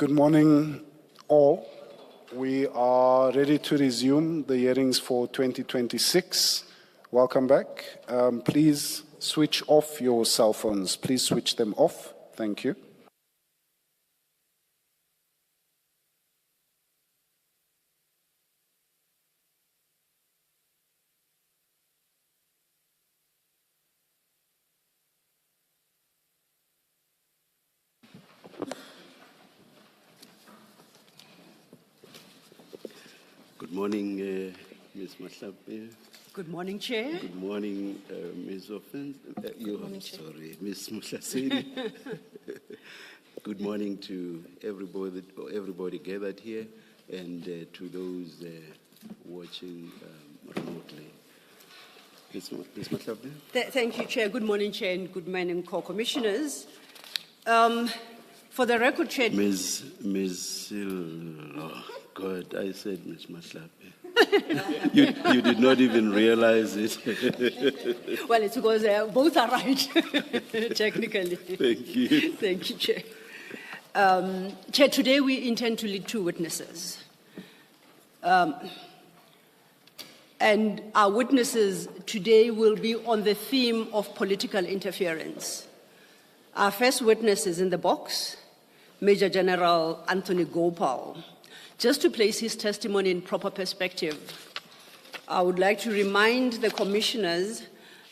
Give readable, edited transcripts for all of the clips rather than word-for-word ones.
Good morning, all. We are ready to resume the hearings for 2026. Welcome back. Please switch off your cell phones. Please switch them off. Thank you. Good morning, Ms. Madlanga. Good morning, Chair. Good morning, Ms. Ms. Mbuyiseli. Good morning to everybody gathered here, and to those watching remotely. Ms. Madlanga. Thank you, Chair. Good morning, Chair, and good morning, co-commissioners. For the record, Chair. Oh God, I said Ms. Madlanga. You did not even realize it. Well, it's because both are right, technically. Thank you. Thank you, Chair. Chair, today we intend to lead two witnesses. And our witnesses today will be on the theme of political interference. Our first witness is in the box, Major General Anthony Gopal. Just to place his testimony in proper perspective, I would like to remind the commissioners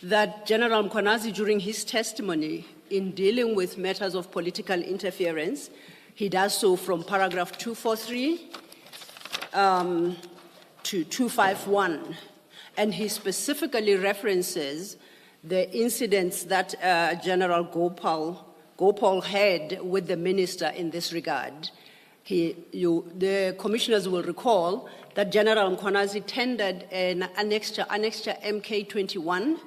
that General Mkhwanazi, during his testimony in dealing with matters of political interference, he does so from paragraph 243 to 251, and he specifically references the incidents that General Gopal had with the minister in this regard. The commissioners will recall that General Mkhwanazi tendered an annexure MK21,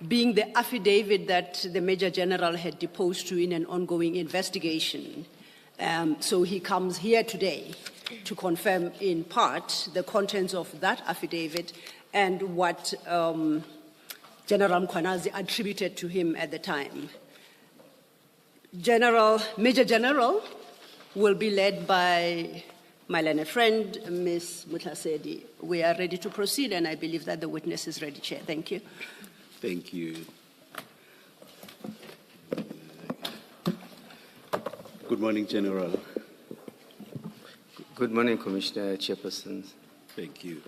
being the affidavit that the Major General had deposed to in an ongoing investigation. So he comes here today to confirm in part the contents of that affidavit and what General Mkhwanazi attributed to him at the time. Major General will be led by my learned friend, Ms. Mkhwanazi. We are ready to proceed, and I believe that the witness is ready, Chair. Thank you. Thank you. Good morning, General. Good morning, Commissioner Chairpersons. Thank you.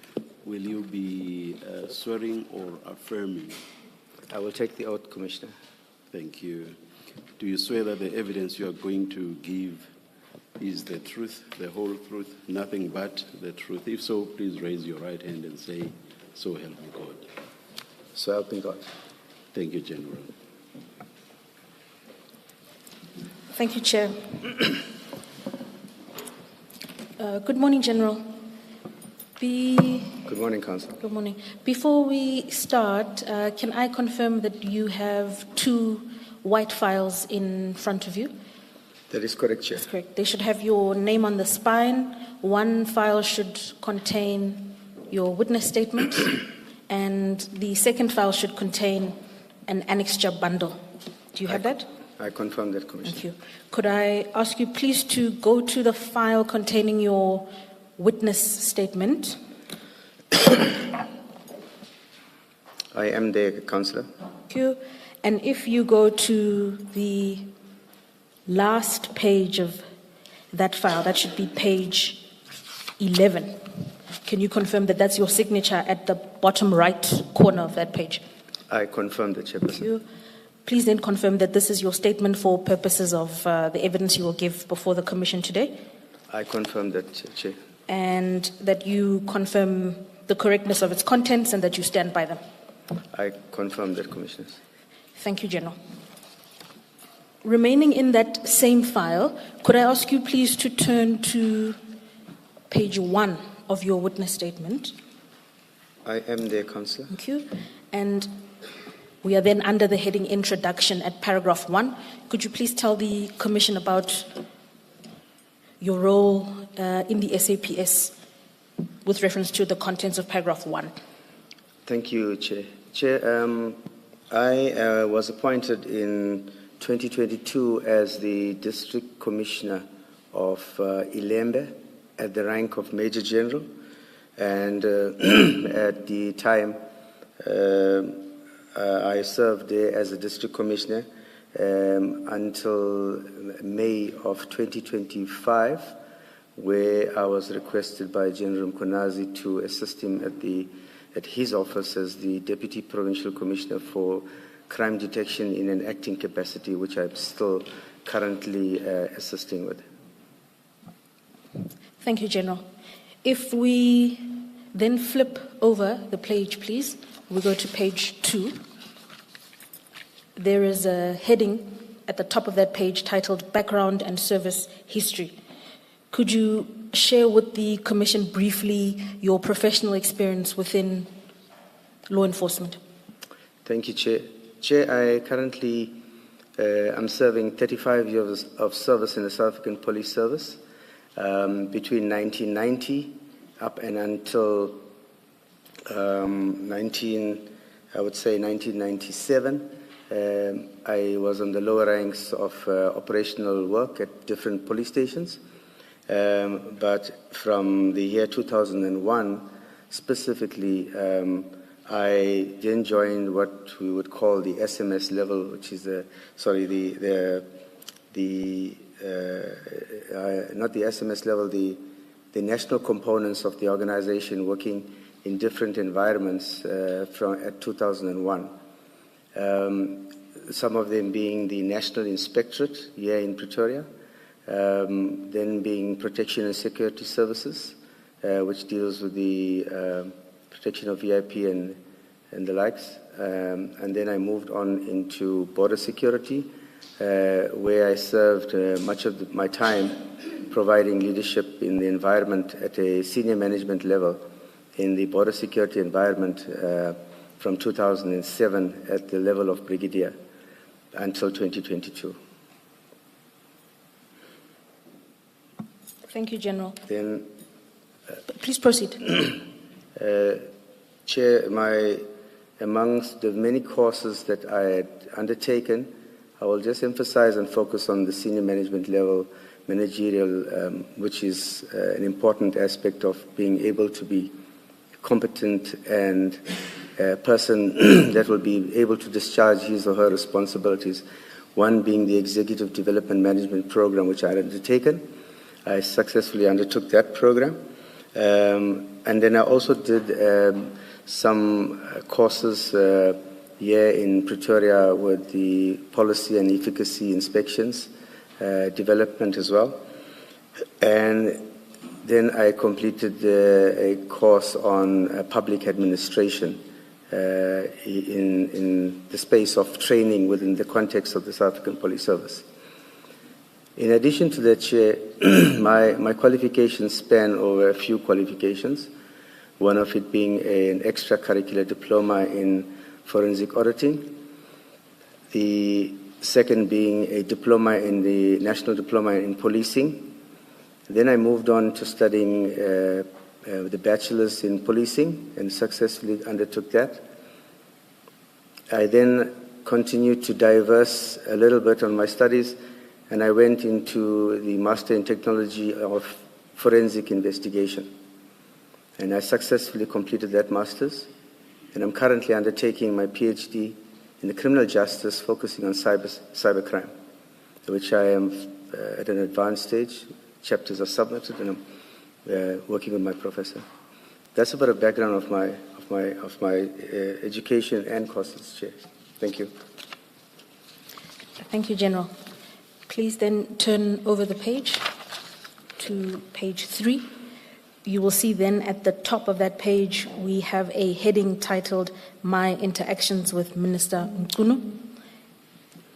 Will you be swearing or affirming? I will take the oath, Commissioner. Thank you. Do you swear that the evidence you are going to give is the truth, the whole truth, nothing but the truth? If so, please raise your right hand and say, "So help me God." So help me God. Thank you, General. Thank you, Chair. Good morning, General. Good morning, Council. Good morning. Before we start, can I confirm that you have two white files in front of you? That is correct, Chair. That's correct. They should have your name on the spine. One file should contain your witness statement, and the second file should contain an annexure bundle. Do you have that? I confirm that, Commissioner. Thank you. Could I ask you please to go to the file containing your witness statement? I am there, Councillor. Thank you. And if you go to the last page of that file, that should be page 11. Can you confirm that that's your signature at the bottom right corner of that page? I confirm that, Chairperson. Thank you. Please then confirm that this is your statement for purposes of the evidence you will give before the Commission today. I confirm that, Chair. And that you confirm the correctness of its contents and that you stand by them. I confirm that, Commissioners. Thank you, General. Remaining in that same file, could I ask you please to turn to page 1 of your witness statement? I am there, Councillor. Thank you. And we are then under the heading Introduction at paragraph 1. Could you please tell the Commission about your role in the SAPS with reference to the contents of paragraph 1? Thank you, Chair. Chair, I was appointed in 2022 as the District Commissioner of Ilembe at the rank of Major General, and at the time I served there as a district commissioner until May of 2025, where I was requested by General Mkhwanazi to assist him at his office as the Deputy Provincial Commissioner for Crime Detection in an acting capacity, which I'm still currently assisting with. Thank you, General. If we then flip over the page, please, we go to page 2. There is a heading at the top of that page titled Background and Service History. Could you share with the Commission briefly your professional experience within law enforcement? Thank you, Chair. Chair, I currently am serving 35 years of service in the South African Police Service. Between 1990 up and until 1997, I was on the lower ranks of operational work at different police stations. But from the year 2001, specifically, I then joined what we would call the SMS level, which is not the SMS level, the national components of the organization, working in different environments at 2001. Some of them being the National Inspectorate here in Pretoria, then being Protection and Security Services, which deals with the protection of VIP and the likes. And then I moved on into border security, where I served much of my time providing leadership in the environment at a senior management level in the border security environment from 2007 at the level of brigadier until 2022. Thank you, General. Then, please proceed. Chair, amongst the many courses that I had undertaken, I will just emphasize and focus on the senior management level, managerial, which is an important aspect of being able to be competent and a person that will be able to discharge his or her responsibilities. One being the Executive Development Management Program, which I had undertaken. I successfully undertook that program. And then I also did some courses here in Pretoria with the policy and efficacy inspections development as well. And then I completed a course on public administration in the space of training within the context of the South African Police Service. In addition to that, Chair, my qualifications span over a few qualifications, one of it being an extracurricular diploma in forensic auditing, the second being a diploma in the National Diploma in Policing. Then I moved on to studying the bachelor's in policing and successfully undertook that. I then continued to diverse a little bit on my studies, and I went into the Master in Technology of Forensic Investigation. And I successfully completed that master's, and I'm currently undertaking my PhD in the criminal justice, focusing on cybercrime, which I am at an advanced stage. Chapters are submitted, and I'm working with my professor. That's a bit of background of my education and courses, Chair. Thank you. Thank you, General. Please then turn over the page to page 3. You will see then at the top of that page we have a heading titled My Interactions with Minister Mkhunu.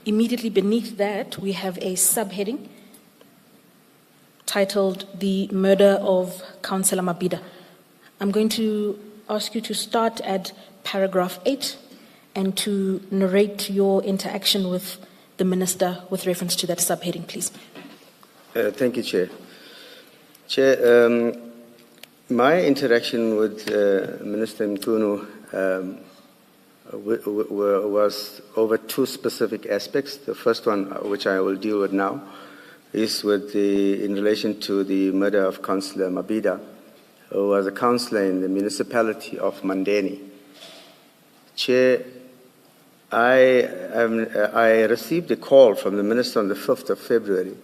Immediately beneath that we have a subheading titled The Murder of Councillor Mabhida. I'm going to ask you to start at paragraph 8 and to narrate your interaction with the Minister with reference to that subheading, please. Thank you, Chair. Chair, my interaction with Minister Mkhunu was over two specific aspects. The first one, which I will deal with now, is in relation to the murder of Councillor Mabida, who was a councillor in the municipality of Mandeni. Chair, I received a call from the Minister on the 5th of February,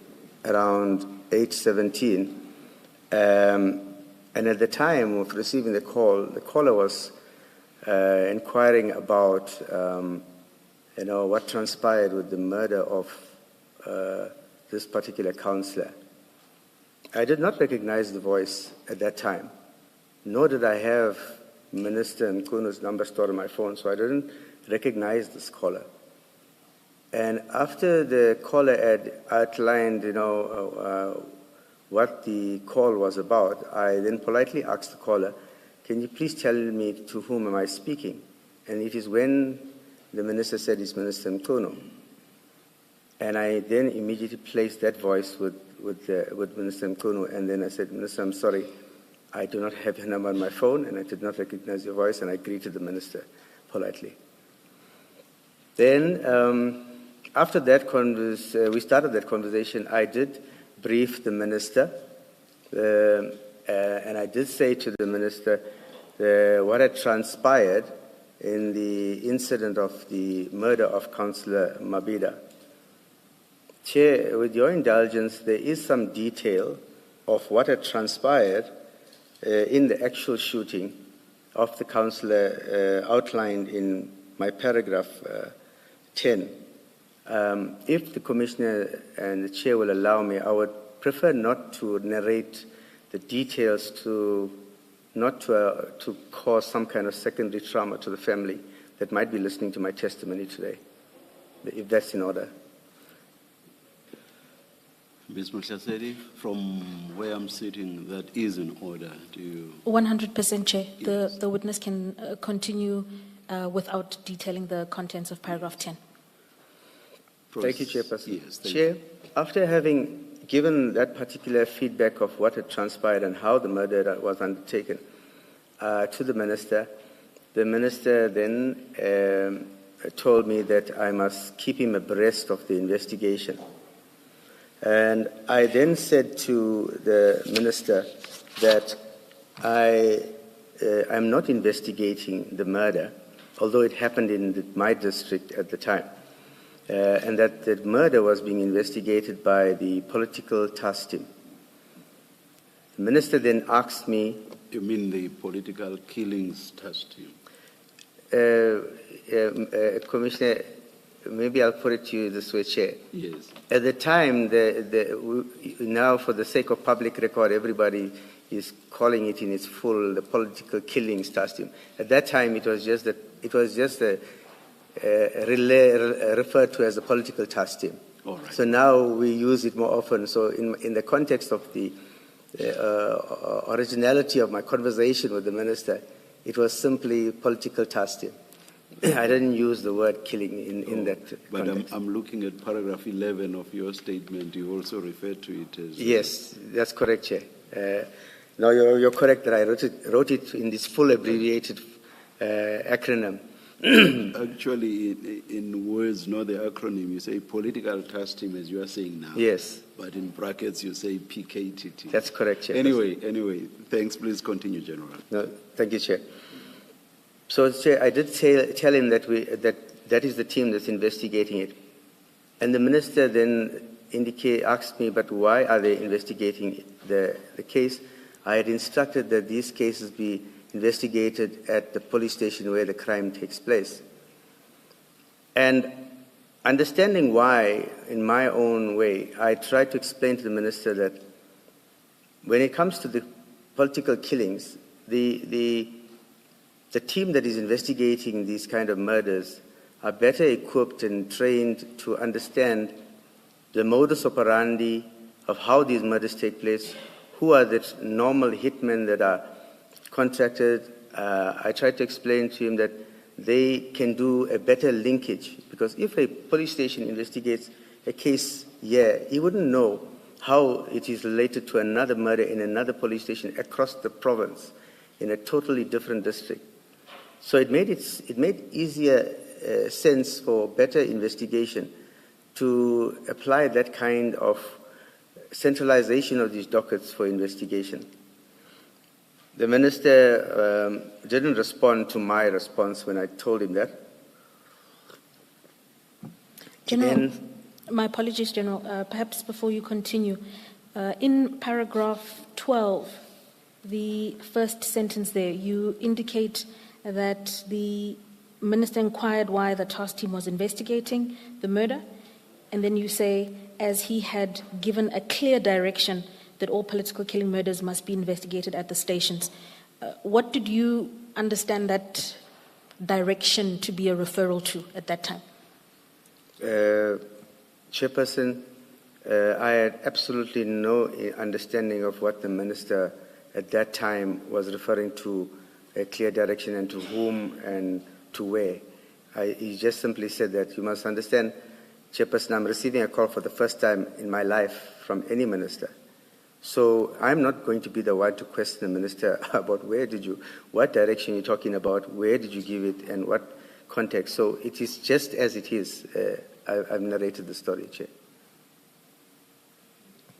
around 8:17, and at the time of receiving the caller was inquiring about what transpired with the murder of this particular councillor. I did not recognize the voice at that time, nor did I have Minister Mkhwanazi's number stored on my phone, so I didn't recognize this caller. And after the caller had outlined, what the call was about, I then politely asked the caller, "Can you please tell me to whom am I speaking?" And it is when the minister said it's Minister Mkhwanazi. And I then immediately placed that voice with Minister Mkhwanazi, and then I said, "Minister, I'm sorry, I do not have your number on my phone, and I did not recognize your voice," and I greeted the minister politely. Then, after that we started that conversation, I did brief the minister, and I did say to the minister what had transpired in the incident of the murder of Councillor Mabida. Chair, with your indulgence, there is some detail of what had transpired in the actual shooting of the councillor outlined in my paragraph 10. If the Commissioner and the Chair will allow me, I would prefer not to narrate the details to cause some kind of secondary trauma to the family that might be listening to my testimony today, if that's in order. Ms. Mkhwanazi, from where I'm sitting, that is in order. Do you? 100%, Chair. Yes. The witness can continue without detailing the contents of paragraph 10. Thank you, Chairperson. Yes, thank Chair, you. after having given that particular feedback of what had transpired and how the murder was undertaken to the minister then told me that I must keep him abreast of the investigation. And I then said to the minister that I'm not investigating the murder, although it happened in my district at the time, and that the murder was being investigated by the political task team. The minister then asked me... You mean the political killings task team? Commissioner, maybe I'll put it to you this way, Chair. Yes. At the time, now for the sake of public record, everybody is calling it in its full the political killings task team. At that time, it was just referred to as a political task team. All right. So now we use it more often. So in the context of the originality of my conversation with the minister, it was simply political task team. I didn't use the word killing in that but context. I'm looking at paragraph 11 of your statement. You also referred to it as... Yes, that's correct, Chair. No, you're correct that I wrote it in this full abbreviated acronym. Actually, in words, not the acronym, you say political task team, as you are saying now. Yes. But in brackets, you say PKTT. That's correct, Chair. Anyway, thanks. Please continue, General. No, thank you, Chair. So, Chair, I did tell him that that is the team that's investigating it. And the minister then asked me, but why are they investigating the case? I had instructed that these cases be investigated at the police station where the crime takes place. And understanding why, in my own way, I tried to explain to the minister that when it comes to the political killings, the team that is investigating these kind of murders are better equipped and trained to understand the modus operandi of how these murders take place, who are the normal hitmen that are contracted. I tried to explain to him that they can do a better linkage, because if a police station investigates a case here, he wouldn't know how it is related to another murder in another police station across the province in a totally different district. So it made easier sense for better investigation to apply that kind of centralization of these dockets for investigation. The minister didn't respond to my response when I told him that. General, my apologies, General. Perhaps before you continue, in paragraph 12, the first sentence there, you indicate that the minister inquired why the task team was investigating the murder, and then you say, as he had given a clear direction that all political killing murders must be investigated at the stations. What did you understand that direction to be a referral to at that time? Chairperson, I had absolutely no understanding of what the minister at that time was referring to, a clear direction, and to whom and to where. He just simply said that you must understand, Chairperson, I'm receiving a call for the first time in my life from any minister. So I'm not going to be the one to question the minister about what direction you're talking about, where did you give it, and what context. So it is just as it is. I've narrated the story, Chair.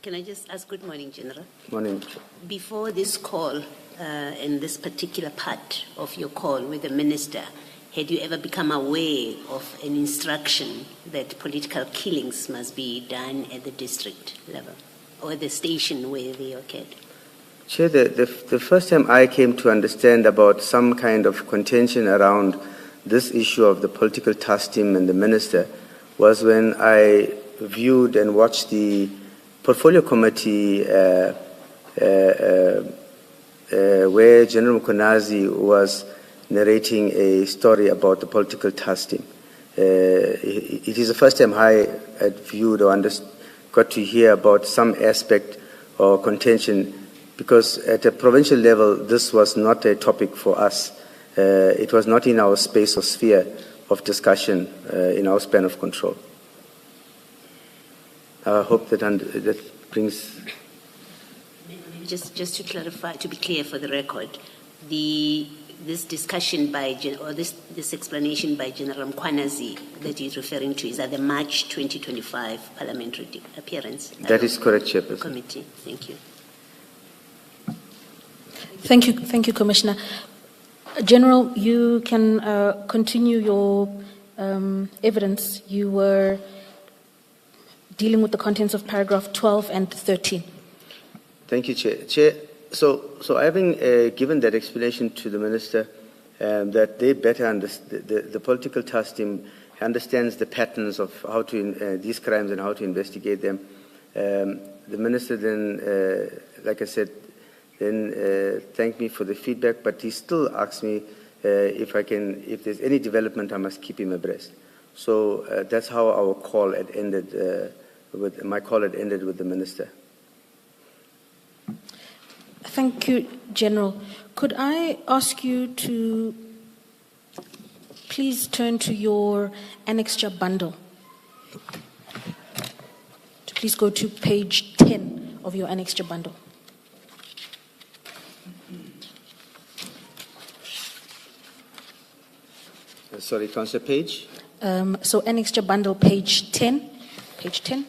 Can I just ask, good morning, General. Morning. Before this call, in this particular part of your call with the minister, had you ever become aware of an instruction that political killings must be done at the district level or the station where they occurred? Chair, the first time I came to understand about some kind of contention around this issue of the political task team and the minister was when I viewed and watched the portfolio committee where General Mkhwanazi was narrating a story about the political task team. It is the first time I had viewed or got to hear about some aspect or contention, because at a provincial level, this was not a topic for us. It was not in our space or sphere of discussion in our span of control. I hope that brings... Just to clarify, to be clear for the record, this discussion this explanation by General Mkhwanazi that he's referring to is at the March 2025 parliamentary appearance. That is correct, Chairperson. Committee. Thank you. Thank you, Commissioner. General, you can continue your evidence. You were dealing with the contents of paragraph 12 and 13. Thank you, Chair. So having given that explanation to the minister, that they better understand, the political task team understands the patterns of how to these crimes and how to investigate them. The minister then, like I said, then thanked me for the feedback, but he still asked me if there's any development, I must keep him abreast. So that's how our call had ended. My call had ended with the minister. Thank you, General. Could I ask you to please turn to your annexure bundle? To please go to page 10 of your annexure bundle. Sorry, Councillor, page? So annexure bundle, page 10. Page 10.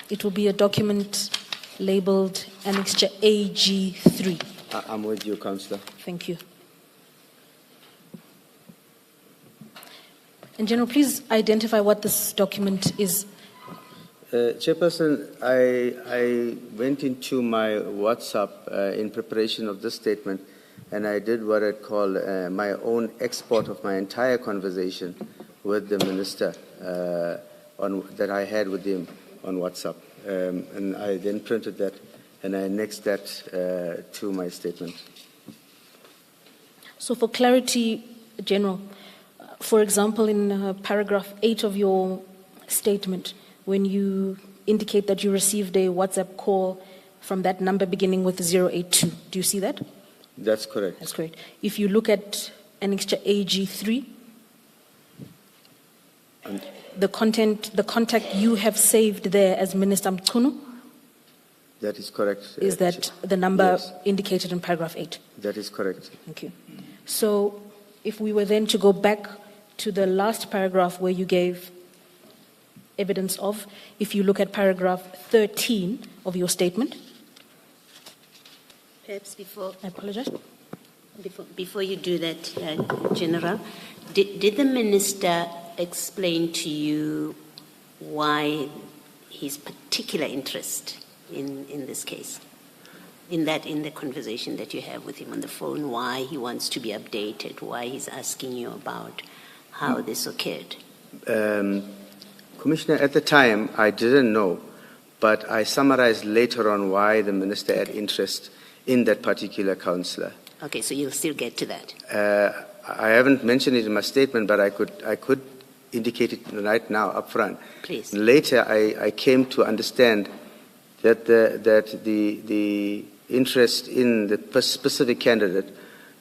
It will be a document labeled Annexure AG3. I'm with you, Councillor. Thank you. And General, please identify what this document is. Chairperson, I went into my WhatsApp in preparation of this statement, and I did what I call my own export of my entire conversation with the minister that I had with him on WhatsApp. And I then printed that and I annexed that to my statement. So for clarity, General, for example, in paragraph 8 of your statement, when you indicate that you received a WhatsApp call from that number beginning with 082, do you see that? That's correct. That's correct. If you look at Annexure AG3, the contact you have saved there as Minister Mchunu? That is correct. Is that the number yes. indicated in paragraph 8? That is correct. Thank you. So if we were then to go back to the last paragraph where you gave evidence of if you look at paragraph 13 of your statement. Perhaps before, I apologize. before you do that, General, did the minister explain to you why his particular interest in this case? In the conversation that you have with him on the phone, why he wants to be updated, why he's asking you about how this occurred? Commissioner, at the time, I didn't know, but I summarized later on why the minister had interest in that particular councillor. Okay, so you'll still get to that. I haven't mentioned it in my statement, but I could indicate it right now up front. Please. Later, I came to understand that the interest in the specific candidate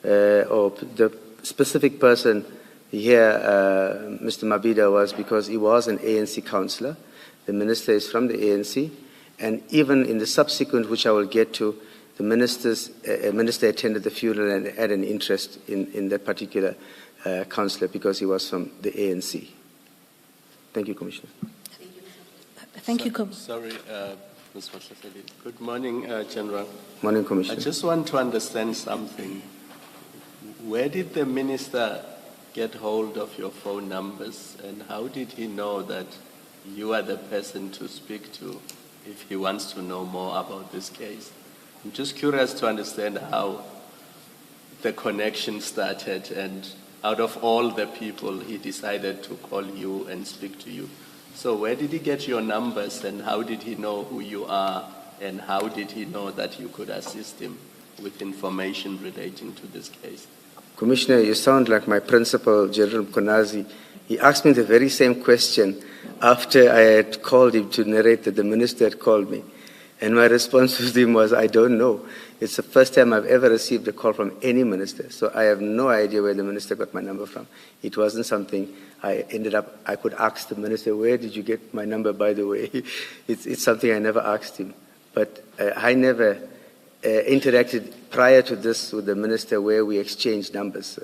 or the specific person here, Mr. Mabhida, was because he was an ANC councillor. The minister is from the ANC, and even in the subsequent, which I will get to, the minister attended the funeral and had an interest in that particular councillor because he was from the ANC. Thank you, Commissioner. Thank you, Sorry, Ms. Molefe. Good morning, General. Morning, I Commissioner. just want to understand something. Where did the minister get hold of your phone numbers, and how did he know that you are the person to speak to if he wants to know more about this case? I'm just curious to understand how the connection started, and out of all the people, he decided to call you and speak to you. So where did he get your numbers, and how did he know who you are, and how did he know that you could assist him with information relating to this case? Commissioner, you sound like my principal, General Mkhwanazi. He asked me the very same question after I had called him to narrate that the minister had called me. And my response to him was, I don't know. It's the first time I've ever received a call from any minister. So I have no idea where the minister got my number from. It wasn't something I could ask the minister, where did you get my number, by the way? It's something I never asked him. But I never interacted prior to this with the minister where we exchanged numbers.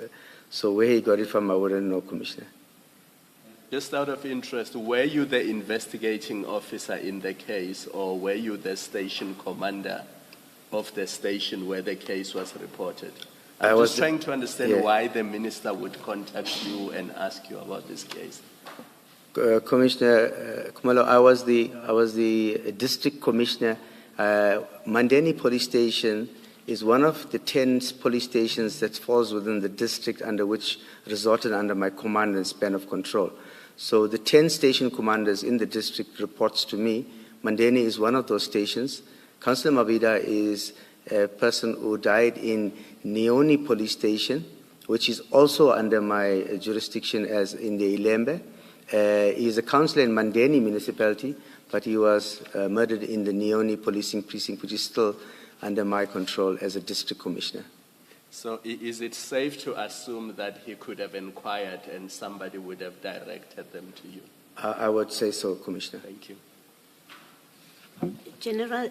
So where he got it from, I wouldn't know, Commissioner. Just out of interest, were you the investigating officer in the case, or were you the station commander of the station where the case was reported? I was trying to understand why the minister would contact you and ask you about this case. Commissioner Kumalo, I was the district commissioner. Mandeni Police Station is one of the 10 police stations that falls within the district under which resorted under my command and span of control. So the 10 station commanders in the district reports to me. Mandeni is one of those stations. Councillor Mabhida is a person who died in Neoni Police Station, which is also under my jurisdiction as in the Ilembe. He is a councillor in Mandeni municipality, but he was murdered in the Neoni policing precinct, which is still under my control as a district commissioner. So is it safe to assume that he could have inquired and somebody would have directed them to you? I would say so, Commissioner. Thank you. General,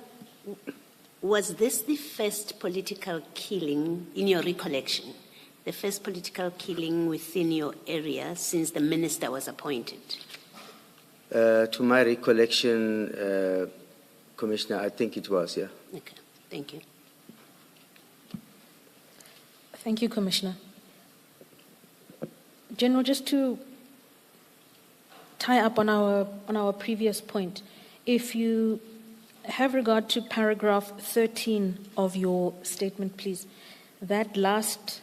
was this the first political killing, in your recollection, the first political killing within your area since the minister was appointed? To my recollection, Commissioner, I think it was, yeah. Okay, thank you. Thank you, Commissioner. General, just to tie up on our previous point, if you have regard to paragraph 13 of your statement, please. That last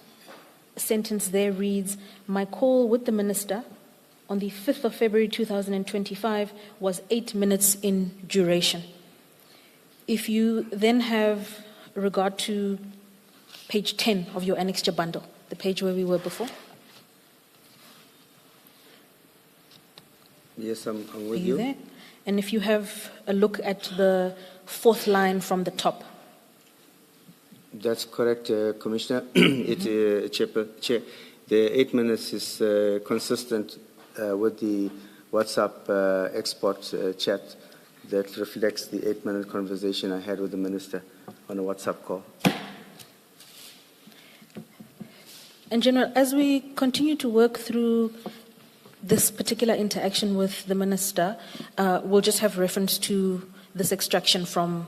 sentence there reads, my call with the minister on the 5th of February 2025 was 8 minutes in duration. If you then have regard to page 10 of your annexure bundle, the page where we were before. Yes, I'm with Are you. you there? And if you have a look at the fourth line from the top. That's correct, Commissioner. Chair, the 8 minutes is consistent with the WhatsApp export chat that reflects the 8-minute conversation I had with the minister on a WhatsApp call. And General, as we continue to work through this particular interaction with the minister will just have reference to this extraction from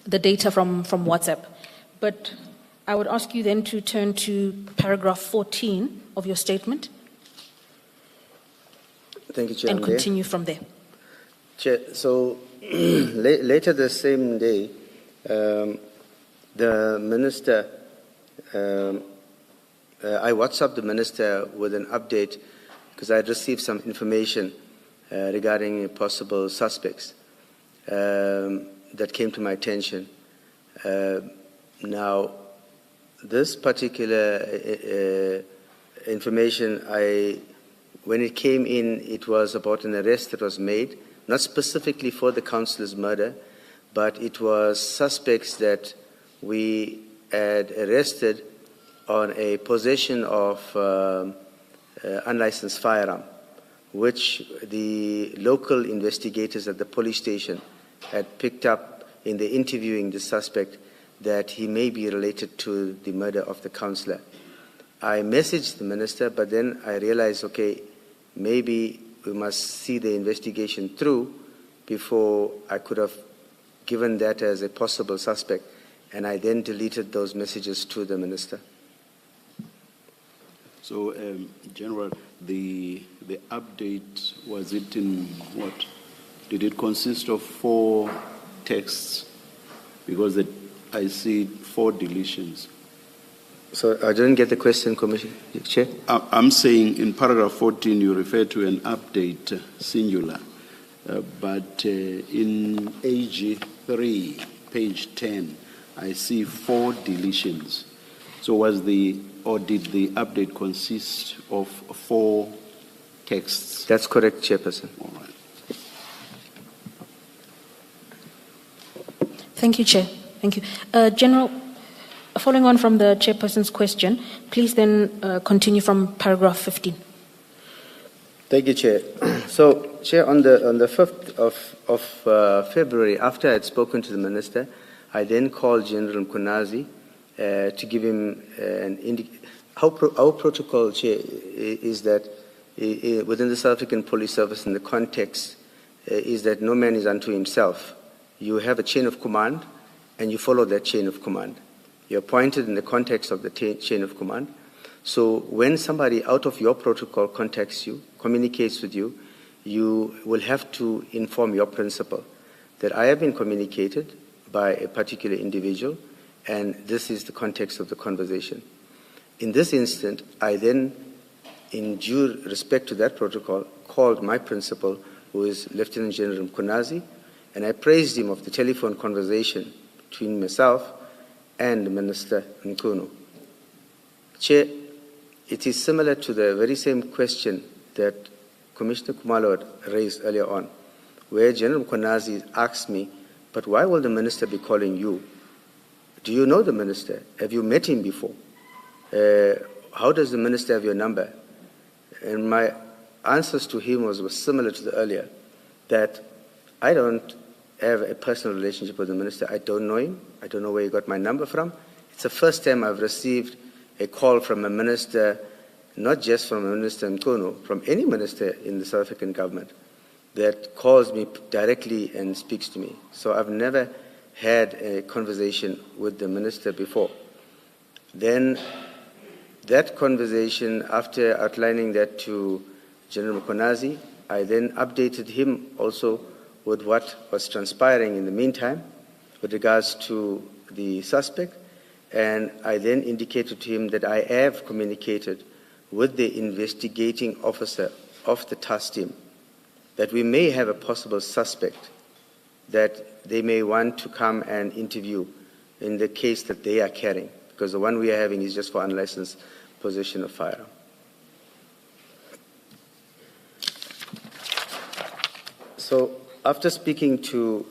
the data from WhatsApp. But I would ask you then to turn to paragraph 14 of your statement. Thank you, Chair. And continue from there. Chair, so later the same day, the minister, I WhatsApped the minister with an update because I had received some information regarding possible suspects that came to my attention. Now, this particular information, when it came in, it was about an arrest that was made, not specifically for the councillor's murder, but it was suspects that we had arrested on a possession of unlicensed firearm, which the local investigators at the police station had picked up in the interviewing the suspect that he may be related to the murder of the councillor. I messaged the minister, but then I realized, okay, maybe we must see the investigation through before I could have given that as a possible suspect, and I then deleted those messages to the minister. So, General, the update, was it in what? Did it consist of 4 texts? Because I see 4 deletions. So I didn't get the question, Commissioner Chair. I'm saying in paragraph 14 you refer to an update, singular, but in AG3, page 10, I see 4 deletions. So did the update consist of 4 texts? That's correct, Chairperson. All right. Thank you, Chair. Thank you. General, following on from the Chairperson's question, please then continue from paragraph 15. Thank you, Chair. So, Chair, on the 5th of February, after I had spoken to the Minister, I then called General Mkhwanazi to give him an indication. Our protocol, Chair, is that within the South African Police Service, in the context, is that no man is unto himself. You have a chain of command, and you follow that chain of command. You're appointed in the context of the chain of command. So when somebody out of your protocol contacts you, communicates with you, you will have to inform your principal that I have been communicated by a particular individual, and this is the context of the conversation. In this instant, I then, in due respect to that protocol, called my principal, who is Lieutenant General Mkhwanazi, and I praised him of the telephone conversation between myself and Minister Nkuno. Chair, it is similar to the very same question that Commissioner Khumalo had raised earlier on, where General Mkhwanazi asked me, but why will the minister be calling you? Do you know the minister? Have you met him before? How does the minister have your number? And my answers to him was similar to the earlier, that I don't have a personal relationship with the minister. I don't know him. I don't know where he got my number from. It's the first time I've received a call from a minister, not just from a Minister Mkhwanazi, from any minister in the South African government that calls me directly and speaks to me. So I've never had a conversation with the minister before. Then that conversation, after outlining that to General Mkhwanazi, I then updated him also with what was transpiring in the meantime with regards to the suspect, and I then indicated to him that I have communicated with the investigating officer of the task team that we may have a possible suspect that they may want to come and interview in the case that they are carrying, because the one we are having is just for unlicensed possession of firearm. So after speaking to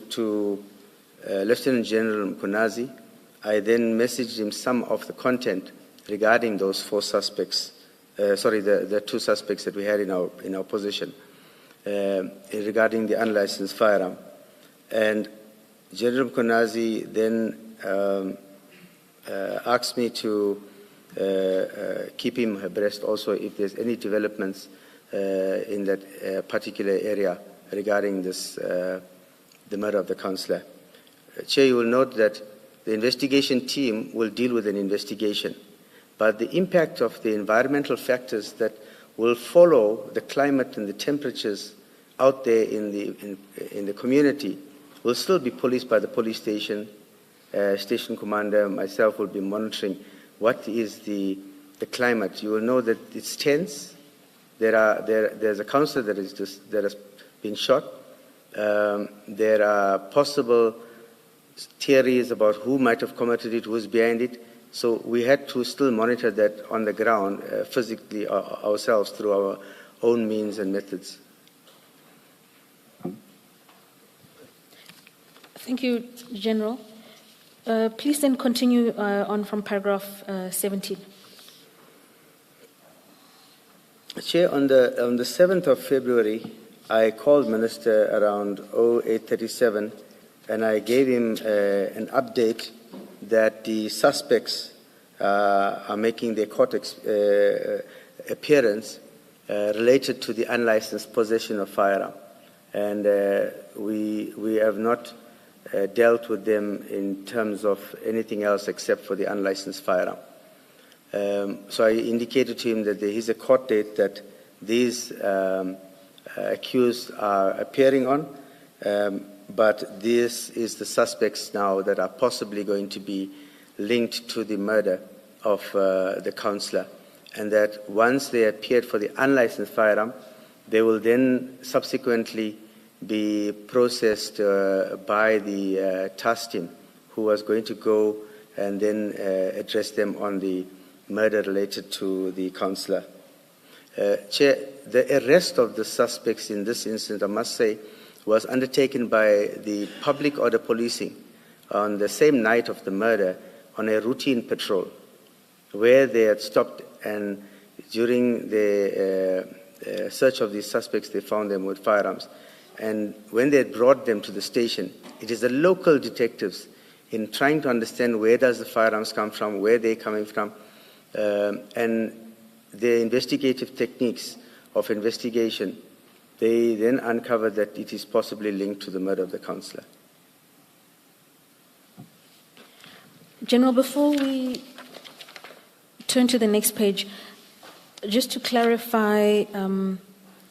Lieutenant General Mkhwanazi, I then messaged him some of the content regarding those 4 suspects, the 2 suspects that we had in our possession, regarding the unlicensed firearm. And General Mkhwanazi then asked me to keep him abreast also if there's any developments in that particular area regarding this, the murder of the councillor. Chair, you will note that the investigation team will deal with an investigation, but the impact of the environmental factors that will follow the climate and the temperatures out there in the community will still be policed by the police station. Station commander, myself will be monitoring what is the climate. You will know that it's tense. There's a councillor that has been shot. There are possible theories about who might have committed it, who's behind it. So we had to still monitor that on the ground physically ourselves through our own means and methods. Thank you, General. Please then continue on from paragraph 17. Chair, on the 7th of February, I called Minister around 0837 and I gave him an update that the suspects are making their court appearance related to the unlicensed possession of firearm. And we have not dealt with them in terms of anything else except for the unlicensed firearm. So I indicated to him that there is a court date that these accused are appearing on, but this is the suspects now that are possibly going to be linked to the murder of the councillor, and that once they appeared for the unlicensed firearm, they will then subsequently be processed by the task team, who was going to go and then address them on the murder related to the councillor. Chair, the arrest of the suspects in this incident, I must say, was undertaken by the public order policing on the same night of the murder on a routine patrol, where they had stopped, and during the search of these suspects, they found them with firearms. And when they had brought them to the station, it is the local detectives, in trying to understand where does the firearms come from, where they're coming from, and the investigative techniques of investigation, they then uncovered that it is possibly linked to the murder of the councillor. General, before we turn to the next page, just to clarify,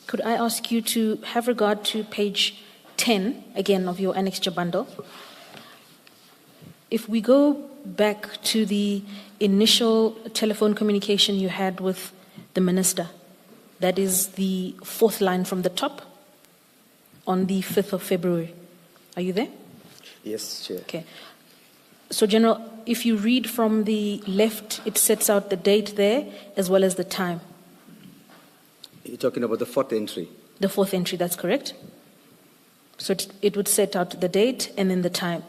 could I ask you to have regard to page 10, again, of your annexure bundle? If we go back to the initial telephone communication you had with the minister, that is the fourth line from the top on the 5th of February. Are you there? Yes, Chair. Okay. So, General, if you read from the left, it sets out the date there as well as the time. You're talking about the fourth entry? The fourth entry, that's correct. So it would set out the date and then the time.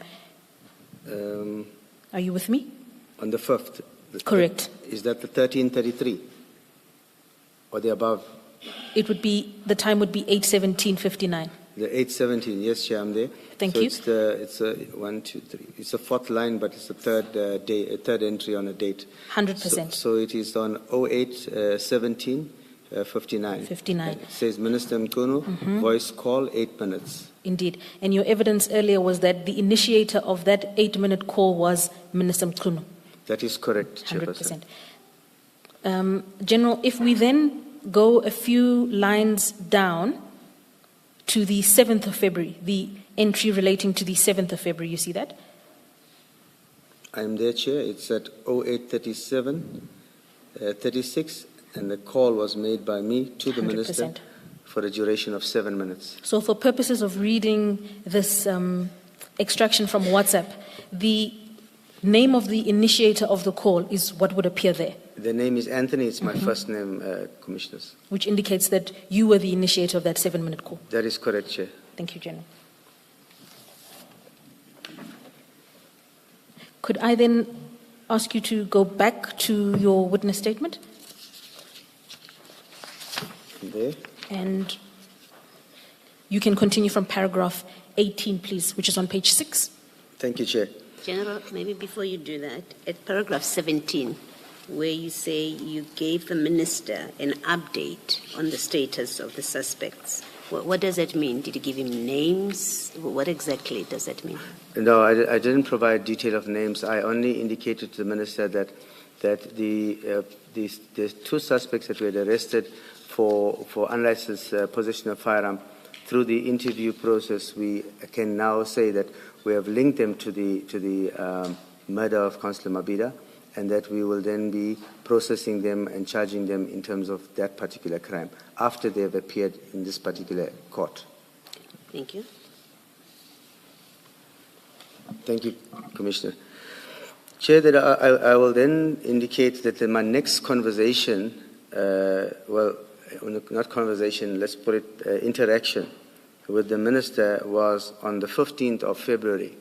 Are you with me? On the 5th? Correct. Is that the 1333? Or the above? It would be, the time would be 8:17:59. The 8:17, yes, Chair, I'm there. Thank so you. It's a 1, 2, 3. It's a fourth line, but it's a third entry on a date. 100%. So it is on 08:17. 59. 59. It says Minister Mkhwanazi, voice call, 8 minutes. Indeed. And your evidence earlier was that the initiator of that 8-minute call was Minister Mkhwanazi. That is correct, Chairperson. 100%. General, if we then go a few lines down to the 7th of February, the entry relating to the 7th of February, you see that? I'm there, Chair. It's at 08:37, 36. And the call was made by me to the 100%. Minister for a duration of 7 minutes. So for purposes of reading this extraction from WhatsApp, the name of the initiator of the call is what would appear there? The name is Anthony. It's my first name, Commissioners. Which indicates that you were the initiator of that 7-minute call. That is correct, Chair. Thank you, General. Could I then ask you to go back to your witness statement? There. And you can continue from paragraph 18, please, which is on page 6. Thank you, Chair. General, maybe before you do that, at paragraph 17, where you say you gave the minister an update on the status of the suspects. What does that mean? Did you give him names? What exactly does that mean? No, I didn't provide detail of names. I only indicated to the minister that the two suspects that we had arrested for unlicensed possession of firearm, through the interview process, we can now say that we have linked them to the murder of Councillor Mabhida, and that we will then be processing them and charging them in terms of that particular crime after they have appeared in this particular court. Thank you. Thank you, Commissioner. Chair, that I will then indicate that in my next conversation, well, not conversation, let's put it interaction with the minister was on the 15th of February.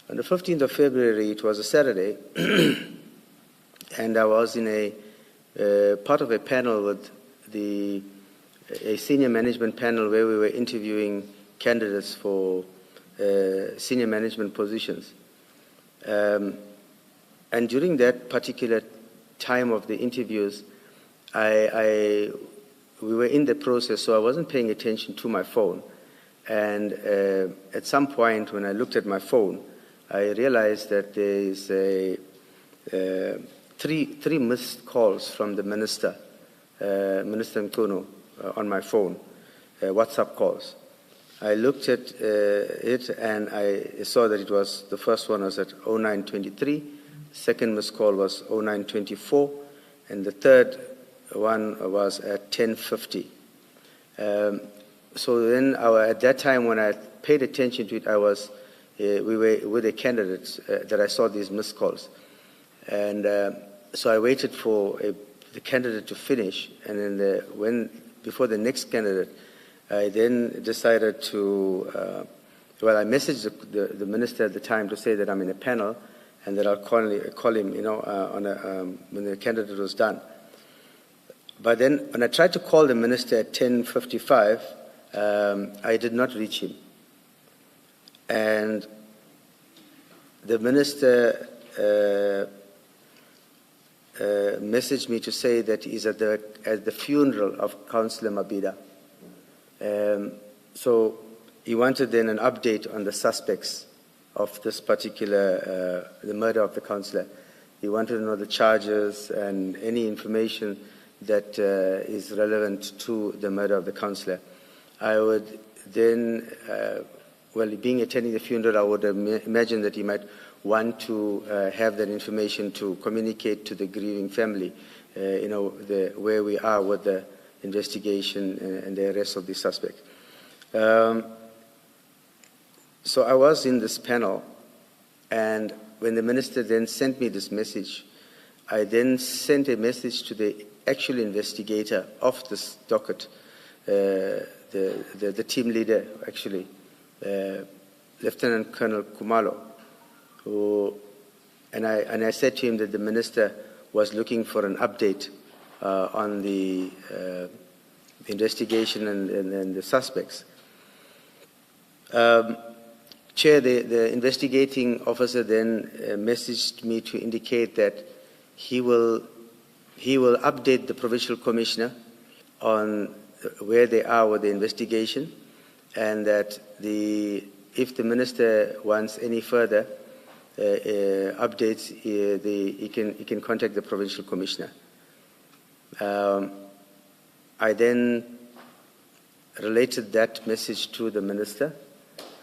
On the 15th of February, it was a Saturday, and I was in a part of a panel with a senior management panel where we were interviewing candidates for senior management positions. And during that particular time of the interviews, we were in the process, so I wasn't paying attention to my phone. And at some point, when I looked at my phone, I realized that there is three missed calls from the minister, Minister Mkhwanazi, on my phone, WhatsApp calls. I looked at it and I saw that it was, the first one was at 0923, second missed call was 0924, and the third one was at 1050. So then at that time when I paid attention to it, we were with a candidate that I saw these missed calls. And so I waited for the candidate to finish, and then before the next candidate, I then decided to, I messaged the minister at the time to say that I'm in a panel and that I'll call him, when the candidate was done. But then when I tried to call the minister at 10:55, I did not reach him. And the minister messaged me to say that he's at the funeral of Councillor Mabhida. So he wanted then an update on the suspects of this particular, the murder of the councillor. He wanted to know the charges and any information that is relevant to the murder of the councillor. I would then, attending the funeral, I would imagine that he might want to have that information to communicate to the grieving family, where we are with the investigation and the arrest of the suspect. So I was in this panel, and when the minister then sent me this message, I then sent a message to the actual investigator of this docket, the team leader, actually, Lieutenant Colonel Kumalo, and I said to him that the minister was looking for an update on the investigation and the suspects. Chair, the investigating officer then messaged me to indicate that he will update the provincial commissioner on where they are with the investigation, and that if the minister wants any further updates, he can contact the provincial commissioner. I then related that message to the minister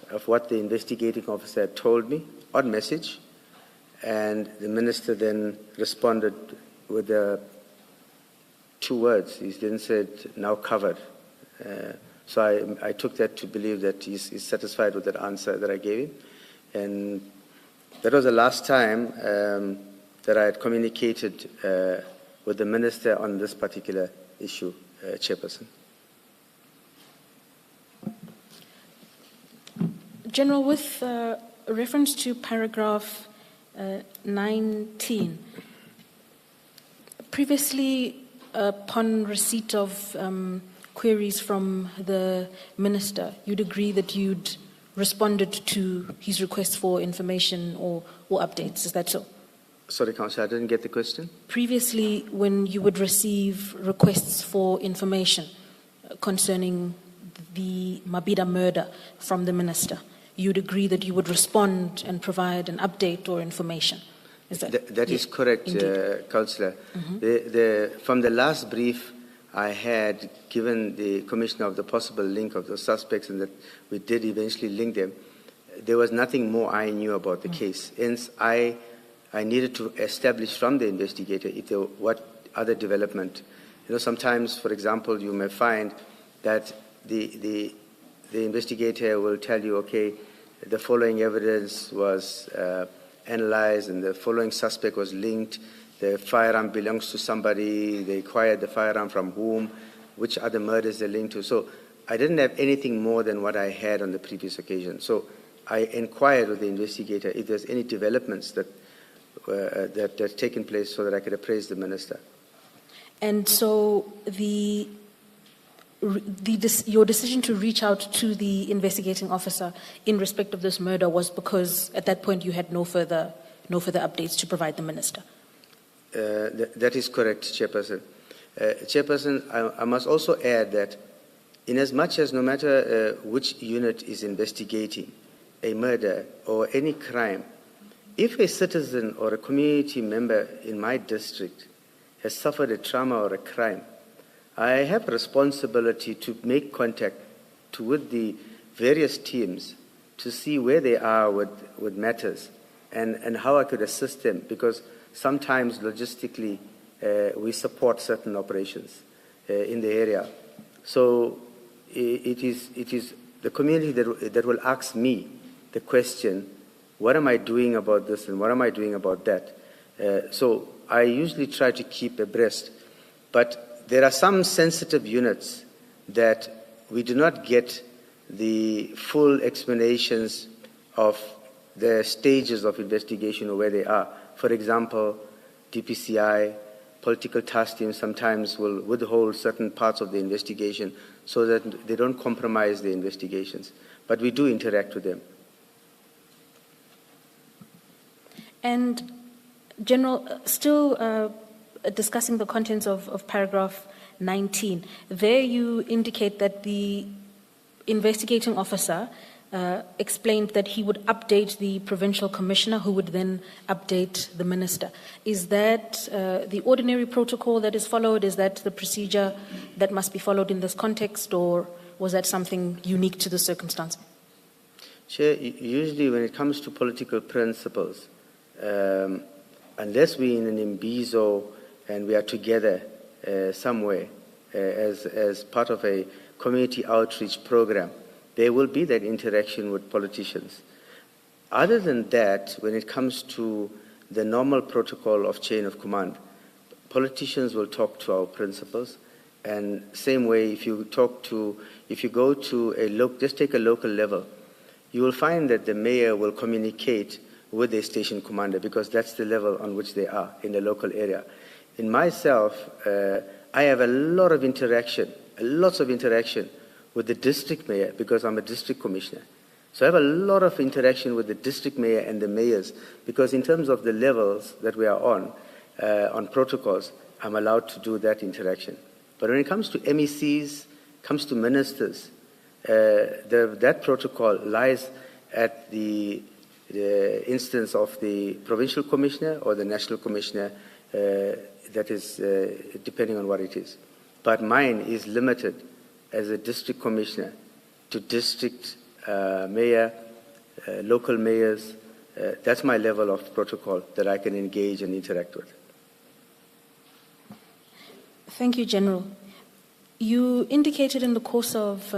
of what the investigating officer had told me on message, and the minister then responded with two words. He then said, "Now covered." So I took that to believe that he's satisfied with that answer that I gave him, and that was the last time that I had communicated with the minister on this particular issue, Chairperson. General, with reference to paragraph 19, previously upon receipt of queries from the minister, you'd agree that you'd responded to his request for information or updates. Is that so? Sorry, Councillor, I didn't get the question. Previously, when you would receive requests for information concerning the Mabhida murder from the minister, you'd agree that you would respond and provide an update or information. Is that? That is correct, Councillor. From the last brief I had given the Commissioner of the possible link of the suspects and that we did eventually link them, there was nothing more I knew about the case. Hence, I needed to establish from the investigator if there, what other development. You know, sometimes, for example, you may find that the investigator will tell you, okay, the following evidence was analyzed and the following suspect was linked, the firearm belongs to somebody, they acquired the firearm from whom, which other murders they're linked to. So I didn't have anything more than what I had on the previous occasion. So I inquired with the investigator if there's any developments that had taken place so that I could appraise the minister. And so your decision to reach out to the investigating officer in respect of this murder was because at that point you had no further updates to provide the minister. That is correct, Chairperson. Chairperson, I must also add that in as much as no matter which unit is investigating a murder or any crime, if a citizen or a community member in my district has suffered a trauma or a crime, I have a responsibility to make contact with the various teams to see where they are with matters and how I could assist them, because sometimes logistically we support certain operations in the area. So it is the community that will ask me the question, what am I doing about this and what am I doing about that? So I usually try to keep abreast. But there are some sensitive units that we do not get the full explanations of the stages of investigation or where they are. For example, DPCI, political task teams sometimes will withhold certain parts of the investigation so that they don't compromise the investigations. But we do interact with them. And General, still discussing the contents of paragraph 19, there you indicate that the investigating officer explained that he would update the provincial commissioner, who would then update the minister. Is that the ordinary protocol that is followed? Is that the procedure that must be followed in this context, or was that something unique to the circumstance? Chair, usually when it comes to political principles, unless we're in an imbizo and we are together somewhere as part of a community outreach program, there will be that interaction with politicians. Other than that, when it comes to the normal protocol of chain of command, politicians will talk to our principals, and same way if you go to just take a local level, you will find that the mayor will communicate with the station commander, because that's the level on which they are in the local area. In myself, I have lots of interaction with the district mayor, because I'm a district commissioner. So I have a lot of interaction with the district mayor and the mayors, because in terms of the levels that we are on protocols, I'm allowed to do that interaction. But when it comes to MECs, comes to ministers, that protocol lies at the instance of the provincial commissioner or the national commissioner, that is depending on what it is. But mine is limited as a district commissioner to district mayor, local mayors. That's my level of protocol that I can engage and interact with. Thank you, General. You indicated in the course of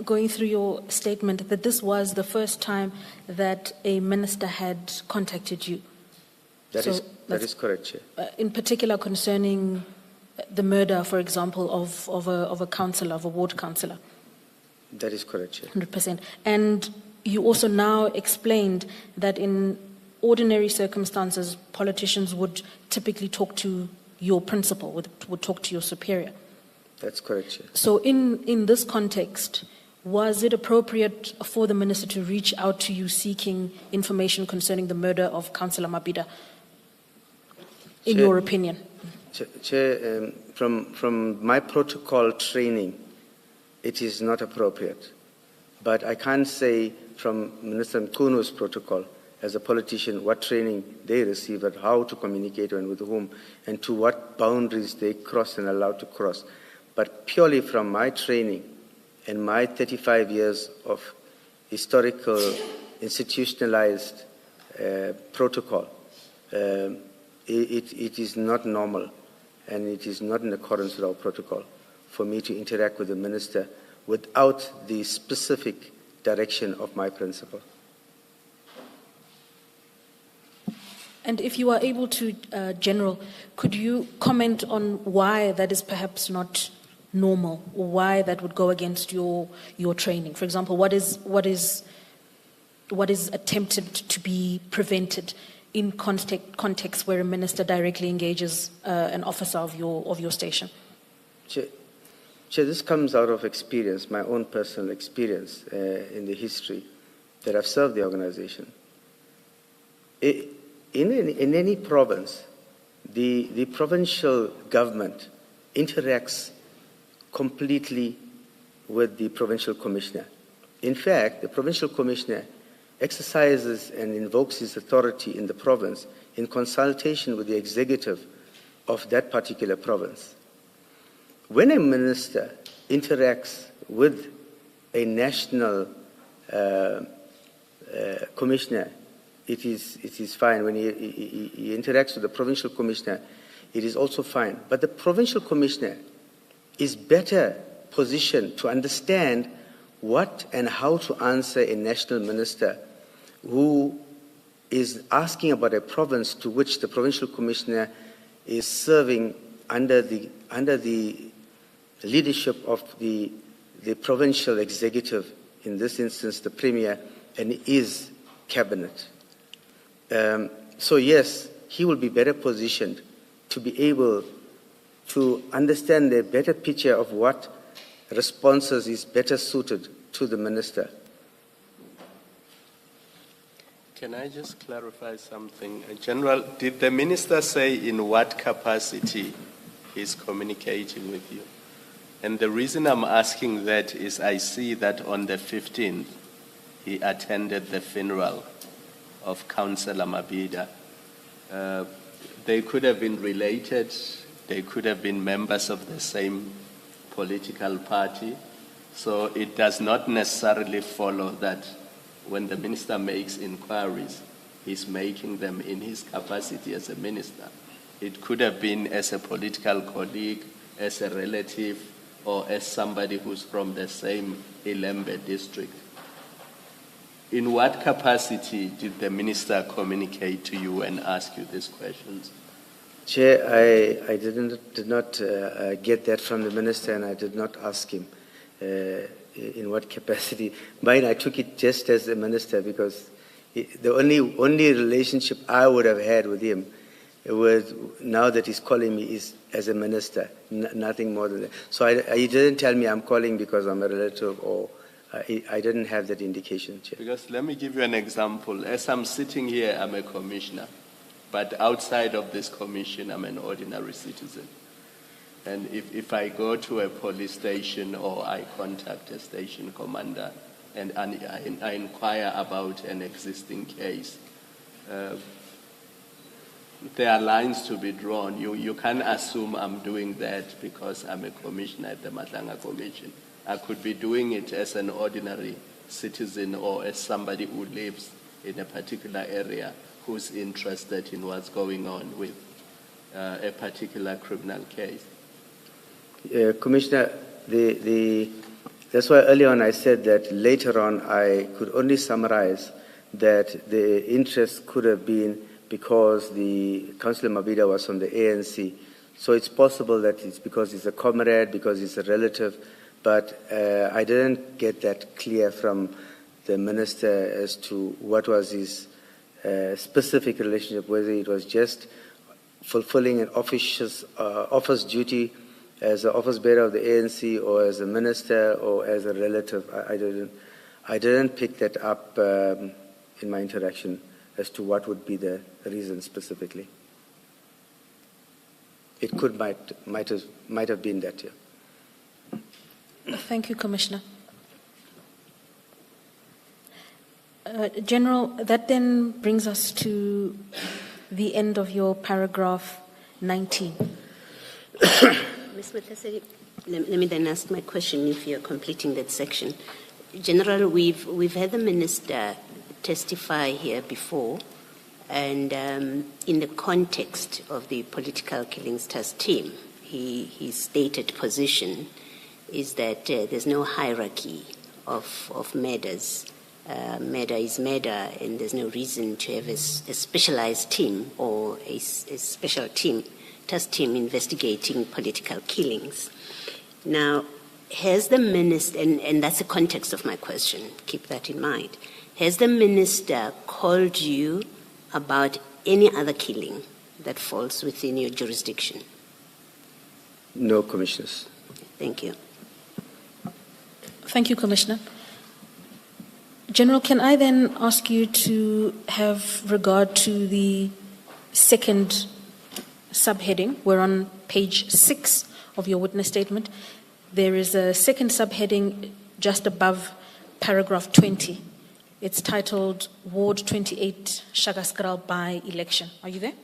going through your statement that this was the first time that a minister had contacted you. That is correct, Chair. In particular concerning the murder, for example, of a councillor, of a ward councillor. That is correct, Chair. 100%. And you also now explained that in ordinary circumstances, politicians would typically talk to your principal, would talk to your superior. That's correct, Chair. So in this context, was it appropriate for the minister to reach out to you seeking information concerning the murder of Councillor Mabhida, in your opinion? Chair, from my protocol training, it is not appropriate. But I can't say from Minister Mkhwanazi's protocol, as a politician, what training they receive and how to communicate and with whom and to what boundaries they cross and allowed to cross. But purely from my training and my 35 years of historical, institutionalized protocol, it is not normal and it is not in accordance with our protocol for me to interact with the minister without the specific direction of my principal. And if you are able to, General, could you comment on why that is perhaps not normal, or why that would go against your training? For example, what is attempted to be prevented in context where a minister directly engages an officer of your station? Chair, this comes out of experience, my own personal experience in the history that I've served the organization. In any province, the provincial government interacts completely with the provincial commissioner. In fact, the provincial commissioner exercises and invokes his authority in the province in consultation with the executive of that particular province. When a minister interacts with a national commissioner, it is fine. When he interacts with the provincial commissioner, it is also fine. But the provincial commissioner is better positioned to understand what and how to answer a national minister who is asking about a province to which the provincial commissioner is serving under the leadership of the provincial executive, in this instance the Premier, and his cabinet. So yes, he will be better positioned to be able to understand a better picture of what responses is better suited to the minister. Can I just clarify something? General, did the minister say in what capacity he's communicating with you? And the reason I'm asking that is I see that on the 15th, he attended the funeral of Councillor Mabhida. They could have been related, they could have been members of the same political party, so it does not necessarily follow that when the minister makes inquiries, he's making them in his capacity as a minister. It could have been as a political colleague, as a relative, or as somebody who's from the same Ilembe district. In what capacity did the minister communicate to you and ask you these questions? Chair, I did not get that from the minister, and I did not ask him in what capacity. Mine, I took it just as a minister, because the only relationship I would have had with him was, now that he's calling me, is as a minister, nothing more than that. So he didn't tell me I'm calling because I'm a relative, or I didn't have that indication, Chair. Because let me give you an example. As I'm sitting here, I'm a commissioner. But outside of this commission, I'm an ordinary citizen. And if I go to a police station or I contact a station commander and I inquire about an existing case, there are lines to be drawn. You can't assume I'm doing that because I'm a commissioner at the Madlanga Commission. I could be doing it as an ordinary citizen or as somebody who lives in a particular area who's interested in what's going on with a particular criminal case. Commissioner, that's why earlier on I said that later on I could only summarize that the interest could have been because the Councillor Mabhida was from the ANC. So it's possible that it's because he's a comrade, because he's a relative, but I didn't get that clear from the minister as to what was his specific relationship, whether it was just fulfilling an office duty as an office bearer of the ANC or as a minister or as a relative. I didn't pick that up in my interaction as to what would be the reason specifically. It might have been that, yeah. Thank you, Commissioner. General, that then brings us to the end of your paragraph 19. Ms. Matasari, let me then ask my question if you're completing that section. General, we've had the minister testify here before, and in the context of the political killings task team, his stated position is that there's no hierarchy of murders. Murder is murder, and there's no reason to have a specialized team or a special team, task team investigating political killings. Now, has the minister, and that's the context of my question, keep that in mind, has the minister called you about any other killing that falls within your jurisdiction? No, Commissioners. Thank you. Thank you, Commissioner. General, can I then ask you to have regard to the second subheading? We're on page 6 of your witness statement. There is a second subheading just above paragraph 20. It's titled Ward 28 Shakaskral by-election. Are you there?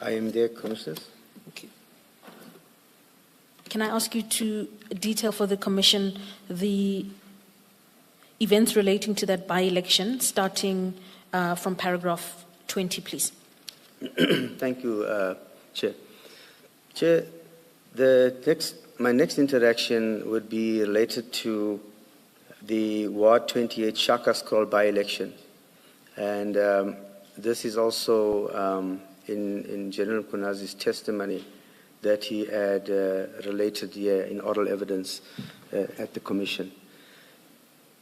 I am there, Commissioners. Okay. Can I ask you to detail for the Commission the events relating to that by-election, starting from paragraph 20, please? Thank you, Chair. Chair, my next interaction would be related to the Ward 28 Shaka Scroll by-election. And this is also in General Mkhwanazi's testimony that he had related here in oral evidence at the Commission.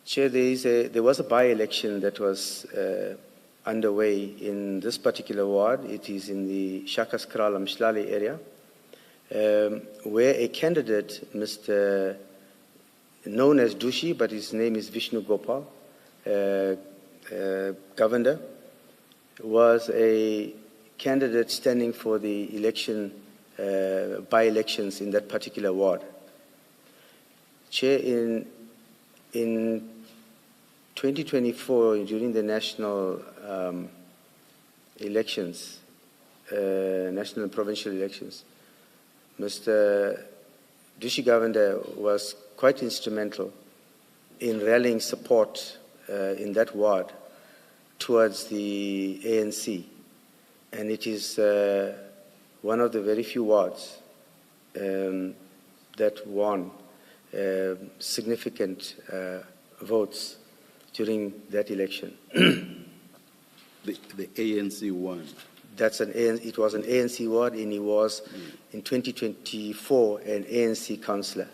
Chair, there was a by-election that was underway in this particular ward. It is in the Shaka Skral Mshlali area, where a candidate, Mr. known as Dushi, but his name is Vishnu Gopal, Governor, was a candidate standing for the election, by-elections in that particular ward. Chair, in 2024, during the national elections, national and provincial elections, Mr. Dushi Governor was quite instrumental in rallying support in that ward towards the ANC. And it is one of the very few wards that won significant votes during that election. The ANC won. It was an ANC ward, and he was in 2024 an ANC councillor.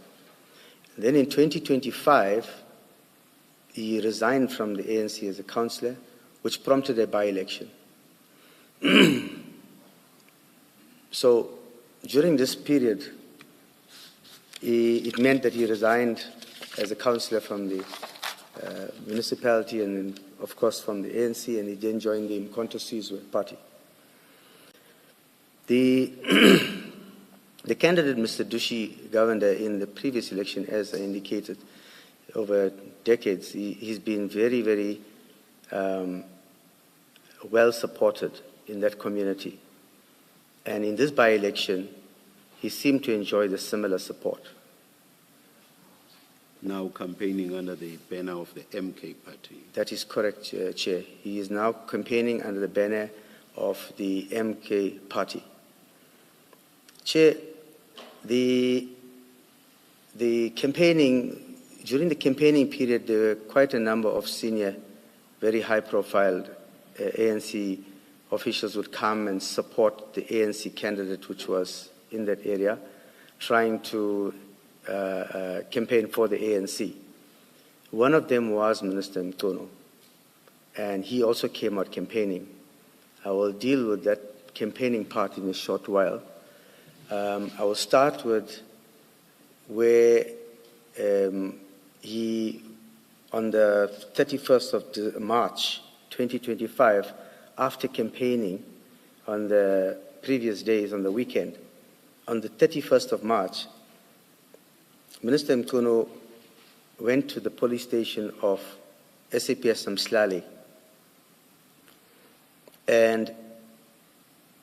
Then in 2025, he resigned from the ANC as a councillor, which prompted a by-election. So during this period, it meant that he resigned as a councillor from the municipality and, of course, from the ANC, and he then joined the Mkhwanazi party. The candidate, Mr. Dushi Governor, in the previous election, as I indicated, over decades, he's been very, very well supported in that community. And in this by-election, he seemed to enjoy the similar support. Now campaigning under the banner of the MK party. That is correct, Chair. He is now campaigning under the banner of the MK party. Chair, the campaigning, during the campaigning period, there were quite a number of senior, very high-profile ANC officials would come and support the ANC candidate, which was in that area, trying to campaign for the ANC. One of them was Minister Mtono, and he also came out campaigning. I will deal with that campaigning part in a short while. I will start with where he, on the 31st of March 2025, after campaigning on the previous days on the weekend, on the 31st of March, Minister Mkhwanazi went to the police station of SAPS Mslali, and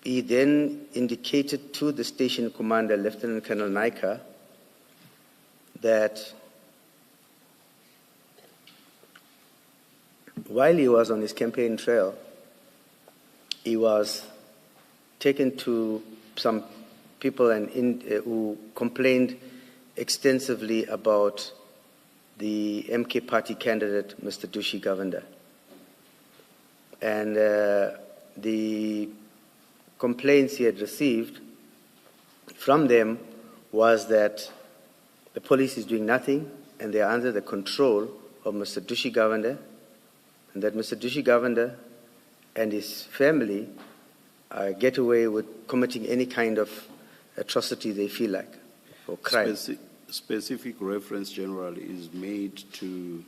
he then indicated to the station commander, Lieutenant Colonel Naika, that while he was on his campaign trail, he was taken to some people who complained extensively about the MK party candidate, Mr. Dushi Govender. And the complaints he had received from them was that the police is doing nothing and they are under the control of Mr. Dushi Govender, and that Mr. Dushi Govender and his family get away with committing any kind of atrocity they feel like, or crime. Specific reference generally is made to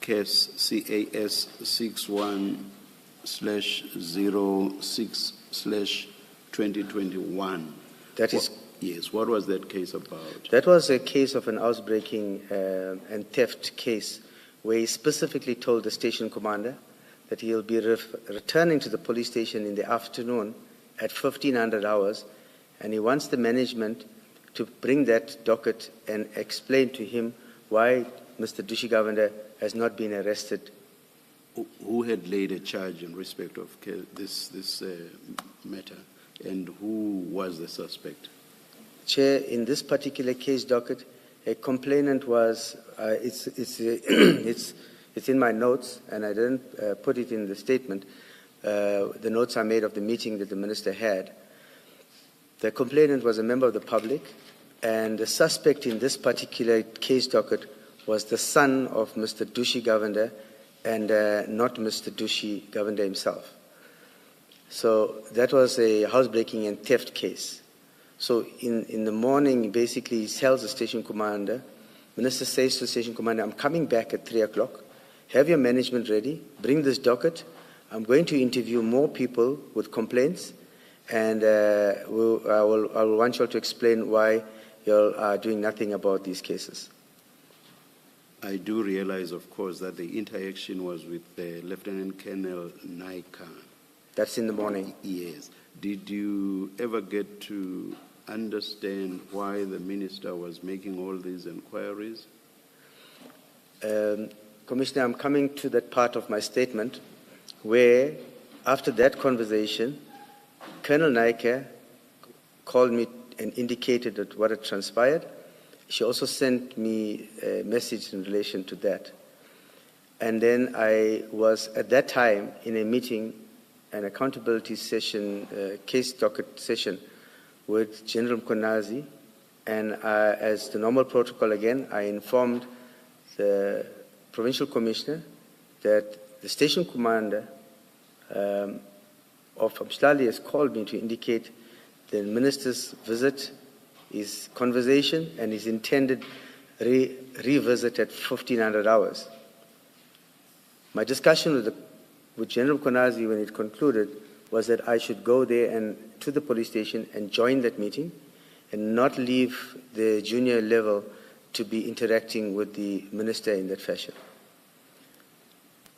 case CAS 61/06/2021. That is. Yes, what was that case about? That was a case of an housebreaking and theft case where he specifically told the station commander that he'll be returning to the police station in the afternoon at 1500 hours, and he wants the management to bring that docket and explain to him why Mr. Dushi Govender has not been arrested. Who had laid a charge in respect of this matter, and who was the suspect? Chair, in this particular case docket, a complainant was, it's in my notes, and I didn't put it in the statement. The notes are made of the meeting that the minister had. The complainant was a member of the public, and the suspect in this particular case docket was the son of Mr. Dushi Govender and not Mr. Dushi Govender himself. So that was a housebreaking and theft case. So in the morning, basically, he tells the station commander, Minister says to the station commander, I'm coming back at 3 o'clock. Have your management ready. Bring this docket. I'm going to interview more people with complaints, and I will want you all to explain why you are doing nothing about these cases. I do realize, of course, that the interaction was with Lieutenant Colonel Naika. That's in the morning. Yes. Did you ever get to understand why the minister was making all these inquiries? Commissioner, I'm coming to that part of my statement where, after that conversation, Colonel Naika called me and indicated that what had transpired. She also sent me a message in relation to that. And then I was, at that time, in a meeting, an accountability session, case docket session with General Mkhwanazi, and as the normal protocol again, I informed the provincial commissioner that the station commander of Mslali has called me to indicate the minister's visit, his conversation, and his intended revisit at 1500 hours. My discussion with General Mkhwanazi, when it concluded, was that I should go there and to the police station and join that meeting and not leave the junior level to be interacting with the minister in that fashion,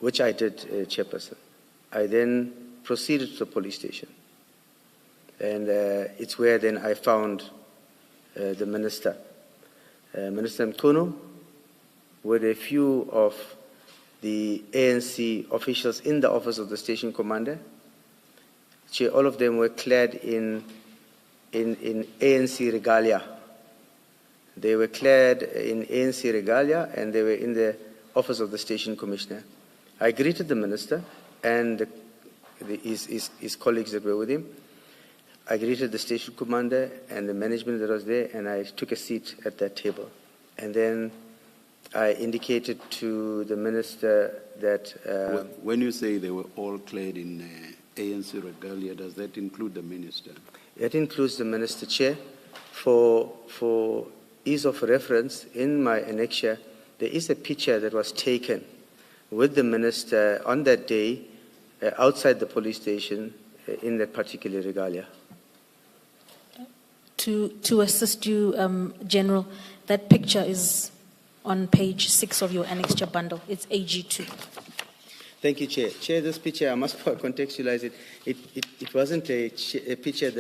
which I did, Chairperson. I then proceeded to the police station, and it's where then I found the minister, Minister Mkhwanazi, with a few of the ANC officials in the office of the station commander. All of them were clad in ANC regalia. They were clad in ANC regalia, and they were in the office of the station commissioner. I greeted the minister and his colleagues that were with him. I greeted the station commander and the management that was there, and I took a seat at that table. And then I indicated to the minister that... when you say they were all clad in ANC regalia, does that include the minister? That includes the minister, Chair. For ease of reference, in my annexure, there is a picture that was taken with the minister on that day outside the police station in that particular regalia. To assist you, General, that picture is on page 6 of your annexure bundle. It's AG2. Thank you, Chair. Chair, this picture, I must contextualize it. It wasn't a picture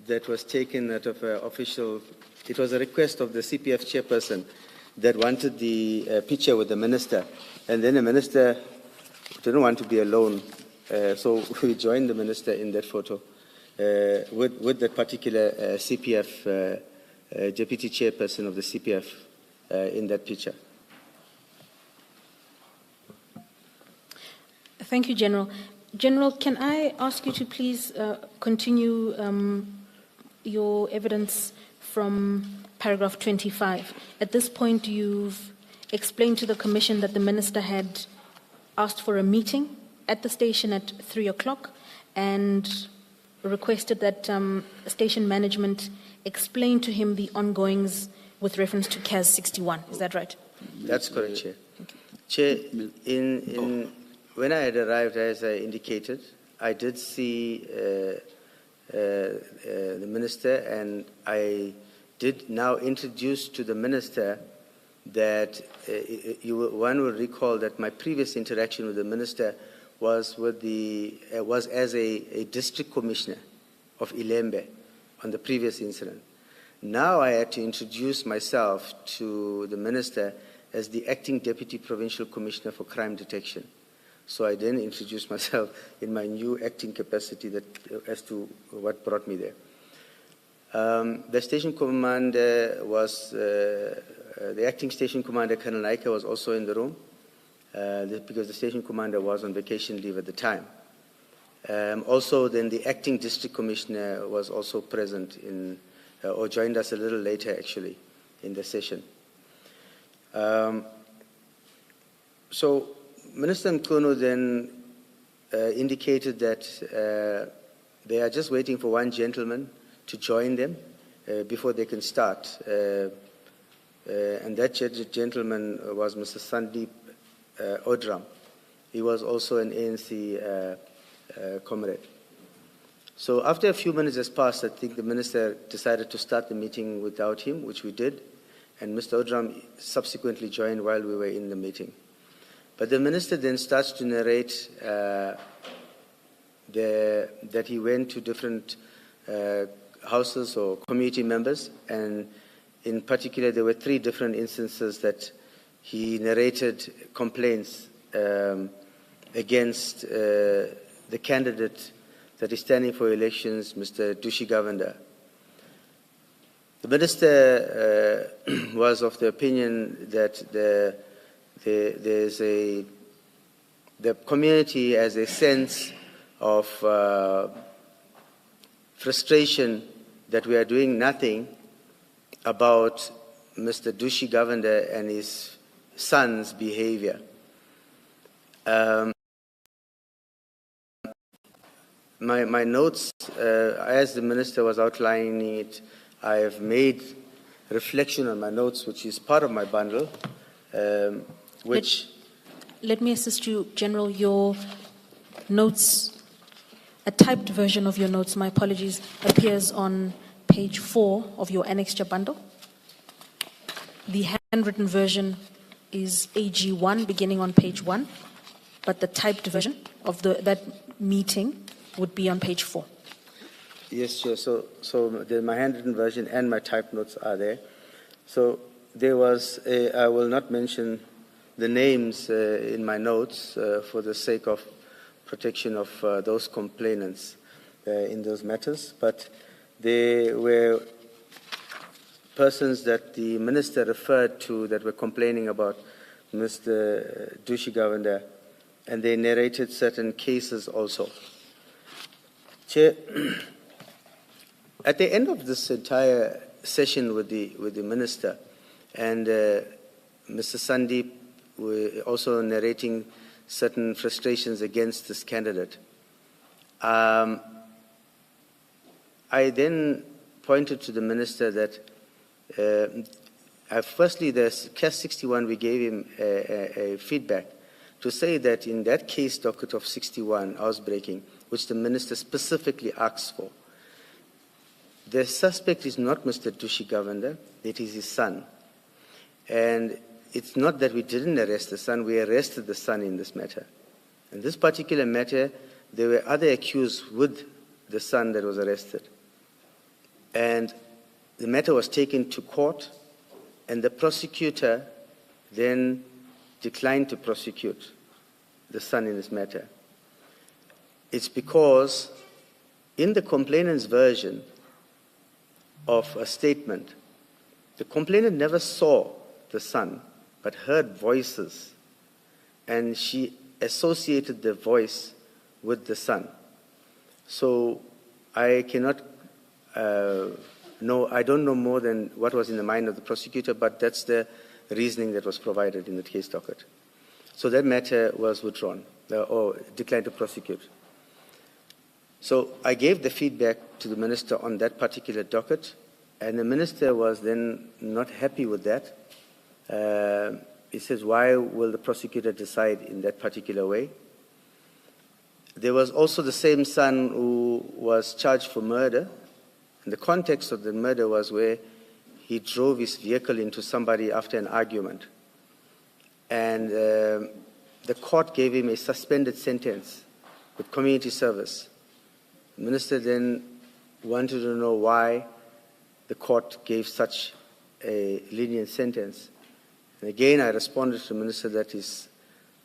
that was taken out of official. It was a request of the CPF chairperson that wanted the picture with the minister. And then the minister didn't want to be alone. So we joined the minister in that photo with that particular CPF, deputy chairperson of the CPF in that picture. Thank you, General. General, can I ask you to please continue your evidence from paragraph 25? At this point, you've explained to the Commission that the Minister had asked for a meeting at the station at 3 o'clock and requested that station management explain to him the ongoings with reference to CAS 61. Is that right? That's correct, Chair. Chair, when I had arrived, as I indicated, I did see the Minister, and I did now introduce to the Minister that one will recall that my previous interaction with the Minister was as a district commissioner of Ilembe on the previous incident. Now I had to introduce myself to the Minister as the acting deputy provincial commissioner for crime detection. So I then introduced myself in my new acting capacity as to what brought me there. The station commander was, the acting station commander, Colonel Naika, was also in the room because the station commander was on vacation leave at the time. Also, then the acting district commissioner was also present or joined us a little later, actually, in the session. So Minister Mkhwanazi then indicated that they are just waiting for one gentleman to join them before they can start. And that gentleman was Mr. Sandeep Odram. He was also an ANC comrade. So after a few minutes has passed, I think the minister decided to start the meeting without him, which we did, and Mr. Odram subsequently joined while we were in the meeting. But the minister then starts to narrate that he went to different houses or community members, and in particular there were 3 different instances that he narrated complaints against the candidate that is standing for elections, Mr. Dushi Govender. The minister was of the opinion that the community has a sense of frustration that we are doing nothing about Mr. Dushi Govender and his son's behavior. My notes, as the minister was outlining it, I have made reflection on my notes, which is part of my bundle, which... Let me assist you, General. Your notes, a typed version of your notes, my apologies, appears on page 4 of your annexure bundle. The handwritten version is AG1, beginning on page 1, but the typed version of that meeting would be on page 4. Yes, Chair. So my handwritten version and my typed notes are there. So there was I will not mention the names in my notes for the sake of protection of those complainants in those matters, but there were persons that the minister referred to that were complaining about Mr. Dushi Govender, and they narrated certain cases also. Chair, at the end of this entire session with the minister and Mr. Sandeep were also narrating certain frustrations against this candidate, I then pointed to the minister that Firstly, the case 61, we gave him a feedback to say that in that case docket of 61, housebreaking, which the minister specifically asked for, the suspect is not Mr. Dushi Govender, it is his son. And it's not that we didn't arrest the son, we arrested the son in this matter. In this particular matter, there were other accused with the son that was arrested. And the matter was taken to court, and the prosecutor then declined to prosecute the son in this matter. It's because in the complainant's version of a statement, the complainant never saw the son, but heard voices, and she associated the voice with the son. So I cannot I don't know more than what was in the mind of the prosecutor, but that's the reasoning that was provided in the case docket. So that matter was withdrawn or declined to prosecute. So I gave the feedback to the minister on that particular docket, and the minister was then not happy with that. He says, why will the prosecutor decide in that particular way? There was also the same son who was charged for murder. And the context of the murder was where he drove his vehicle into somebody after an argument. And the court gave him a suspended sentence with community service. The minister then wanted to know why the court gave such a lenient sentence. And again, I responded to the minister that is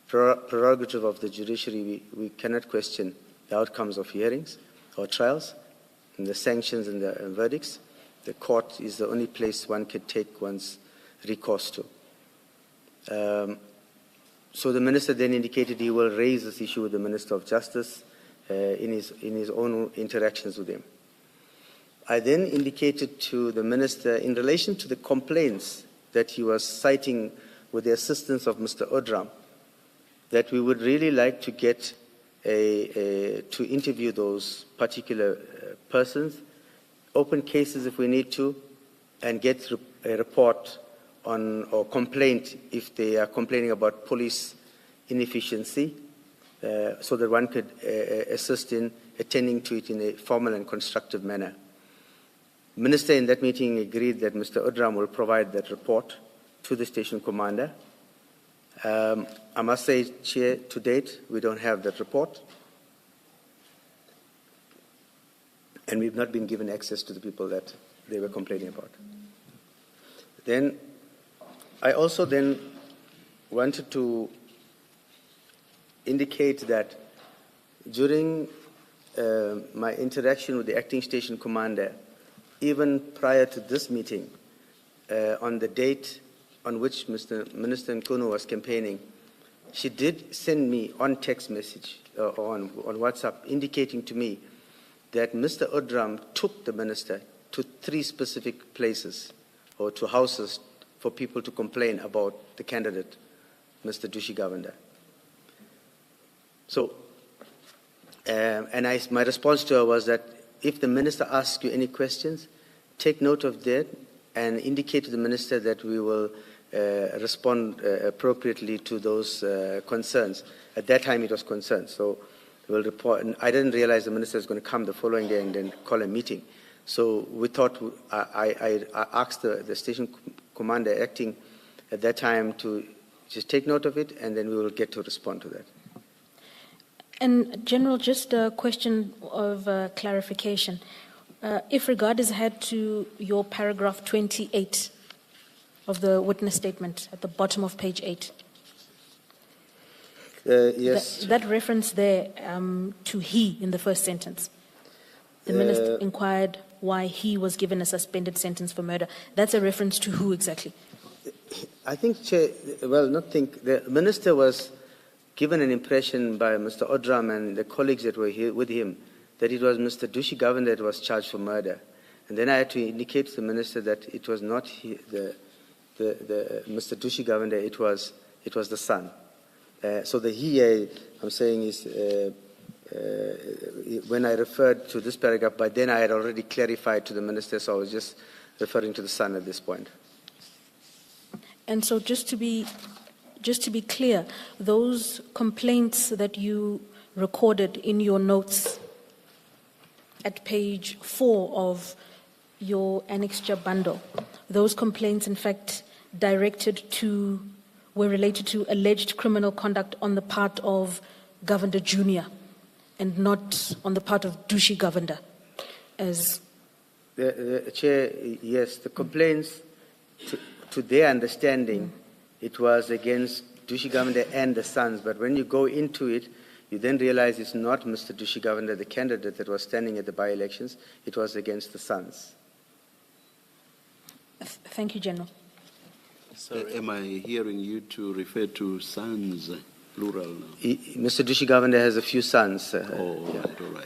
prerogative of the judiciary. We cannot question the outcomes of hearings or trials and the sanctions and the verdicts. The court is the only place one can take one's recourse to. So the minister then indicated he will raise this issue with the Minister of Justice in his own interactions with him. I then indicated to the minister in relation to the complaints that he was citing with the assistance of Mr. Odram, that we would really like to get to interview those particular persons, open cases if we need to, and get a report on or complaint if they are complaining about police inefficiency, so that one could assist in attending to it in a formal and constructive manner. The minister in that meeting agreed that Mr. Odram will provide that report to the station commander. I must say, Chair, to date, we don't have that report. And we've not been given access to the people that they were complaining about. Then, I also then wanted to indicate that during my interaction with the acting station commander, even prior to this meeting, on the date on which Minister Nkunu was campaigning, she did send me on text message on WhatsApp indicating to me that Mr. Odram took the minister to 3 specific places or to houses for people to complain about the candidate, Mr. Dushi Govender. So, my response to her was that if the minister asks you any questions, take note of that and indicate to the minister that we will respond appropriately to those concerns. At that time, it was concerns. So we'll report. And I didn't realize the minister was going to come the following day and then call a meeting. So we thought, I asked the station commander acting at that time to just take note of it, and then we will get to respond to that. And General, just a question of clarification. If regard is had to your paragraph 28 of the witness statement at the bottom of page 8. Yes. That reference there to he in the first sentence. The minister inquired why he was given a suspended sentence for murder. That's a reference to who exactly? I think, Chair, the minister was given an impression by Mr. Odram and the colleagues that were here with him that it was Mr. Dushi Govender that was charged for murder. And then I had to indicate to the minister that it was not the Mr. Dushi Govender, it was the son. So the he I'm saying is when I referred to this paragraph, by then I had already clarified to the minister, so I was just referring to the son at this point. And so just to be clear, those complaints that you recorded in your notes at page 4 of your annexure bundle, those complaints in fact were related to alleged criminal conduct on the part of Governor Junior and not on the part of Dushi Governor, as The Chair, yes, the complaints, to their understanding, it was against Dushi Governor and the sons. But when you go into it, you then realize it's not Mr. Dushi Governor, the candidate that was standing at the by-elections. It was against the sons. Thank you, General. Am I hearing you to refer to sons, plural now? Mr. Dushi Governor has a few sons. All right.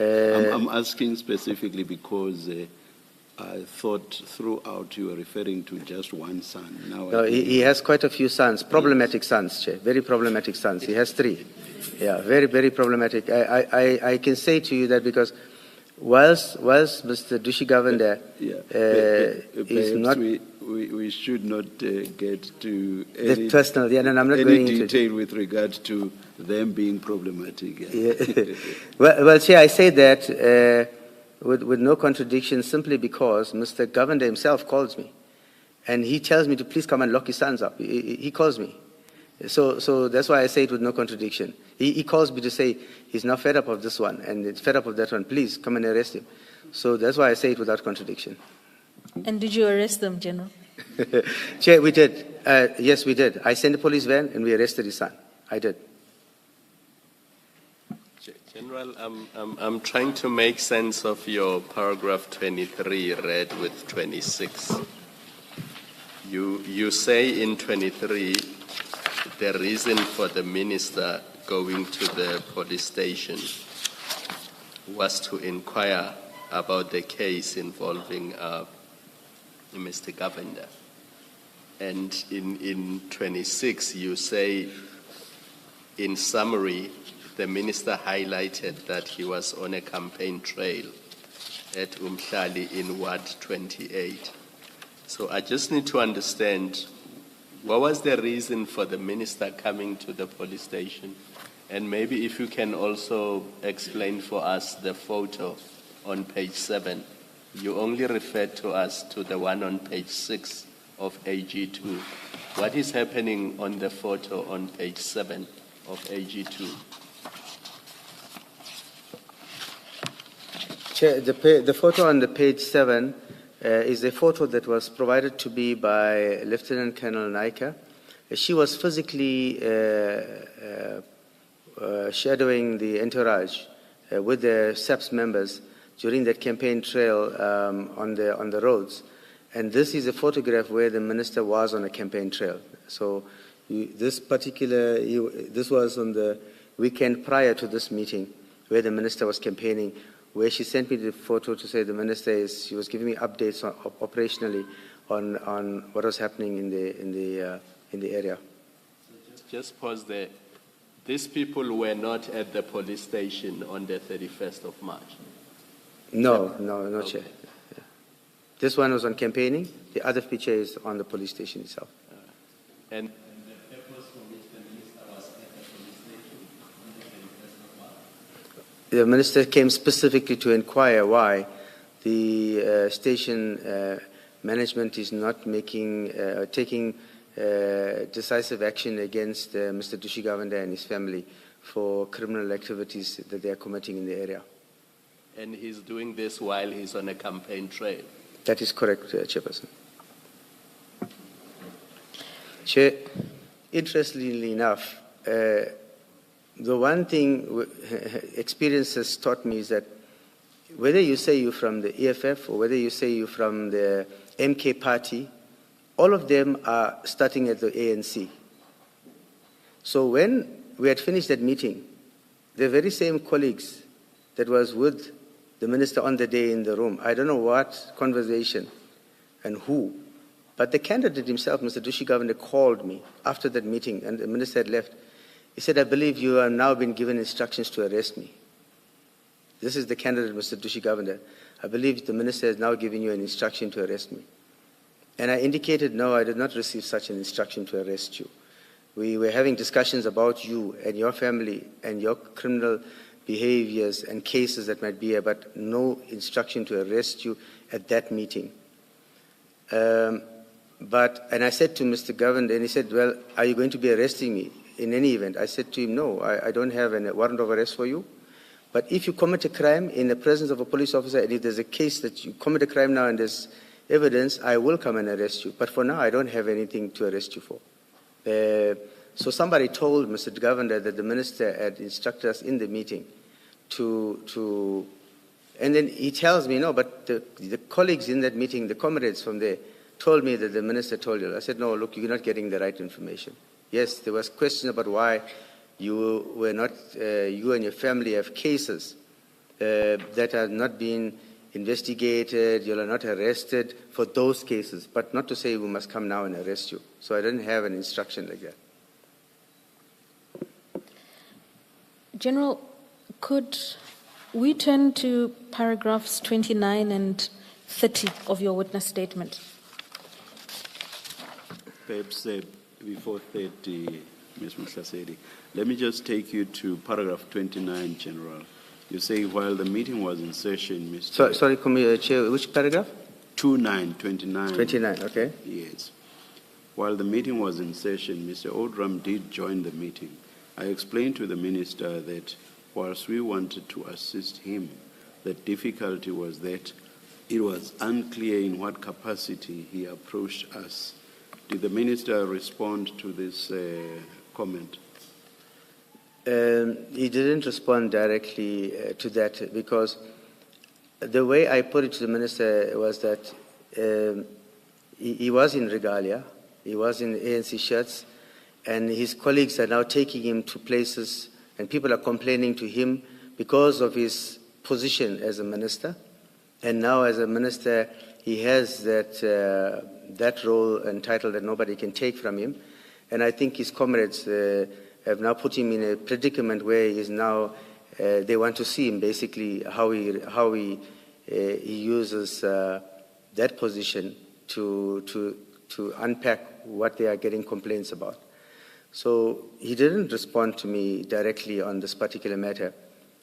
I'm asking specifically because I thought throughout you were referring to just one son. Now No, he has quite a few sons, problematic sons, Chair, very problematic sons. He has 3. Yeah, very, very problematic. I can say to you that because whilst Mr. Dushi Governor is not... We should not get to the personal, yeah, no, I'm not any going into detail with regard to them being problematic. Yeah. well, Chair, I say that with no contradiction simply because Mr. Governor himself calls me and he tells me to please come and lock his sons up. He calls me. So that's why I say it with no contradiction. He calls me to say he's now fed up of this one and it's fed up of that one. Please come and arrest him. So that's why I say it without contradiction. And did you arrest them, General? Chair, we did. Yes, we did. I sent a police van and we arrested his son. I did. General, I'm trying to make sense of your paragraph 23 read with 26. You say in 23 the reason for the minister going to the police station was to inquire about the case involving Mr. Governor. And in 26, you say, in summary, the minister highlighted that he was on a campaign trail at Umhlali in Ward 28. So I just need to understand, what was the reason for the minister coming to the police station? And maybe if you can also explain for us the photo on page 7. You only referred to us to the one on page 6 of AG2. What is happening on the photo on page 7 of AG2? Chair, the photo on the page 7 is a photo that was provided to me by Lieutenant Colonel Naika. She was physically shadowing the entourage with the SAPS members during that campaign trail on the roads. And this is a photograph where the minister was on a campaign trail. So this was on the weekend prior to this meeting where the minister was campaigning, where she sent me the photo to say the minister she was giving me updates operationally on what was happening in the area. Just pause there. These people were not at the police station on the 31st of March? No, Okay. Chair. Yeah. This one was on campaigning. The other picture is on the police station itself. And the purpose for which the minister was at the police station on the 31st of March? The minister came specifically to inquire why the station management is not taking decisive action against Mr. Dushi Governor and his family for criminal activities that they are committing in the area. And he's doing this while he's on a campaign trail? That is correct, Chairperson. Chair, interestingly enough, the one thing experience has taught me is that whether you say you're from the EFF or whether you say you're from the MK party, all of them are starting at the ANC. So when we had finished that meeting, the very same colleagues that was with the minister on the day in the room, I don't know what conversation and who, but the candidate himself, Mr. Dushi Governor, called me after that meeting and the minister had left. He said, I believe you have now been given instructions to arrest me. This is the candidate, Mr. Dushi Governor. I believe the minister has now given you an instruction to arrest me. And I indicated, no, I did not receive such an instruction to arrest you. We were having discussions about you and your family and your criminal behaviors and cases that might be here, but no instruction to arrest you at that meeting. And I said to Mr. Governor, and he said, well, are you going to be arresting me in any event? I said to him, no, I don't have a warrant of arrest for you. But if you commit a crime in the presence of a police officer, and if there's a case that you commit a crime now and there's evidence, I will come and arrest you. But for now, I don't have anything to arrest you for. So somebody told Mr. Governor that the minister had instructed us in the meeting to and then he tells me, no, but the colleagues in that meeting, the comrades from there, told me that the minister told you. I said, no, look, you're not getting the right information. Yes, there was question about why you were not, you and your family have cases that are not being investigated, you are not arrested for those cases, but not to say we must come now and arrest you. So I didn't have an instruction like that. General, could we turn to paragraphs 29 and 30 of your witness statement? Perhaps before 30, Ms. Mkhwanazi, let me just take you to paragraph 29, General. You say while the meeting was in session, Mr. Sorry, Chair, which paragraph? 29. 29, okay. Yes. While the meeting was in session, Mr. Odram did join the meeting. I explained to the minister that whilst we wanted to assist him, the difficulty was that it was unclear in what capacity he approached us. Did the minister respond to this comment? He didn't respond directly to that because the way I put it to the minister was that he was in regalia, he was in ANC shirts, and his colleagues are now taking him to places and people are complaining to him because of his position as a minister. And now as a minister, he has that role and title that nobody can take from him. And I think his comrades have now put him in a predicament where he is now, they want to see him basically how he uses that position to unpack what they are getting complaints about. So he didn't respond to me directly on this particular matter,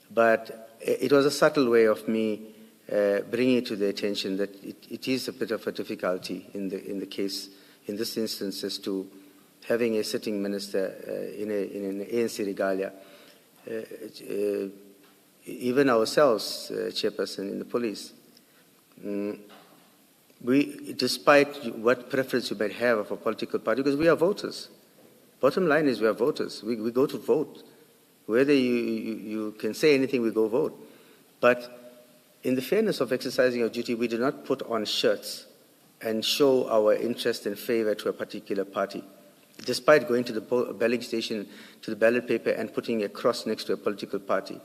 but it was a subtle way of me bringing it to the attention that it is a bit of a difficulty in the case, in this instance, as to having a sitting minister in an ANC regalia. Even ourselves, Chairperson, in the police, we, despite what preference you might have of a political party, because we are voters. Bottom line is we are voters. We go to vote. Whether you can say anything, we go vote. But in the fairness of exercising our duty, we do not put on shirts and show our interest and favor to a particular party, despite going to the balloting station, to the ballot paper and putting a cross next to a political party.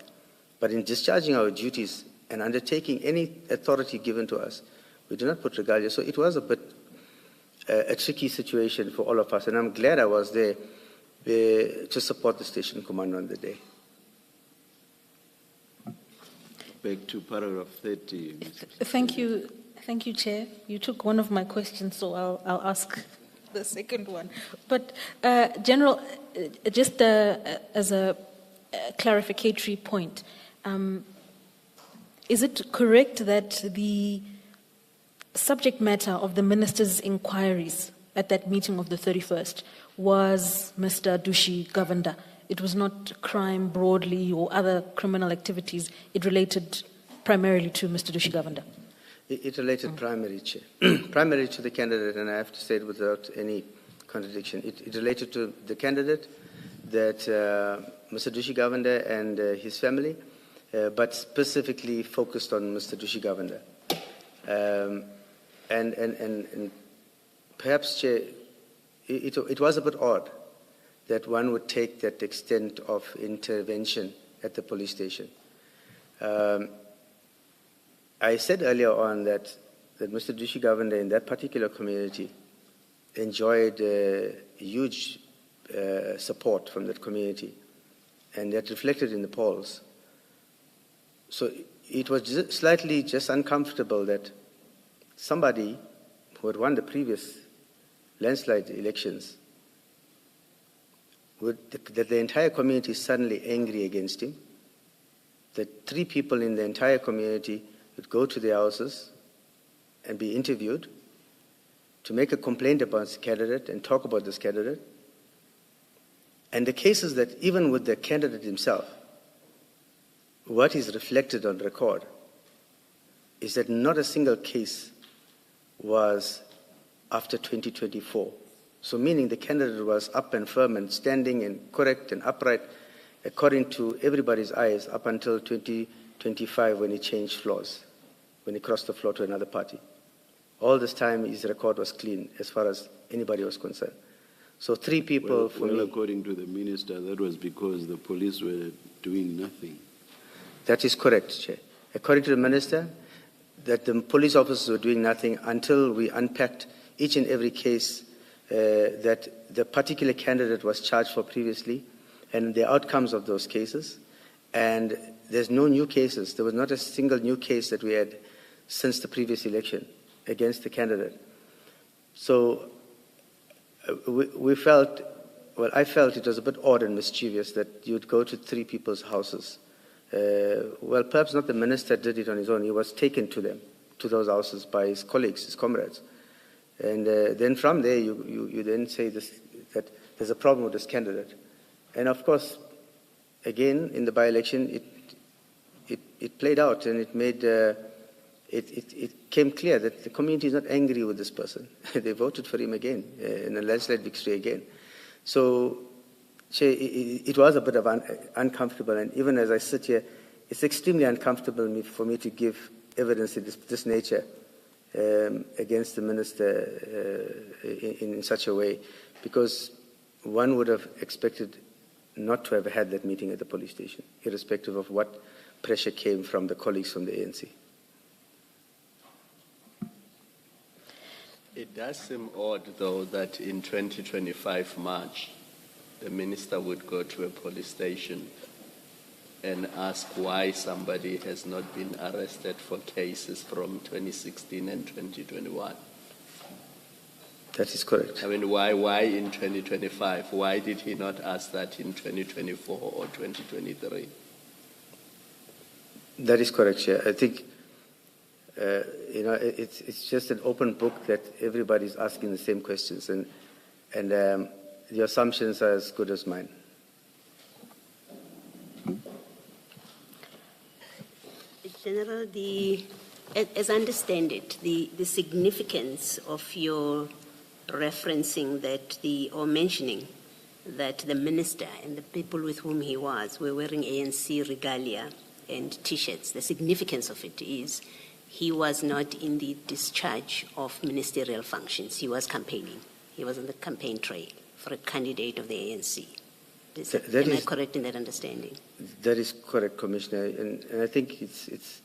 But in discharging our duties and undertaking any authority given to us, we do not put regalia. So it was a bit a tricky situation for all of us, and I'm glad I was there to support the station commander on the day. Back to paragraph 30. Thank you, Chair. You took one of my questions, so I'll ask the second one. But General, just as a clarificatory point, is it correct that the subject matter of the minister's inquiries at that meeting of the 31st was Mr. Dushi Govender? It was not crime broadly or other criminal activities. It related primarily to Mr. Dushi Govender. It related primarily to the candidate, and I have to say it without any contradiction. It related to the candidate, that Mr. Dushi Govender and his family, but specifically focused on Mr. Dushi Govender. And perhaps, Chair, it was a bit odd that one would take that extent of intervention at the police station. I said earlier on that Mr. Dushi Govender in that particular community enjoyed huge support from that community, and that reflected in the polls. So it was slightly just uncomfortable that somebody who had won the previous landslide elections, that the entire community is suddenly angry against him, that 3 people in the entire community would go to their houses and be interviewed to make a complaint about this candidate and talk about this candidate. And the cases that even with the candidate himself, what is reflected on record is that not a single case was after 2024. So meaning the candidate was up and firm and standing and correct and upright according to everybody's eyes up until 2025 when he changed floors, when he crossed the floor to another party. All this time his record was clean as far as anybody was concerned. So 3 people according to the minister, that was because the police were doing nothing. That is correct, Chair. According to the minister, that the police officers were doing nothing until we unpacked each and every case that the particular candidate was charged for previously and the outcomes of those cases. And there's no new cases. There was not a single new case that we had since the previous election against the candidate. So I felt it was a bit odd and mischievous that you'd go to 3 people's houses. Well, perhaps not the minister did it on his own. He was taken to them, to those houses by his colleagues, his comrades. And then from there, you then say that there's a problem with this candidate. And of course, again, in the by-election, it played out and it made, it came clear that the community is not angry with this person. They voted for him again, in a landslide victory again. So it was a bit of uncomfortable, and even as I sit here, it's extremely uncomfortable for me to give evidence of this nature against the minister in such a way, because one would have expected not to have had that meeting at the police station, irrespective of what pressure came from the colleagues from the ANC. It does seem odd, though, that in 2025 March, the minister would go to a police station and ask why somebody has not been arrested for cases from 2016 and 2021. That is correct. I mean, why in 2025? Why did he not ask that in 2024 or 2023? That is correct, Chair. I think, it's just an open book that everybody's asking the same questions, and the assumptions are as good as mine. General, as I understand it, the significance of your referencing that or mentioning that the minister and the people with whom he was were wearing ANC regalia and T-shirts, the significance of it is he was not in the discharge of ministerial functions. He was campaigning. He was on the campaign trail for a candidate of the ANC. Am I correct in that understanding? That is correct, Commissioner. And I think it's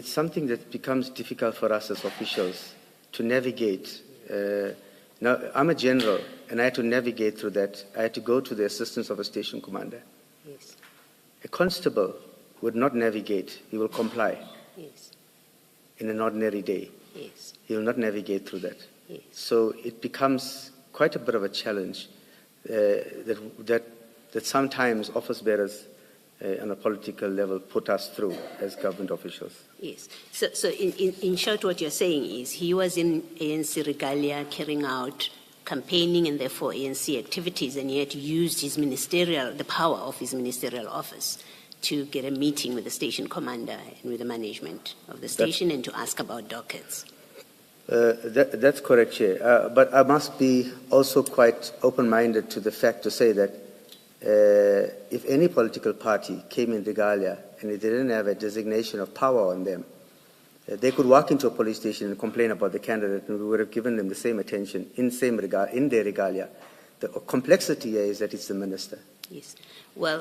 something that becomes difficult for us as officials to navigate. Now, I'm a general, and I had to navigate through that. I had to go to the assistance of a station commander. Yes. A constable would not navigate. He will comply. Yes. In an ordinary day. Yes. He will not navigate through that. Yes. So it becomes quite a bit of a challenge that sometimes office bearers on a political level put us through as government officials. Yes. So in short, what you're saying is he was in ANC regalia carrying out campaigning and therefore ANC activities, and yet used the power of his ministerial office to get a meeting with the station commander and with the management of the station and to ask about dockets. That's correct, Chair. But I must be also quite open-minded to the fact to say that if any political party came in regalia and they didn't have a designation of power on them, they could walk into a police station and complain about the candidate, and we would have given them the same attention in their regalia. The complexity here is that it's the minister. Yes. Well,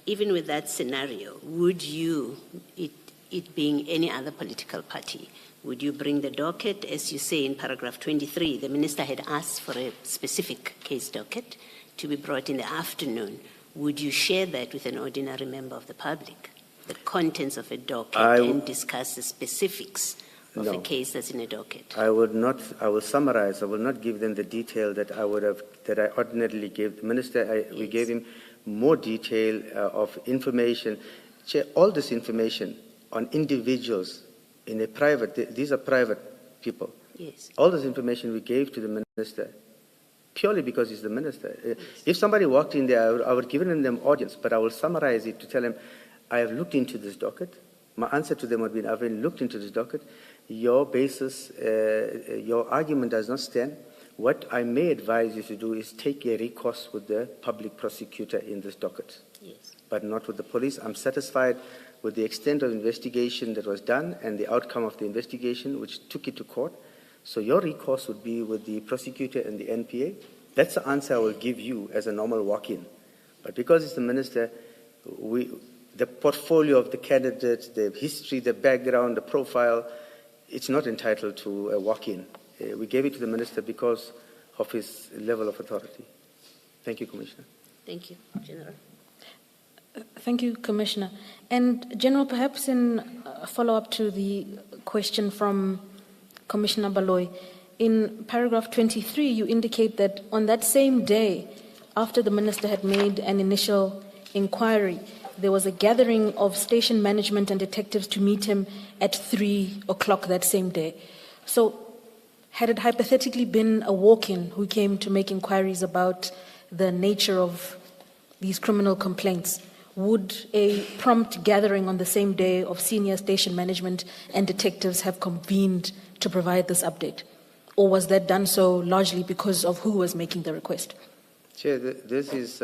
even with that scenario, would you, it being any other political party, would you bring the docket? As you say in paragraph 23, the minister had asked for a specific case docket to be brought in the afternoon. Would you share that with an ordinary member of the public, the contents of a docket, and discuss the specifics of No. a case that's in a docket? I will summarize. I will not give them the detail that I ordinarily give the minister. We Yes. gave him more detail of information. Chair, all this information on individuals in a private, these are private people. Yes. All this information we gave to the minister purely because he's the minister. If somebody walked in there, I would have given them audience, but I will summarize it to tell them, I have looked into this docket. My answer to them would be, I've looked into this docket. Your basis, your argument does not stand. What I may advise you to do is take a recourse with the public prosecutor in this docket, Yes. but not with the police. I'm satisfied with the extent of investigation that was done and the outcome of the investigation, which took it to court. So your recourse would be with the prosecutor and the NPA. That's the answer I will give you as a normal walk-in. But because it's the minister, the portfolio of the candidate, the history, the background, the profile, it's not entitled to a walk-in. We gave it to the minister because of his level of authority. Thank you, Commissioner. Thank you, General. Thank you, Commissioner. And General, perhaps in follow-up to the question from Commissioner Baloy, in paragraph 23, you indicate that on that same day, after the minister had made an initial inquiry, there was a gathering of station management and detectives to meet him at 3 o'clock that same day. So, had it hypothetically been a walk-in who came to make inquiries about the nature of these criminal complaints, would a prompt gathering on the same day of senior station management and detectives have convened to provide this update? Or was that done so largely because of who was making the request? Chair, this is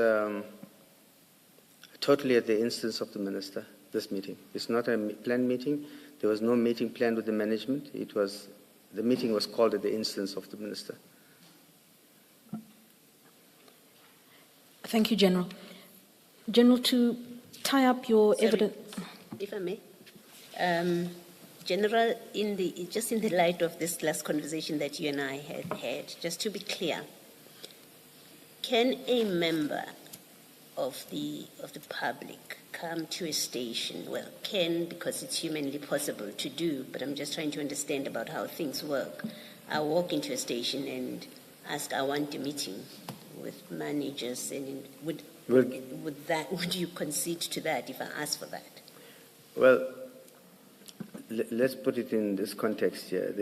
totally at the instance of the minister, this meeting. It's not a planned meeting. There was no meeting planned with the management. The meeting was called at the instance of the minister. Thank you, General. General, to tie up your Sorry, evidence. If I may. General, just in the light of this last conversation that you and I had, just to be clear, can a member of the public come to a station? Well, can, because it's humanly possible to do, but I'm just trying to understand about how things work. I walk into a station and ask, I want a meeting with managers, and would you concede to that if I ask for that? Well, let's put it in this context here.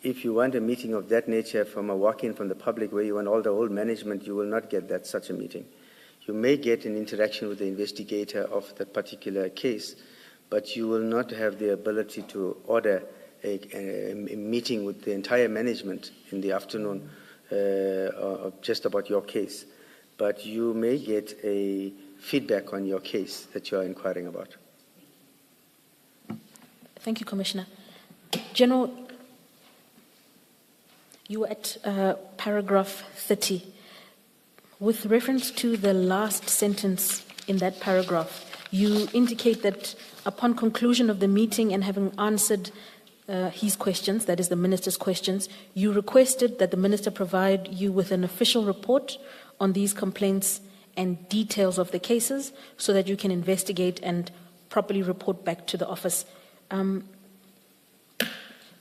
If you want a meeting of that nature from a walk-in from the public where you want all the whole management, you will not get such a meeting. You may get an interaction with the investigator of that particular case, but you will not have the ability to order a meeting with the entire management in the afternoon just about your case. But you may get a feedback on your case that you are inquiring about. Thank you, Commissioner. General, you were at paragraph 30. With reference to the last sentence in that paragraph, you indicate that upon conclusion of the meeting and having answered his questions, that is the minister's questions, you requested that the minister provide you with an official report on these complaints and details of the cases so that you can investigate and properly report back to the office.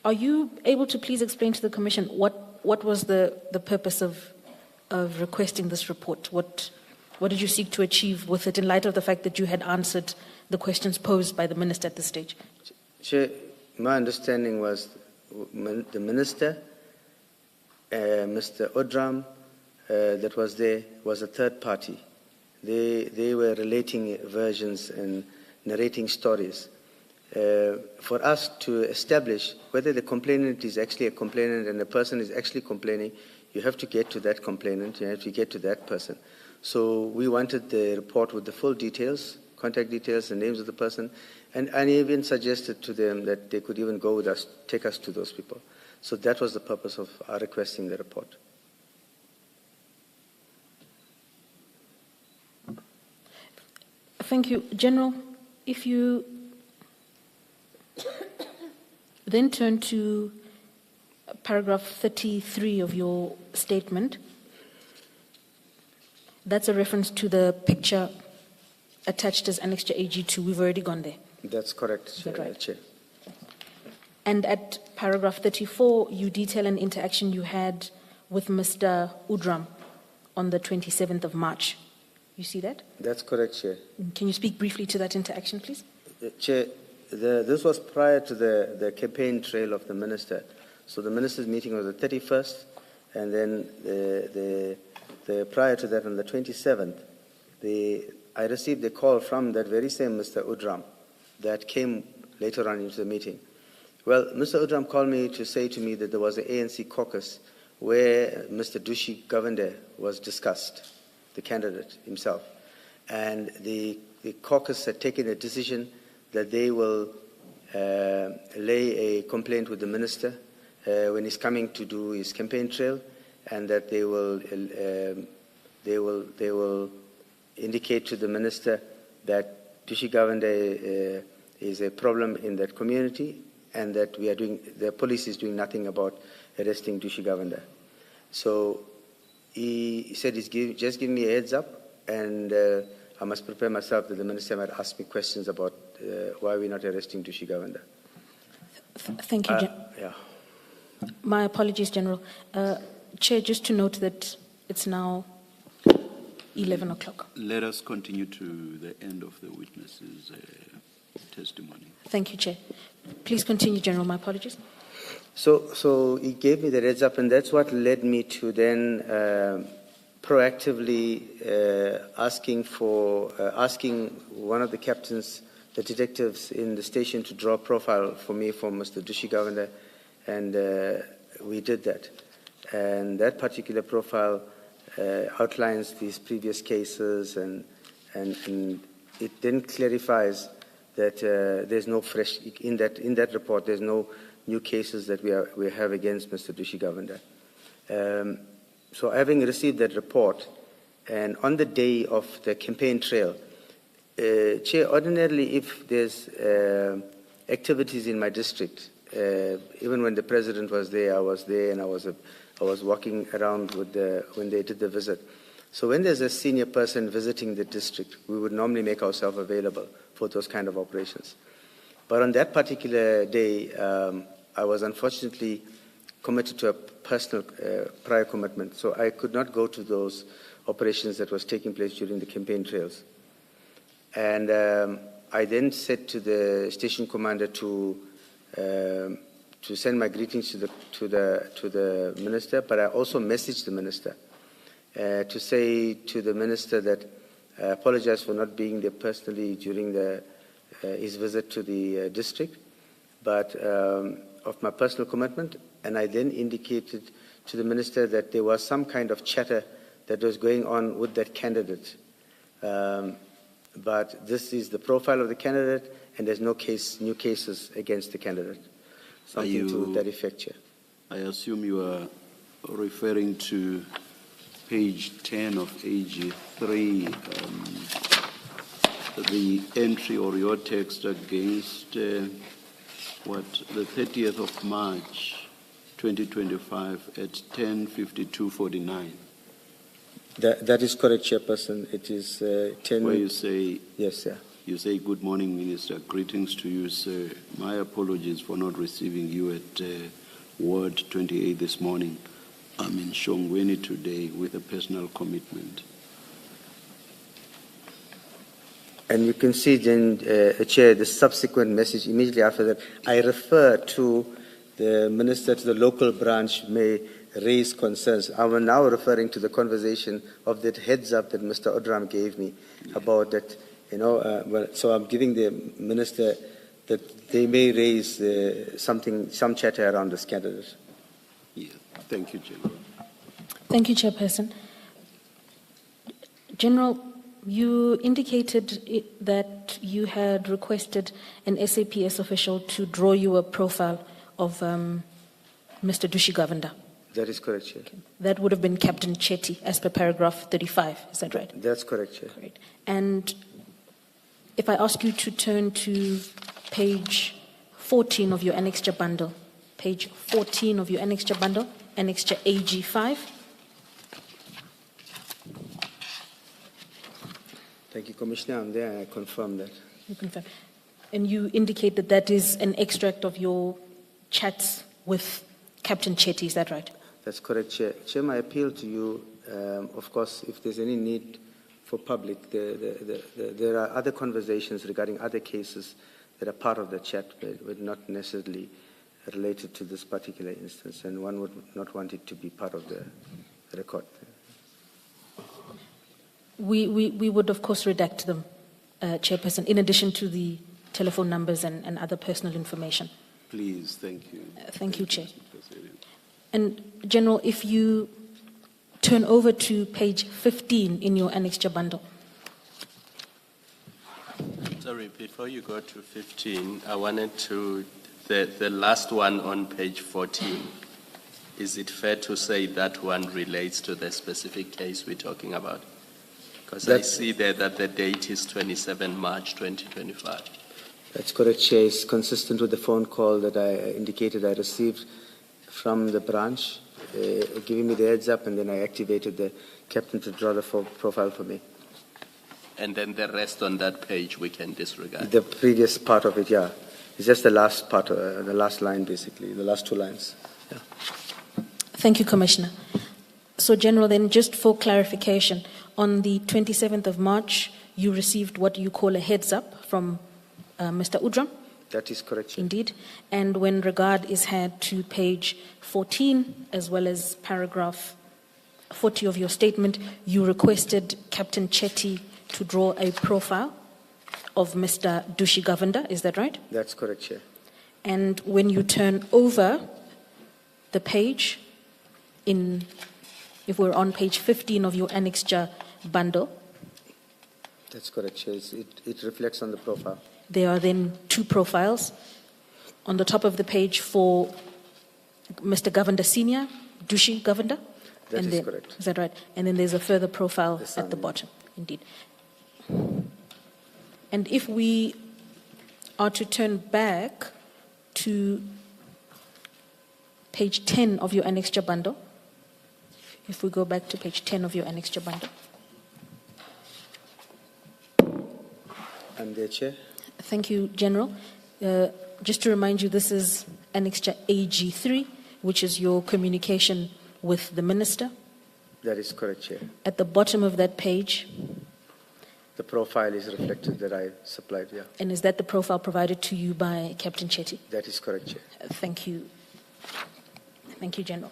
Are you able to please explain to the Commission what was the purpose of requesting this report? What did you seek to achieve with it in light of the fact that you had answered the questions posed by the minister at this stage? Chair, my understanding was the minister, Mr. Odram, that was there, was a third party. They were relating versions and narrating stories. For us to establish whether the complainant is actually a complainant and the person is actually complaining, you have to get to that complainant, you have to get to that person. So we wanted the report with the full details, contact details, the names of the person, and I even suggested to them that they could even go with us, take us to those people. So that was the purpose of our requesting the report. Thank you. General, if you then turn to paragraph 33 of your statement, that's a reference to the picture attached as Annex to AG2. We've already gone there. That's correct, Is that right? Chair. And at paragraph 34, you detail an interaction you had with Mr. Udram on the 27th of March. You see that? That's correct, Chair. Can you speak briefly to that interaction, please? Chair, this was prior to the campaign trail of the minister. So the minister's meeting was the 31st, and then the prior to that, on the 27th, I received a call from that very same Mr. Udram that came later on into the meeting. Well, Mr. Udram called me to say to me that there was an ANC caucus where Mr. Dushi Govender was discussed, the candidate himself. And the caucus had taken a decision that they will lay a complaint with the minister when he's coming to do his campaign trail, and that they will indicate to the minister that Dushi Govender is a problem in that community, and that the police is doing nothing about arresting Dushi Govender. So he said just give me a heads up, and I must prepare myself that the minister might ask me questions about why we're not arresting Dushi Govender. Thank you, Yeah. My apologies, General. Chair, just to note that it's now 11 o'clock. Let us continue to the end of the witness's testimony. Thank you, Chair. Please continue, General. My apologies. So he gave me the heads up, and that's what led me to then proactively asking one of the captains, the detectives in the station, to draw a profile for me for Mr. Dushi Govender, and we did that. And that particular profile outlines these previous cases, and it then clarifies that there's no fresh in that report. There's no new cases that we have against Mr. Dushi Govender. So having received that report, and on the day of the campaign trail, Chair, ordinarily if there's activities in my district, even when the president was there, I was there, and I was walking around when they did the visit. So when there's a senior person visiting the district, we would normally make ourselves available for those kind of operations. But on that particular day, I was unfortunately committed to a personal prior commitment, so I could not go to those operations that was taking place during the campaign trails. And I then said to the station commander to send my greetings to the minister, but I also messaged the minister to say to the minister that I apologize for not being there personally during his visit to the district, but of my personal commitment. And I then indicated to the minister that there was some kind of chatter that was going on with that candidate. But this is the profile of the candidate, and there's no new cases against the candidate. Something to that effect, Chair. I assume you are referring to page 10 of AG3, the entry or your text against the 30th of March 2025 at 10:52:49. That is correct, Chairperson. It is 10. Where you say, yes, sir. You say, "Good morning, Minister. Greetings to you, sir. My apologies for not receiving you at Ward 28 this morning. I'm in Shongweni today with a personal commitment." And you can see then, Chair, the subsequent message immediately after that. I refer to the minister, to the local branch may raise concerns. I'm now referring to the conversation of that heads up that Mr. Odram gave me about that. So I'm giving the minister that they may raise some chatter around this candidate. Yeah. Thank you, General. Thank you, Chairperson. General, you indicated that you had requested an SAPS official to draw you a profile of Mr. Dushi Govender. That is correct, Chair. Okay. That would have been Captain Chetty, as per paragraph 35. Is that right? That's correct, Chair. Great. And if I ask you to turn to page 14 of your annexure bundle, page 14 of your annexure bundle, annexure AG5. Thank you, Commissioner. I'm there and I confirm that. You confirm. And you indicate that that is an extract of your chats with Captain Chetty, is that right? That's correct, Chair. Chair, my appeal to you, of course, if there's any need for public, there are other conversations regarding other cases that are part of the chat, but not necessarily related to this particular instance, and one would not want it to be part of the record. We would, of course, redact them, Chairperson, in addition to the telephone numbers and other personal information. Please, thank you. Thank you, Chair. And, General, if you turn over to page 15 in your annexure bundle. Sorry, before you go to 15, I wanted to, the last one on page 14, is it fair to say that one relates to the specific case we're talking about? Because I see there that the date is 27 March 2025. That's correct, Chair. It's consistent with the phone call that I indicated I received from the branch, giving me the heads up, and then I activated the captain to draw the profile for me. And then the rest on that page we can disregard. The previous part of it, yeah. It's just the last part, the last line, basically, the last two lines. Yeah. Thank you, Commissioner. So, General, then just for clarification, on the 27th of March, you received what you call a heads up from Mr. Udram? That is correct, Chair. Indeed. And when regard is had to page 14, as well as paragraph 40 of your statement, you requested Captain Chetty to draw a profile of Mr. Dushi Govender, is that right? That's correct, Chair. And when you turn over the page, if we're on page 15 of your annexure bundle. That's correct, Chair. It reflects on the profile. There are then two profiles. On the top of the page for Mr. Govender Senior, Dushi Govender. That is correct. Is that right? And then there's a further profile at the bottom, indeed. And if we are to turn back to page 10 of your annexure bundle, if we go back to page 10 of your annexure bundle. I'm there, Chair. Thank you, General. Just to remind you, this is annexure AG3, which is your communication with the Minister. That is correct, Chair. At the bottom of that page. The profile is reflected that I supplied, yeah. And is that the profile provided to you by Captain Chetty? That is correct, Chair. Thank you. Thank you, General.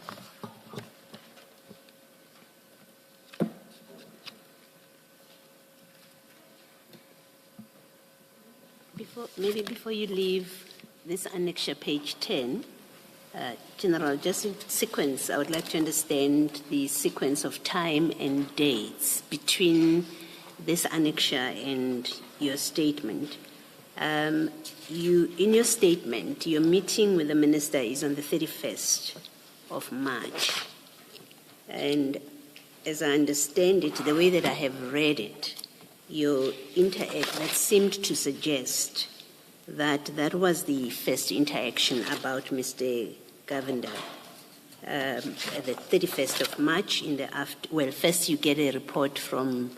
Before you leave this annexure, page 10, General, just in sequence, I would like to understand the sequence of time and dates between this annexure and your statement. In your statement, your meeting with the Minister is on the 31st of March. And as I understand it, the way that I have read it, your interact that seemed to suggest that that was the first interaction about Mr. Govender at the 31st of March in the first you get a report from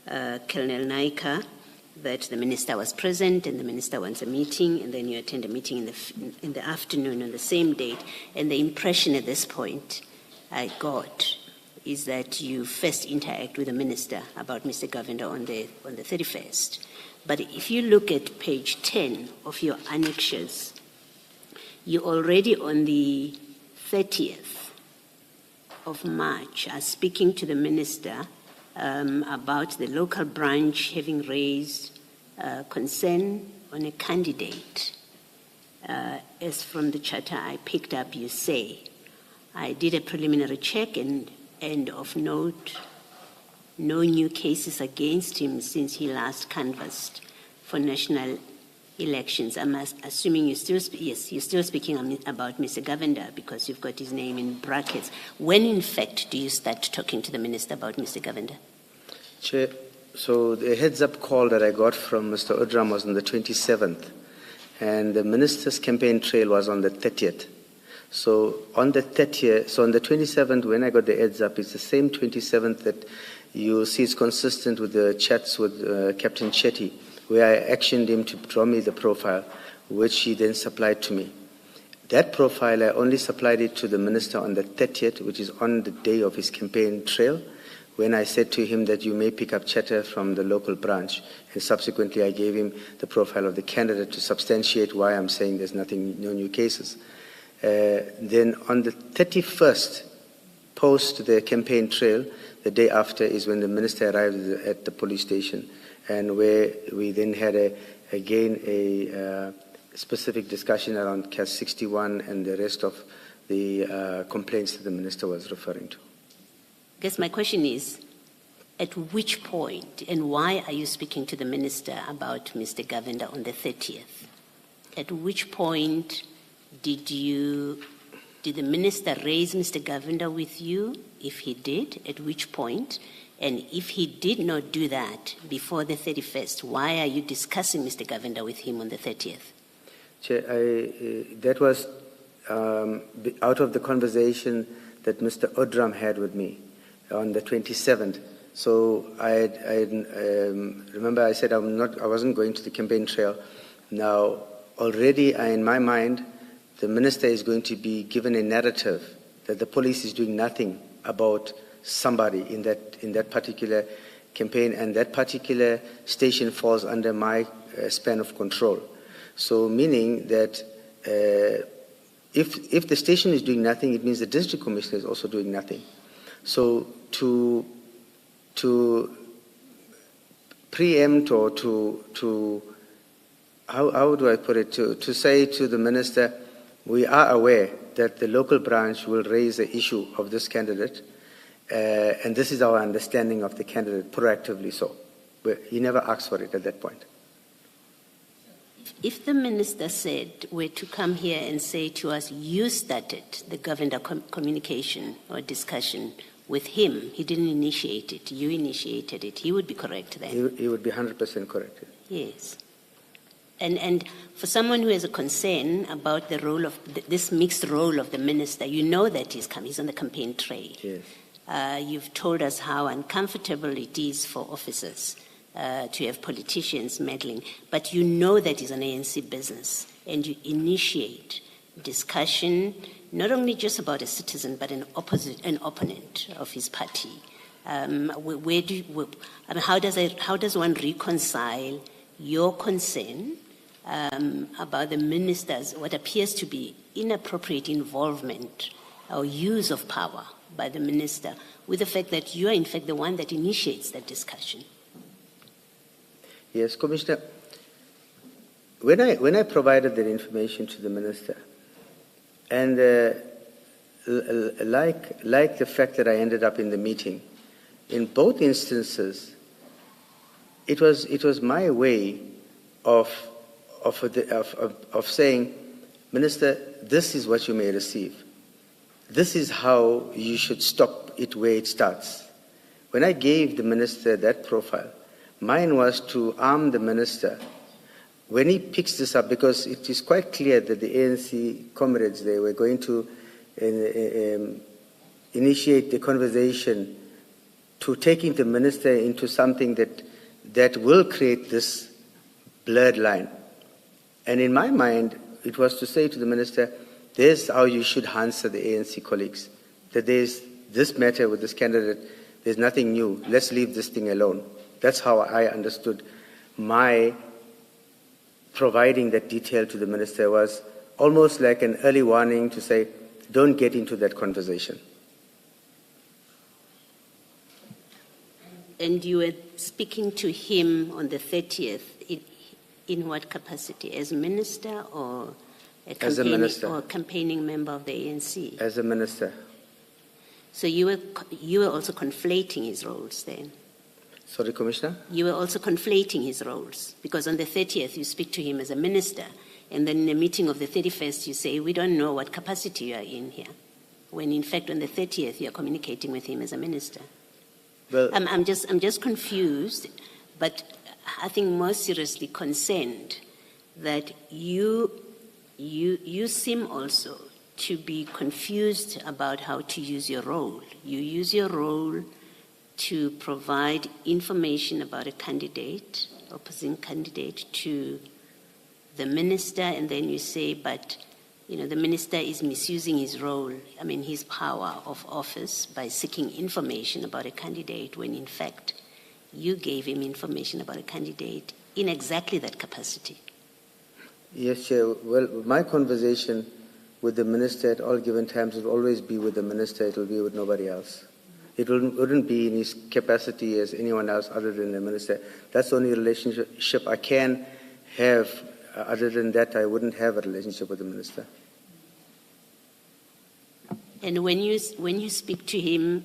Colonel Naika that the minister was present and the minister wants a meeting, and then you attend a meeting in the afternoon on the same date. And the impression at this point I got is that you first interact with the minister about Mr. Govender on the 31st. But if you look at page 10 of your annexures, you already on the 30th of March are speaking to the minister about the local branch having raised concern on a candidate. As from the charter I picked up, you say, I did a preliminary check and of note, no new cases against him since he last canvassed for national elections. I'm assuming you're still speaking about Mr. Govender because you've got his name in brackets. When, in fact, do you start talking to the minister about Mr. Govender? Chair, so the heads-up call that I got from Mr. Udram was on the 27th, and the minister's campaign trail was on the 30th. So on the 30th, so on the 27th, when I got the heads-up, it's the same 27th that you see is consistent with the chats with Captain Chetty, where I actioned him to draw me the profile, which he then supplied to me. That profile, I only supplied it to the minister on the 30th, which is on the day of his campaign trail, when I said to him that you may pick up chatter from the local branch. And subsequently, I gave him the profile of the candidate to substantiate why I'm saying there's nothing, no new cases. Then on the 31st, post the campaign trail, the day after is when the minister arrived at the police station, and where we then had a specific discussion around CAS 61 and the rest of the complaints that the minister was referring to. I guess my question is, at which point and why are you speaking to the minister about Mr. Govender on the 30th? At which point did the minister raise Mr. Govender with you? If he did, at which point? And if he did not do that before the 31st, why are you discussing Mr. Govender with him on the 30th? Chair, that was out of the conversation that Mr. Odram had with me on the 27th. So I remember I said I wasn't going to the campaign trail. Now, already in my mind, the minister is going to be given a narrative that the police is doing nothing about somebody in that particular campaign, and that particular station falls under my span of control. So meaning that if the station is doing nothing, it means the district commissioner is also doing nothing. So to preempt or to how do I put it, to say to the minister, we are aware that the local branch will raise the issue of this candidate, and this is our understanding of the candidate, proactively so. But he never asked for it at that point. If the minister were to come here and say to us, you started the Govender communication or discussion with him, he didn't initiate it, you initiated it, he would be correct then? He would be 100% correct. Yes. And for someone who has a concern about the role of this mixed role of the minister, you know that he's on the campaign trail. Yes. You've told us how uncomfortable it is for officers to have politicians meddling, but you know that it's an ANC business, and you initiate discussion not only just about a citizen but an opponent of his party. How does one reconcile your concern about the minister's what appears to be inappropriate involvement or use of power by the minister with the fact that you are in fact the one that initiates that discussion? Yes, Commissioner. When I provided that information to the minister, and like the fact that I ended up in the meeting, in both instances, it was my way of saying, Minister, this is what you may receive. This is how you should stop it where it starts. When I gave the minister that profile, mine was to arm the minister when he picks this up, because it is quite clear that the ANC comrades, they were going to initiate the conversation to taking the minister into something that will create this blurred line. And in my mind, it was to say to the minister, this is how you should answer the ANC colleagues, that there's this matter with this candidate, there's nothing new, let's leave this thing alone. That's how I understood my providing that detail to the minister, was almost like an early warning to say, don't get into that conversation. And you were speaking to him on the 30th in what capacity? As minister or as a minister, or campaigning member of the ANC? As a minister. So you were also conflating his roles then? Sorry, Commissioner? You were also conflating his roles, because on the 30th you speak to him as a minister, and then in the meeting of the 31st you say, we don't know what capacity you are in here, when in fact on the 30th you are communicating with him as a minister. Well, I'm just confused, but I think more seriously concerned that you seem also to be confused about how to use your role. You use your role to provide information about a candidate opposing candidate to the minister, and then you say, but the minister is misusing his role, his power of office by seeking information about a candidate when in fact you gave him information about a candidate in exactly that capacity. Yes, Chair. Well, my conversation with the minister at all given times will always be with the minister. It will be with nobody else. It wouldn't be in his capacity as anyone else other than the minister. That's the only relationship I can have. Other than that, I wouldn't have a relationship with the minister. And when you speak to him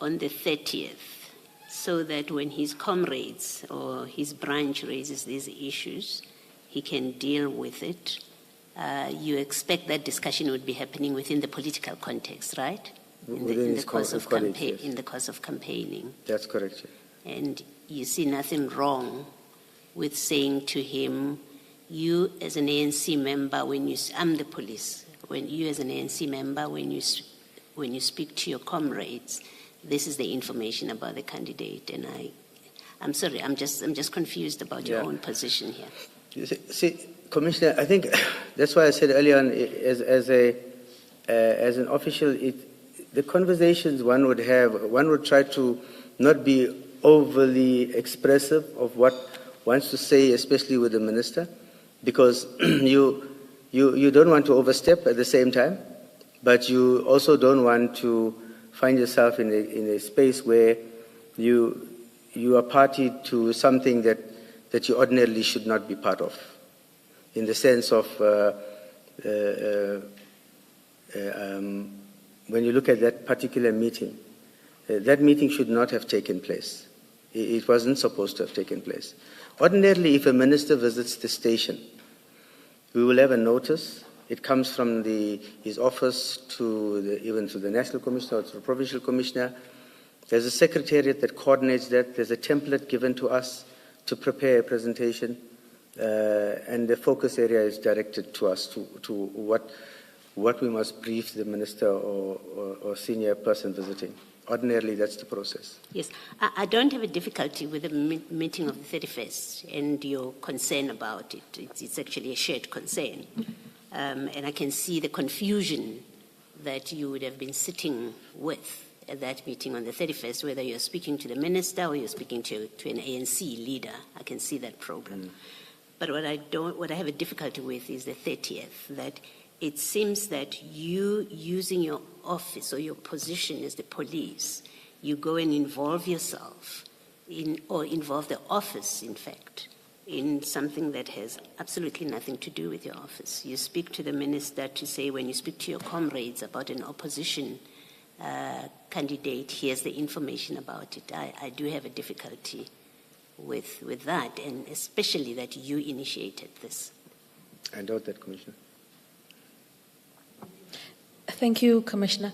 on the 30th, so that when his comrades or his branch raises these issues, he can deal with it, you expect that discussion would be happening within the political context, right? In the course of campaigning. That's correct, Chair. And you see nothing wrong with saying to him, you as an ANC member, I'm the police, when you as an ANC member, when you speak to your comrades, this is the information about the candidate. And I'm sorry, I'm just confused about your own position here. You see, Commissioner, I think that's why I said earlier on, as an official, the conversations one would have, one would try to not be overly expressive of what wants to say, especially with the minister, because you don't want to overstep at the same time, but you also don't want to find yourself in a space where you are party to something that you ordinarily should not be part of, in the sense of when you look at that particular meeting, that meeting should not have taken place. It wasn't supposed to have taken place. Ordinarily, if a minister visits the station, we will have a notice. It comes from his office even to the National Commissioner or to the Provincial Commissioner. There's a secretariat that coordinates that. There's a template given to us to prepare a presentation, and the focus area is directed to us to what we must brief the minister or senior person visiting. Ordinarily, that's the process. Yes, I don't have a difficulty with the meeting of the 31st and your concern about it. It's actually a shared concern. And I can see the confusion that you would have been sitting with at that meeting on the 31st, whether you're speaking to the minister or you're speaking to an ANC leader. I can see that problem. But what I have a difficulty with is the 30th, that it seems that you, using your office or your position as the police, you go and involve yourself or involve the office, in fact, in something that has absolutely nothing to do with your office. You speak to the minister to say, when you speak to your comrades about an opposition candidate, here's the information about it. I do have a difficulty with that, and especially that you initiated this. I doubt that, Commissioner. Thank you, Commissioner.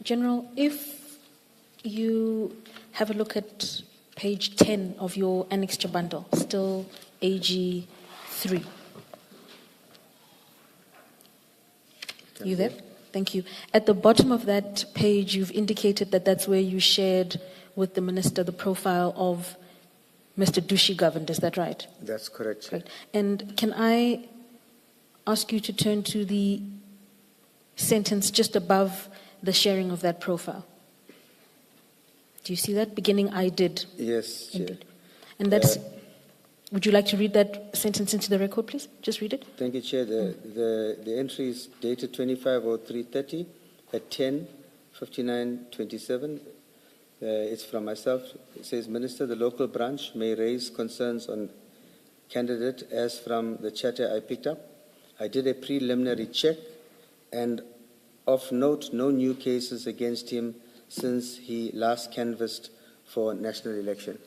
General, if you have a look at page 10 of your annexure bundle, still AG 3. You there? Thank you. At the bottom of that page, you've indicated that that's where you shared with the minister the profile of Mr. Dushi Governed. Is that right? That's correct. Right. And can I ask you to turn to the sentence just above the sharing of that profile? Do you see that? Beginning, I did. Yes, Chair. Indeed. And that's, would you like to read that sentence into the record, please? Just read it. Thank you, Chair. The entry is dated 25/03/30 at 10:59:27. It's from myself. It says, Minister, the local branch may raise concerns on candidate as from the chatter I picked up. I did a preliminary check, and of note, no new cases against him since he last canvassed for national election.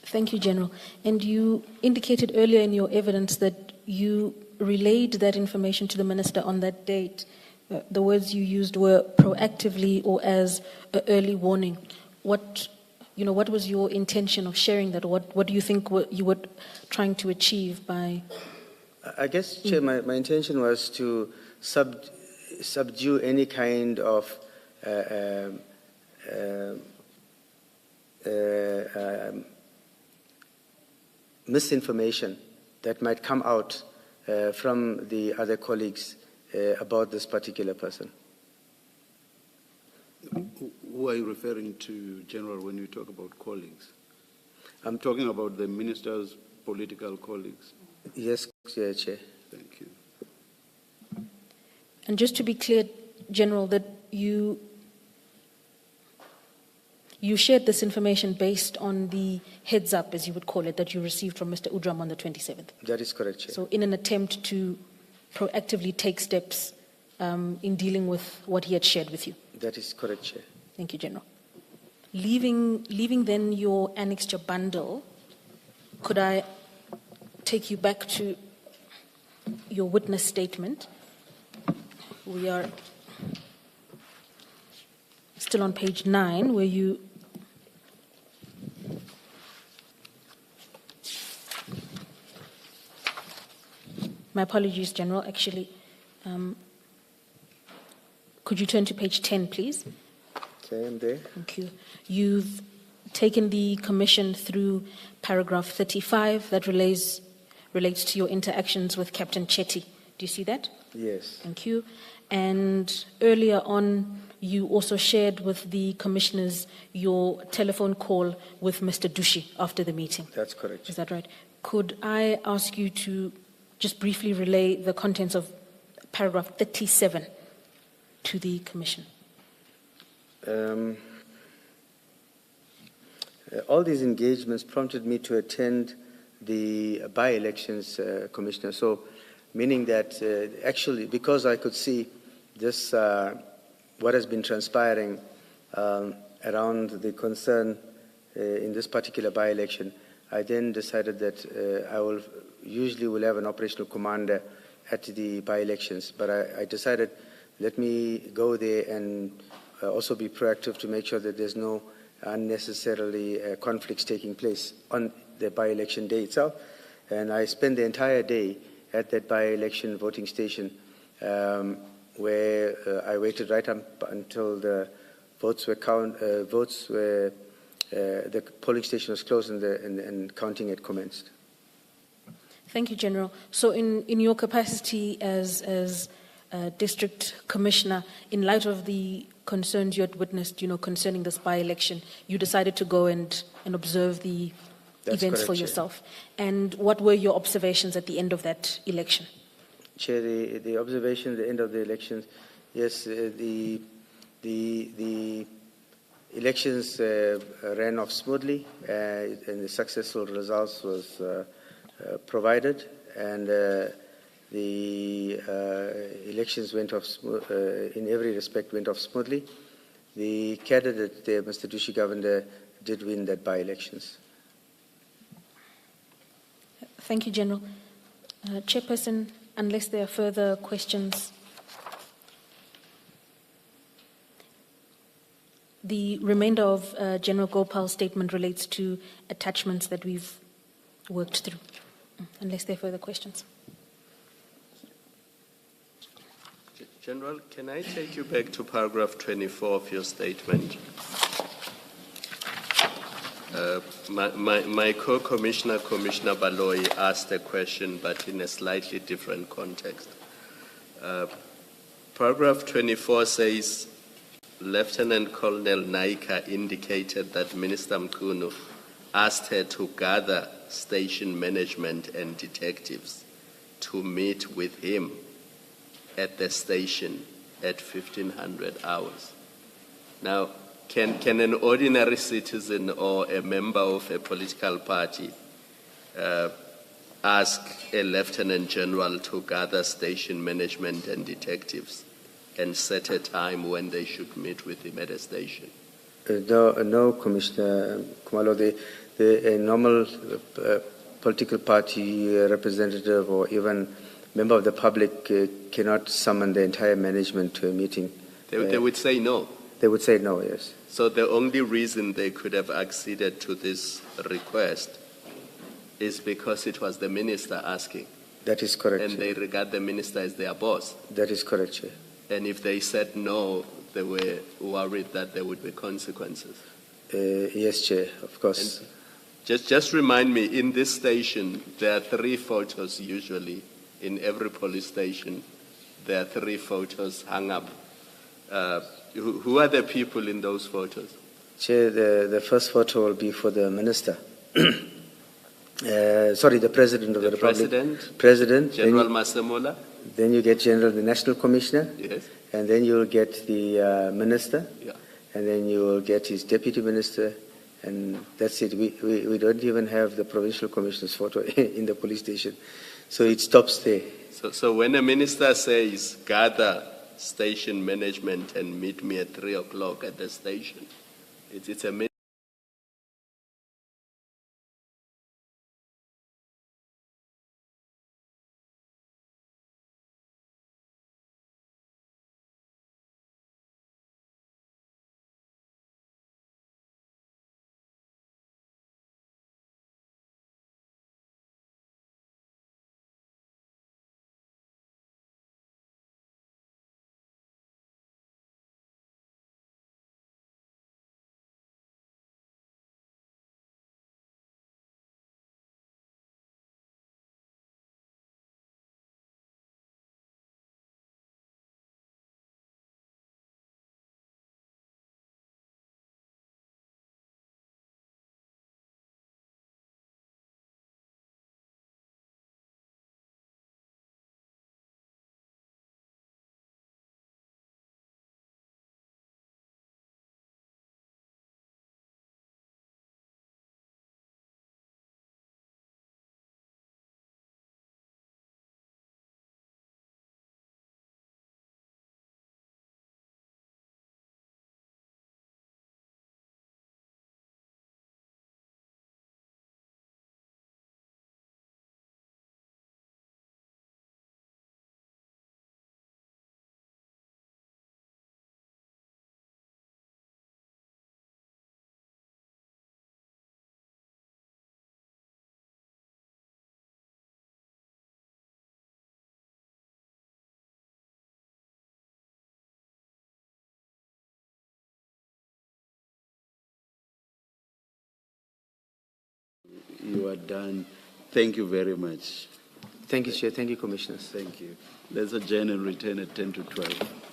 Thank you, General. And you indicated earlier in your evidence that you relayed that information to the minister on that date. The words you used were proactively or as an early warning. What was your intention of sharing that? What do you think you were trying to achieve by? I guess, Chair, my intention was to subdue any kind of misinformation that might come out from the other colleagues about this particular person. Who are you referring to, General, when you talk about colleagues? I'm talking about the minister's political colleagues. Yes, Chair. Thank you. And just to be clear, General, that you shared this information based on the heads up, as you would call it, that you received from Mr. Udram on the 27th. That is correct, Chair. So in an attempt to proactively take steps in dealing with what he had shared with you. That is correct, Chair. Thank you, General. Leaving then your annexure bundle, could I take you back to your witness statement? We are still on page 9, where you my apologies, General, actually. Could you turn to page 10, please? Okay, I'm there. Thank you. You've taken the commission through paragraph 35 that relates to your interactions with Captain Chetty. Do you see that? Yes. Thank you. And earlier on, you also shared with the commissioners your telephone call with Mr. Dushi after the meeting. That's correct. Is that right? Could I ask you to just briefly relay the contents of paragraph 37 to the commission? All these engagements prompted me to attend the by-elections, Commissioner. So, meaning that actually, because I could see this, what has been transpiring around the concern in this particular by-election, I then decided that I will have an operational commander at the by-elections. But I decided, let me go there and also be proactive to make sure that there's no unnecessarily conflicts taking place on the by-election day itself. And I spent the entire day at that by-election voting station where I waited right up until the votes were the polling station was closed and counting had commenced. Thank you, General. So in your capacity as District Commissioner, in light of the concerns you had witnessed, concerning this by-election, you decided to go and observe the That's events correct, for Chair. yourself. And what were your observations at the end of that election? Chair, the observation at the end of the elections, yes, the elections ran off smoothly and the successful results was provided, and the elections went off in every respect went off smoothly. The candidate there, Mr. Dushi Govender, did win that by-elections. Thank you, General. Chairperson, unless there are further questions, the remainder of General Gopal's statement relates to attachments that we've worked through. Unless there are further questions. General, can I take you back to paragraph 24 of your statement? My co-commissioner, Commissioner Baloyi, asked a question, but in a slightly different context. Paragraph 24 says, Lieutenant Colonel Naika indicated that Minister Mkhunu asked her to gather station management and detectives to meet with him at the station at 1500 hours. Now, can an ordinary citizen or a member of a political party ask a lieutenant general to gather station management and detectives and set a time when they should meet with him at a station? No, Commissioner Kumalo. A normal political party representative or even member of the public cannot summon the entire management to a meeting. They would say no. They would say no, yes. So the only reason they could have acceded to this request is because it was the minister asking. That is correct. And they regard the minister as their boss. That is correct, Chair. And if they said no, they were worried that there would be consequences. Yes, Chair, of course. Just remind me, in this station, there are 3 photos usually. In every police station, there are 3 photos hung up. Who are the people in those photos? Chair, the first photo will be for the minister. Sorry, the President of the Republic. President. General Masemola? Then you get General, the National Commissioner. Yes. And then you'll get the Minister. Yeah. And then you will get his Deputy Minister. And that's it. We don't even have the Provincial Commissioner's photo in the police station. So it stops there. So when a minister says, gather station management and meet me at 3 o'clock at the station, it's a You are done. Thank you very much. Thank you, Chair. Thank you, Commissioners. Thank you. Let's adjourn and return at 10 to 12.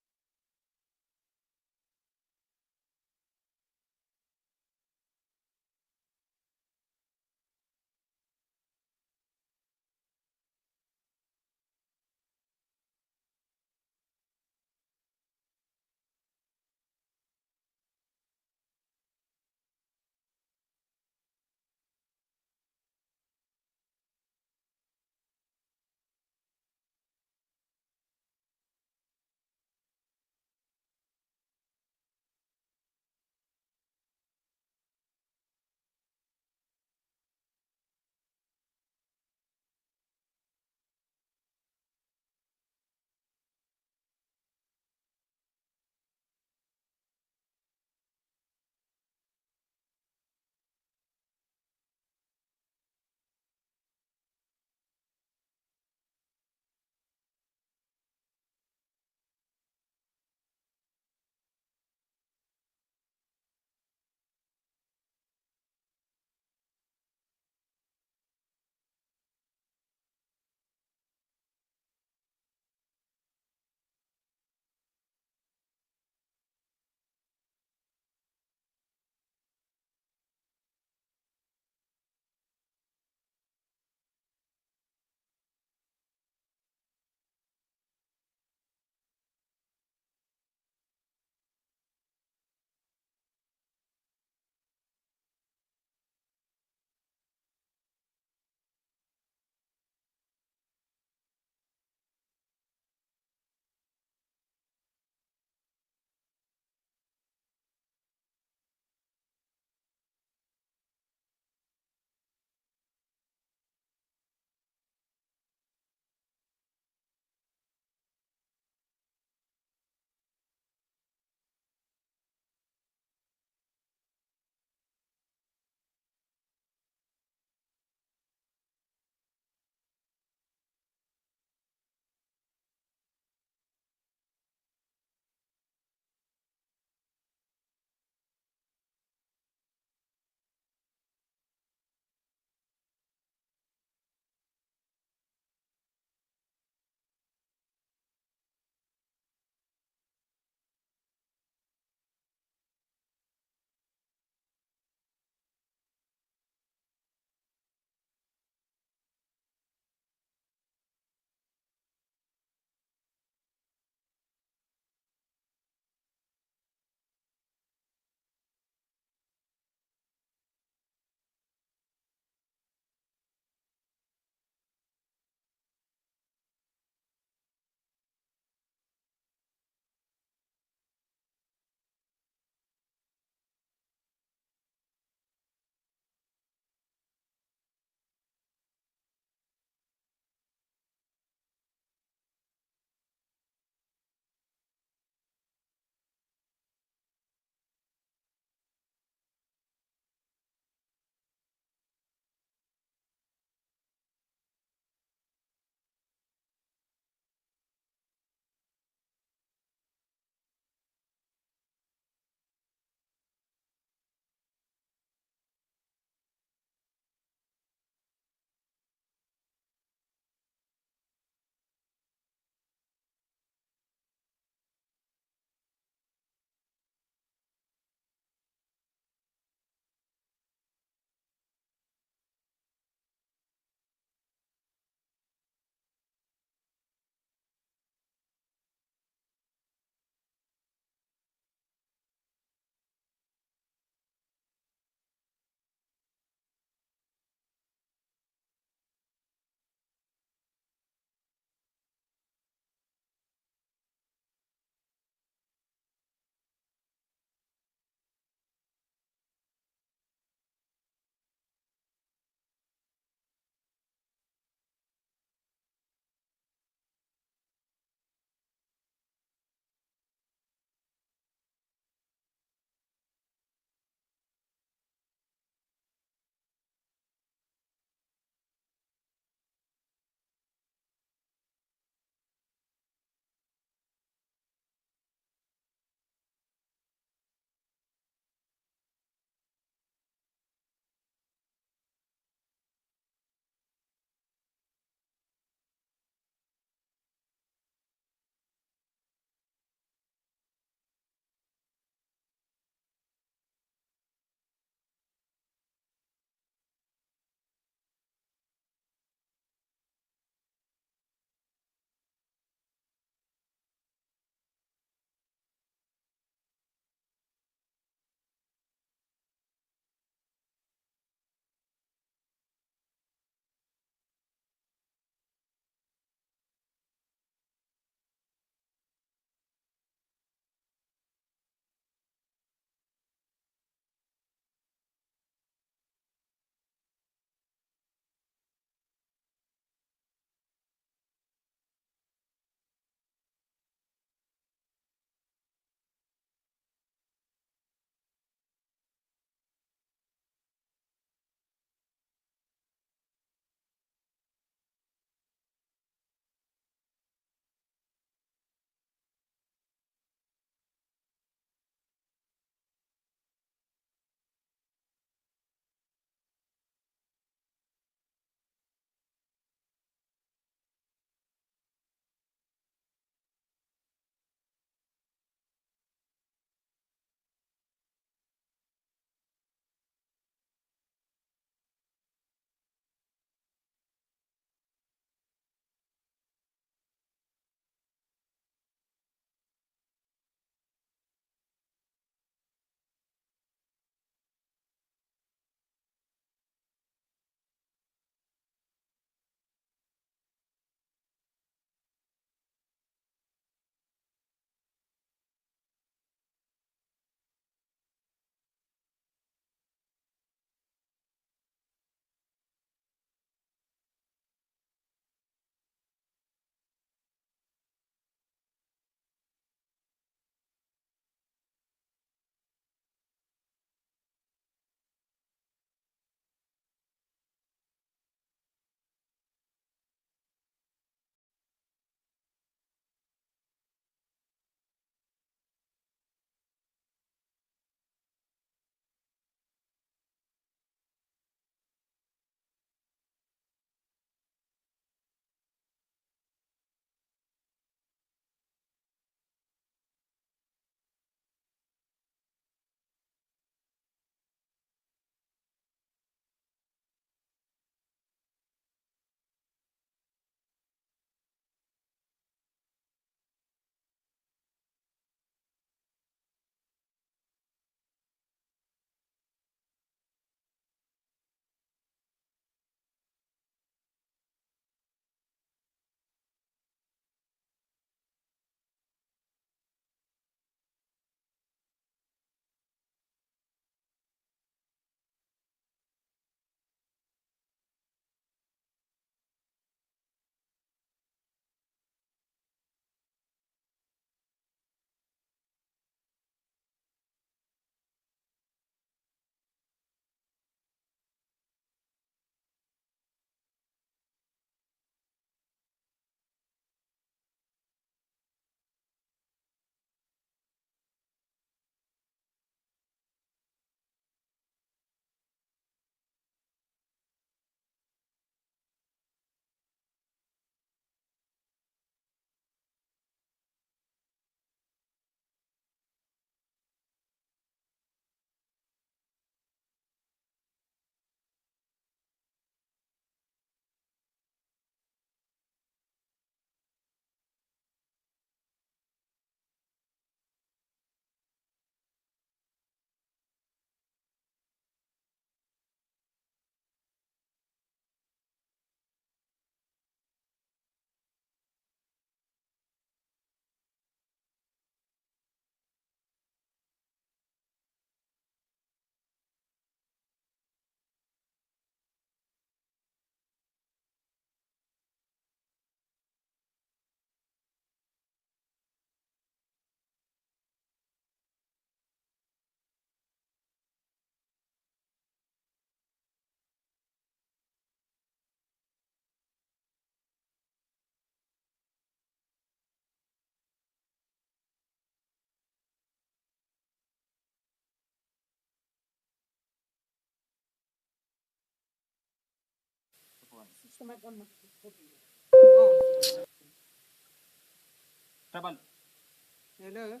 Hello?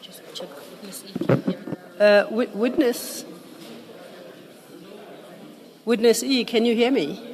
Just check witness E. Can you hear me? Witness E, can you hear me?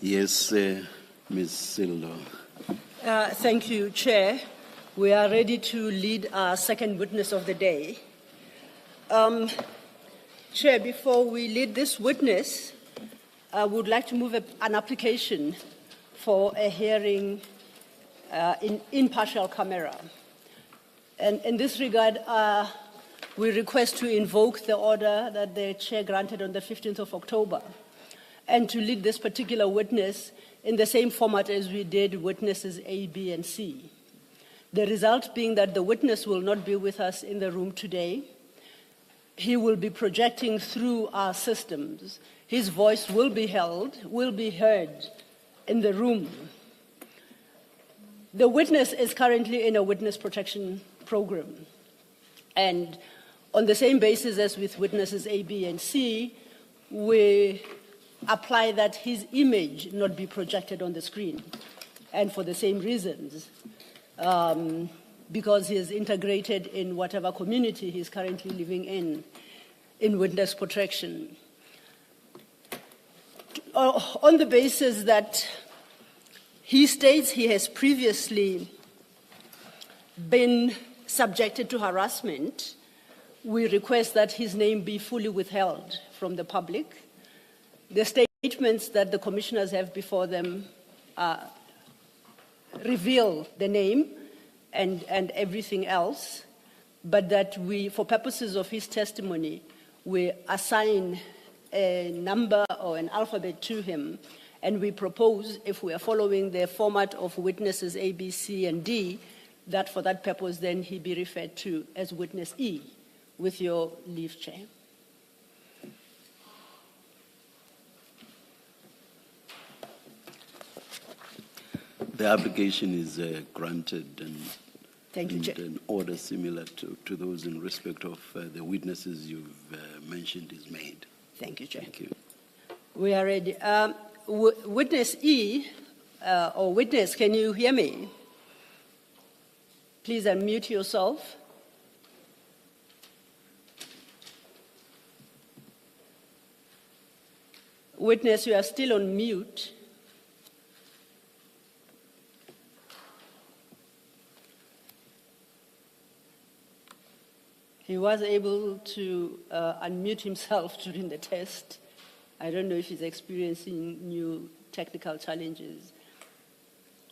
Yes, Ms. Sildo. Thank you, Chair. We are ready to lead our second witness of the day. Chair, before we lead this witness, I would like to move an application for a hearing in impartial camera. And in this regard, we request to invoke the order that the Chair granted on the 15th of October and to lead this particular witness in the same format as we did witnesses A, B, and C. The result being that the witness will not be with us in the room today. He will be projecting through our systems. His voice will be heard in the room. The witness is currently in a witness protection program. And on the same basis as with witnesses A, B, and C, we apply that his image not be projected on the screen. And for the same reasons, because he is integrated in whatever community he's currently living in witness protection. On the basis that he states he has previously been subjected to harassment, we request that his name be fully withheld from the public. The statements that the commissioners have before them reveal the name and everything else, but that we, for purposes of his testimony, we assign a number or an alphabet to him, and we propose, if we are following the format of witnesses A, B, C, and D, that for that purpose then he be referred to as witness E, with your leave, Chair. The application is granted and Thank you, Chair. an order similar to those in respect of the witnesses you've mentioned is made. Thank you, Chair. Thank you. We are ready. Witness E, or witness, can you hear me? Please unmute yourself. Witness, you are still on mute. He was able to unmute himself during the test. I don't know if he's experiencing new technical challenges.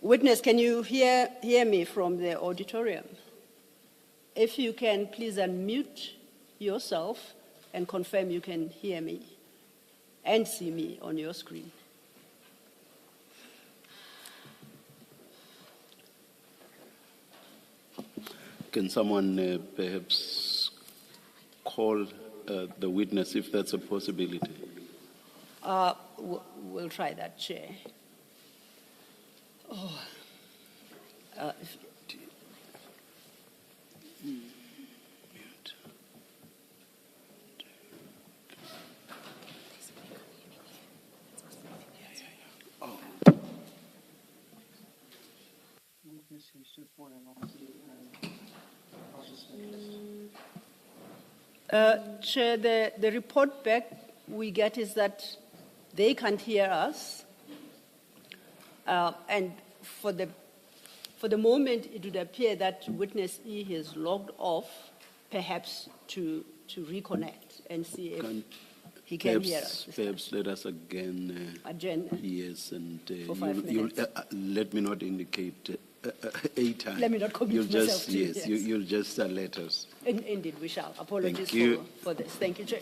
Witness, can you hear me from the auditorium? If you can, please unmute yourself and confirm you can hear me and see me on your screen. Can someone perhaps call the witness if that's a possibility? We'll try that, Chair. Chair, the report back we get is that they can't hear us, and for the moment it would appear that witness E has logged off, perhaps to reconnect and see if he can hear us. Perhaps let us again. Agenda. Yes, and For 5 minutes. let me not indicate a time. Let me not commit myself to it, yes, yes. you'll just let us. Indeed, we shall. Apologies Thank you. for this. Thank you, Chair.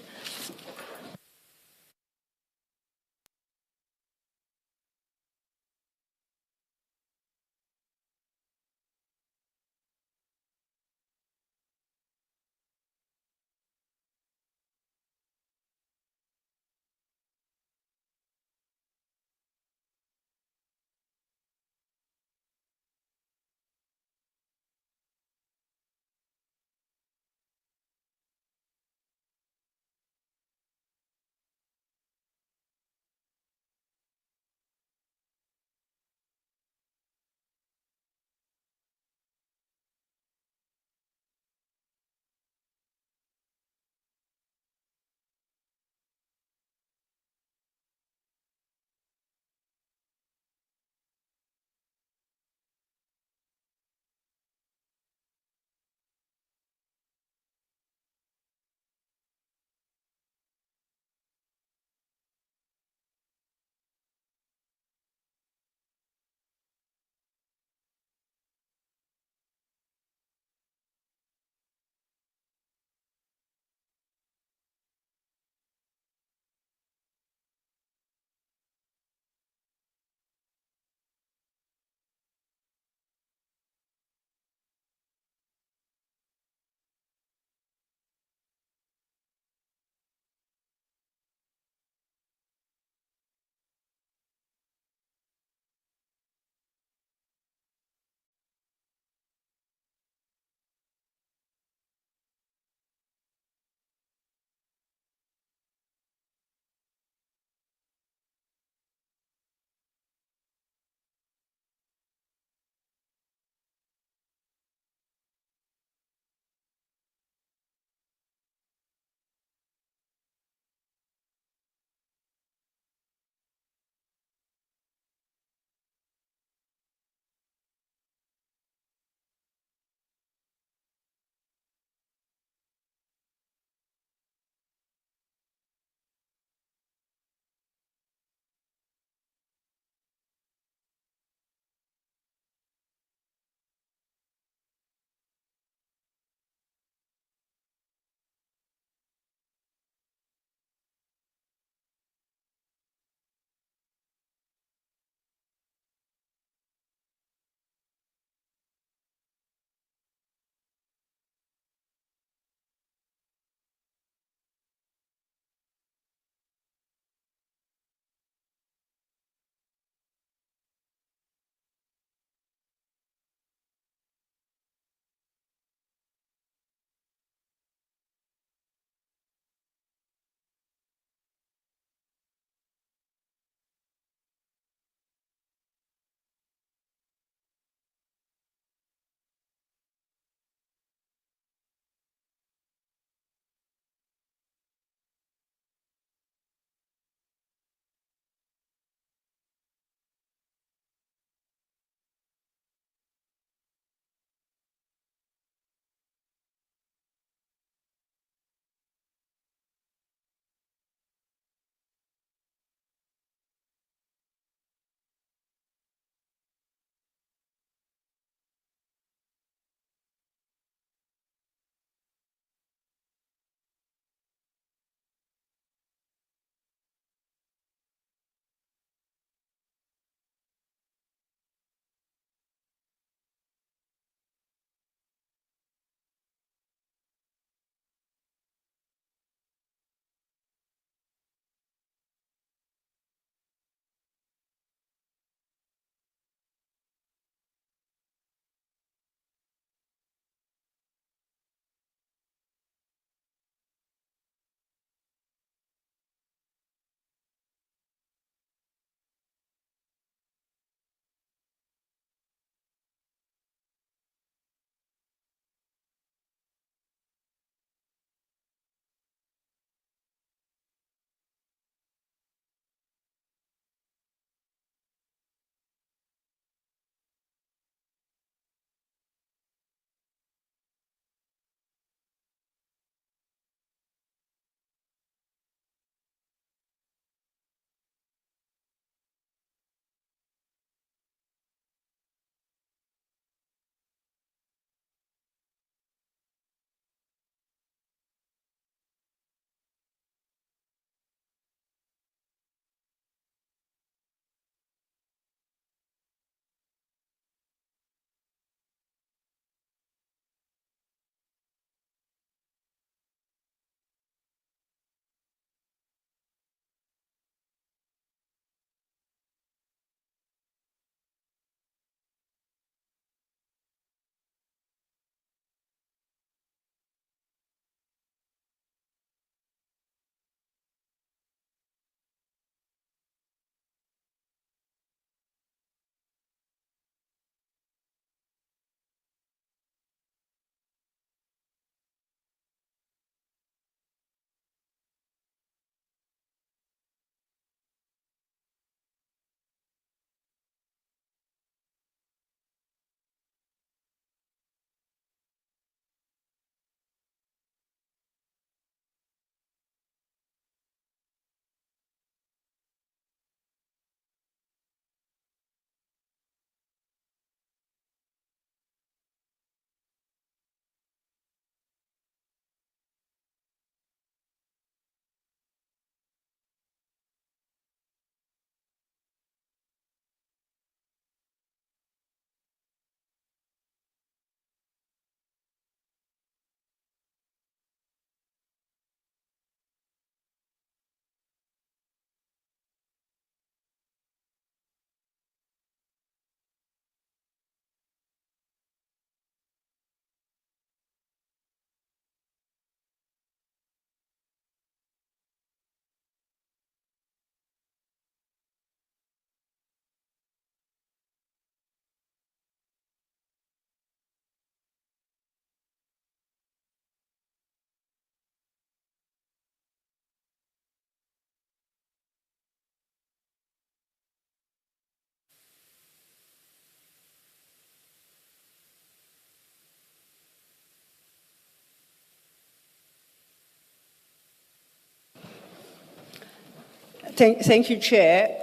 Thank you, Chair.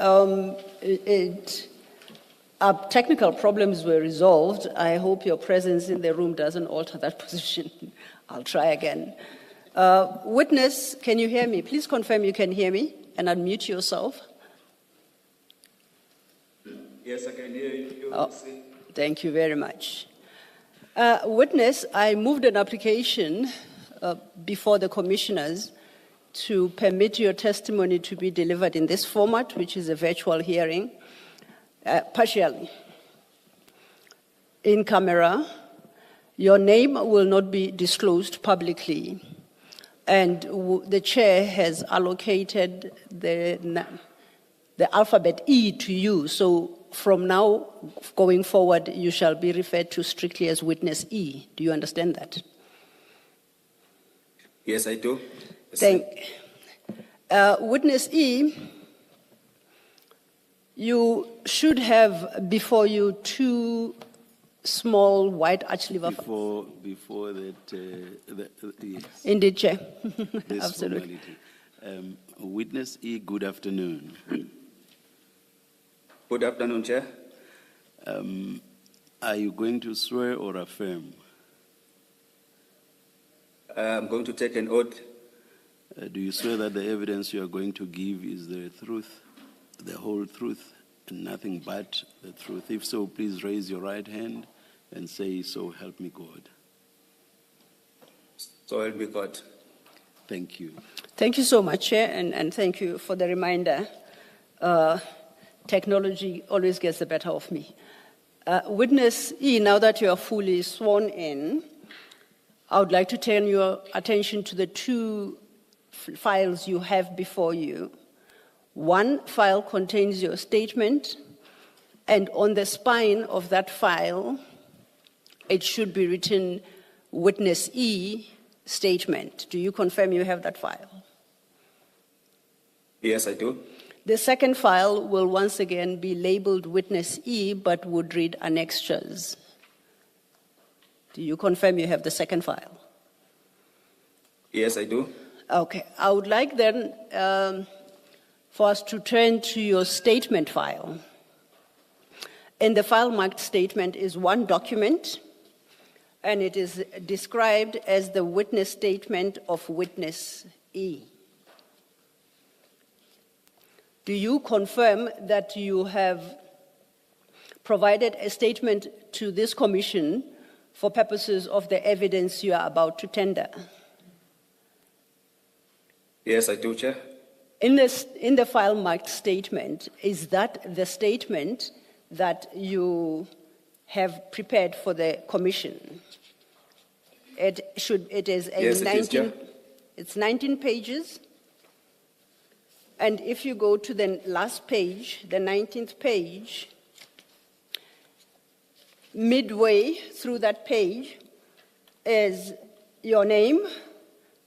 Our technical problems were resolved. I hope your presence in the room doesn't alter that position. I'll try again. Witness, can you hear me? Please confirm you can hear me and unmute yourself. Yes, I can hear you. Oh, thank you very much. Witness, I moved an application before the commissioners to permit your testimony to be delivered in this format, which is a virtual hearing, partially. In camera, your name will not be disclosed publicly, and the chair has allocated the alphabet E to you, so from now going forward, you shall be referred to strictly as witness E. Do you understand that? Yes, I do. Witness E, you should have before you two small white arch-lever. Before that, yes. Indeed, Chair. This Absolutely. formality. Witness E, good afternoon. Good afternoon, Chair. Are you going to swear or affirm? I'm going to take an oath. Do you swear that the evidence you are going to give is the truth, the whole truth, and nothing but the truth? If so, please raise your right hand and say, "So help me God." So help me God. Thank you. Thank you so much, Chair, and thank you for the reminder. Technology always gets the better of me. Witness E, now that you are fully sworn in, I would like to turn your attention to the two files you have before you. One file contains your statement, and on the spine of that file, it should be written Witness E statement. Do you confirm you have that file? Yes, I do. The second file will once again be labeled Witness E, but would read annexures. Do you confirm you have the second file? Yes, I do. Okay. I would like then for us to turn to your statement file. In the file marked statement is one document, and it is described as the witness statement of Witness E. Do you confirm that you have provided a statement to this commission for purposes of the evidence you are about to tender? Yes, I do, Chair. In the file marked statement, is that the statement that you have prepared for the commission? It is a Yes, it is, Chair. It's 19 pages. And if you go to the last page, the 19th page, midway through that page is your name,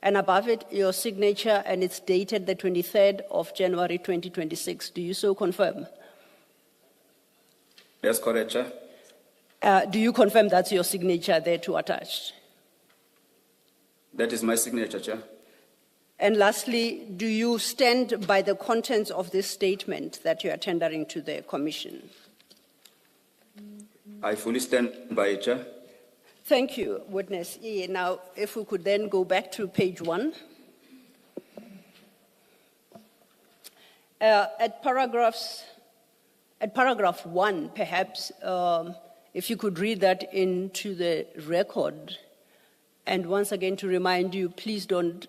and above it, your signature, and it's dated the 23rd of January 2026. Do you so confirm? Yes, correct, Chair. Do you confirm that's your signature there to attached? That is my signature, Chair. And lastly, do you stand by the contents of this statement that you are tendering to the commission? I fully stand by it, Chair. Thank you, Witness E. Now, if we could then go back to page 1. At paragraph 1, perhaps, if you could read that into the record. And once again, to remind you, please don't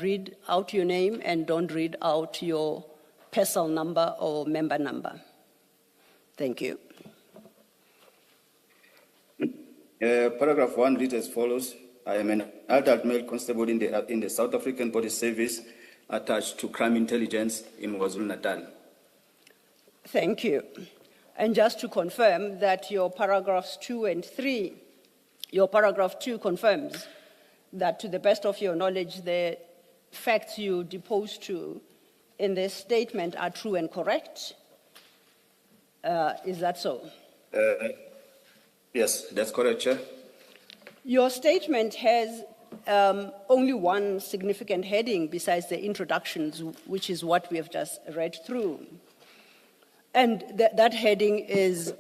read out your name and don't read out your personal number or member number. Thank you. Paragraph 1 reads as follows. I am an adult male constable in the South African Police Service attached to crime intelligence in KwaZulu-Natal. Thank you. And just to confirm that your paragraphs 2 and 3, your paragraph 2 confirms that to the best of your knowledge, the facts you depose to in this statement are true and correct. Is that so? Yes, that's correct, Chair. Your statement has only one significant heading besides the introductions, which is what we have just read through. And that heading is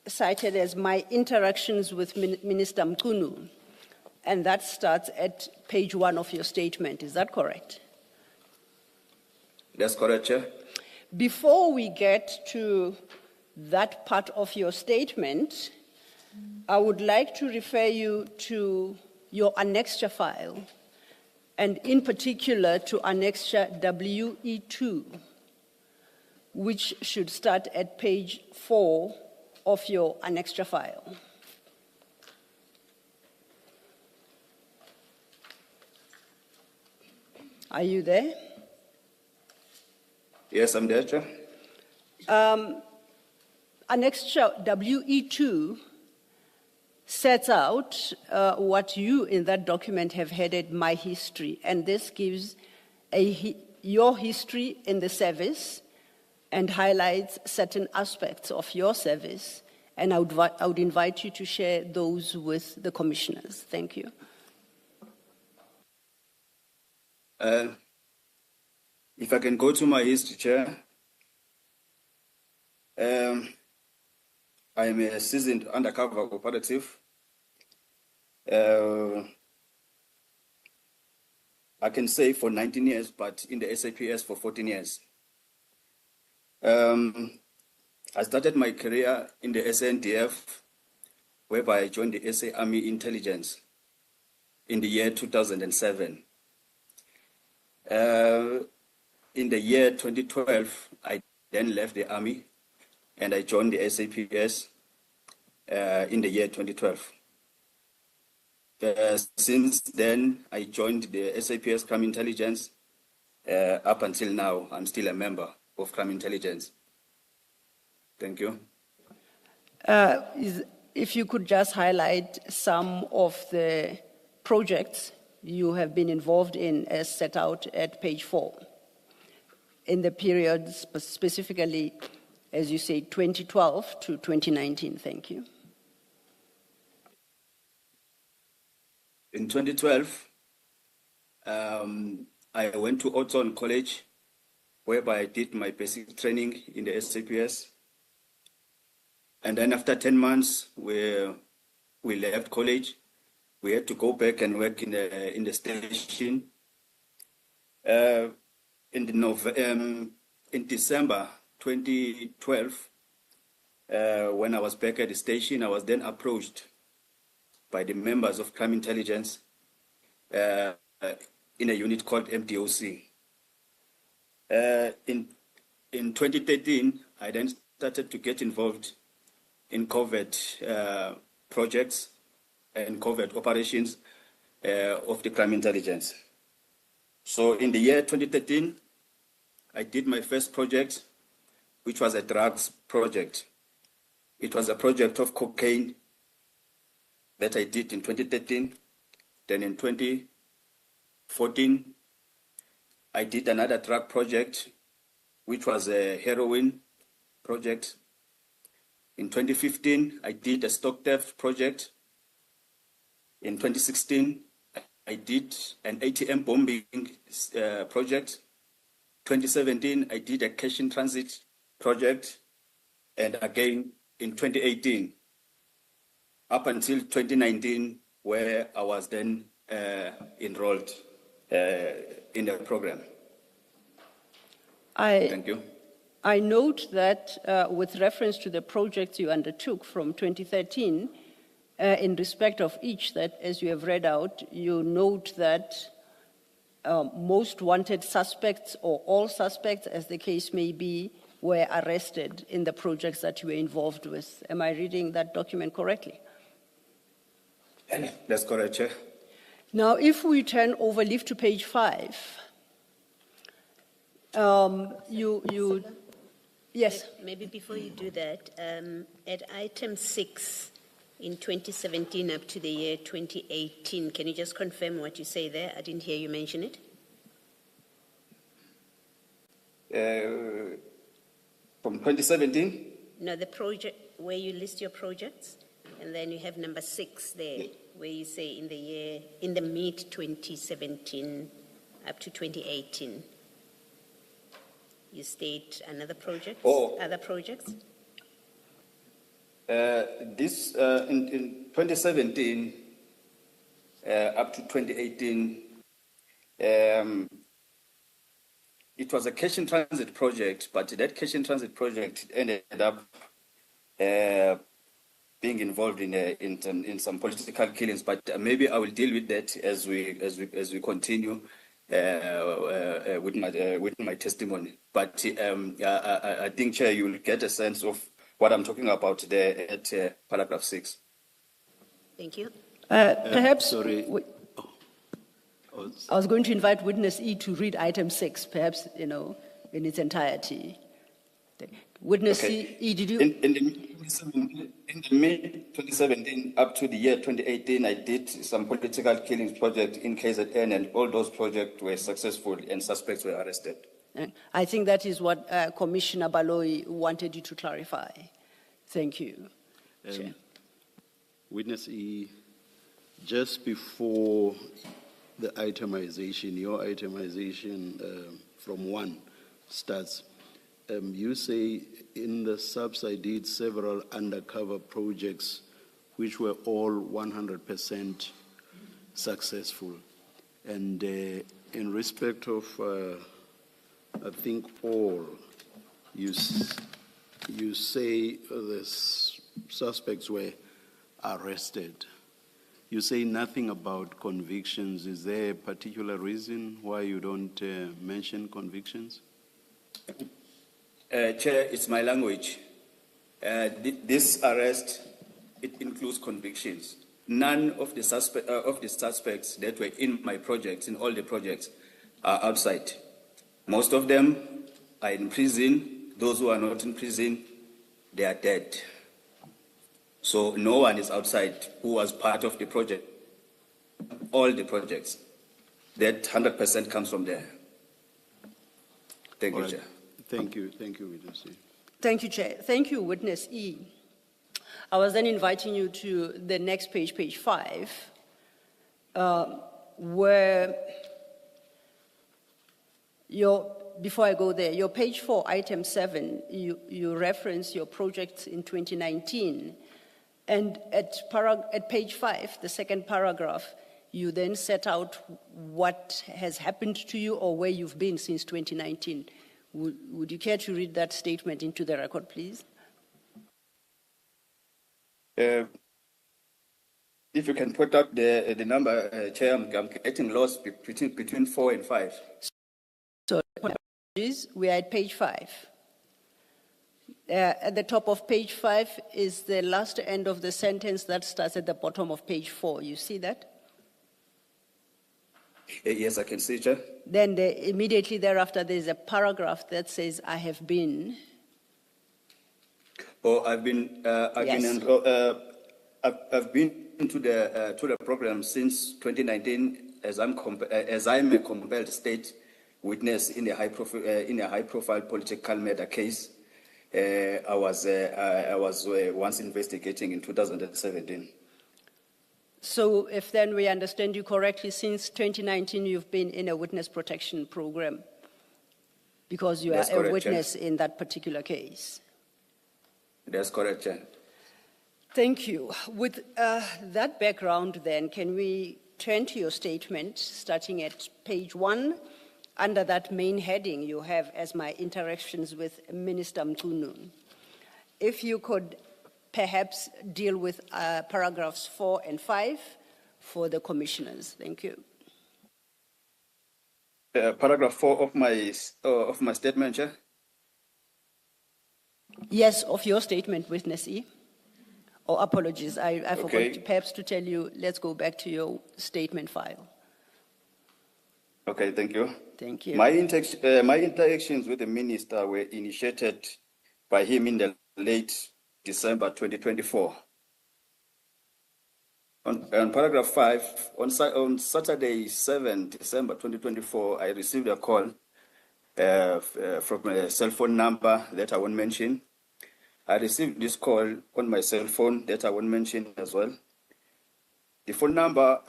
cited as my interactions with Minister Mkhwanazi. And that starts at page 1 of your statement. Is that correct? That's correct, Chair. Before we get to that part of your statement, I would like to refer you to your annexure file, and in particular to annexure WE2, which should start at page 4 of your annexure file. Are you there? Yes, I'm there, Chair. Annexure WE2 sets out what you in that document have headed my history, and this gives your history in the service and highlights certain aspects of your service, and I would invite you to share those with the commissioners. Thank you. If I can go to my history, Chair. I am a seasoned undercover operative. I can say for 19 years, but in the SAPS for 14 years. I started my career in the SNDF, whereby I joined the SA Army Intelligence in the year 2007. In the year 2012, I then left the Army and I joined the SAPS in the year 2012. Since then, I joined the SAPS Crime Intelligence. Up until now, I'm still a member of Crime Intelligence. Thank you. If you could just highlight some of the projects you have been involved in as set out at page 4 in the period specifically, as you say, 2012 to 2019. Thank you. In 2012, I went to Oton College, whereby I did my basic training in the SAPS. And then after 10 months, we left college. We had to go back and work in the station. In December 2012, when I was back at the station, I was then approached by the members of Crime Intelligence in a unit called MDOC. In 2013, I then started to get involved in covert projects and covert operations of the Crime Intelligence. So in the year 2013, I did my first project, which was a drugs project. It was a project of cocaine that I did in 2013. Then in 2014, I did another drug project, which was a heroin project. In 2015, I did a stock theft project. In 2016, I did an ATM bombing project. 2017, I did a cash in transit project. And again, in 2018, up until 2019, where I was then enrolled in the program. Thank you. I note that with reference to the projects you undertook from 2013, in respect of each, that as you have read out, you note that most wanted suspects or all suspects, as the case may be, were arrested in the projects that you were involved with. Am I reading that document correctly? That's correct, Chair. Now, if we turn over, leaf to page 5, yes. Maybe before you do that, at item 6 in 2017 up to the year 2018, can you just confirm what you say there? I didn't hear you mention it. From 2017? No, the project where you list your projects, and then you have number 6 there, where you say in the mid 2017 up to 2018, you state other projects? This in 2017 up to 2018, it was a cash in transit project, but that cash in transit project ended up being involved in some political killings. But maybe I will deal with that as we continue with my testimony. But I think, Chair, you will get a sense of what I'm talking about there at paragraph 6. Thank you. Perhaps. Sorry. I was going to invite witness E to read item 6, perhaps, in its entirety. Witness Okay. E, did you? In the mid 2017 up to the year 2018, I did some political killings project in KZN, and all those projects were successful and suspects were arrested. I think that is what Commissioner Baloyi wanted you to clarify. Thank you. Chair. Witness E, just before the itemization, your itemization from 1 starts, you say in the subs I did several undercover projects which were all 100% successful. And in respect of, I think all, you say the suspects were arrested. You say nothing about convictions. Is there a particular reason why you don't mention convictions? Chair, it's my language. This arrest, it includes convictions. None of the suspects that were in my projects, in all the projects, are outside. Most of them are in prison. Those who are not in prison, they are dead. So no one is outside who was part of the project. All the projects, that 100% comes from there. Thank you, Chair. Thank you, Witness E. Thank you, Chair. Thank you, Witness E. I was then inviting you to the next page, page 5, where before I go there, your page 4, item 7, you reference your projects in 2019. And at page 5, the second paragraph, you then set out what has happened to you or where you've been since 2019. Would you care to read that statement into the record, please? If you can put up the number, Chair, I'm getting lost between 4 and 5. So we are at page 5. At the top of page 5 is the last end of the sentence that starts at the bottom of page 4. You see that? Yes, I can see, Chair. Then immediately thereafter, there's a paragraph that says, I have been. Oh, I've been to the program since 2019 as I'm a compelled state witness in a high profile political matter case. I was once investigating in 2017. So if then we understand you correctly, since 2019 you've been in a witness protection program because you That's are a correct, witness Chair. in that particular case. That's correct, Chair. Thank you. With that background then, can we turn to your statement starting at page 1? Under that main heading you have as my interactions with Minister Mkhwanazi. If you could perhaps deal with paragraphs 4 and 5 for the commissioners. Thank you. Paragraph 4 of my statement, Chair. Yes, of your statement, Witness E. Oh, apologies, I forgot perhaps to tell you, let's go back to your statement file. Okay, thank you. Thank you. My interactions with the minister were initiated by him in the late December 2024. On paragraph 5, on Saturday, 7 December 2024, I received a call from a cell phone number that I won't mention. I received this call on my cell phone that I won't mention as well. The phone number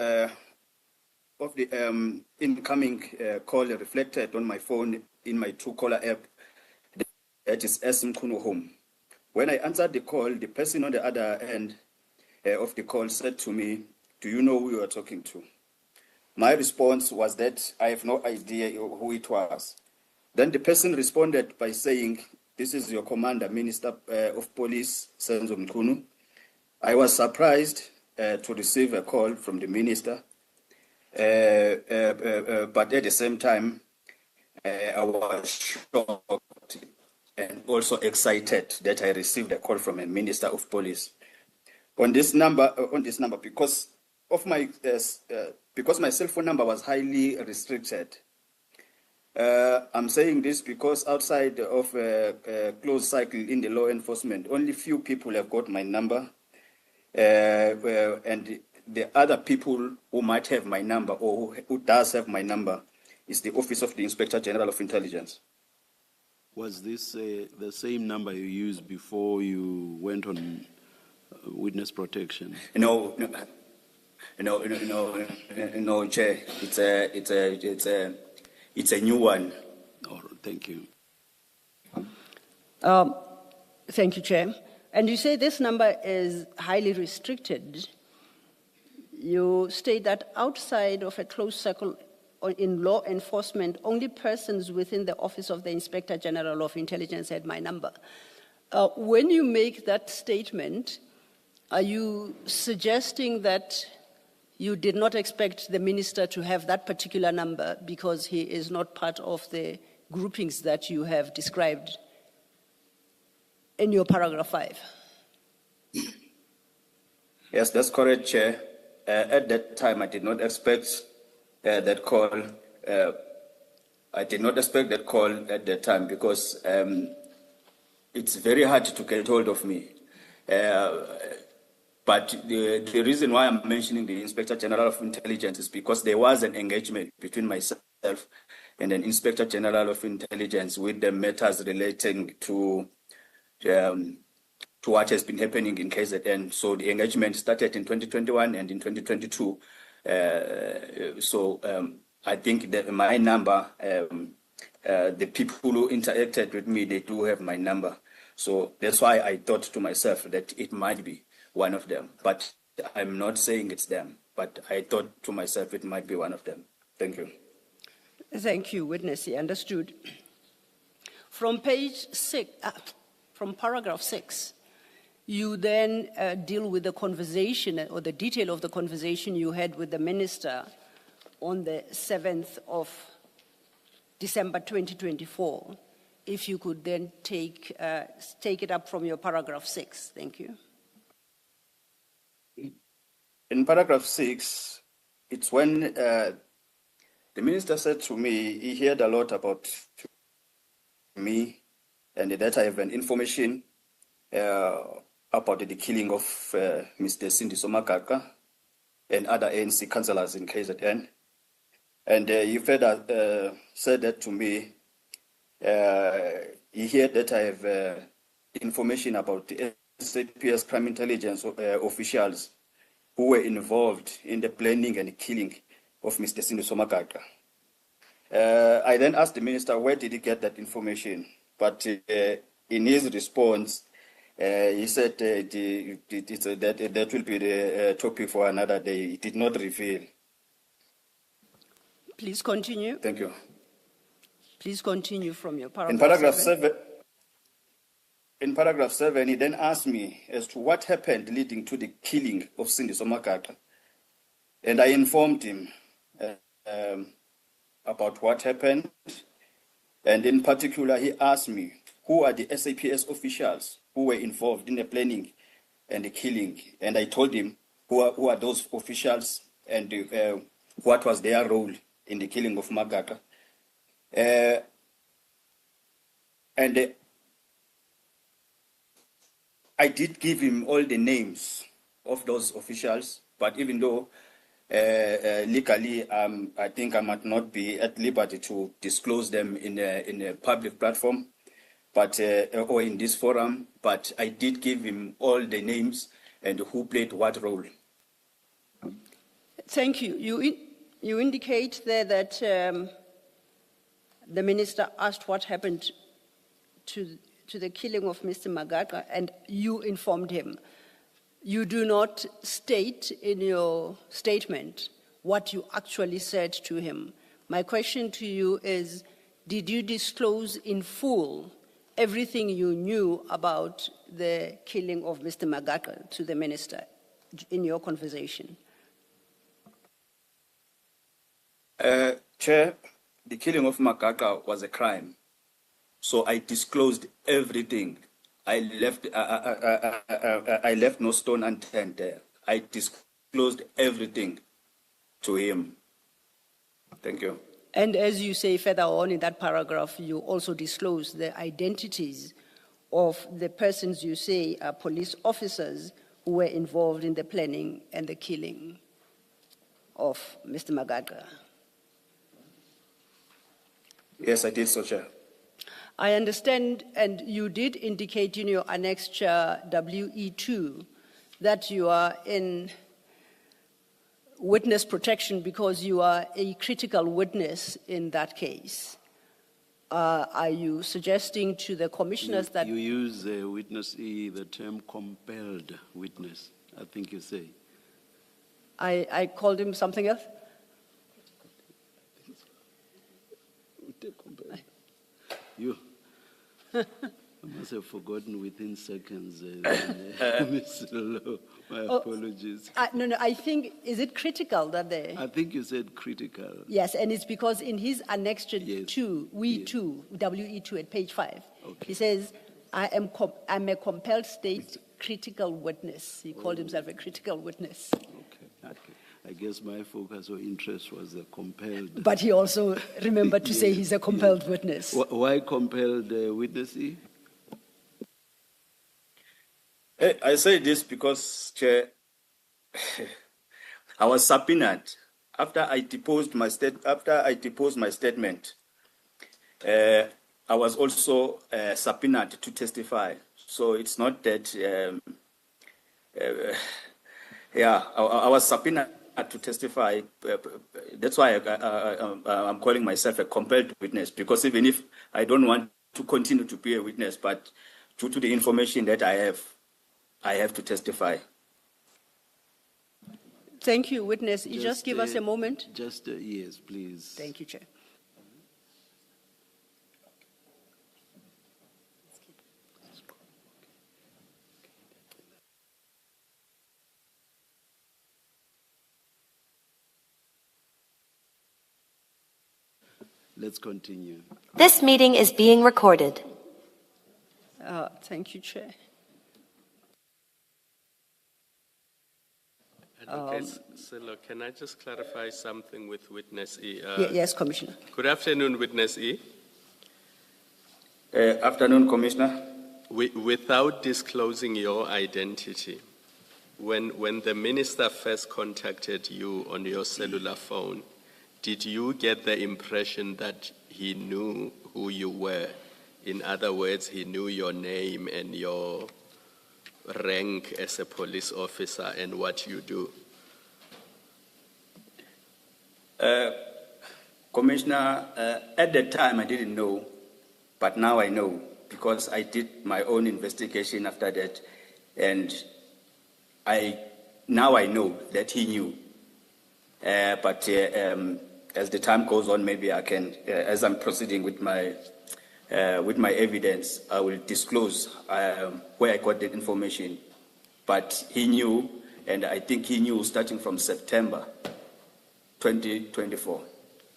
of the incoming call reflected on my phone in my Truecaller app, that is Mkhwanazi Home. When I answered the call, the person on the other end of the call said to me, "Do you know who you are talking to?" My response was that I have no idea who it was. Then the person responded by saying, "This is your commander, Minister of Police, Senzo Mkhwanazi." I was surprised to receive a call from the minister, but at the same time, I was shocked and also excited that I received a call from a minister of police. On this number, because of my because my cell phone number was highly restricted. I'm saying this because outside of a closed cycle in the law enforcement, only few people have got my number, and the other people who might have my number or who does have my number is the Office of the Inspector General of Intelligence. Was this the same number you used before you went on witness protection? No, Chair. It's a new one. Oh, thank you. Thank you, Chair. And you say this number is highly restricted. You state that outside of a closed circle in law enforcement, only persons within the Office of the Inspector General of Intelligence had my number. When you make that statement, are you suggesting that you did not expect the minister to have that particular number because he is not part of the groupings that you have described in your paragraph 5? Yes, that's correct, Chair. At that time, I did not expect that call. I did not expect that call at that time because it's very hard to get hold of me. But the reason why I'm mentioning the Inspector General of Intelligence is because there was an engagement between myself and an Inspector General of Intelligence with the matters relating to what has been happening in KZN. So the engagement started in 2021 and in 2022. I think that my number, the people who interacted with me, they do have my number. So that's why I thought to myself that it might be one of them. But I'm not saying it's them. But I thought to myself it might be one of them. Thank you. Thank you, witness. Understood. From page 6, from paragraph 6, you then deal with the conversation or the detail of the conversation you had with the minister on the 7th of December 2024. If you could then take it up from your paragraph 6. Thank you. In paragraph 6, it's when the minister said to me, he heard a lot about me and that I have an information about the killing of Mr. Cindy Somakaka and other ANC councillors in KZN. And he further said that to me. He heard that I have information about the SAPS crime intelligence officials who were involved in the planning and killing of Mr. Cindy Somakaka. I then asked the minister, where did he get that information? But in his response, he said that will be the topic for another day. He did not reveal. Please continue. Thank you. Please continue from your paragraph. In paragraph 7, he then asked me as to what happened leading to the killing of Cindy Somakaka. And I informed him about what happened. And in particular, he asked me, who are the SAPS officials who were involved in the planning and the killing? And I told him who are those officials and what was their role in the killing of Makaka. And I did give him all the names of those officials, but even though legally I think I might not be at liberty to disclose them in a public platform, but or in this forum, but I did give him all the names and who played what role. Thank you. You indicate there that the minister asked what happened to the killing of Mr. Madlanga, and you informed him. You do not state in your statement what you actually said to him. My question to you is, did you disclose in full everything you knew about the killing of Mr. Madlanga to the minister in your conversation? Chair, the killing of Madlanga was a crime, so I disclosed everything. I left no stone unturned there. I disclosed everything to him. Thank you. And as you say further on in that paragraph, you also disclose the identities of the persons you say are police officers who were involved in the planning and the killing of Mr. Madlanga. Yes, I did so, Chair. I understand, and you did indicate in your annexure WE2 that you are in witness protection because you are a critical witness in that case. Are you suggesting to the commissioners that... You use witness E, the term compelled witness, I think you say. I called him something else? You. I must have forgotten within seconds, Mr. Law. My apologies. No, I think, is it critical that they... I think you said critical. Yes, and it's because in his annexure Yes. 2, WE2 at page 5, Okay. he says, I'm a compelled state critical witness. He called himself a critical witness. Okay. I guess my focus or interest was the compelled. But he also remembered to say he's a compelled witness. Why compelled witness E? I say this because, Chair, I was subpoenaed after I deposed my statement. I was also subpoenaed to testify. So it's not that. I was subpoenaed to testify. That's why I'm calling myself a compelled witness, because even if I don't want to continue to be a witness, but due to the information that I have to testify. Thank you, witness. You just give us a moment. Yes, please. Thank you, Chair. Let's continue. This meeting is being recorded. Thank you, Chair. Advocate Silo, can I just clarify something with witness E? Yes, Commissioner. Good afternoon, witness E. Afternoon, Commissioner. Without disclosing your identity, when the minister first contacted you on your cellular phone, did you get the impression that he knew who you were? In other words, he knew your name and your rank as a police officer and what you do? Commissioner, at that time I didn't know, but now I know, because I did my own investigation after that, and now I know that he knew. But as the time goes on, maybe I can, as I'm proceeding with my evidence, I will disclose where I got the information. But he knew, and I think he knew starting from September 2024.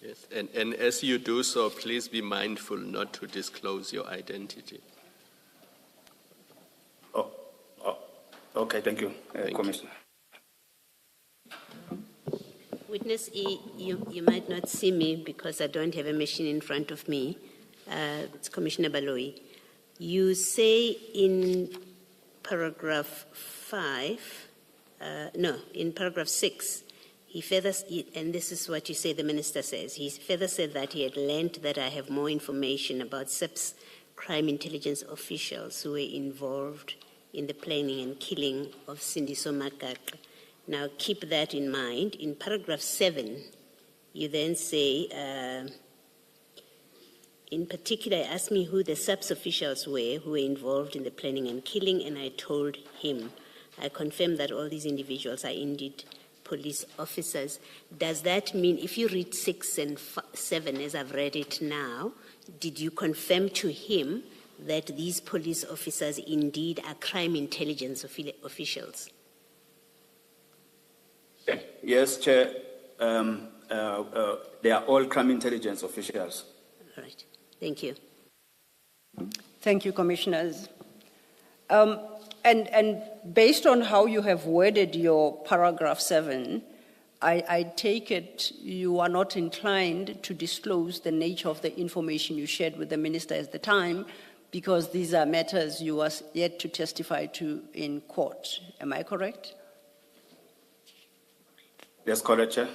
Yes, and as you do so, please be mindful not to disclose your identity. Okay, thank you, Thank Commissioner. Witness E, you might not see me because I don't have a machine in front of me. It's Commissioner Baloyi. You say in paragraph 5, in paragraph 6, he further, and this is what you say the minister says, he further said that he had learned that I have more information about SIP's crime intelligence officials who were involved in the planning and killing of Sindiso Madlanga, Now, keep that in mind. In paragraph 7, you then say, in particular, he asked me who the SAPS officials were who were involved in the planning and killing, and I told him. I confirm that all these individuals are indeed police officers. Does that mean, if you read 6 and 7 as I've read it now, did you confirm to him that these police officers indeed are crime intelligence officials? Yes, Chair. They are all crime intelligence officials. All right. Thank you. Thank you, Commissioners. And based on how you have worded your paragraph 7, I take it you are not inclined to disclose the nature of the information you shared with the Minister at the time, because these are matters you are yet to testify to in court. Am I correct? Yes, correct, Chair.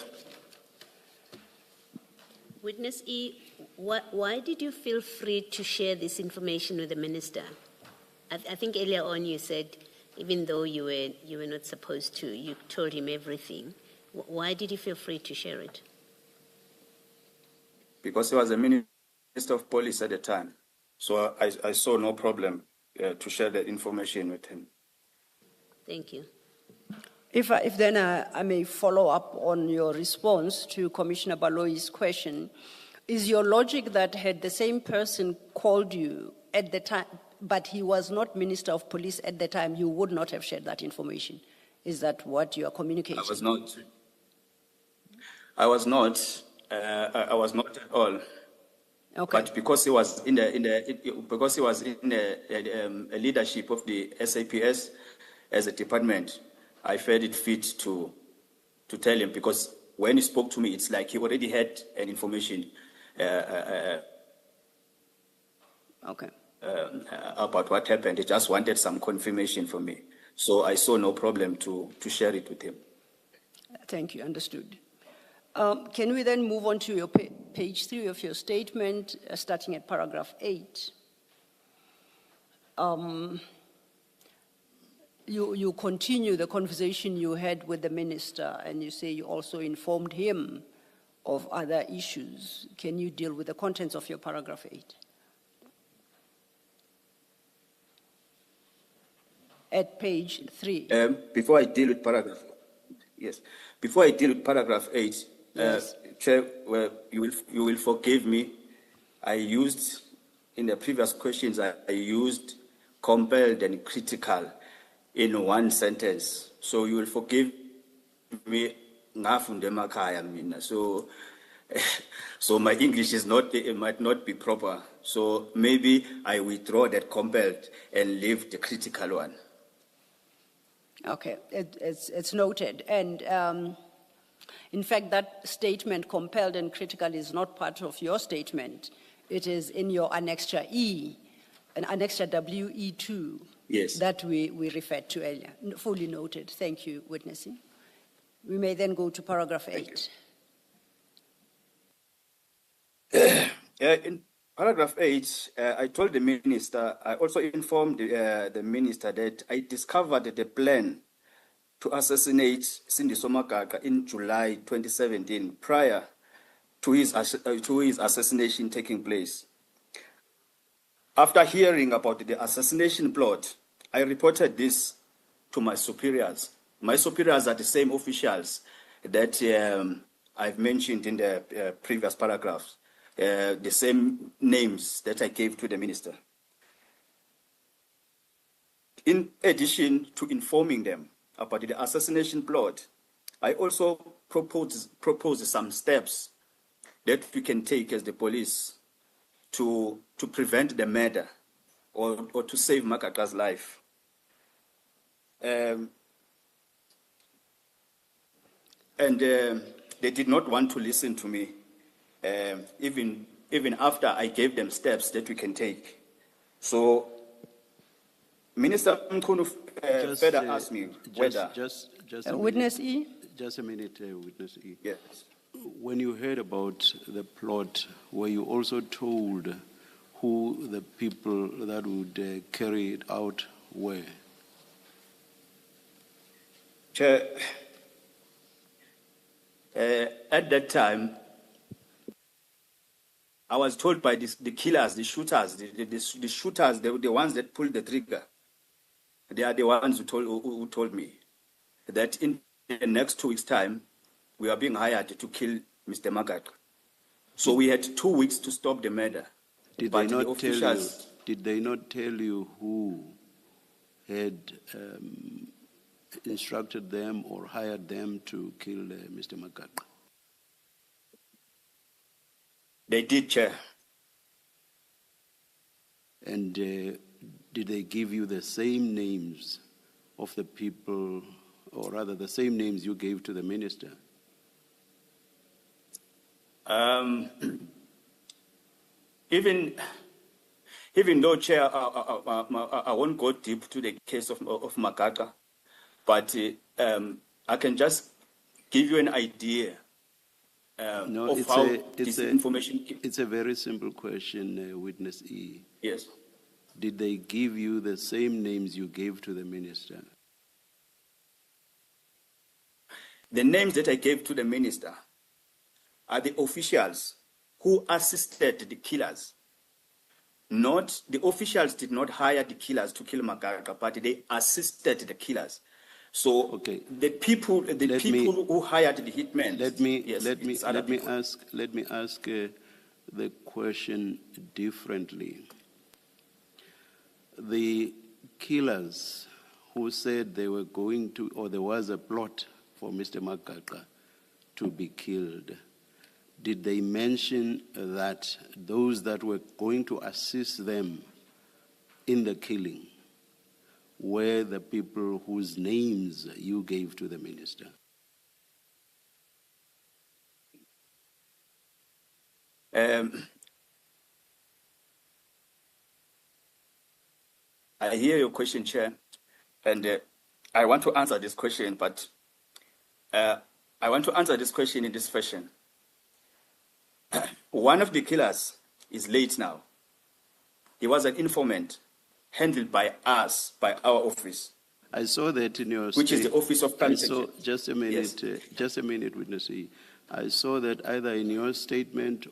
Witness E, why did you feel free to share this information with the Minister? I think earlier on you said, even though you were not supposed to, you told him everything. Why did you feel free to share it? Because he was the Minister of Police at the time. So I saw no problem to share the information with him. Thank you. If then I may follow up on your response to Commissioner Baloyi's question, is your logic that had the same person called you at the time, but he was not Minister of Police at the time, you would not have shared that information? Is that what you are communicating? I was not. I was not at all. Okay. But because he was in the leadership of the SAPS as a department, I felt it fit to tell him, because when he spoke to me, it's like he already had an information Okay. About what happened. He just wanted some confirmation from me. So I saw no problem to share it with him. Thank you, understood. Can we then move on to your page 3 of your statement, starting at paragraph 8? You continue the conversation you had with the Minister, and you say you also informed him of other issues. Can you deal with the contents of your paragraph 8? At page 3. Before I deal with paragraph, yes. Before I deal with paragraph 8, yes. Chair, you will forgive me. I used in the previous questions. I used compelled and critical in one sentence. So you will forgive me. So my English is not, it might not be proper. So maybe I withdraw that compelled and leave the critical one. Okay, it's noted. And in fact, that statement, compelled and critical, is not part of your statement. It is in your Annexure E, and Annexure WE2, yes, that we referred to earlier. Fully noted. Thank you, witnessing. We may then go to paragraph 8. In paragraph 8, I told the Minister, I also informed the Minister that I discovered the plan to assassinate Sindiso Magaga in July 2017, prior to his assassination taking place. After hearing about the assassination plot, I reported this to my superiors. My superiors are the same officials that I've mentioned in the previous paragraphs, the same names that I gave to the Minister. In addition to informing them about the assassination plot, I also proposed some steps that we can take as the police to prevent the murder or to save Magaga's life. And they did not want to listen to me, even after I gave them steps that we can take. So Minister Mkhwanazi further asked me whether... Just a Witness minute. E? Just a minute, Witness E. Yes. When you heard about the plot, were you also told who the people that would carry it out were? Chair, At that time, I was told by the killers, the shooters, the shooters, the ones that pulled the trigger. They are the ones who told me that in the next 2 weeks' time, we are being hired to kill Mr. Makaka. So we had 2 weeks to stop the murder. Did But they the not tell you? officials- Did they not tell you who had instructed them or hired them to kill Mr. Makaka? They did, Chair. And did they give you the same names of the people, or rather the same names you gave to the minister? Even though, Chair, I won't go deep to the case of Makaka, but I can just give you an idea No, of how this information. It's a very simple question, Witness E. Yes. Did they give you the same names you gave to the minister? The names that I gave to the minister are the officials who assisted the killers. Not the officials did not hire the killers to kill Makaka, but they assisted the killers. So Okay. the people who hired the hitmen. Let me people. ask the question differently. The killers who said they were going to, or there was a plot for Mr. Makaka to be killed, did they mention that those that were going to assist them in the killing were the people whose names you gave to the minister? I hear your question, Chair, and I want to answer this question, but I want to answer this question in this fashion. One of the killers is late now. He was an informant handled by us, by our office. I saw that in your Which is the Office of Crime So Protection. just a minute, Witness E. I saw that either in your statement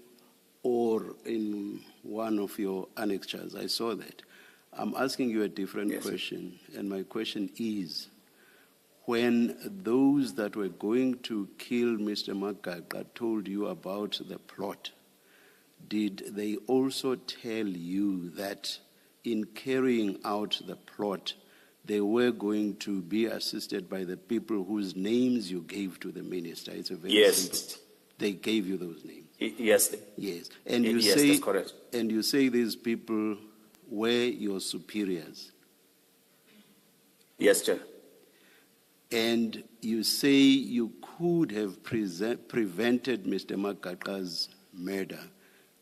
or in one of your annexures. I saw that. I'm asking you a different question, and my question is, when those that were going to kill Mr. Makaka told you about the plot, did they also tell you that in carrying out the plot, they were going to be assisted by the people whose names you gave to the minister? It's a very simple. They gave you those names. Yes. Yes. And you Yes, say, that's correct. And you say these people were your superiors. Yes, Chair. And you say you could have prevented Mr. Makaka's murder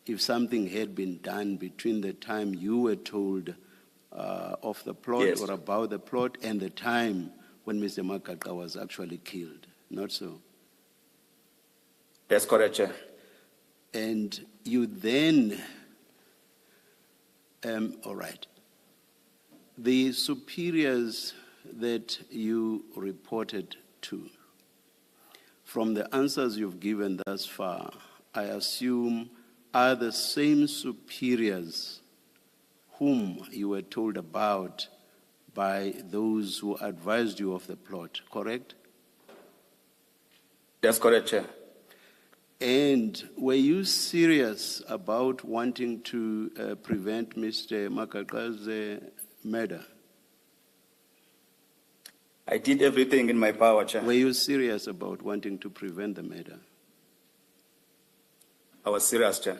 if something had been done between the time you were told of the plot Yes. or about the plot and the time when Mr. Makaka was actually killed. Not so? That's correct, Chair. And you then, all right, the superiors that you reported to, from the answers you've given thus far, I assume are the same superiors whom you were told about by those who advised you of the plot, correct? That's correct, Chair. And were you serious about wanting to prevent Mr. Makaka's murder? I did everything in my power, Chair. Were you serious about wanting to prevent the murder? I was serious, Chair.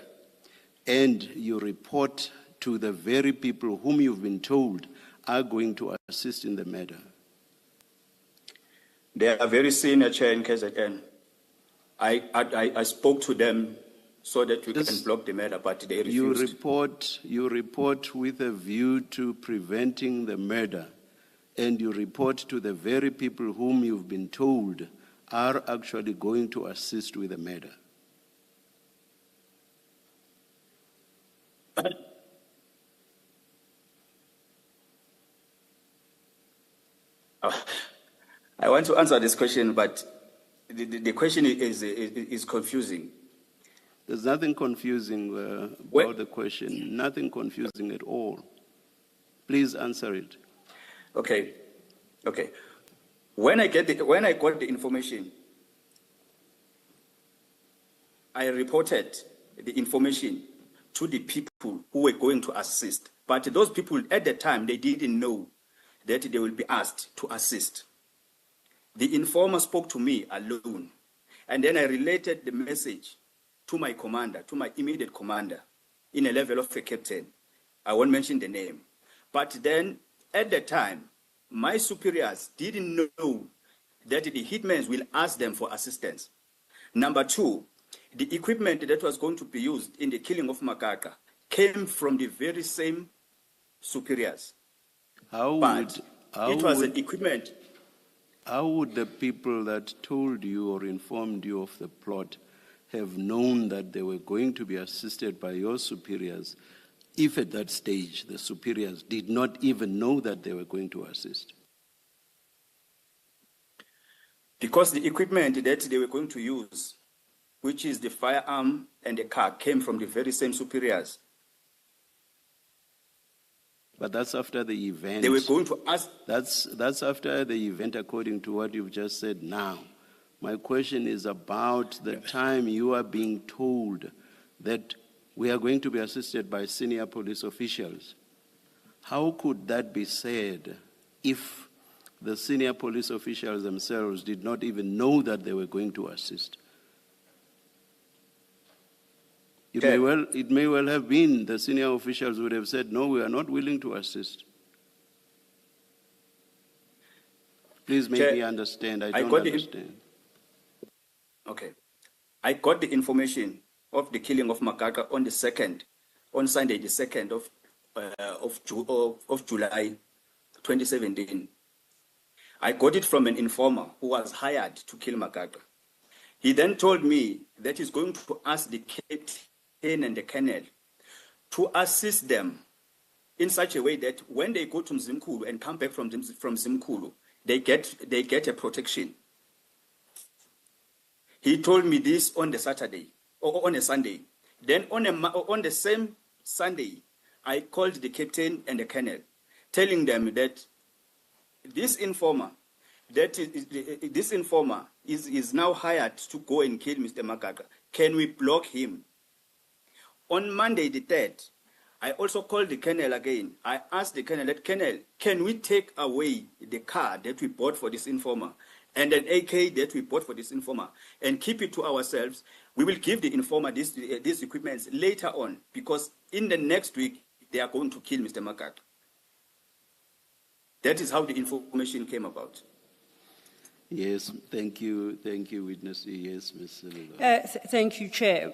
And you report to the very people whom you've been told are going to assist in the murder? They are very senior, Chair, in KZN. I spoke to them so that we can block the murder, but they refused. You report with a view to preventing the murder, and you report to the very people whom you've been told are actually going to assist with the murder. I want to answer this question, but the question is confusing. There's nothing confusing about the question, nothing confusing at all. Please answer it. Okay. When I got the information, I reported the information to the people who were going to assist. But those people at the time, they didn't know that they will be asked to assist. The informer spoke to me alone. And then I related the message to my commander, to my immediate commander, in a level of a captain. I won't mention the name. But then, at the time, my superiors didn't know that the hitmen will ask them for assistance. Number two, the equipment that was going to be used in the killing of Makaka came from the very same superiors. It was an equipment. How would the people that told you or informed you of the plot have known that they were going to be assisted by your superiors if at that stage the superiors did not even know that they were going to assist? Because the equipment that they were going to use, which is the firearm and the car, came from the very same superiors. But that's after the event. They were going to ask. That's after the event, according to what you've just said now. My question is about the time you are being told that we are going to be assisted by senior police officials. How could that be said if the senior police officials themselves did not even know that they were going to assist? It may well have been the senior officials would have said, no, we are not willing to assist. Please make me understand. I don't understand. Okay. I got the information of the killing of Makaka on Sunday, the 2nd of July 2017. I got it from an informer who was hired to kill Makaka. He then told me that he's going to ask the captain and the colonel to assist them in such a way that when they go to Mzimkhulu and come back from Mzimkhulu, they get a protection. He told me this on the Saturday or on a Sunday. Then on the same Sunday, I called the captain and the colonel, telling them that this informer is now hired to go and kill Mr. Makaka. Can we block him? On Monday the 3rd, I also called the colonel again. I asked the colonel, Colonel, can we take away the car that we bought for this informer and an AK that we bought for this informer and keep it to ourselves? We will give the informer these equipments later on because in the next week, they are going to kill Mr. Makaka. That is how the information came about. Yes, thank you, witness. Yes, Ms. Thank you, Chair.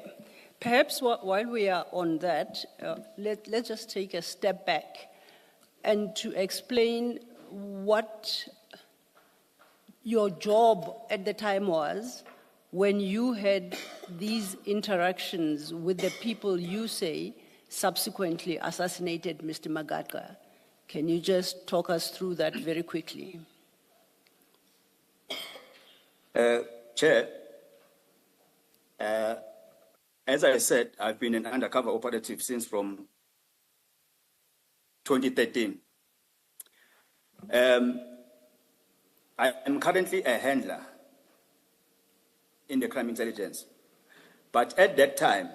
Perhaps while we are on that, let's just take a step back and to explain what your job at the time was when you had these interactions with the people you say subsequently assassinated Mr. Makaka. Can you just talk us through that very quickly? Chair, as I said, I've been an undercover operative since from 2013. I am currently a handler in the crime intelligence. But at that time,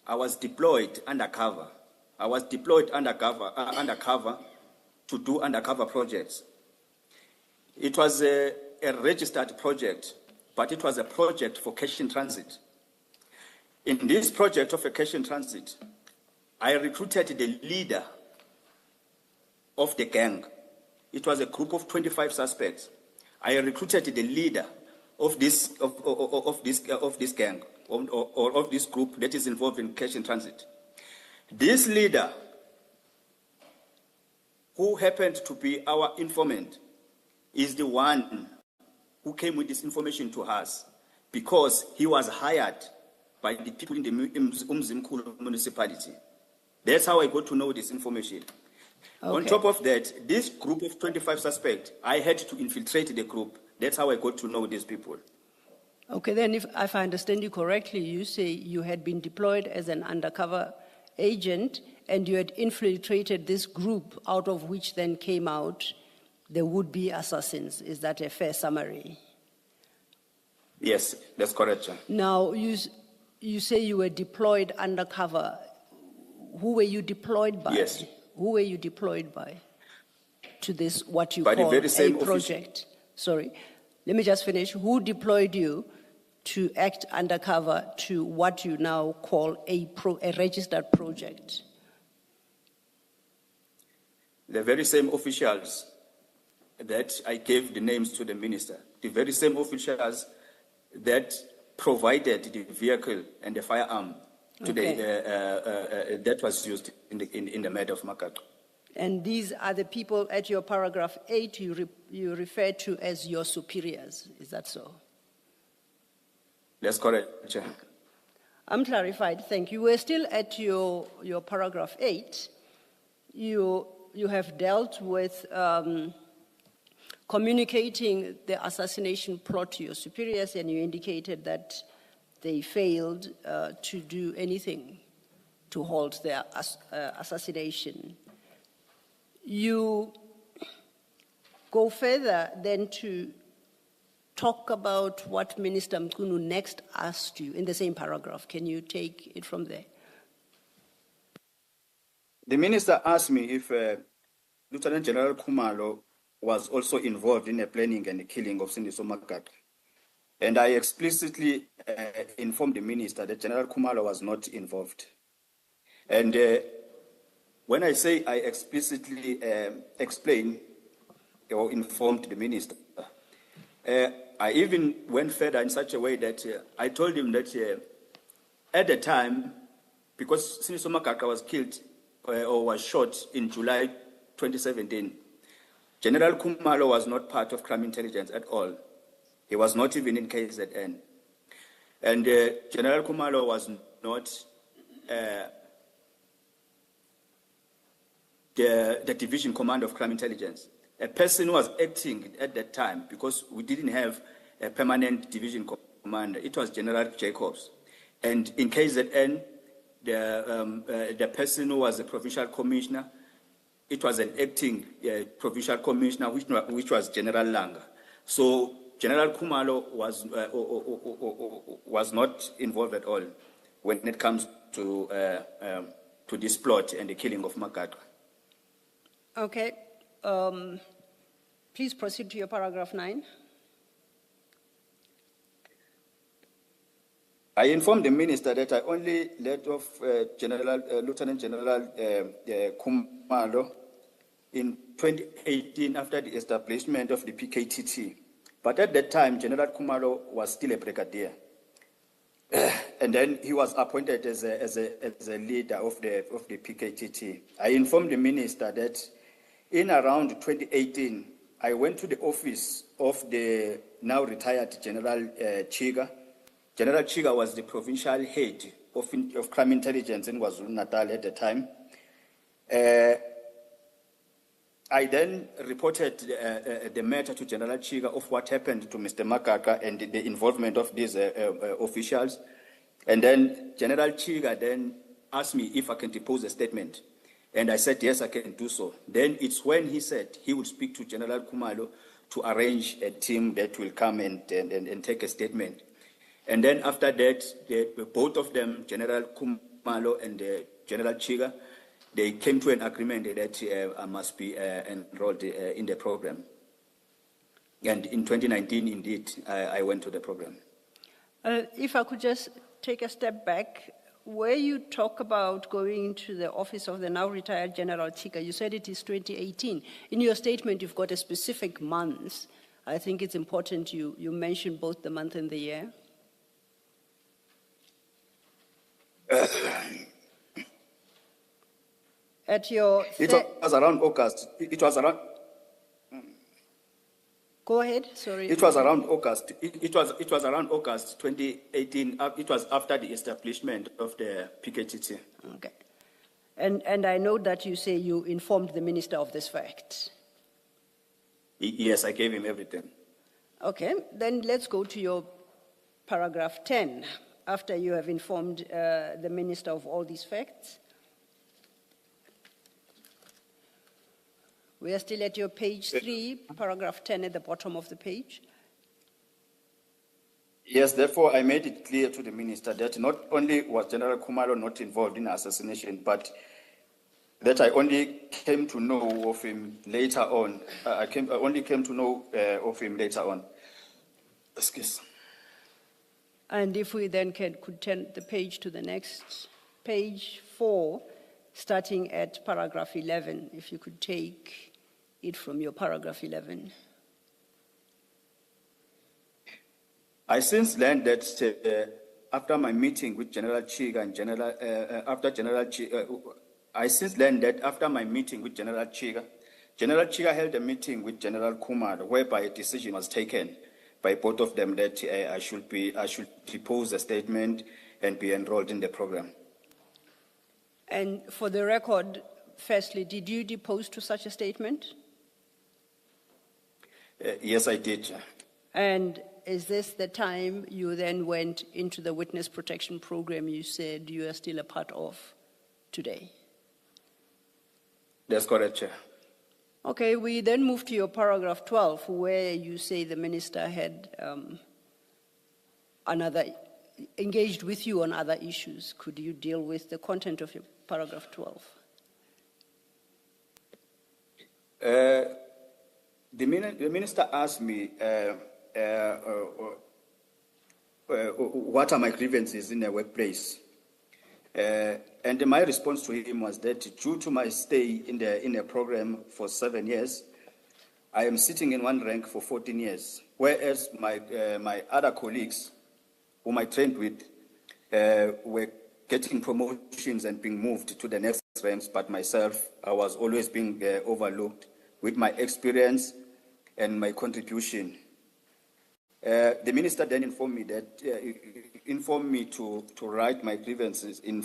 I was deployed undercover. I was deployed undercover to do undercover projects. It was a registered project, but it was a project for cash in transit. In this project of a cash in transit, I recruited the leader of the gang. It was a group of 25 suspects. I recruited the leader of this gang or of this group that is involved in cash in transit. This leader, who happened to be our informant, is the one who came with this information to us because he was hired by the people in the Mzimkhulu municipality. That's how I got to know this information. Okay. On top of that, this group of 25 suspects, I had to infiltrate the group. That's how I got to know these people. Okay, then if I understand you correctly, you say you had been deployed as an undercover agent and you had infiltrated this group out of which then came out the would-be assassins. Is that a fair summary? Yes, that's correct, Chair. Now, you say you were deployed undercover. Who were you deployed by? Yes. Who were you deployed by to this, what you By the call very same a project? Sorry, let me just finish. Who deployed you to act undercover to what you now call a registered project? The very same officials that I gave the names to the minister, the very same officials that provided the vehicle and the firearm to that was used in the murder of Makaka. And these are the people at your paragraph 8 you refer to as your superiors. Is that so? That's correct, Chair. I'm clarified, thank you. We're still at your paragraph 8. You have dealt with communicating the assassination plot to your superiors, and you indicated that they failed to do anything to halt their assassination. You go further then to talk about what Minister Mkhunu next asked you in the same paragraph. Can you take it from there? The minister asked me if Lieutenant General Khumalo was also involved in the planning and the killing of Sindiso Makaka. And I explicitly informed the minister that General Khumalo was not involved. And when I say I explicitly explained or informed the minister, I even went further in such a way that I told him that at the time, because Sindiso Makaka was killed or was shot in July 2017, General Khumalo was not part of crime intelligence at all. He was not even in KZN. And General Khumalo was not the division commander of crime intelligence. A person who was acting at that time, because we didn't have a permanent division commander, it was General Jacobs. And in KZN, the person who was a provincial commissioner, it was an acting provincial commissioner, which was General Langa. So General Khumalo was not involved at all when it comes to this plot and the killing of Makaka. Okay. Please proceed to your paragraph 9. I informed the minister that I only let off Lieutenant General Khumalo in 2018 after the establishment of the PKTT. But at that time, General Khumalo was still a brigadier. And then he was appointed as a leader of the PKTT. I informed the minister that in around 2018, I went to the office of the now retired General Chiga. General Chiga was the provincial head of crime intelligence in KwaZulu-Natal at the time. I then reported the matter to General Chiga of what happened to Mr. Makaka and the involvement of these officials. And then General Chiga then asked me if I can depose a statement. And I said, yes, I can do so. Then it's when he said he would speak to General Khumalo to arrange a team that will come and take a statement. And then after that, both of them, General Khumalo and General Chiga, they came to an agreement that I must be enrolled in the program. And in 2019, indeed, I went to the program. If I could just take a step back, where you talk about going to the office of the now retired General Chiga, you said it is 2018. In your statement, you've got a specific month. I think it's important you mention both the month and the year. At your... It was around August. It was around... Go ahead, sorry. It was around August. It was around August 2018. It was after the establishment of the PKTT. Okay. And I know that you say you informed the minister of this fact. Yes, I gave him everything. Okay, then let's go to your paragraph 10, after you have informed the minister of all these facts. We are still at your page 3, paragraph 10 at the bottom of the page. Yes, therefore, I made it clear to the minister that not only was General Khumalo not involved in assassination, but that I only came to know of him later on. I only came to know of him later on. Excuse. And if we then could turn the page to the next page 4, starting at paragraph 11, if you could take it from your paragraph 11. I since learned that after my meeting with General Chiga and I since learned that after my meeting with General Chiga held a meeting with General Khumalo, whereby a decision was taken by both of them that I should depose a statement and be enrolled in the program. And for the record, firstly, did you depose to such a statement? Yes, I did. And is this the time you then went into the witness protection program you said you are still a part of today? That's correct, Chair. Okay, we then move to your paragraph 12, where you say the minister had engaged with you on other issues. Could you deal with the content of your paragraph 12? The minister asked me what are my grievances in the workplace. And my response to him was that due to my stay in the program for 7 years, I am sitting in one rank for 14 years, whereas my other colleagues whom I trained with were getting promotions and being moved to the next ranks, but myself, I was always being overlooked with my experience and my contribution. The minister then informed me to write my grievances in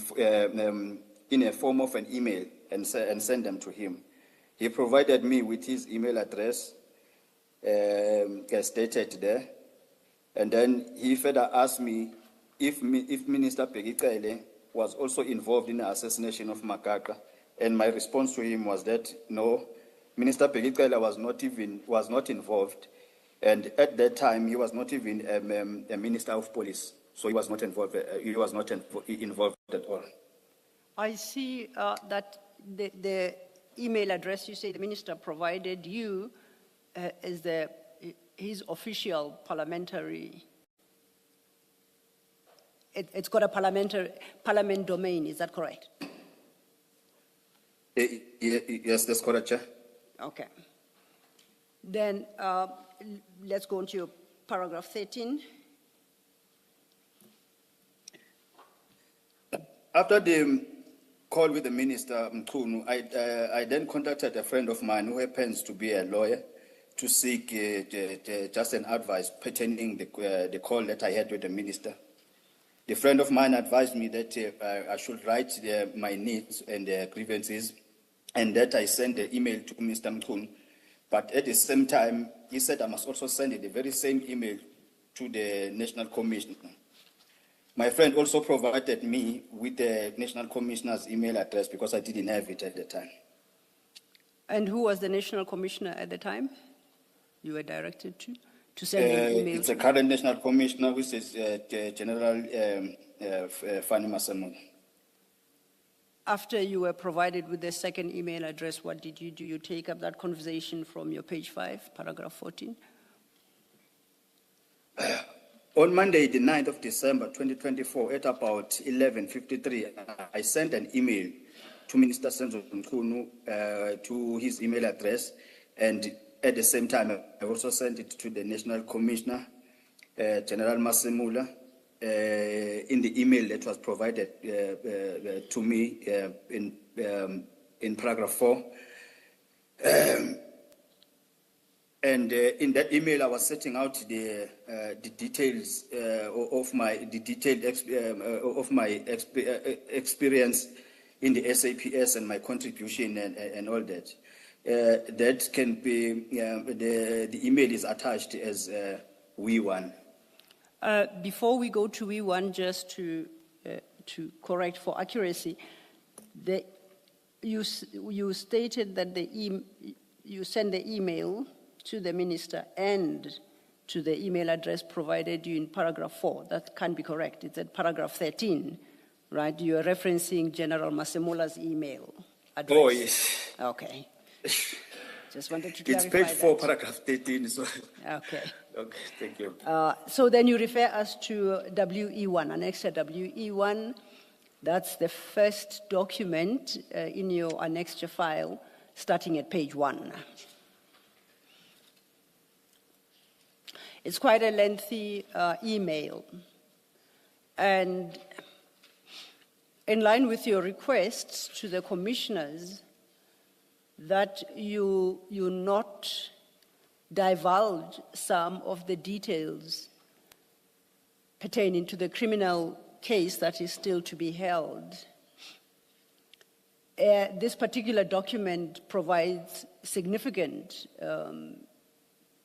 a form of an email and send them to him. He provided me with his email address, as stated there, and then he further asked me if Minister Pegicele was also involved in the assassination of Makaka, and my response to him was that no, Minister Pegicele was not involved. And at that time, he was not even a minister of police, so he was not involved. He was not involved at all. I see that the email address you say the minister provided you is his official parliamentary. It's got a parliament domain. Is that correct? Yes, that's correct, Chair. Okay. Then let's go on to your paragraph 13. After the call with the minister, Mkhunu, I then contacted a friend of mine who happens to be a lawyer to seek just an advice pertaining the call that I had with the minister. The friend of mine advised me that I should write my needs and grievances, and that I send the email to Mr. Mkhunu. But at the same time, he said I must also send the very same email to the National Commission. My friend also provided me with the National Commissioner's email address because I didn't have it at the time. And who was the National Commissioner at the time you were directed to send an email? It's a current National Commissioner, which is General Fani Masamune. After you were provided with the second email address, what did you do? You take up that conversation from your page 5, paragraph 14? On Monday, the 9th of December, 2024, at about 11:53, I sent an email to Minister Senzo Mkhunu to his email address, and at the same time, I also sent it to the National Commissioner, General Masamula, in the email that was provided to me in paragraph 4. And in that email, I was setting out the details of my experience in the SAPS and my contribution and all that. That can be the email is attached as we one. Before we go to E1, just to correct for accuracy, you stated that you sent the email to the minister and to the email address provided you in paragraph 4. That can't be correct. It's at paragraph 13, right? You are referencing General Masemola's email address. Oh, yes. Okay. Just wanted to It's clarify page 4, that. paragraph 13. So. Okay. Okay, thank you. So then you refer us to WE1, Annexure WE1. That's the first document in your annexure file, starting at page 1. It's quite a lengthy email. And in line with your requests to the commissioners that you not divulge some of the details pertaining to the criminal case that is still to be held. This particular document provides significant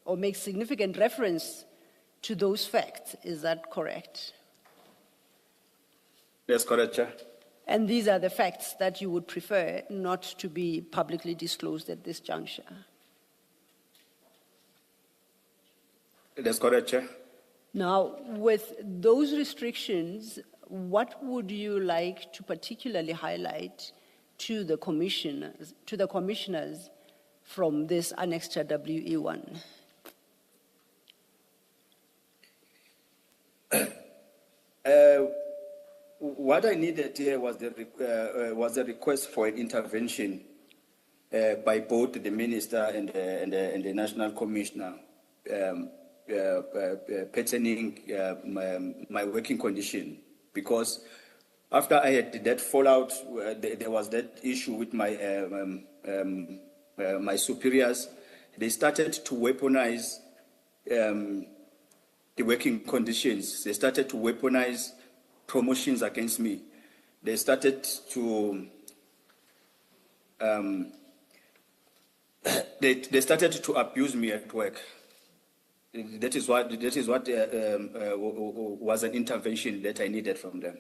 or makes significant reference to those facts. Is that correct? That's correct, Chair. And these are the facts that you would prefer not to be publicly disclosed at this juncture? That's correct, Chair. Now, with those restrictions, what would you like to particularly highlight to the commissioners from this annexure WE1? What I needed here was the request for an intervention by both the minister and the national commissioner pertaining my working condition, because after I had that fallout, there was that issue with my my superiors. They started to weaponize the working conditions. They started to weaponize promotions against me. They started to they started to abuse me at work. That is what was an intervention that I needed from them.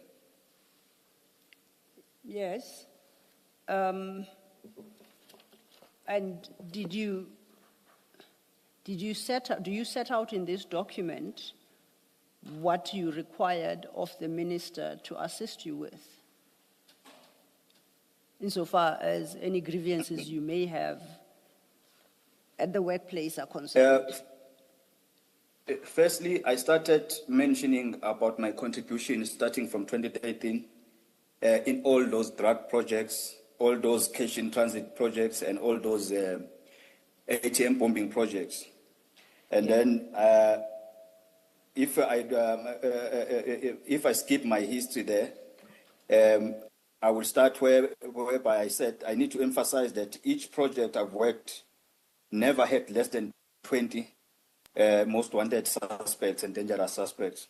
Yes. And do you set out in this document what you required of the minister to assist you with, insofar as any grievances you may have at the workplace are concerned? Firstly, I started mentioning about my contribution starting from 2013 in all those drug projects, all those cash in transit projects, and all those ATM bombing projects. And then if I skip my history there, I will start whereby I said I need to emphasize that each project I've worked never had less than 20 most wanted suspects and dangerous suspects.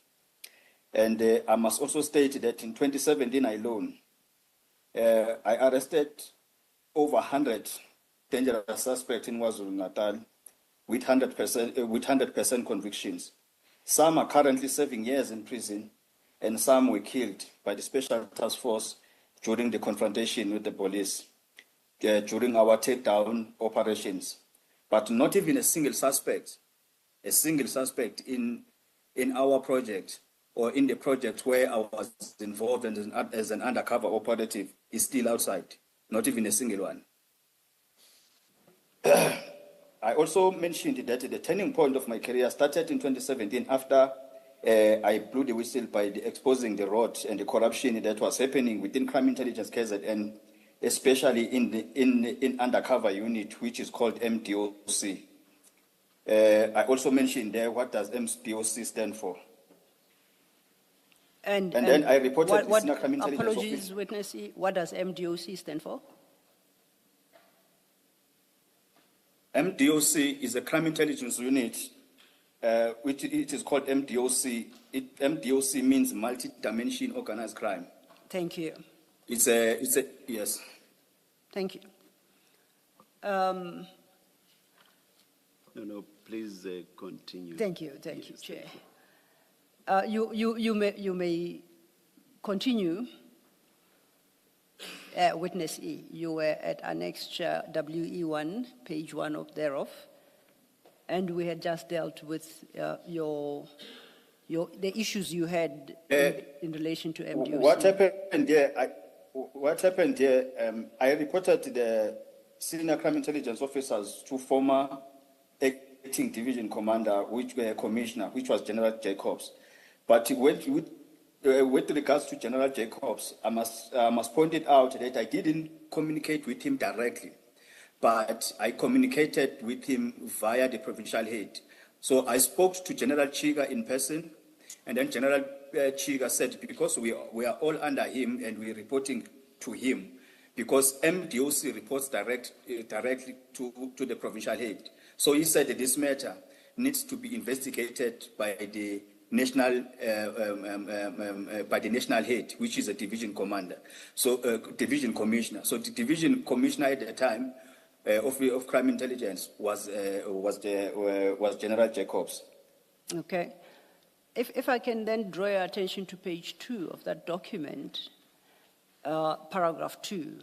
And I must also state that in 2017 alone, I arrested over 100 dangerous suspects in KwaZulu-Natal with 100% convictions. Some are currently serving years in prison, and some were killed by the Special Task Force during the confrontation with the police, during our takedown operations. But not even a single suspect in our project or in the project where I was involved as an undercover operative is still outside, not even a single one. I also mentioned that the turning point of my career started in 2017 after I blew the whistle by exposing the rot and the corruption that was happening within Crime Intelligence KZN, especially in undercover unit, which is called MDOC. I also mentioned there, what does MDOC stand for? And then I reported what Crime Intelligence apologies, Office. witness, what does MDOC stand for? MDOC is a crime intelligence unit, which it is called MDOC. MDOC means multi-dimension organized crime. Thank you. It's a yes. Thank you. No, please continue. Thank you, Yes, Chair. You may continue. Witness E, you were at Annex WE1, page 1 of thereof, and we had just dealt with the issues you had in relation to MDOC. What happened here? I reported the senior crime intelligence officers to former acting division commander, which were commissioner, which was General Jacobs. But with regards to General Jacobs, I must point it out that I didn't communicate with him directly, but I communicated with him via the provincial head. So I spoke to General Chiga in person, and then General Chiga said, because we are all under him and we're reporting to him, because MDOC reports directly to the provincial head. So he said that this matter needs to be investigated by the national head, which is a division commander, so division commissioner. So the division commissioner at the time of crime intelligence was General Jacobs. Okay, if I can then draw your attention to page 2 of that document, paragraph 2,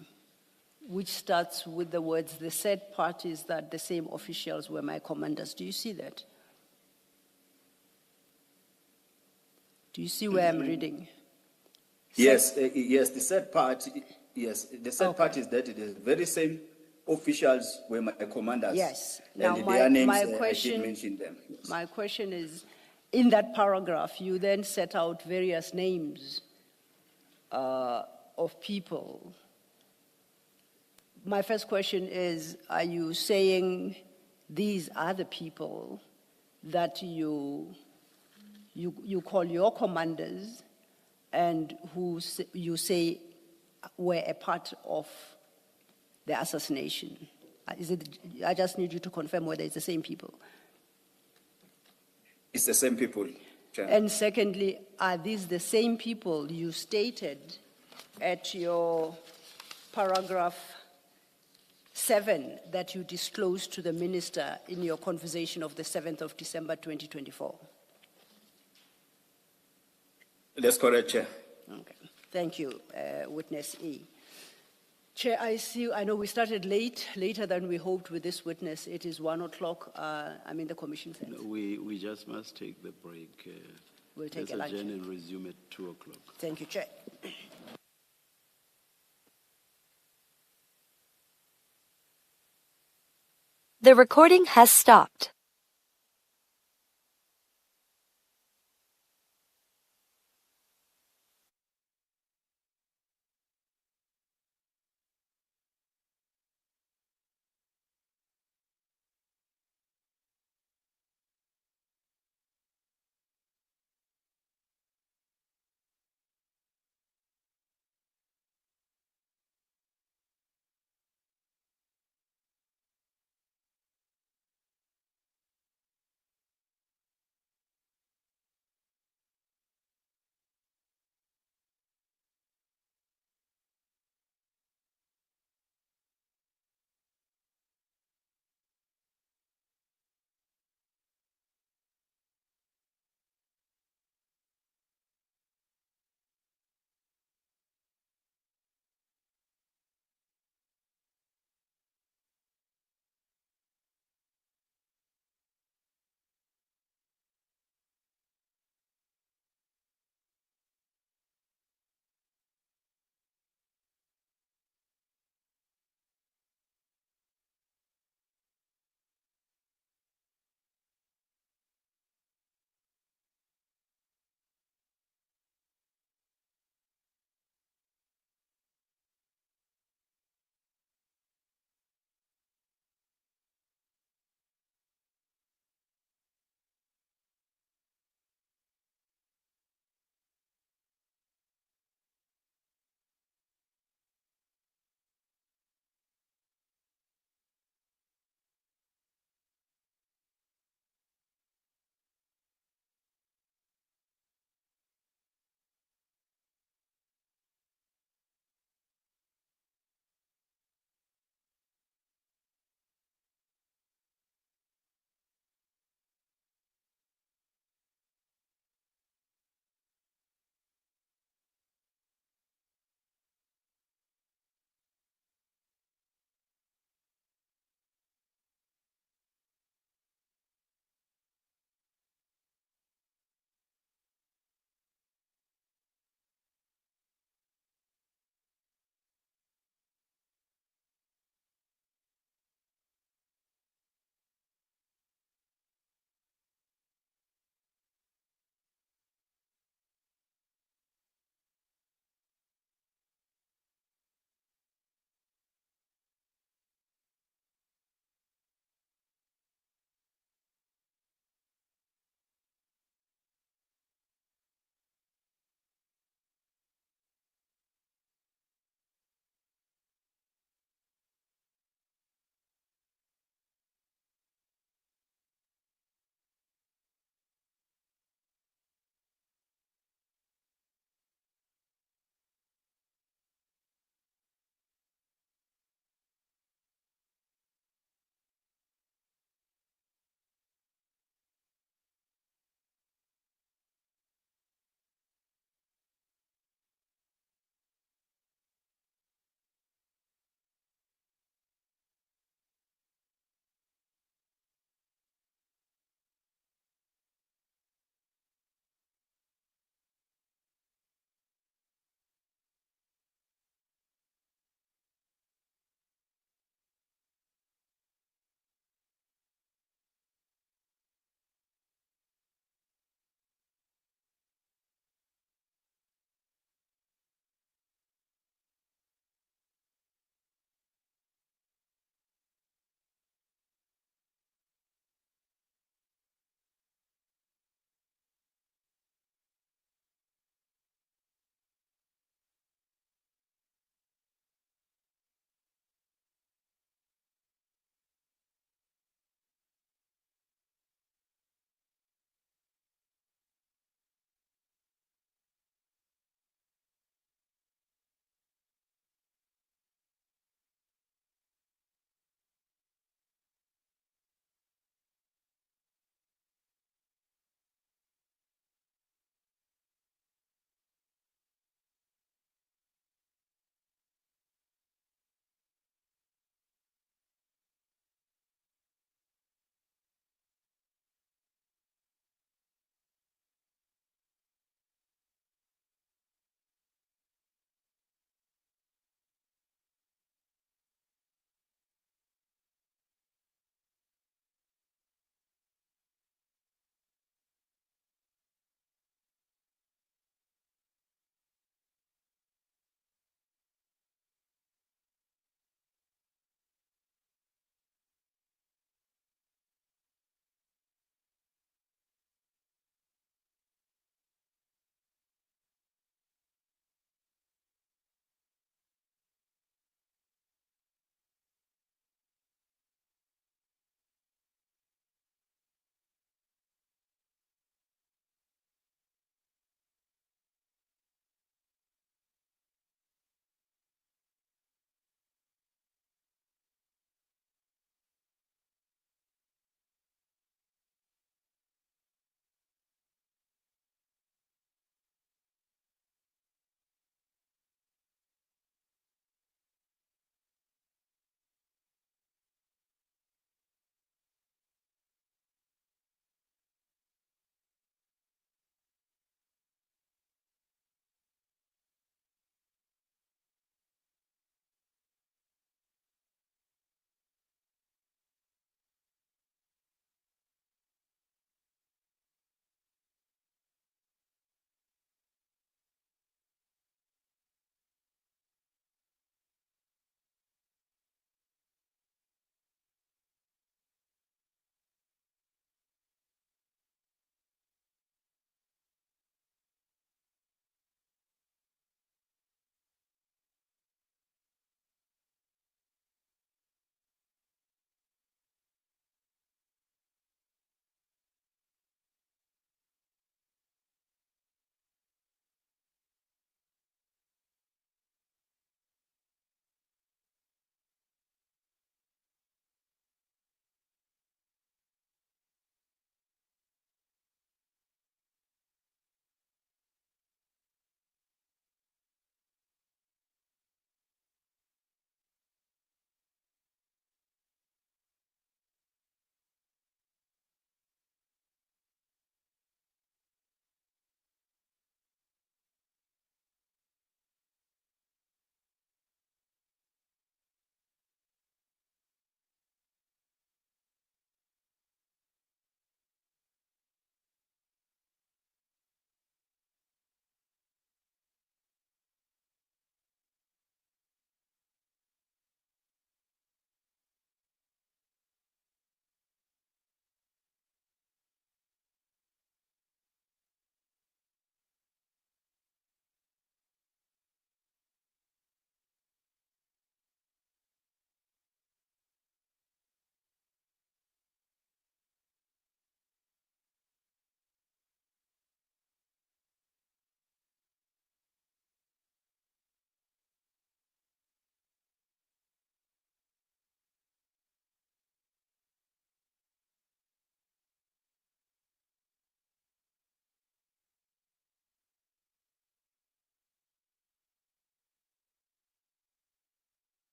which starts with the words, "The said parties that the same officials were my commanders." Do you see that? Do you see where I'm reading? Yes, yes. The sad part, yes, the sad part is that the very same officials were my commanders. Yes. And Now, their names, my I question, did mention them. Yes. my question is, in that paragraph, you then set out various names of people. My first question is, are you saying these are the people that you call your commanders and who you say were a part of the assassination? I just need you to confirm whether it's the same people. It's the same people, Chair. And secondly, are these the same people you stated at your paragraph 7 that you disclosed to the minister in your conversation of the 7th of December 2024? That's correct, Chair. Okay, thank you, Witness E. Chair, I know we started later than we hoped with this witness. It is 1 o'clock. I'm in the commission. No, we just must take the break. We'll take let's a lunch. adjourn and resume at 2 o'clock. Thank you, Chair. The recording has stopped.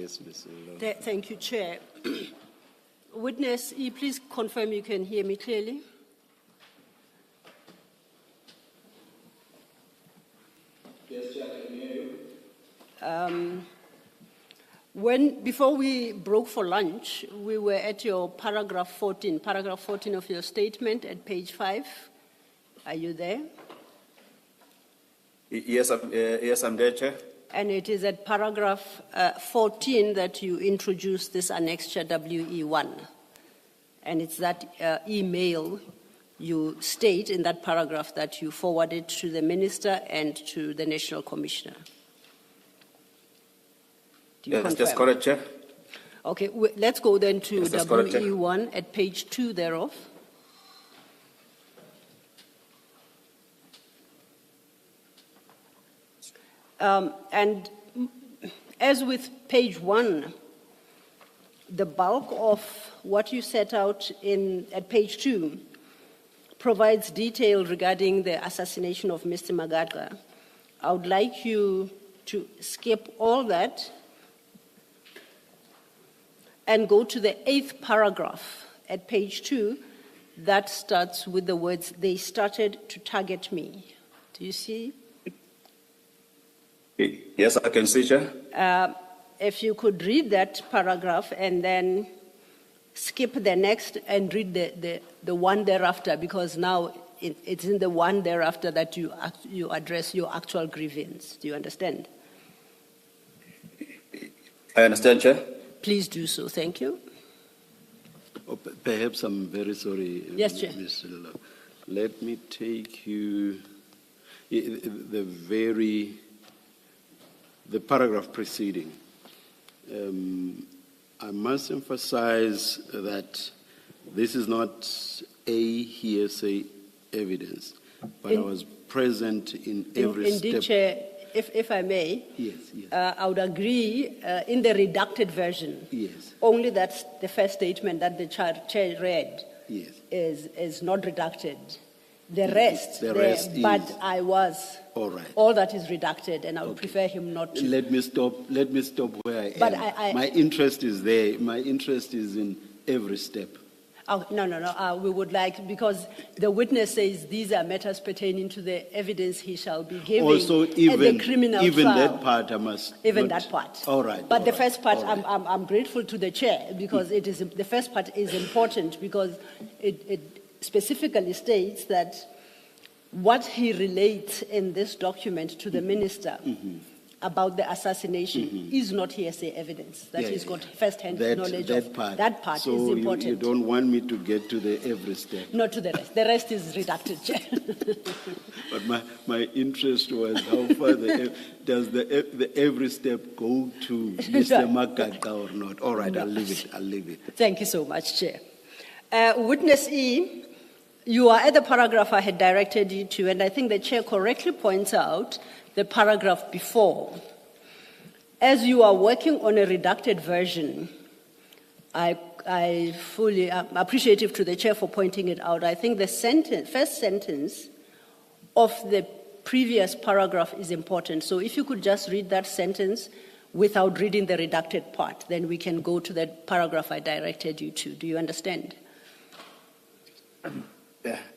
Yes, Ms. Lo. Thank you, Chair. Witness E, please confirm you can hear me clearly. Yes, Chair, I can hear you. Before we broke for lunch, we were at your paragraph 14 of your statement at page 5. Are you there? Yes, I'm there, Chair. And it is at paragraph 14 that you introduce this annexure WE1. And it's that email you state in that paragraph that you forwarded to the minister and to the National Commissioner. Do you Yes, that's confirm? correct, Chair. Okay, let's go then to Yes, that's correct, Chair. WE1 at page 2 thereof. And as with page 1, the bulk of what you set out at page 2 provides detail regarding the assassination of Mr. Madlanga. I would like you to skip all that and go to the 8th paragraph at page 2 that starts with the words, "They started to target me." Do you see? Yes, I can see, Chair. If you could read that paragraph and then skip the next and read the one thereafter, because now it's in the one thereafter that you address your actual grievance. Do you understand? I understand, Chair. Please do so. Thank you. Oh, perhaps I'm very sorry, Yes, Chair. Ms. Lo. Let me take you the paragraph preceding. I must emphasize that this is not a hearsay evidence, but I was present in every Indeed, step. Chair, if I may, Yes, yes. I would agree in the redacted version. Yes. Only that's the first statement that the chair read Yes. is not redacted. The rest, The rest but is. I was. All right. All that is redacted, and I would prefer him not to. Let me stop where I But am. My interest is there. My interest is in every step. Oh, no. We would like, because the witness says these are matters pertaining to the evidence he shall be giving Also, at even the criminal even trial. that part, I must. Even not- that part. All right. But all the right, first part, all right. I'm grateful to the chair because the first part is important because it specifically states that what he relates in this document to the minister about the assassination is not hearsay evidence. That Yeah, he's yeah, got yeah. first-hand knowledge that of. part. That part so is you important. don't want me to get to the every step. Not to the rest. The rest is redacted, Chair. But my interest was how far does the every step go to Mr. Madlanga or not? All right, I'll leave it. Thank you so much, Chair. Witness E, you are at the paragraph I had directed you to, and I think the Chair correctly points out the paragraph before. As you are working on a redacted version, I fully am appreciative to the Chair for pointing it out. I think the first sentence of the previous paragraph is important. So if you could just read that sentence without reading the redacted part, then we can go to that paragraph I directed you to. Do you understand?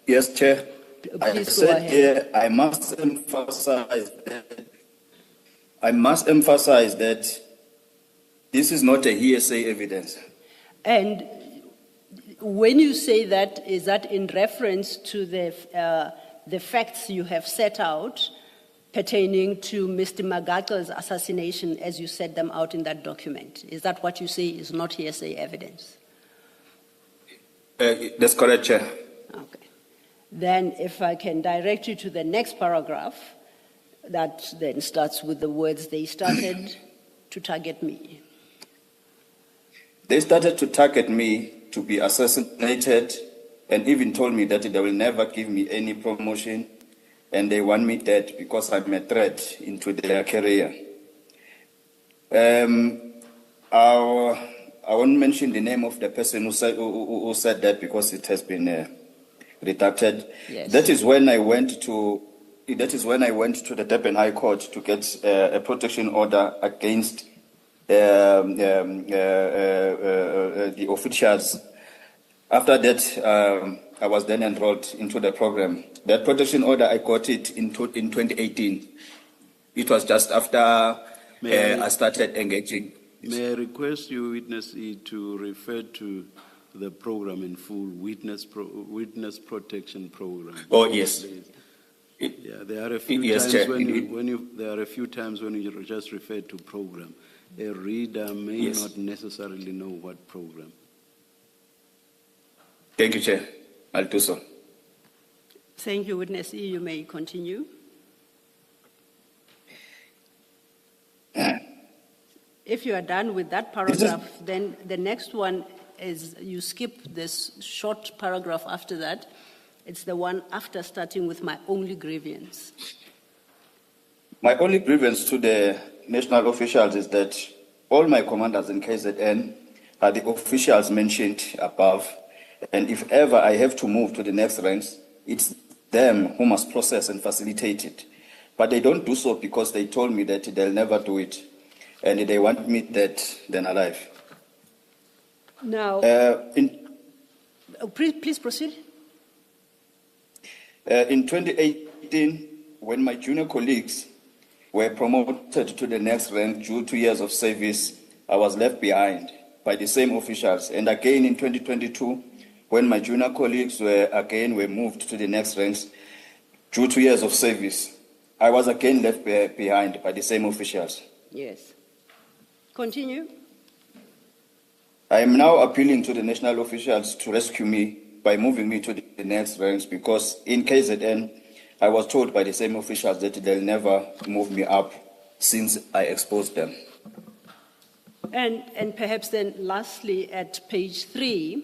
Yes, Chair. I Please go said ahead. here, I must emphasize that this is not a hearsay evidence. And when you say that, is that in reference to the facts you have set out pertaining to Mr. Madlanga's assassination as you set them out in that document? Is that what you say is not hearsay evidence? That's correct, Chair. Okay. Then if I can direct you to the next paragraph, that then starts with the words, "They started to target me." They started to target me to be assassinated and even told me that they will never give me any promotion and they want me dead because I'm a threat into their career. I won't mention the name of the person who said that because it has been redacted. Yes. That is when I went to the Durban High Court to get a protection order against the officials. After that, I was then enrolled into the program. That protection order, I got it in 2018. It was just after I started engaging. May I request you, witness E, to refer to the program in full, witness protection program? Oh, yes. Yeah, there are a few Yes, times Chair. there are a few times when you just refer to program. A reader may Yes. not necessarily know what program. Thank you, Chair. I'll do so. Thank you, Witness E. You may continue. If you are done with that paragraph, then the next one is you skip this short paragraph after that. It's the one after starting with my only grievance. My only grievance to the national officials is that all my commanders in KZN are the officials mentioned above. And if ever I have to move to the next ranks, it's them who must process and facilitate it. But they don't do so because they told me that they'll never do it. And they want me dead than alive. Now, please proceed. In 2018, when my junior colleagues were promoted to the next rank due to years of service, I was left behind by the same officials. And again in 2022, when my junior colleagues were moved to the next ranks due to years of service, I was again left behind by the same officials. Yes. Continue. I am now appealing to the national officials to rescue me by moving me to the next ranks because in KZN, I was told by the same officials that they'll never move me up since I exposed them. And perhaps then lastly at page 3,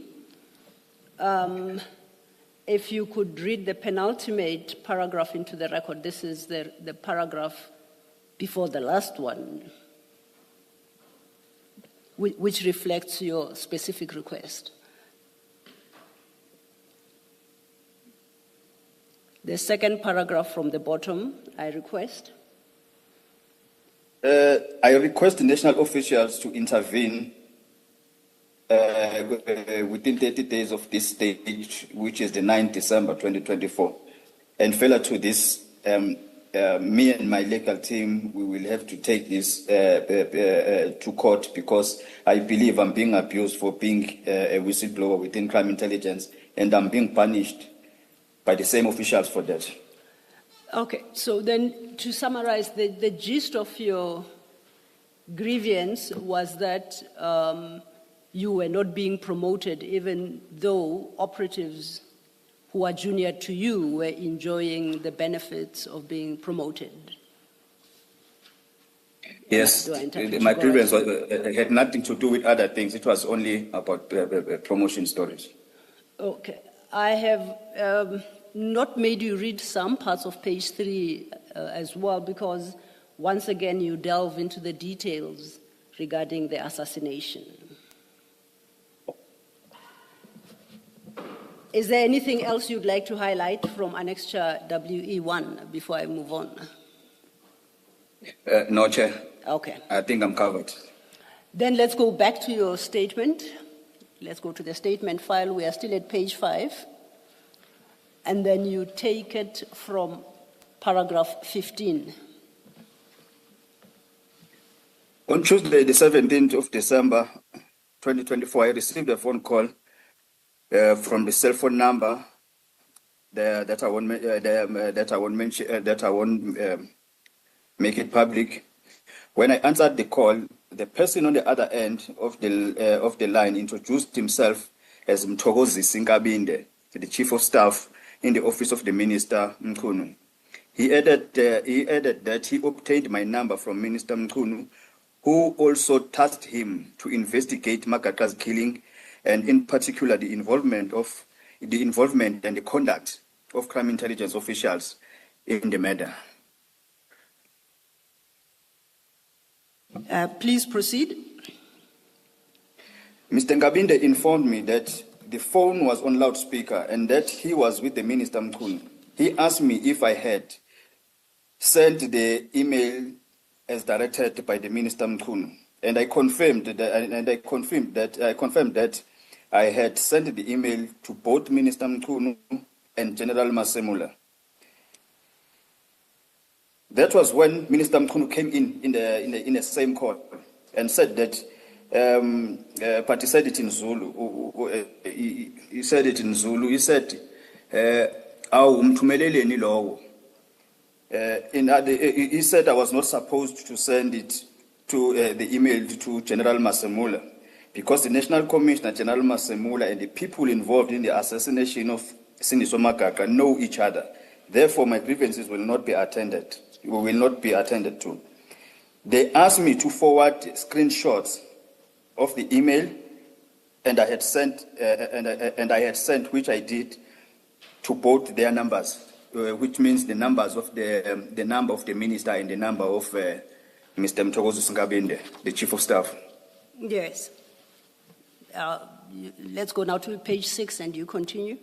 if you could read the penultimate paragraph into the record. This is the paragraph before the last one, which reflects your specific request. The second paragraph from the bottom, I request. I request the national officials to intervene within 30 days of this stage, which is the 9th December 2024. And failure to this, me and my legal team, we will have to take this to court because I believe I'm being abused for being a whistleblower within crime intelligence, and I'm being punished by the same officials for that. Okay, so then to summarize, the gist of your grievance was that you were not being promoted even though operatives who are junior to you were enjoying the benefits of being promoted. Yes, my grievance had nothing to do with other things. It was only about promotion stories. Okay, I have not made you read some parts of page 3 as well, because once again you delve into the details regarding the assassination. Is there anything else you'd like to highlight from Annexure WE1 before I move on? No, Chair. Okay. I think I'm covered. Then let's go back to your statement. Let's go to the statement file. We are still at page 5. And then you take it from paragraph 15. On Tuesday, the 17th of December, 2024, I received a phone call from the cell phone number that I won't make it public. When I answered the call, the person on the other end of the line introduced himself as Mkhwanazi Nkabinde, the Chief of Staff in the office of the Minister Mkhunu. He added that he obtained my number from Minister Mkhunu, who also tasked him to investigate Magaga's killing, and in particular the involvement and the conduct of crime intelligence officials in the matter. Please proceed. Mr. Nkabinde informed me that the phone was on loudspeaker and that he was with the Minister Mkhunu. He asked me if I had sent the email as directed by the Minister Mkhunu. and I confirmed that I had sent the email to both Minister Mkhunu and General Masemula. That was when Minister Mkhunu came in the same call and said that but he said it in Zulu. He said it in Zulu. He said, he said I was not supposed to send it to the email to General Masemula because the National Commissioner, General Masemula, and the people involved in the assassination of Sindiso Magaka know each other. Therefore, my grievances will not be attended. Will not be attended to. They asked me to forward screenshots of the email, and I had sent, which I did, to both their numbers, which means the numbers of the number of the minister and the number of Mr. Mthokozo Ngabinde, the chief of staff. Yes. Let's go now to page 6, and you continue.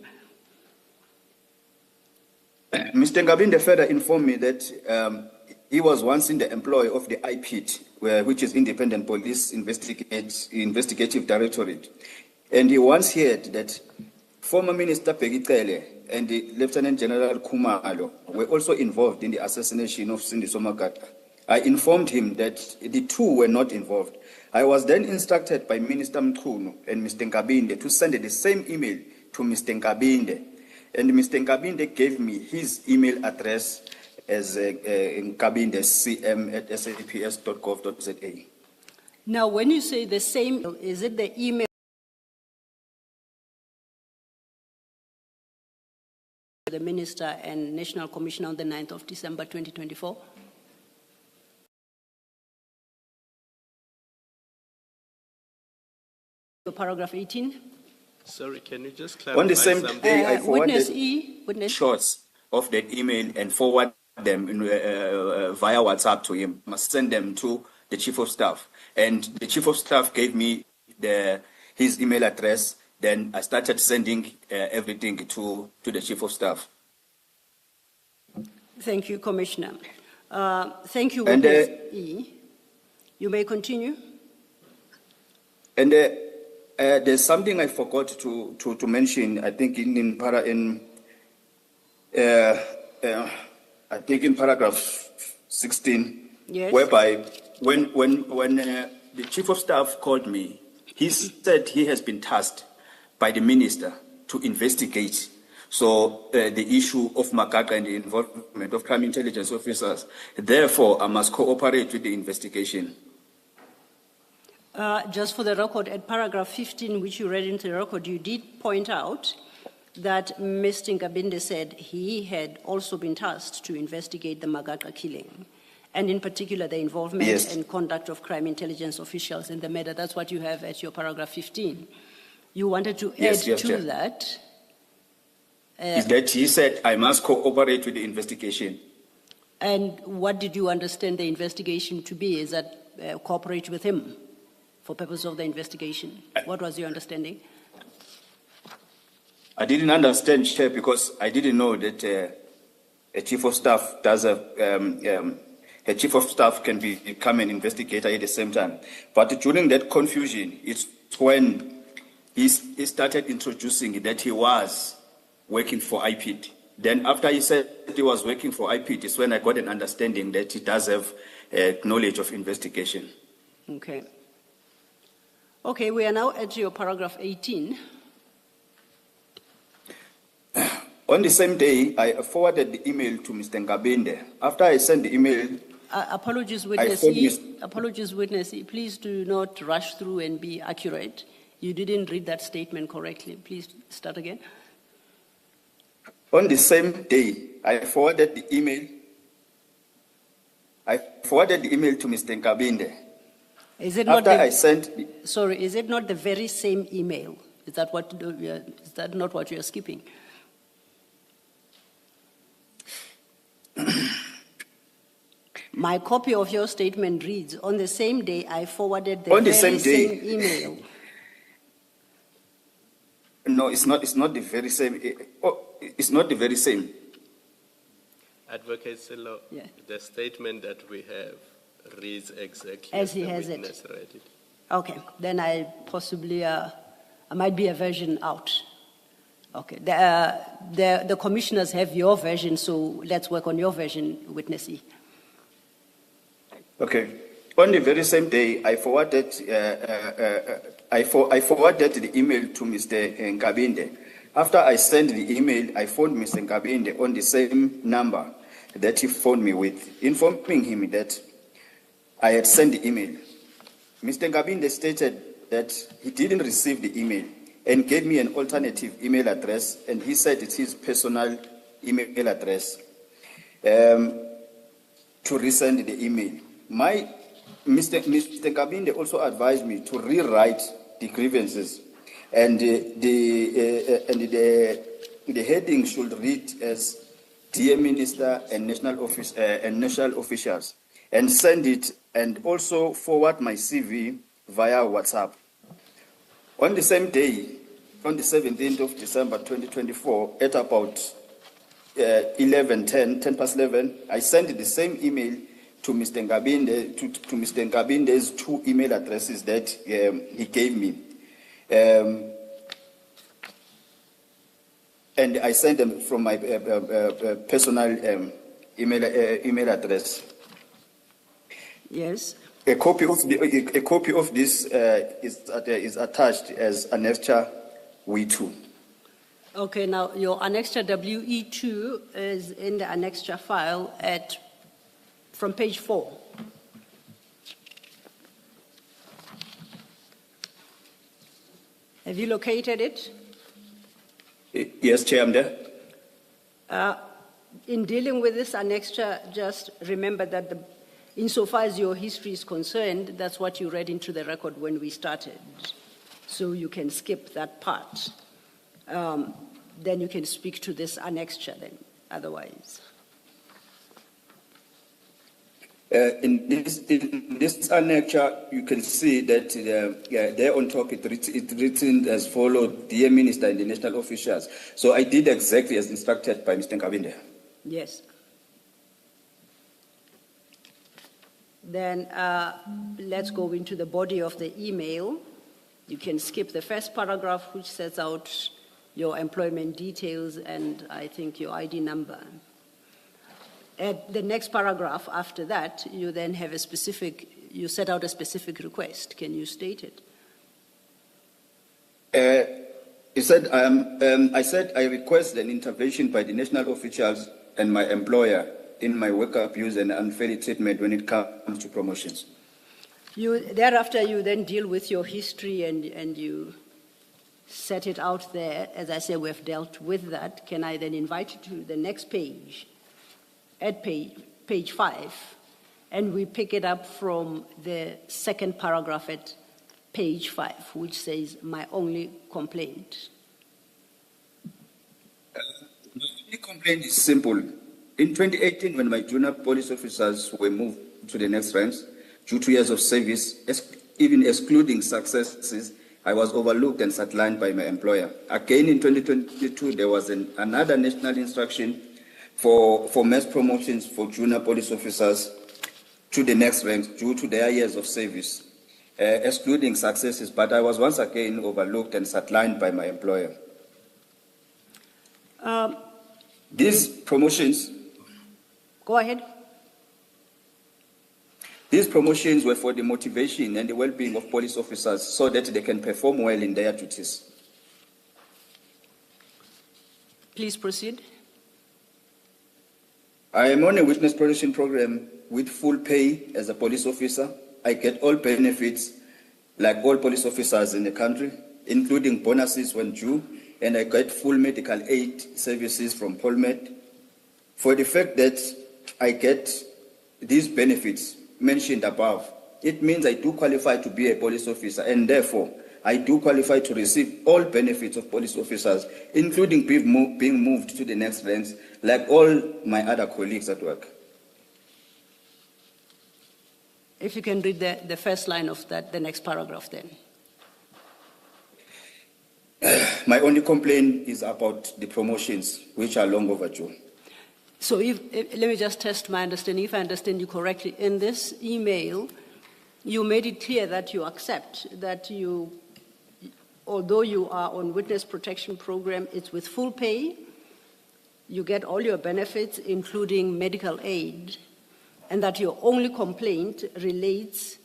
Mr. Ngabinde further informed me that he was once in the employ of the IPIT, which is Independent Police Investigative Directorate. And he once heard that former Minister Pegitele and the Lieutenant General Kumalo were also involved in the assassination of Sindiso Magaka. I informed him that the two were not involved. I was then instructed by Minister Mkhunu and Mr. Ngabinde to send the same email to Mr. Ngabinde. And Mr. Ngabinde gave me his email address as ngabindecm@saps.gov.za. Now, when you say the same, is it the email to the Minister and National Commission on the 9th of December 2024? Paragraph 18. Sorry, can you just clarify On the same something? day, I forwarded Witness. shots of that email and forward them via WhatsApp to him. Must send them to the chief of staff, and the chief of staff gave me his email address. Then I started sending everything to the chief of staff. Thank you, Commissioner. Thank you, And, Witness E. You may continue. And there's something I forgot to mention. I think in paragraph 16, Yes. whereby when the chief of staff called me, he said he has been tasked by the minister to investigate. So the issue of Magaka and the involvement of crime intelligence officers. Therefore, I must cooperate with the investigation. Just for the record, at paragraph 15, which you read into the record, you did point out that Mr. Ngabinde said he had also been tasked to investigate the Magaka killing, and in particular the involvement Yes. and conduct of crime intelligence officials in the matter. That's what you have at your paragraph 15. You wanted to Yes, add yes, to Chair. that. Is that he said I must cooperate with the investigation. And what did you understand the investigation to be? Is that cooperate with him for purpose of the investigation? What was your understanding? I didn't understand, Chair, because I didn't know that a chief of staff does a chief of staff can become an investigator at the same time. But during that confusion, it's when he started introducing that he was working for IPIT. Then after he said he was working for IPIT, is when I got an understanding that he does have knowledge of investigation. Okay. Okay, we are now at your paragraph 18. On the same day, I forwarded the email to Mr. Ngabinde. After I sent the email, Apologies, Witness phoned E. Mr. Apologies, Witness E. Please do not rush through and be accurate. You didn't read that statement correctly. Please start again. On the same day, I forwarded the email to Mr. Ngabinde. Is it not After I sent the, sorry, is it not the very same email? Is that not what you are skipping? My copy of your statement reads, on the same day I forwarded the On the very same day. same email. no, it's not the very same. It's not the very same. Advocate Silo, Yeah. the statement that we have reads exactly As he the has it. witness read it. Okay, then I possibly, I might be a version out. Okay, the commissioners have your version, so let's work on your version, witnessee. Okay. On the very same day, I forwarded the email to Mr. Nkabinde. After I sent the email, I phoned Mr. Nkabinde on the same number that he phoned me with, informing him that I had sent the email. Mr. Nkabinde stated that he didn't receive the email and gave me an alternative email address, and he said it's his personal email address to resend the email. Mr. Nkabinde also advised me to rewrite the grievances, and the heading should read as "Dear Minister and national officials," and send it, and also forward my CV via WhatsApp. On the same day, on the 17th of December 2024, at about 10 past 11, I sent the same email to Mr. Nkabinde, to Mr. Nkabinde's two email addresses that he gave me. And I sent them from my personal email address. Yes. A copy of this is attached as Annexure W2. Okay, now your Annexure WE2 is in the Annexure file from page 4. Have you located it? Yes, Chair, I'm there. In dealing with this annexure, just remember that insofar as your history is concerned, that's what you read into the record when we started. So you can skip that part. Then you can speak to this annexure then, otherwise. In this annexure, you can see that there on top it's written as follows: Dear Minister and the national officials. So I did exactly as instructed by Mr. Nkabinde. Yes. Then let's go into the body of the email. You can skip the first paragraph, which sets out your employment details and I think your ID number. At the next paragraph after that, you then have you set out a specific request. Can you state it? I said I request an intervention by the national officials and my employer in my work abuse and unfair treatment when it comes to promotions. Thereafter, you then deal with your history and you set it out there. As I say, we've dealt with that. Can I then invite you to the next page? At page 5, and we pick it up from the second paragraph at page 5, which says, my only complaint. My only complaint is simple. In 2018, when my junior police officers were moved to the next ranks, due to years of service, even excluding successes, I was overlooked and sidelined by my employer. Again, in 2022, there was another national instruction for mass promotions for junior police officers to the next ranks due to their years of service, excluding successes, but I was once again overlooked and sidelined by my employer. These promotions... Go ahead. These promotions were for the motivation and the well-being of police officers so that they can perform well in their duties. Please proceed. I am on a witness protection program with full pay as a police officer. I get all benefits like all police officers in the country, including bonuses when due, and I get full medical aid services from PolMed. For the fact that I get these benefits mentioned above, it means I do qualify to be a police officer, and therefore I do qualify to receive all benefits of police officers, including being moved to the next ranks, like all my other colleagues at work. If you can read the first line of that, the next paragraph then. My only complaint is about the promotions, which are long overdue. So let me just test my understanding. If I understand you correctly, in this email, you made it clear that you accept that although you are on witness protection program, it's with full pay, you get all your benefits, including medical aid, and that your only complaint relates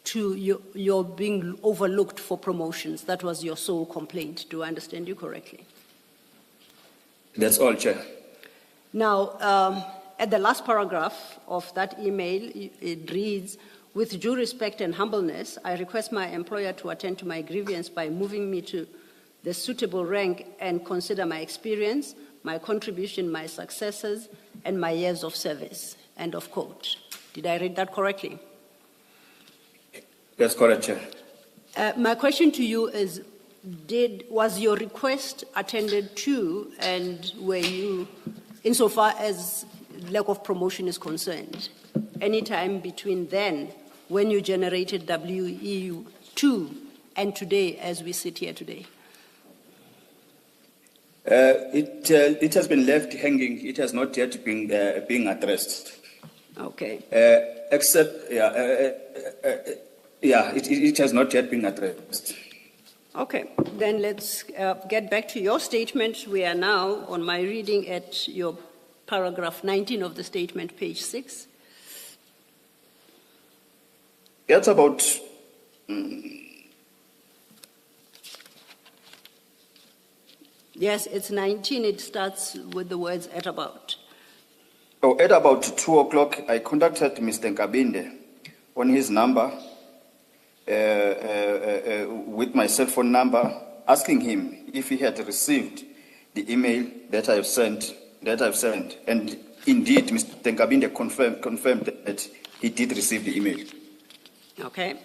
to your being overlooked for promotions. That was your sole complaint. Do I understand you correctly? That's all, Chair. Now, at the last paragraph of that email, it reads, "With due respect and humbleness, I request my employer to attend to my grievance by moving me to the suitable rank and consider my experience, my contribution, my successes, and my years of service." End of quote. Did I read that correctly? That's correct, Chair. My question to you is, was your request attended to, and were you, insofar as lack of promotion is concerned, any time between then, when you generated WEU2, and today, as we sit here today? It has been left hanging. It has not yet been being addressed. Okay. It has not yet been addressed. Okay, then let's get back to your statement. We are now on my reading at your paragraph 19 of the statement, page 6. That's about Yes, it's 19. It starts with the words "at about." at about 2 o'clock. I contacted Mr. Nkabinde on his number with my cell phone number, asking him if he had received the email that I've sent. And indeed, Mr. Nkabinde confirmed that he did receive the email. Okay.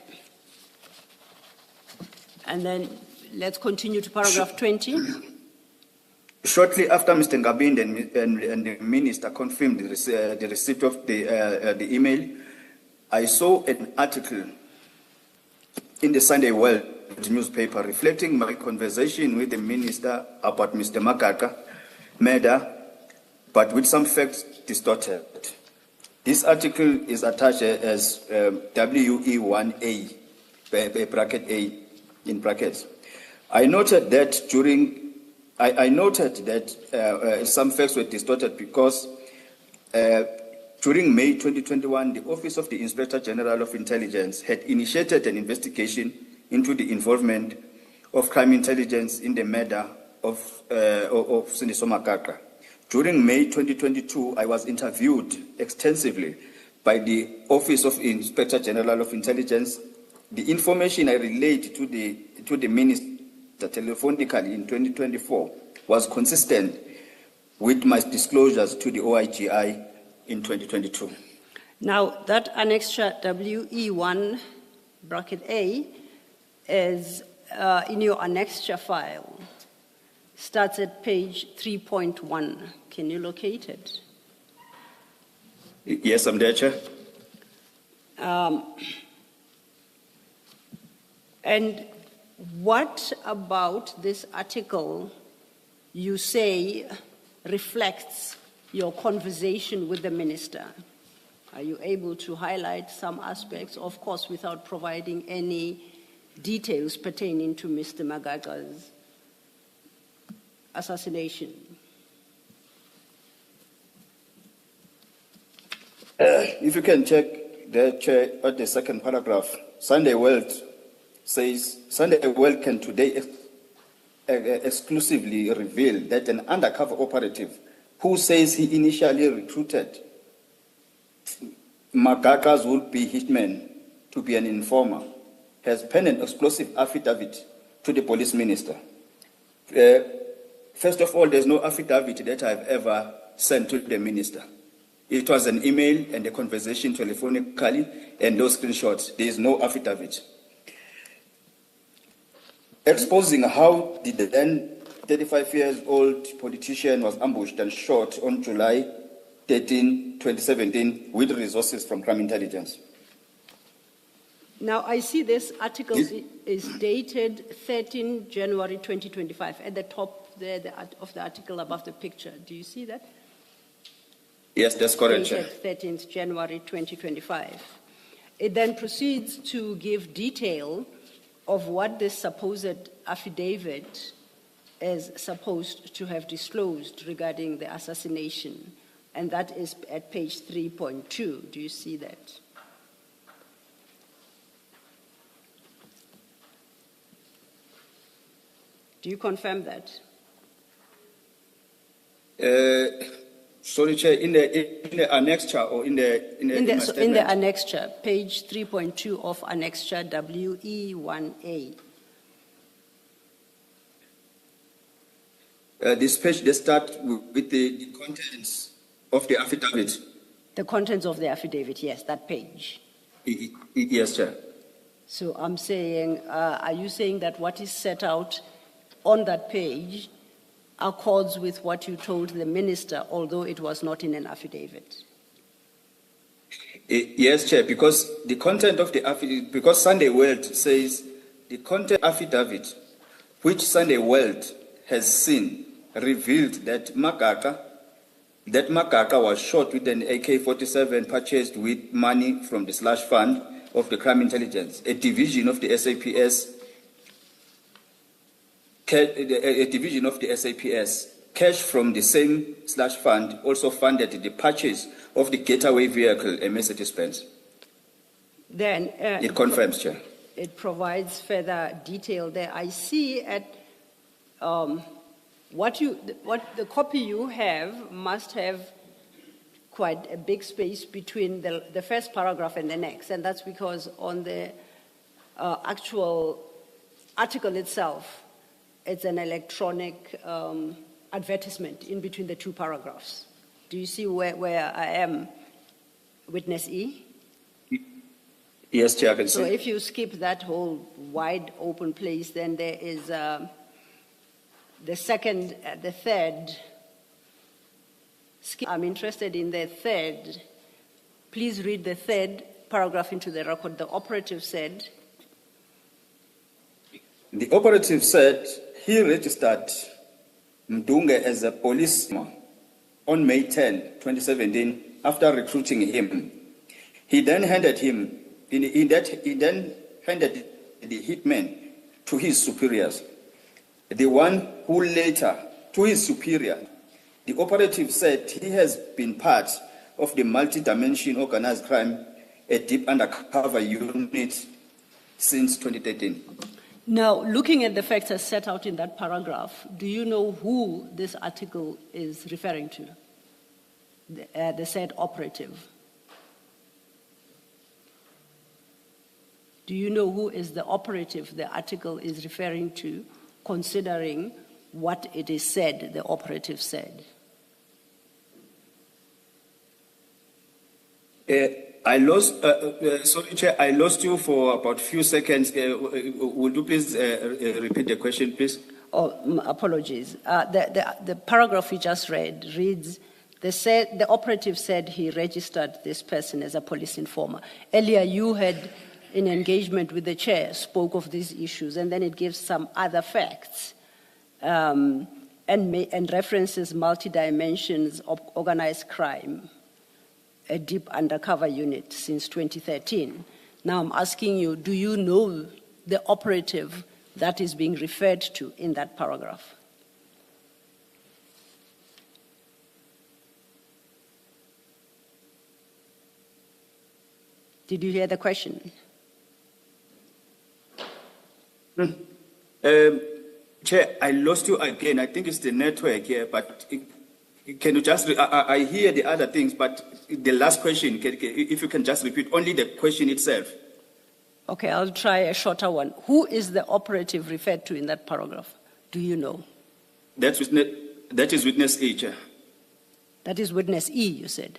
And then let's continue to paragraph 20. Shortly after Mr. Nkabinde and the minister confirmed the receipt of the email, I saw an article in the Sunday World newspaper reflecting my conversation with the minister about Mr. Magaka murder, but with some facts distorted. This article is attached as WE1A, bracket A, in brackets. I noted that some facts were distorted because during May 2021, the Office of the Inspector General of Intelligence had initiated an investigation into the involvement of crime intelligence in the murder of Sindiso Magaka. During May 2022, I was interviewed extensively by the Office of Inspector General of Intelligence. The information I relayed to the minister telephonically in 2024 was consistent with my disclosures to the OIGI in 2022. Now, that annexure WE1 bracket A is in your annexure file. Starts at page 3.1. Can you locate it? Yes, I'm there, Chair. And what about this article you say reflects your conversation with the minister? Are you able to highlight some aspects, of course, without providing any details pertaining to Mr. Magaka's assassination? If you can check the Chair at the second paragraph, Sunday World says, Sunday World can today exclusively reveal that an undercover operative who says he initially recruited Magaka's would-be hitman to be an informer has penned an explosive affidavit to the police minister. First of all, there's no affidavit that I've ever sent to the minister. It was an email and a conversation telephonically and those screenshots. There is no affidavit. Exposing how the then 35-year-old politician was ambushed and shot on July 13, 2017 with resources from crime intelligence. Now, I see this article is dated 13 January 2025. At the top there of the article above the picture. Do you see that? Yes, that's correct, Chair. dated 13th January 2025. It then proceeds to give detail of what this supposed affidavit is supposed to have disclosed regarding the assassination, and that is at page 3.2. Do you see that? Do you confirm that? Sorry, Chair, in the annexure or in my statement? In the annexure, page 3.2 of annexure WE1A. This page, they start with the contents of the affidavit. The contents of the affidavit, yes, that page. Yes, Chair. So I'm saying, are you saying that what is set out on that page accords with what you told the minister, although it was not in an affidavit? Yes, Chair, because the content of the affidavit, because Sunday World says the content affidavit, which Sunday World has seen, revealed that Makaka was shot with an AK-47 purchased with money from the slush fund of the crime intelligence, a division of the SAPS. Cash from the same slush fund also funded the purchase of the getaway vehicle, a Mercedes-Benz. Then it confirms, Chair. It provides further detail there. I see at what the copy you have must have quite a big space between the first paragraph and the next, and that's because on the actual article itself, it's an electronic advertisement in between the two paragraphs. Do you see where I am, witness E? Yes, Chair, I can see. So if you skip that whole wide open place, then there is the third. I'm interested in the third. Please read the third paragraph into the record. The operative said. The operative said he registered Mdunge as a policeman on May 10, 2017, after recruiting him. He then handed the hitman to his superiors. The one who later, to his superior, the operative said he has been part of the multi-dimension organized crime, a deep undercover unit, since 2013. Now, looking at the facts as set out in that paragraph, do you know who this article is referring to? The said operative. Do you know who is the operative the article is referring to, considering what it is said, the operative said? Sorry, Chair, I lost you for about a few seconds. Would you please repeat the question, please? Oh, apologies. The paragraph you just read reads, the operative said he registered this person as a police informer. Earlier, you had, in engagement with the chair, spoke of these issues, and then it gives some other facts and references multi-dimensions of organized crime, a deep undercover unit since 2013. Now I'm asking you, do you know the operative that is being referred to in that paragraph? Did you hear the question? Chair, I lost you again. I think it's the network here, but can you just, I hear the other things, but the last question, if you can just repeat only the question itself. Okay, I'll try a shorter one. Who is the operative referred to in that paragraph? Do you know? That is witness E, Chair. That is witness E, you said?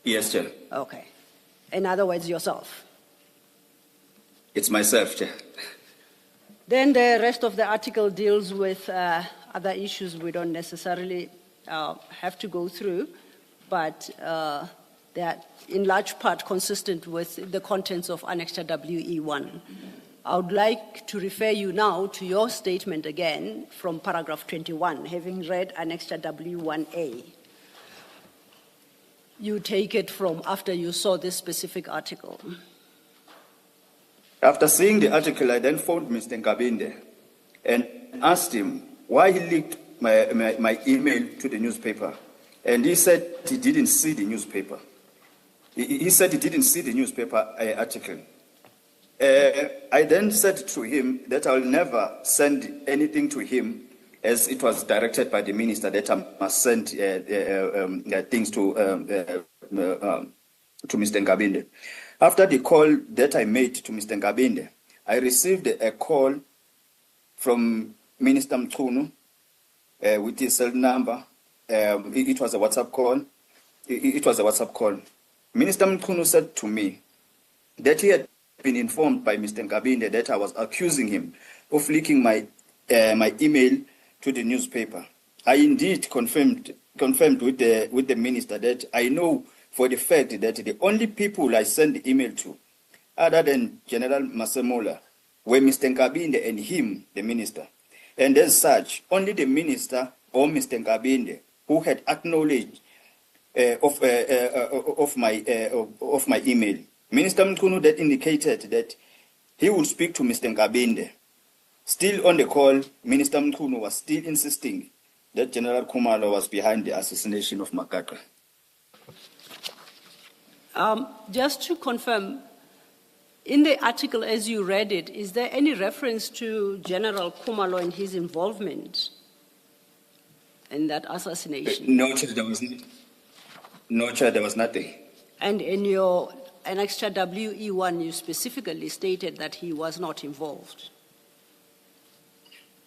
Yes, Chair. Okay. In other words, yourself? It's myself, Chair. Then the rest of the article deals with other issues we don't necessarily have to go through, but they are in large part consistent with the contents of Annexure WE1. I would like to refer you now to your statement again from paragraph 21, having read Annexure W1A. you take it from after you saw this specific article? After seeing the article, I then phoned Mr. Nkabinde and asked him why he leaked my email to the newspaper. And he said he didn't see the newspaper. He said he didn't see the newspaper article. I then said to him that I will never send anything to him, as it was directed by the minister that I must send things to Mr. Nkabinde. After the call that I made to Mr. Nkabinde, I received a call from Minister Mkhwanazi with his cell number. It was a WhatsApp call. It was a WhatsApp call. Minister Mkhwanazi said to me that he had been informed by Mr. Nkabinde that I was accusing him of leaking my email to the newspaper. I indeed confirmed with the minister that I know for the fact that the only people I sent the email to, other than General Masemola, were Mr. Nkabinde and him, the minister. And as such, only the minister or Mr. Nkabinde who had acknowledged of my email. Minister Mkhwanazi that indicated that he would speak to Mr. Nkabinde. Still on the call, Minister Mkhwanazi was still insisting that General Khumalo was behind the assassination of Makaka. Just to confirm, in the article as you read it, is there any reference to General Khumalo and his involvement in that assassination? No, Chair, there was nothing. No, Chair, there was nothing. And in your Annexure WE1, you specifically stated that he was not involved.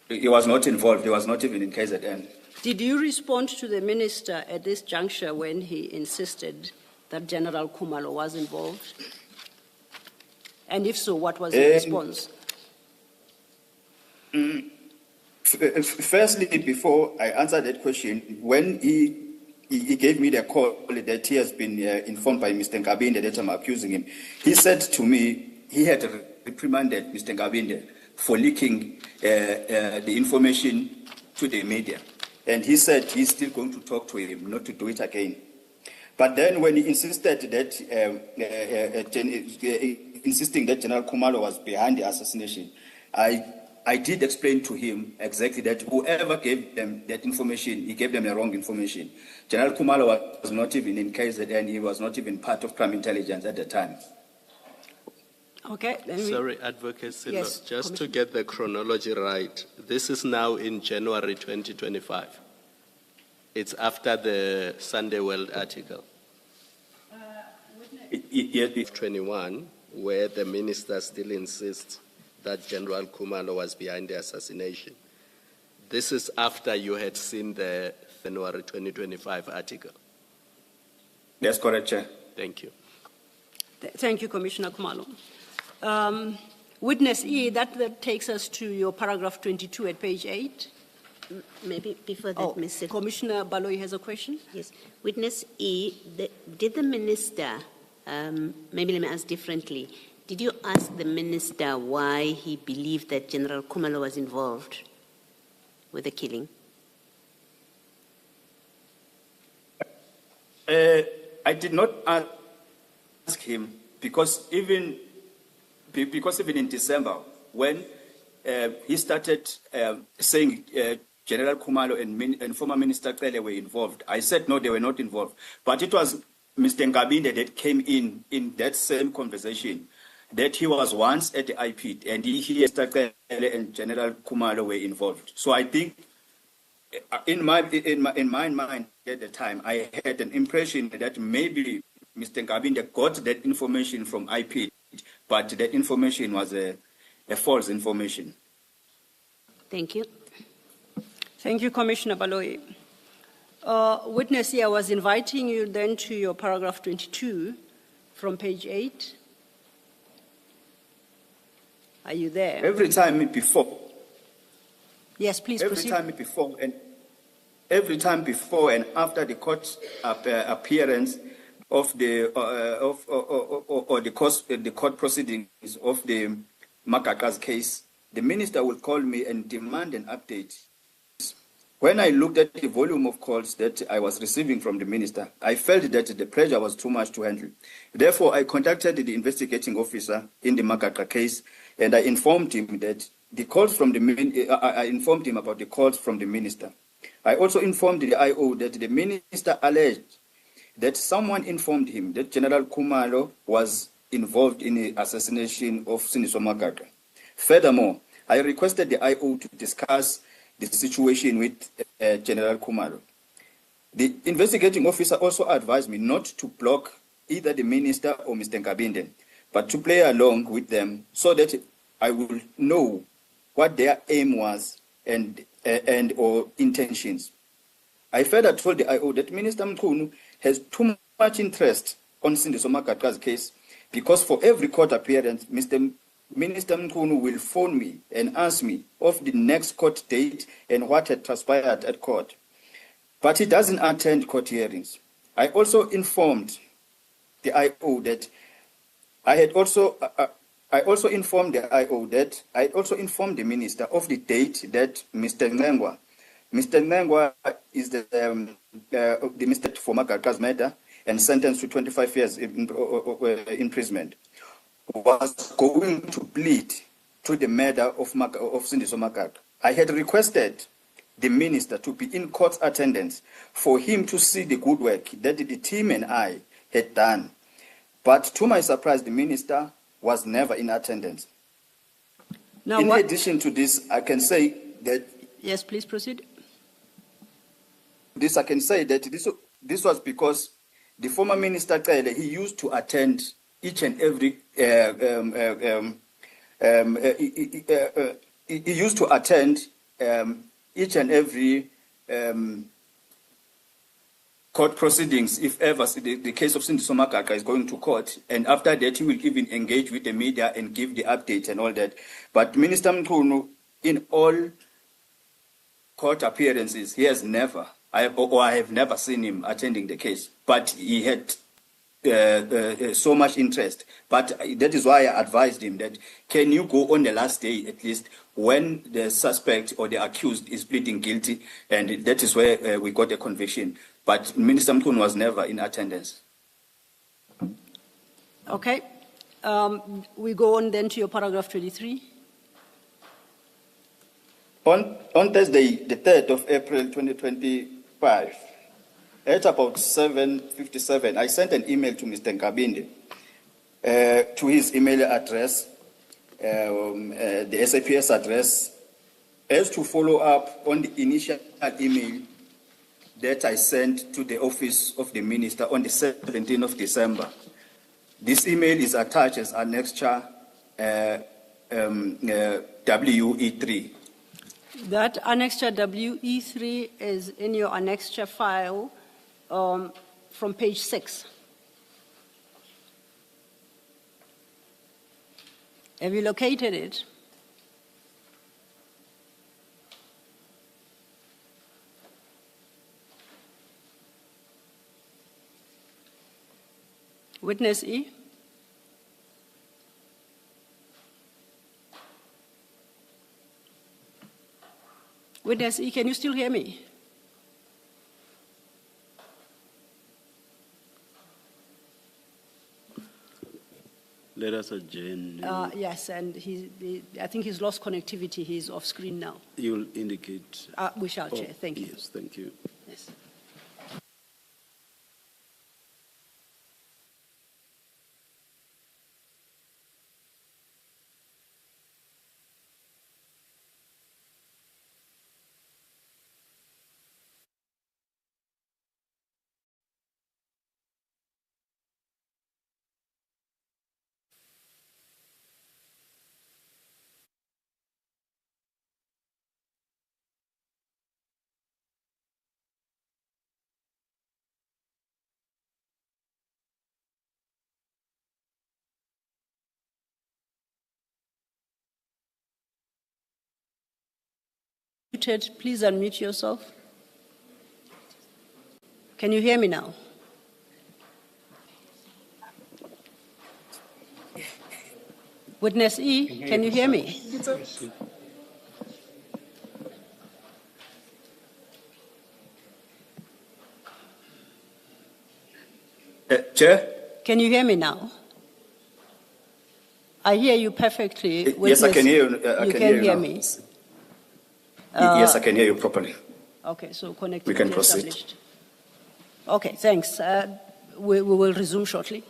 He was not involved. He was not even in KZN. Did you respond to the minister at this juncture when he insisted that General Khumalo was involved? And if so, what was the response? Firstly, before I answer that question, when he gave me the call that he has been informed by Mr. Nkabinde that I'm accusing him, he said to me he had reprimanded Mr. Nkabinde for leaking the information to the media. And he said he's still going to talk to him, not to do it again. But then when he insisted that, insisting that General Khumalo was behind the assassination, I did explain to him exactly that whoever gave them that information, he gave them the wrong information. General Khumalo was not even in KZN, he was not even part of crime intelligence at the time. Okay. Sorry, Advocate Silo, Yes, just to Commissioner. get the chronology right, this is now in January 2025. It's after the Sunday World article. Yes, 21, where the minister still insists that General Khumalo was behind the assassination. This is after you had seen the January 2025 article. that's correct, Chair. Thank you. Thank you, Commissioner Khumalo. Witness E, that takes us to your paragraph 22 at page 8. Maybe before that, Ms. Sek- Commissioner Baloyi has a question. Yes. Witness E, did the minister, maybe let me ask differently, did you ask the minister why he believed that General Khumalo was involved with the killing? I did not ask him because even in December, when he started saying General Khumalo and former Minister Cele were involved, I said no, they were not involved. But it was Mr. Nkabinde that came in that same conversation that he was once at the IP and Mr. Cele and General Khumalo were involved. So I think in my mind at the time, I had an impression that maybe Mr. Nkabinde got that information from IP, but that information was a false information. Thank you. Thank you, Commissioner Baloyi. Witness E, I was inviting you then to your paragraph 22 from page 8. Are you there? Every time before. Yes, please proceed. Every time before and after the court appearance of the court proceedings of the Makaka's case, the minister will call me and demand an update. When I looked at the volume of calls that I was receiving from the minister, I felt that the pressure was too much to handle. Therefore, I contacted the investigating officer in the Makaka case, and I informed him that the calls from I informed him about the calls from the minister. I also informed the IO that the minister alleged that someone informed him that General Kumalo was involved in the assassination of Siniso Makaka. Furthermore, I requested the IO to discuss the situation with General Kumalo. The investigating officer also advised me not to block either the minister or Mr. Nkabinde, but to play along with them so that I will know what their aim was and or intentions. I further told the IO that Minister Mkhunu has too much interest on Sindiso Makaka's case because for every court appearance, Minister Mkhunu will phone me and ask me of the next court date and what had transpired at court. But he doesn't attend court hearings. I also informed the IO that I also informed the minister of the date that Mr. Ngengwa is the minister for Makaka's matter and sentenced to 25 years imprisonment, was going to plead to the murder of Sindiso Makaka. I had requested the minister to be in court attendance for him to see the good work that the team and I had done. But to my surprise, the minister was never in attendance. Now, in addition to this, I can say that... Yes, please proceed. I can say that this was because the former minister, he used to attend each and every court proceedings if ever the case of Sindiso Makaka is going to court, and after that he will even engage with the media and give the update and all that. But Minister Mkhunu, in all court appearances, he has never, I have never seen him attending the case, but he had so much interest. But that is why I advised him that, can you go on the last day at least when the suspect or the accused is pleading guilty, and that is where we got a conviction. But Minister Mkhunu was never in attendance. Okay. We go on then to your paragraph 23. On Thursday, the 3rd of April 2025, at about 7:57, I sent an email to Mr. Nkabinde to his email address, the SAPS address, as to follow up on the initial email that I sent to the office of the minister on the 17th of December. This email is attached as annexure WE3. That annexure WE3 is in your annexure file from page 6. Have you located it? Witness E. Witness E, can you still hear me? Let us adjourn. Yes, and I think he's lost connectivity. He's off screen now. You'll indicate. We shall, Chair. Thank you. Yes, thank you. Yes. Please unmute yourself. Can you hear me now? Witness E, can you hear me? Chair? Can you hear me now? I hear you perfectly. Yes, I can hear you. You can hear now. me. Yes, I can hear you properly. Okay, so connectivity We can proceed. established. Okay, thanks. We will resume shortly.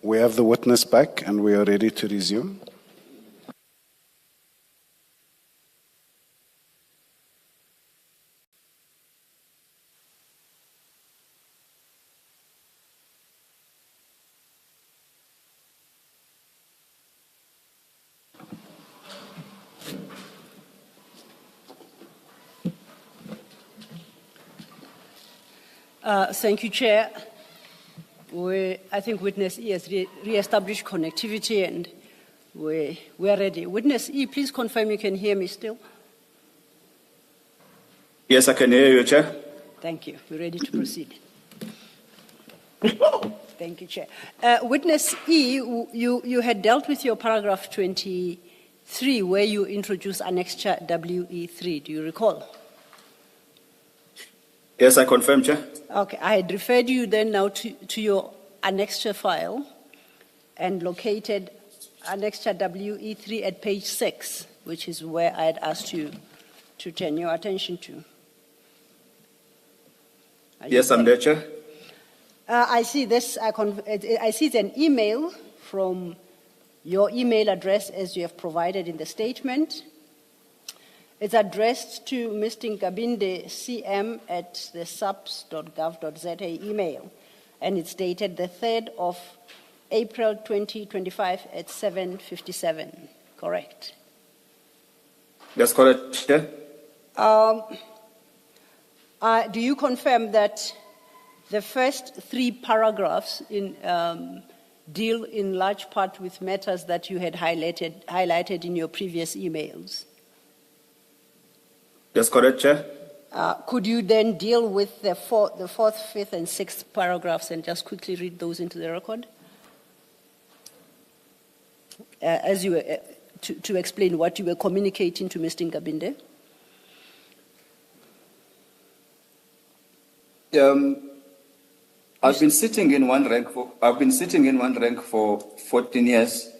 We have the witness back and we are ready to resume. Thank you, Chair. I think Witness E has re-established connectivity and we are ready. Witness E, please confirm you can hear me still. Yes, I can hear you, Chair. Thank you. We're ready to proceed. Thank you, Chair. Witness E, you had dealt with your paragraph 23 where you introduced annexure WE3. Do you recall? Yes, I confirm, Chair. Okay, I had referred you then now to your annexure file and located annexure WE3 at page 6, which is where I had asked you to turn your attention to. Yes, I'm there, Chair. I see this, I see it's an email from your email address as you have provided in the statement. It's addressed to Mr. Nkabinde CM at the subs.gov.za email, and it's dated the 3rd of April 2025 at 7:57, correct? That's correct, Chair. Do you confirm that the first 3 paragraphs in deal in large part with matters that you had highlighted in your previous emails. That's correct, Chair. Could you then deal with the fourth, fifth, and sixth paragraphs and just quickly read those into the record? As you were, to explain what you were communicating to Mr. Nkabinde? I've been sitting in one rank for 14 years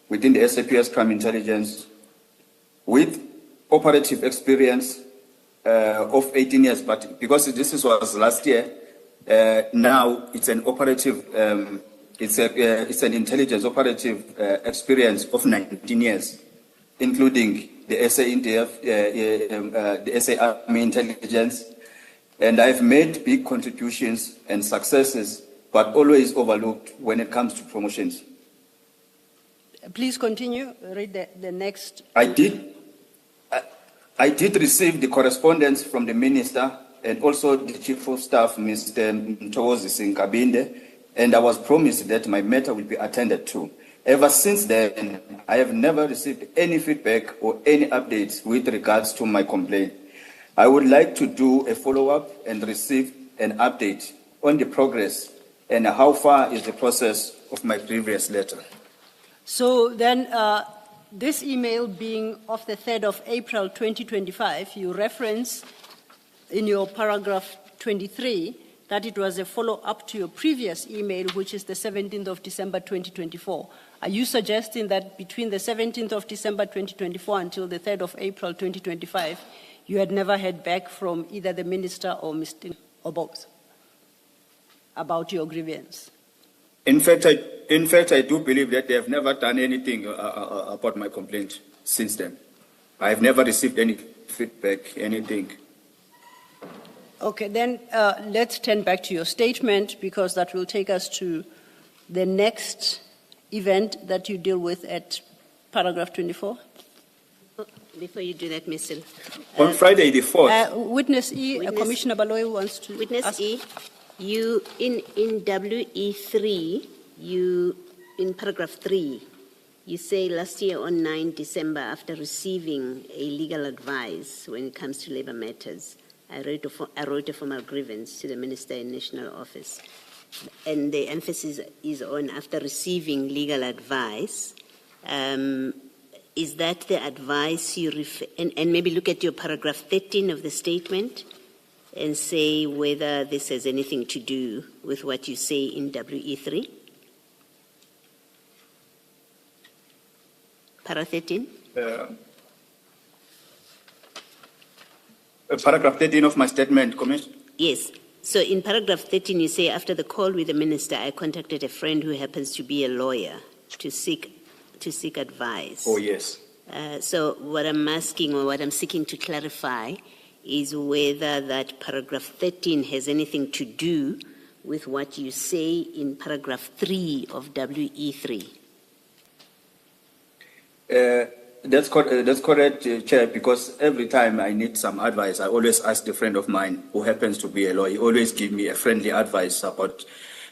within the SAPS Crime Intelligence, with operative experience of 18 years. But because this was last year, now it's an operative. It's an intelligence operative experience of 19 years, including the SA INTF, the SA Army Intelligence. And I've made big contributions and successes, but always overlooked when it comes to promotions. Please continue. Read the next. I did receive the correspondence from the Minister and also the Chief of Staff, Mr. Nkabinde, and I was promised that my matter will be attended to. Ever since then, I have never received any feedback or any updates with regards to my complaint. I would like to do a follow-up and receive an update on the progress and how far is the process of my previous letter. So then, this email being of the 3rd of April 2025, you reference in your paragraph 23 that it was a follow-up to your previous email, which is the 17th of December 2024. Are you suggesting that between the 17th of December 2024 until the 3rd of April 2025, you had never heard back from either the Minister or Mr. or both about your grievance? In fact, I do believe that they have never done anything about my complaint since then. I have never received any feedback, anything. Okay, then let's turn back to your statement, because that will take us to the next event that you deal with at paragraph 24. Before you do that, Mr. On Friday the 4th. Witness E, Commissioner Baloyi wants to Witness ask. E, you in WE3, you in paragraph 3, you say last year on 9 December, after receiving a legal advice when it comes to labor matters, I wrote a formal grievance to the Minister in National Office. And the emphasis is on after receiving legal advice. Is that the advice you refer, and maybe look at your paragraph 13 of the statement and say whether this has anything to do with what you say in WE3? Para 13? Paragraph 13 of my statement, Commissioner? Yes. So in paragraph 13, you say, after the call with the Minister, I contacted a friend who happens to be a lawyer to seek advice. Oh, yes. So what I'm asking, or what I'm seeking to clarify, is whether that paragraph 13 has anything to do with what you say in paragraph 3 of WE3. That's correct, Chair, because every time I need some advice, I always ask a friend of mine who happens to be a lawyer. He always gives me a friendly advice about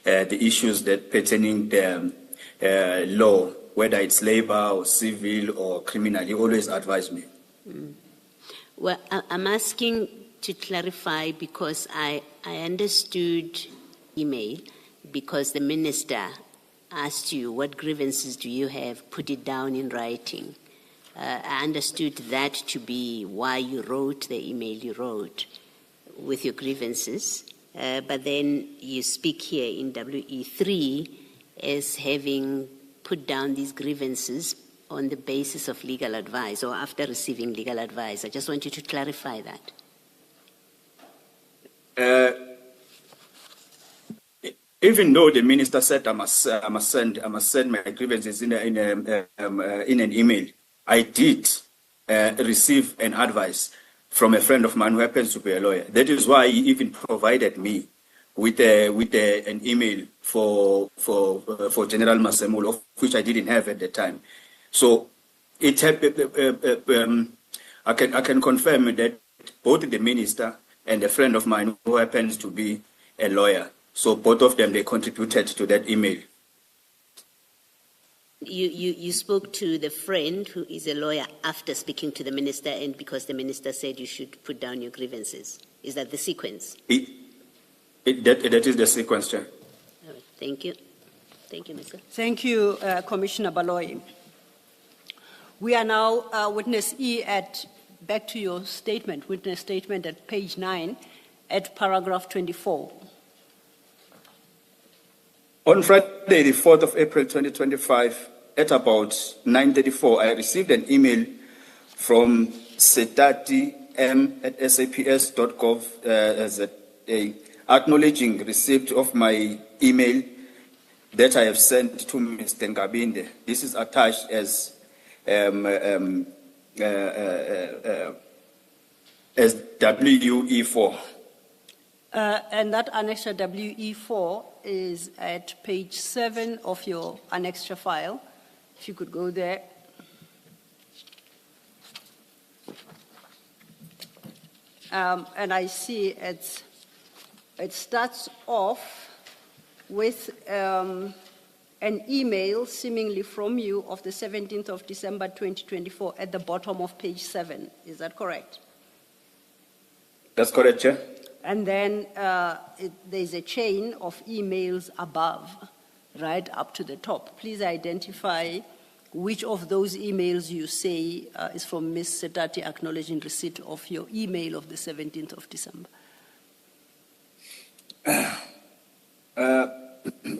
the issues that pertaining the law, whether it's labor or civil or criminal. He always advises me. Well, I'm asking to clarify because I understood email because the Minister asked you, what grievances do you have? Put it down in writing. I understood that to be why you wrote the email you wrote with your grievances. But then you speak here in WE3 as having put down these grievances on the basis of legal advice or after receiving legal advice. I just want you to clarify that. Even though the Minister said I must send my grievances in an email, I did receive an advice from a friend of mine who happens to be a lawyer. That is why he even provided me with an email for General Masemulo, of which I didn't have at the time. So it I can confirm that both the Minister and a friend of mine who happens to be a lawyer, so both of them, they contributed to that email. You spoke to the friend who is a lawyer after speaking to the minister, and because the minister said you should put down your grievances. Is that the sequence? That is the sequence, Chair. All right, thank you. Thank you, Mr. Thank you, Commissioner Baloyi. We are now witness E back to your statement, witness statement at page 9 at paragraph 24. On Friday, the 4th of April 2025, at about 9:34, I received an email from setati@saps.gov.za acknowledging receipt of my email that I have sent to Mr. Ngabinde. This is attached as WE4. And that annexure WE4 is at page 7 of your annexure file. If you could go there. And I see it starts off with an email seemingly from you of the 17th of December 2024 at the bottom of page 7. Is that correct? That's correct, Chair. And then there's a chain of emails above, right up to the top. Please identify which of those emails you say is from Ms. Setati acknowledging receipt of your email of the 17th of December.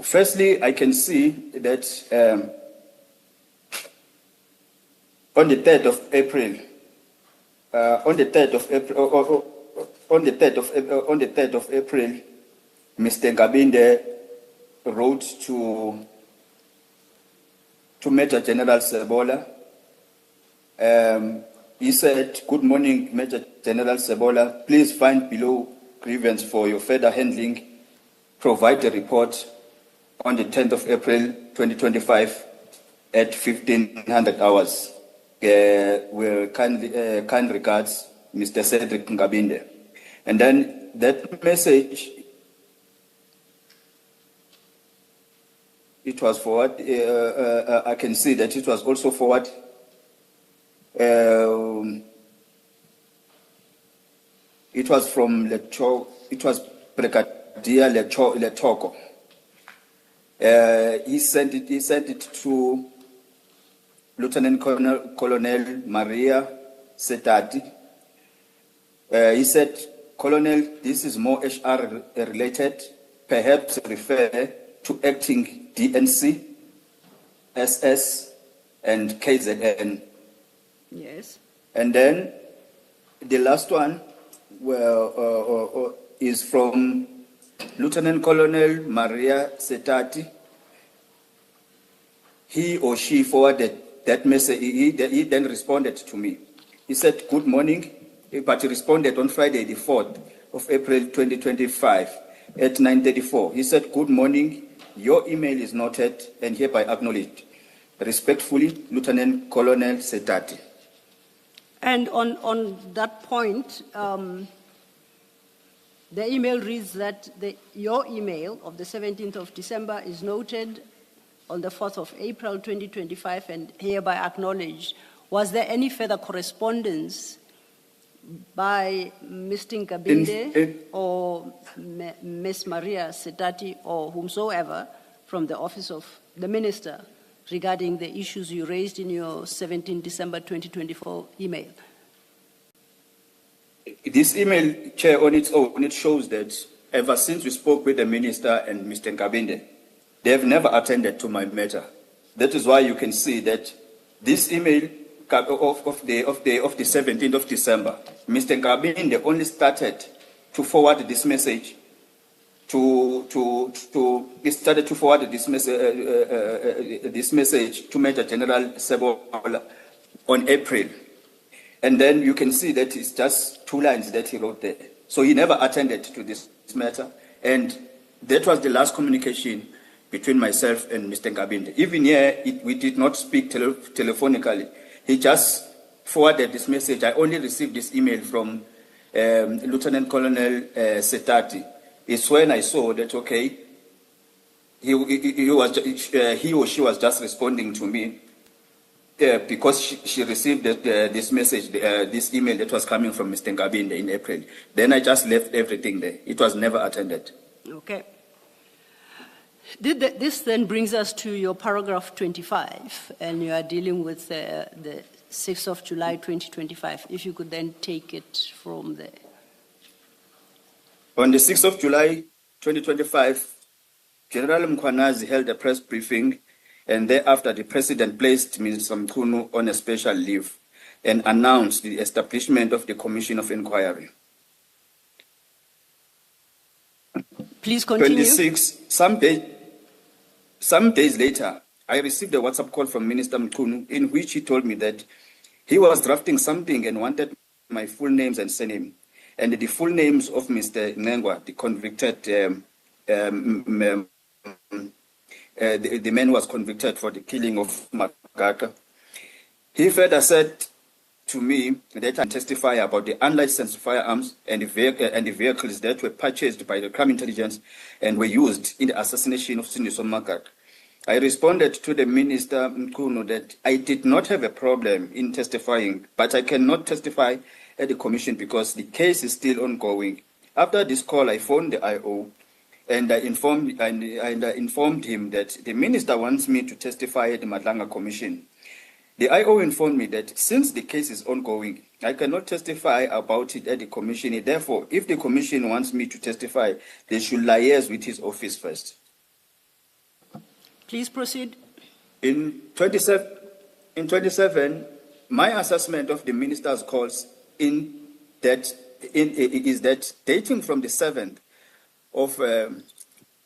Firstly, I can see that on the 3rd of April, on the 3rd of April, Mr. Ngabinde wrote to Major General Sebola. He said, "Good morning, Major General Sebola. Please find below grievance for your further handling. Provide a report on the 10th of April 2025 at 1500 hours. With kind regards, Mr. Cedric Ngabinde." And then that message, it was forward. I can see that it was also forward. It was from it was Brigadier Letoko. He sent it to Lieutenant Colonel Maria Setati. He said, "Colonel, this is more HR related. Perhaps refer to acting DNC, SS, and KZN." Yes. And then the last one is from Lieutenant Colonel Maria Setati. He or she forwarded that message. He then responded to me. He said, "Good morning," but he responded on Friday, the 4th of April 2025 at 9:34. He said, "Good morning. Your email is noted and hereby acknowledged. Respectfully, Lieutenant Colonel Setati." And on that point, the email reads that your email of the 17th of December is noted on the 4th of April 2025 and hereby acknowledged. Was there any further correspondence by Mr. Ngabinde or Ms. Maria Setati or whomsoever from the office of the minister regarding the issues you raised in your 17 December 2024 email? This email, Chair, on its own, it shows that ever since we spoke with the minister and Mr. Ngabinde, they have never attended to my matter. That is why you can see that this email of the 17th of December, Mr. Ngabinde only started to forward this message this message to Major General Sebola on April. And then you can see that it's just 2 lines that he wrote there. So he never attended to this matter. And that was the last communication between myself and Mr. Ngabinde. Even here, we did not speak telephonically. He just forwarded this message. I only received this email from Lieutenant Colonel Setati. It's when I saw that, okay, he or she was just responding to me because she received this message, this email that was coming from Mr. Ngabinde in April. Then I just left everything there. It was never attended. Okay. This then brings us to your paragraph 25, and you are dealing with the 6th of July 2025. If you could then take it from there. On the 6th of July 2025, General Mkhwanazi held a press briefing, and thereafter the President placed Minister Mkhunu on a special leave and announced the establishment of the Commission of Inquiry. Please continue. 26, some days later, I received a WhatsApp call from Minister Mkhunu in which he told me that he was drafting something and wanted my full names and surname, and the full names of Mr. Nengwa, the convicted, the man who was convicted for the killing of Magaka. He further said to me that I testify about the unlicensed firearms and the vehicles that were purchased by the crime intelligence and were used in the assassination of Sindiso Magaka. I responded to the Minister Mkhunu that I did not have a problem in testifying, but I cannot testify at the commission because the case is still ongoing. After this call, I phoned the IO and I informed him that the minister wants me to testify at the Madlanga Commission. The IO informed me that since the case is ongoing, I cannot testify about it at the commission. Therefore, if the commission wants me to testify, they should liaise with his office first. Please proceed. In 27, my assessment of the minister's calls is that dating from the 7th of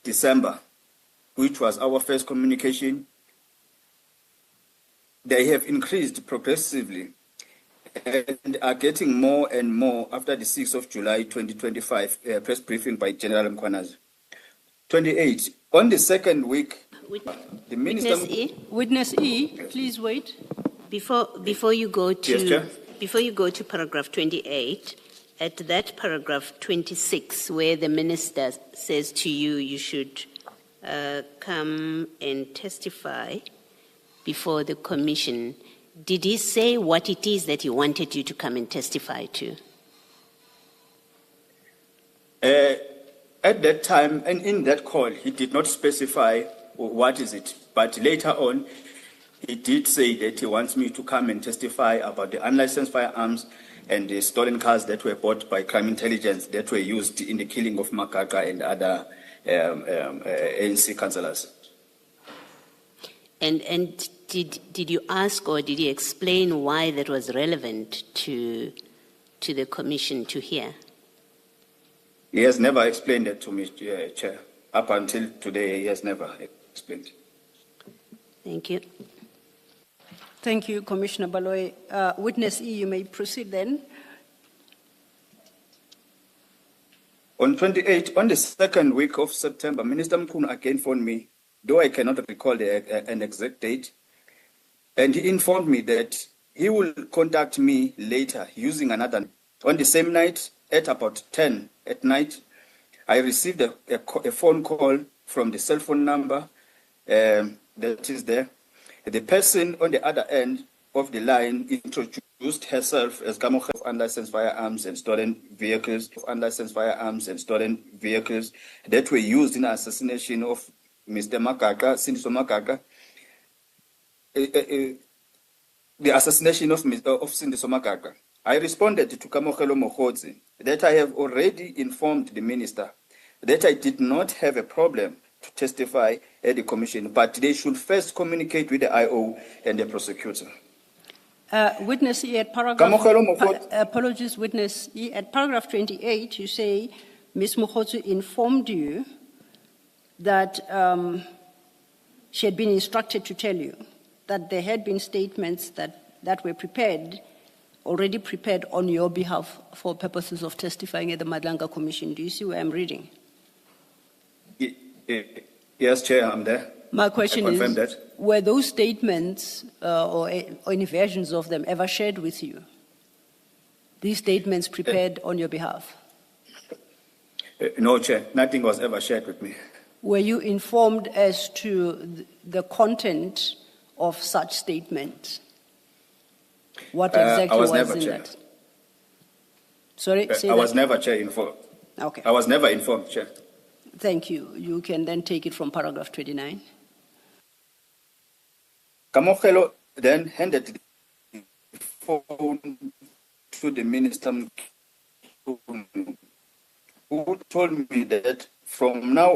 December, which was our first communication, they have increased progressively and are getting more and more after the 6th of July 2025 press briefing by General Mkhwanazi. 28, on the second week, the minister... Witness E, please wait. Before you go to Yes, Chair. before you go to paragraph 28, at that paragraph 26, where the minister says to you, you should come and testify before the commission, did he say what it is that he wanted you to come and testify to? At that time, and in that call, he did not specify what is it, but later on, he did say that he wants me to come and testify about the unlicensed firearms and the stolen cars that were bought by crime intelligence that were used in the killing of Magaka and other ANC councillors. And did you ask or did he explain why that was relevant to the commission to hear? He has never explained it to me, Chair. Up until today, he has never explained. Thank you. Thank you, Commissioner Baloy. Witness E, you may proceed then. On 28, on the second week of September, Minister Mkhunu again phoned me, though I cannot recall an exact date, and he informed me that he will contact me later using another. On the same night, at about 10 at night, I received a phone call from the cell phone number that is there. The person on the other end of the line introduced herself as Gamoche of unlicensed firearms and stolen vehicles, that were used in the assassination of Mr. Magaka, Sindiso Magaka. The assassination of Sindiso Magaka. I responded to Kamokhelo Mokhodzi that I have already informed the minister that I did not have a problem to testify at the commission, but they should first communicate with the IO and the prosecutor. Witness E, at paragraph... apologies, Witness E, at paragraph 28, you say Ms. Mokhodzi informed you that she had been instructed to tell you that there had been statements that were already prepared on your behalf for purposes of testifying at the Madlanga Commission. Do you see where I'm reading? Yes, Chair, I'm there. My question is, that. were those statements or any versions of them ever shared with you? These statements prepared on your behalf? No, Chair, nothing was ever shared with me. Were you informed as to the content of such statements? What exactly I was was never in chair. that? Sorry, say I was that. never chair informed. Okay, I was never informed, Chair. thank you. You can then take it from paragraph 29. Kamogelo then handed the phone to the minister, who told me that from now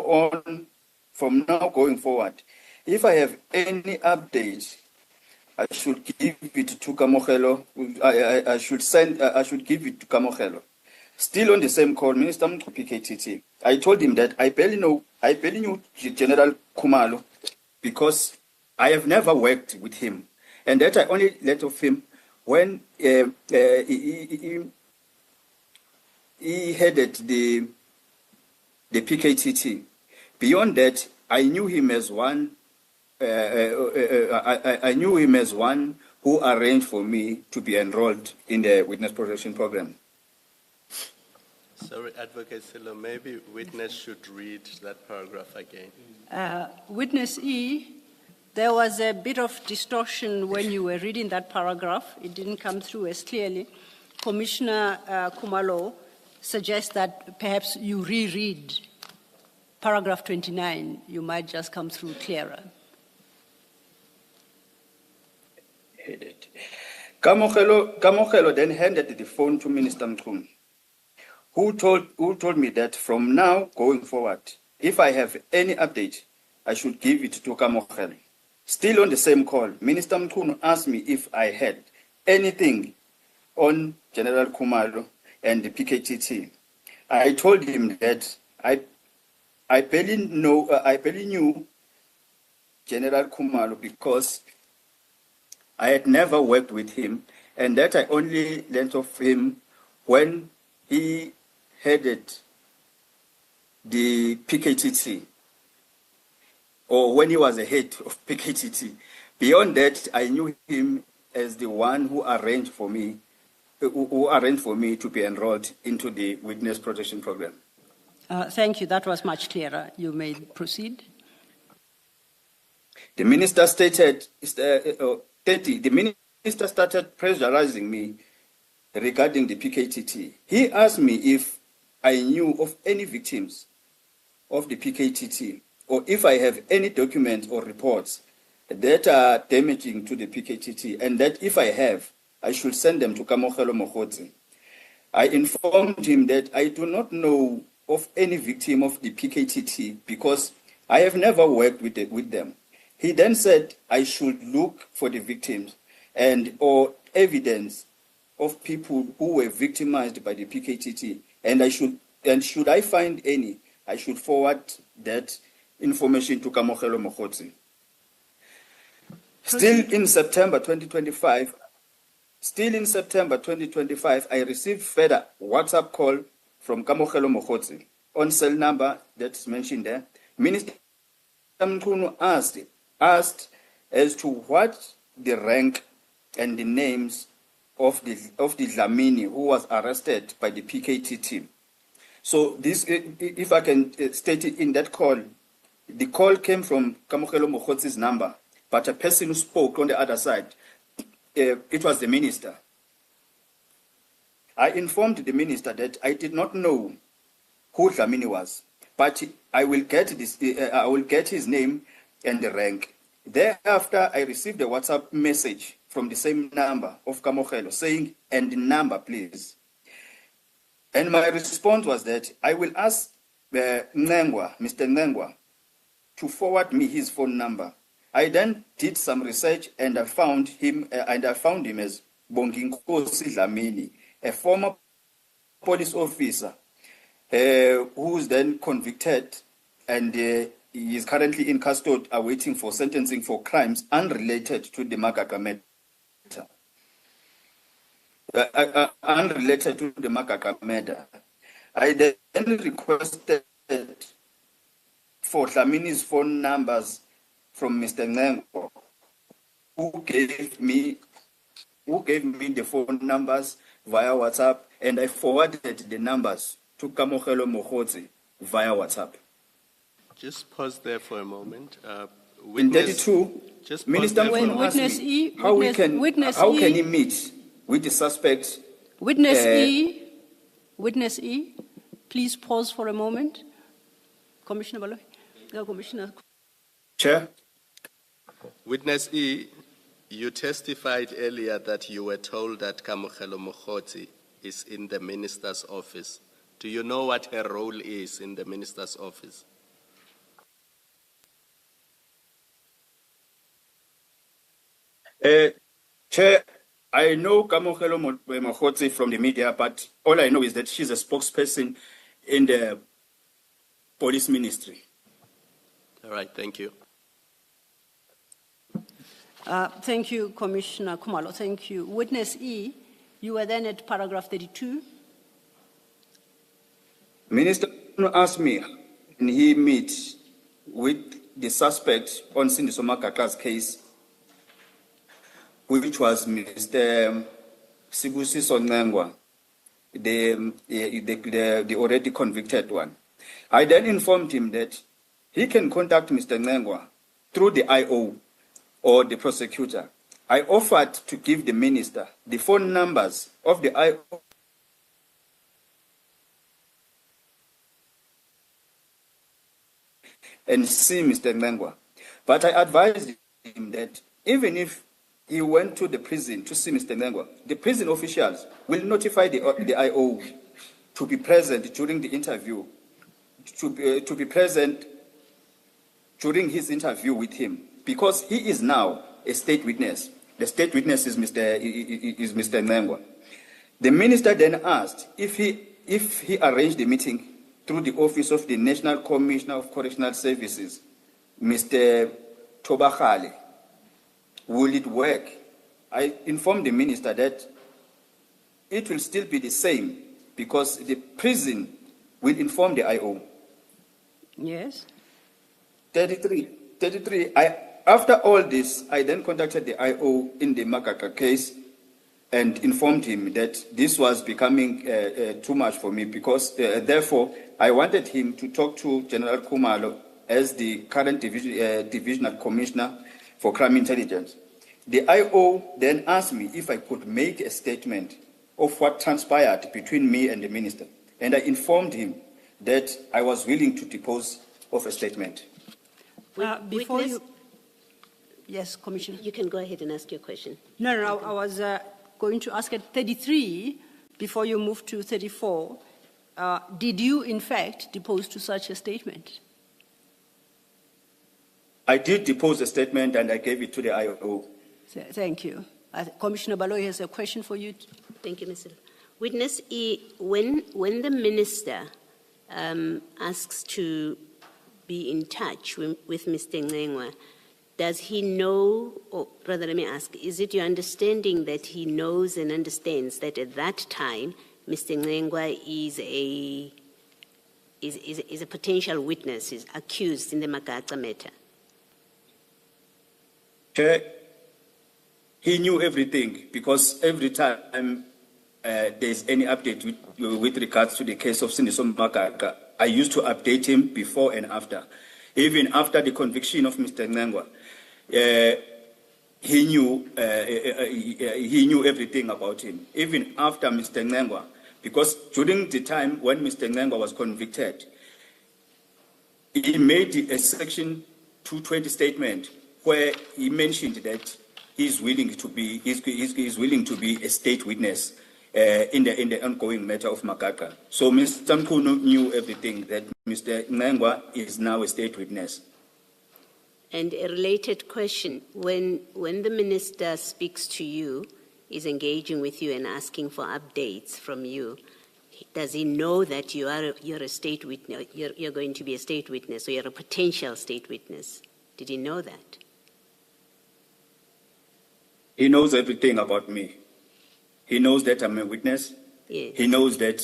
going forward, if I have any updates, I should give it to Kamogelo. I should give it to Kamogelo. Still on the same call, Minister PKTT, I told him that I barely knew General Kumalo because I have never worked with him, and that I only learned of him when he headed the PKTT. Beyond that, I knew him as one. I knew him as one who arranged for me to be enrolled in the witness protection program. Sorry, Advocate Silo, maybe witness should read that paragraph again. Witness E, there was a bit of distortion when you were reading that paragraph. It didn't come through as clearly. Commissioner Kumalo suggests that perhaps you reread paragraph 29. You might just come through clearer. Kamogelo then handed the phone to Minister Mkhwanazi, who told me that from now going forward, if I have any update, I should give it to Kamogelo. Still on the same call, Minister Mkhwanazi asked me if I had anything on General Kumalo and the PKTT. I told him that I barely knew General Kumalo because I had never worked with him, and that I only learned of him when he headed the PKTT, or when he was the head of PKTT. Beyond that, I knew him as the one who arranged for me to be enrolled into the witness protection program. Thank you. That was much clearer. You may proceed. The minister stated, the minister started pressurizing me regarding the PKTT. He asked me if I knew of any victims of the PKTT, or if I have any documents or reports that are damaging to the PKTT, and that if I have, I should send them to Kamogelo Mokgotsi. I informed him that I do not know of any victim of the PKTT because I have never worked with them. He then said I should look for the victims or evidence of people who were victimized by the PKTT, and should I find any, I should forward that information to Kamogelo Mokgotsi. Still in September 2025, I received further WhatsApp call from Kamogelo Mokgotsi on cell number that's mentioned there. Minister Mkhwanazi asked as to what the rank and the names of the Dlamini who was arrested by the PKTT. So this, if I can state it in that call, the call came from Kamogelo Mokgotsi's number, but a person who spoke on the other side, it was the minister. I informed the minister that I did not know who Dlamini was, but I will get his name and the rank. Thereafter, I received a WhatsApp message from the same number of Kamogelo saying, "And the number, please." And my response was that I will ask Mr. Ngengwa, to forward me his phone number. I then did some research and I found him as Bonginkosi Dlamini, a former police officer who's then convicted and he is currently in custody awaiting for sentencing for crimes unrelated to the Madlanga matter. Unrelated to the Madlanga matter. I then requested for Dlamini's phone numbers from Mr. Ngengwa, who gave me the phone numbers via WhatsApp, and I forwarded the numbers to Kamogelo Mokgotsi via WhatsApp. Just pause there for a moment. In 32, just Minister pause there for a Mkhwanazi moment. Witness E, how witness how E. can he meet with the suspect? Witness E, witness E, please pause for a moment. Commissioner Baloyi, Commissioner. Chair, Witness E, you testified earlier that you were told that Kamokhelo Mokgotsi is in the minister's office. Do you know what her role is in the minister's office? Chair, I know Kamokhelo Mokgotsi from the media, but all I know is that she's a spokesperson in the police ministry. All right, thank you. Thank you, Commissioner Khumalo. Thank you. Witness E, you were then at paragraph 32. Minister asked me, and he meet with the suspect on Cindy Somakaka's case, which was Mr. Sibusiso Nengwa, the already convicted one. I then informed him that he can contact Mr. Nengwa through the IO or the prosecutor. I offered to give the minister the phone numbers of the IO and see Mr. Nengwa. But I advised him that even if he went to the prison to see Mr. Nengwa, the prison officials will notify the IO to be present during the interview, to be present during his interview with him, because he is now a state witness. The state witness is Mr. Nengwa. The minister then asked if he arranged the meeting through the office of the National Commissioner of Correctional Services, Mr. Tobakhale. Will it work? I informed the minister that it will still be the same because the prison will inform the IO. Yes. 33. After all this, I then contacted the IO in the Makaka case and informed him that this was becoming too much for me because therefore I wanted him to talk to General Khumalo as the current divisional commissioner for crime intelligence. The IO then asked me if I could make a statement of what transpired between me and the minister. And I informed him that I was willing to depose of a statement. Before Witness? you, yes, Commissioner. You can go ahead and ask your question. No, I was going to ask at 33, before you move to 34, did you in fact depose to such a statement? I did depose a statement and I gave it to the IO. Thank you. Commissioner Baloyi has a question for you. Thank you, Mr. Witness E, when the minister asks to be in touch with Mr. Nengwa, does he know, or rather let me ask, is it your understanding that he knows and understands that at that time Mr. Nengwa is a potential witness, is accused in the Makaka matter? Chair, he knew everything because every time there's any update with regards to the case of Siniso Makaka, I used to update him before and after. Even after the conviction of Mr. Nengwa, he knew everything about him. Even after Mr. Nengwa, because during the time when Mr. Nengwa was convicted, he made a Section 220 statement where he mentioned that he's willing to be a state witness in the ongoing matter of Makaka. So Mr. Mkhunu knew everything, that Mr. Nengwa is now a state witness. And a related question, when the minister speaks to you, is engaging with you and asking for updates from you, does he know that you're a state witness, you're going to be a state witness, or you're a potential state witness? Did he know that? He knows everything about me. He knows that I'm a witness. Yes. He knows that,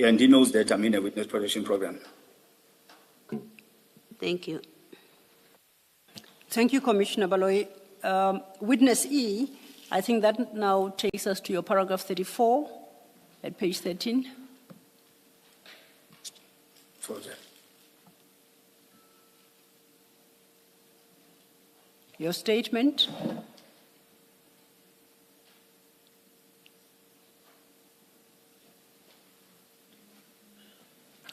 and he knows that I'm in a witness protection program. Thank you. Thank you, Commissioner Baloyi. Witness E, I think that now takes us to your paragraph 34 at page 13. disclosure. Your statement?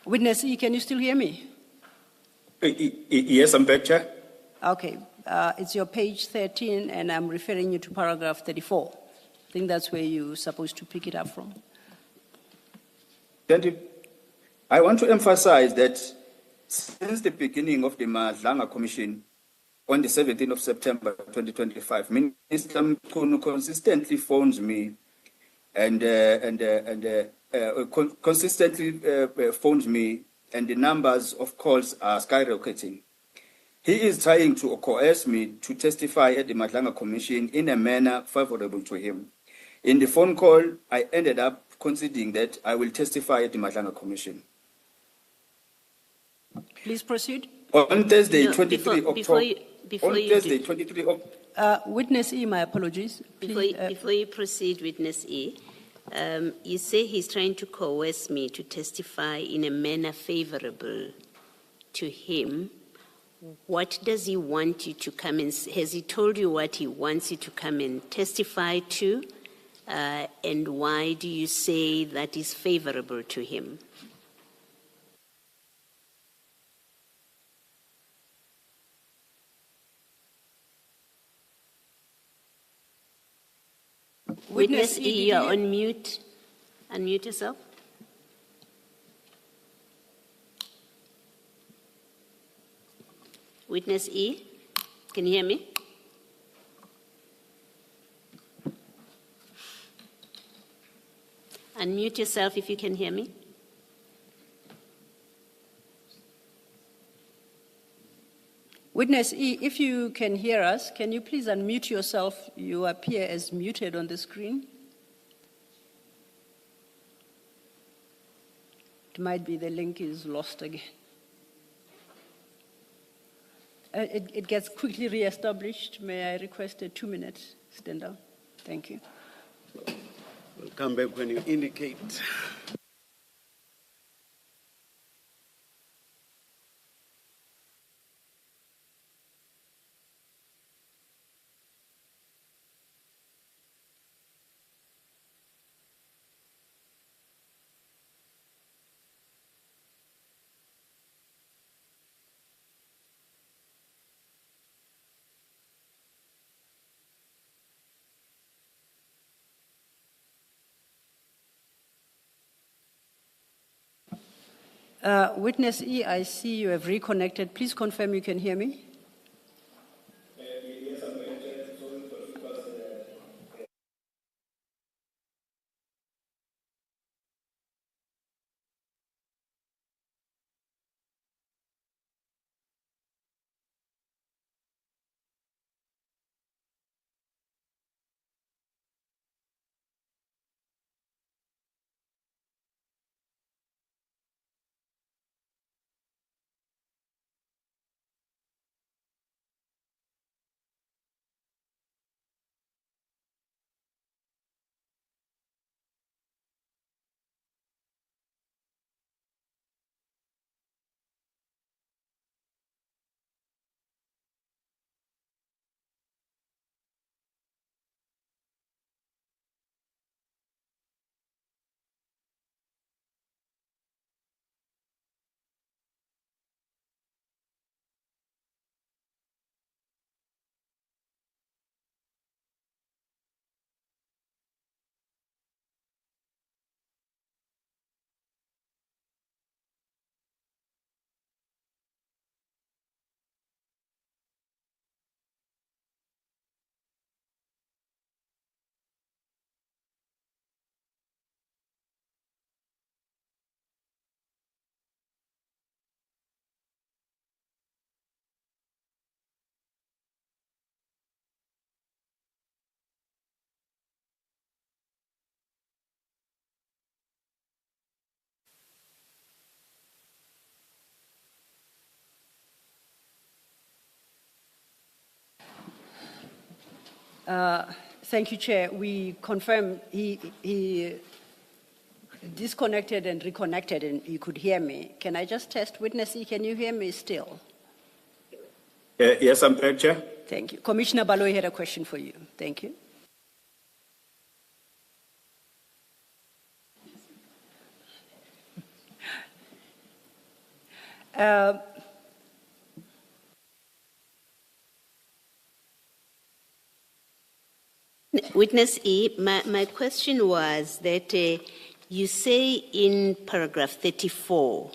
Witness E, can you still hear me? Yes, I'm back, Chair. Okay, it's your page 13, and I'm referring you to paragraph 34. I think that's where you're supposed to pick it up from. Thank you. I want to emphasize that since the beginning of the Madlanga Commission on the 17th of September 2025, Minister Mkhwanazi consistently phones me and the numbers of calls are skyrocketing. He is trying to coerce me to testify at the Madlanga Commission in a manner favorable to him. In the phone call, I ended up conceding that I will testify at the Madlanga Commission. Please proceed. On Thursday, No, 23 before Witness E, my apologies. Please, Before you proceed, Witness E, you say he's trying to coerce me to testify in a manner favorable to him. What does he want you to come and, has he told you what he wants you to come and testify to? And why do you say that is favorable to him? Witness E, you're on mute. Unmute yourself. Witness E, can you hear me? Unmute yourself if you can hear me. Witness E, if you can hear us, can you please unmute yourself? You appear as muted on the screen. It might be the link is lost again. It gets quickly re-established. May I request a 2-minute stand down? Thank you. We'll come back when you indicate. Witness E, I see you have reconnected. Please confirm you can hear me. Yes, I'm going to Thank you, Chair. We confirm he disconnected and reconnected and you could hear me. Can I just test? Witness E, can you hear me still? Yes, I'm back, Chair. Thank you. Commissioner Baloyi had a question for you. Thank you. Witness E, my question was that you say in paragraph 34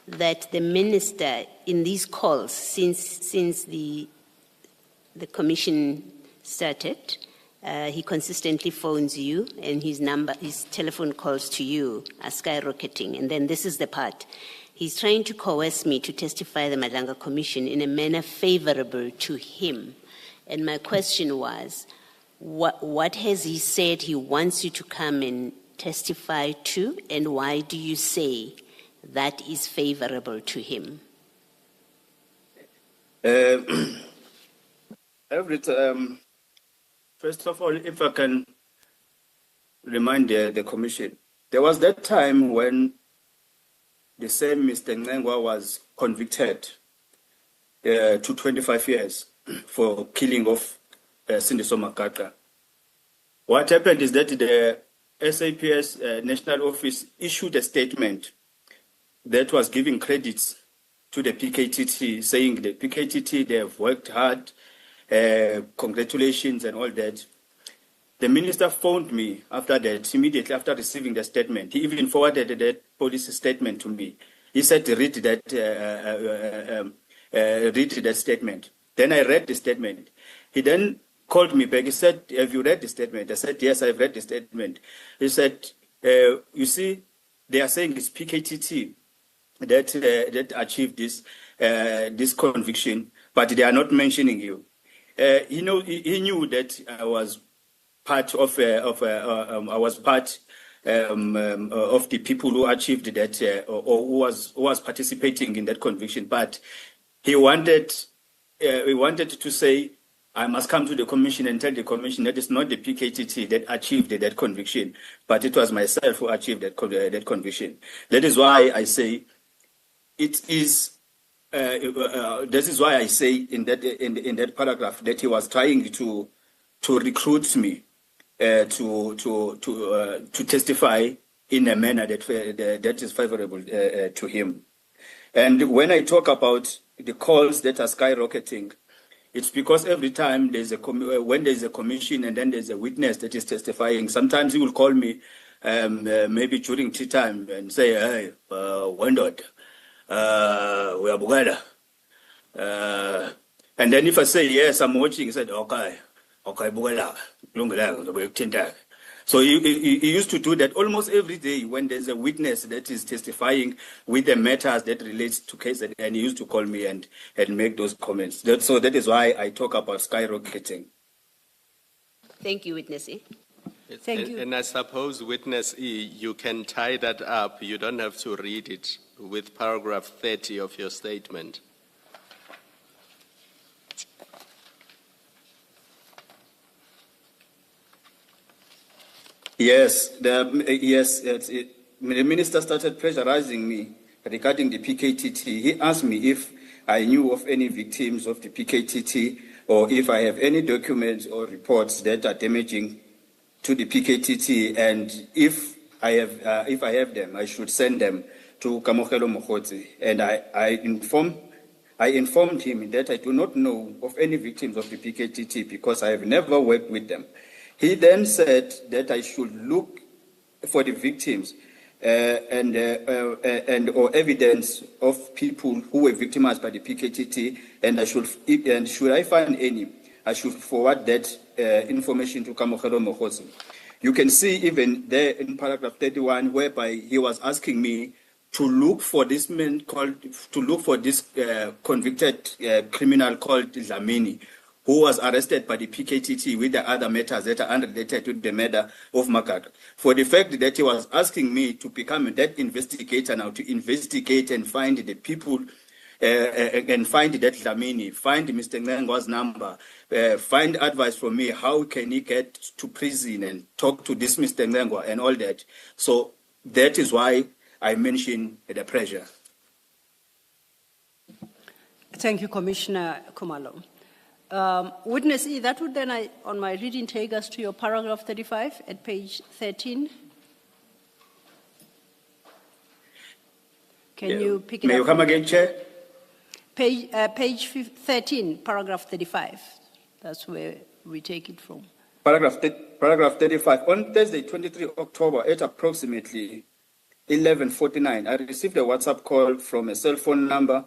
that the minister in these calls since the commission started, he consistently phones you and his telephone calls to you are skyrocketing. And then this is the part. He's trying to coerce me to testify the Madlanga Commission in a manner favorable to him. And my question was, what has he said he wants you to come and testify to, and why do you say that is favorable to him? First of all, if I can remind the Commission, there was that time when the same Mr. Ngengwa was convicted to 25 years for killing of Sindiso Makaka. What happened is that the SAPS National Office issued a statement that was giving credits to the PKTT, saying the PKTT, they have worked hard, congratulations and all that. The minister phoned me after that, immediately after receiving the statement. He even forwarded that police statement to me. He said, read that statement. Then I read the statement. He then called me back. He said, have you read the statement? I said, yes, I've read the statement. He said, you see, they are saying it's PKTT that achieved this conviction, but they are not mentioning you. He knew that I was part of the people who achieved that, or who was participating in that conviction. But he wanted to say, I must come to the commission and tell the commission that it's not the PKTT that achieved that conviction, but it was myself who achieved that conviction. That is why I say it is. This is why I say in that paragraph that he was trying to recruit me to testify in a manner that is favorable to him. And when I talk about the calls that are skyrocketing, it's because every time when there's a commission and then there's a witness that is testifying, sometimes he will call me maybe during tea time and say, hey, Wendot, we are Bugada. And then if I say, yes, I'm watching, he said, okay, Bugada. So he used to do that almost every day when there's a witness that is testifying with the matters that relates to case, and he used to call me and make those comments. So that is why I talk about skyrocketing. Thank you, Witness E. Thank you. And I suppose, Witness E, you can tie that up. You don't have to read it with paragraph 30 of your statement. Yes, the minister started pressurizing me regarding the PKTT. He asked me if I knew of any victims of the PKTT or if I have any documents or reports that are damaging to the PKTT, and if I have them, I should send them to Kamokhelo Mkhwanazi. And I informed him that I do not know of any victims of the PKTT because I have never worked with them. He then said that I should look for the victims and or evidence of people who were victimized by the PKTT, and should I find any, I should forward that information to Kamokhelo Mkhwanazi. You can see even there in paragraph 31, whereby he was asking me to look for this convicted criminal called Dlamini, who was arrested by the PKTT with the other matters that are unrelated to the murder of Makaka. For the fact that he was asking me to become that investigator now, to investigate and find the people, and find that Dlamini, find Mr. Ngengwa's number, find advice from me, how can he get to prison and talk to this Mr. Ngengwa and all that. So That is why I mention the pressure. Thank you, Commissioner Khumalo. Witness E, that would then, on my reading, take us to your paragraph 35 at page 13. Can you pick it May up? you come again, Chair? Page 13, paragraph 35. That's where we take it from. Paragraph 35. On Thursday, 23 October, at approximately 11:49, I received a WhatsApp call from a cell phone number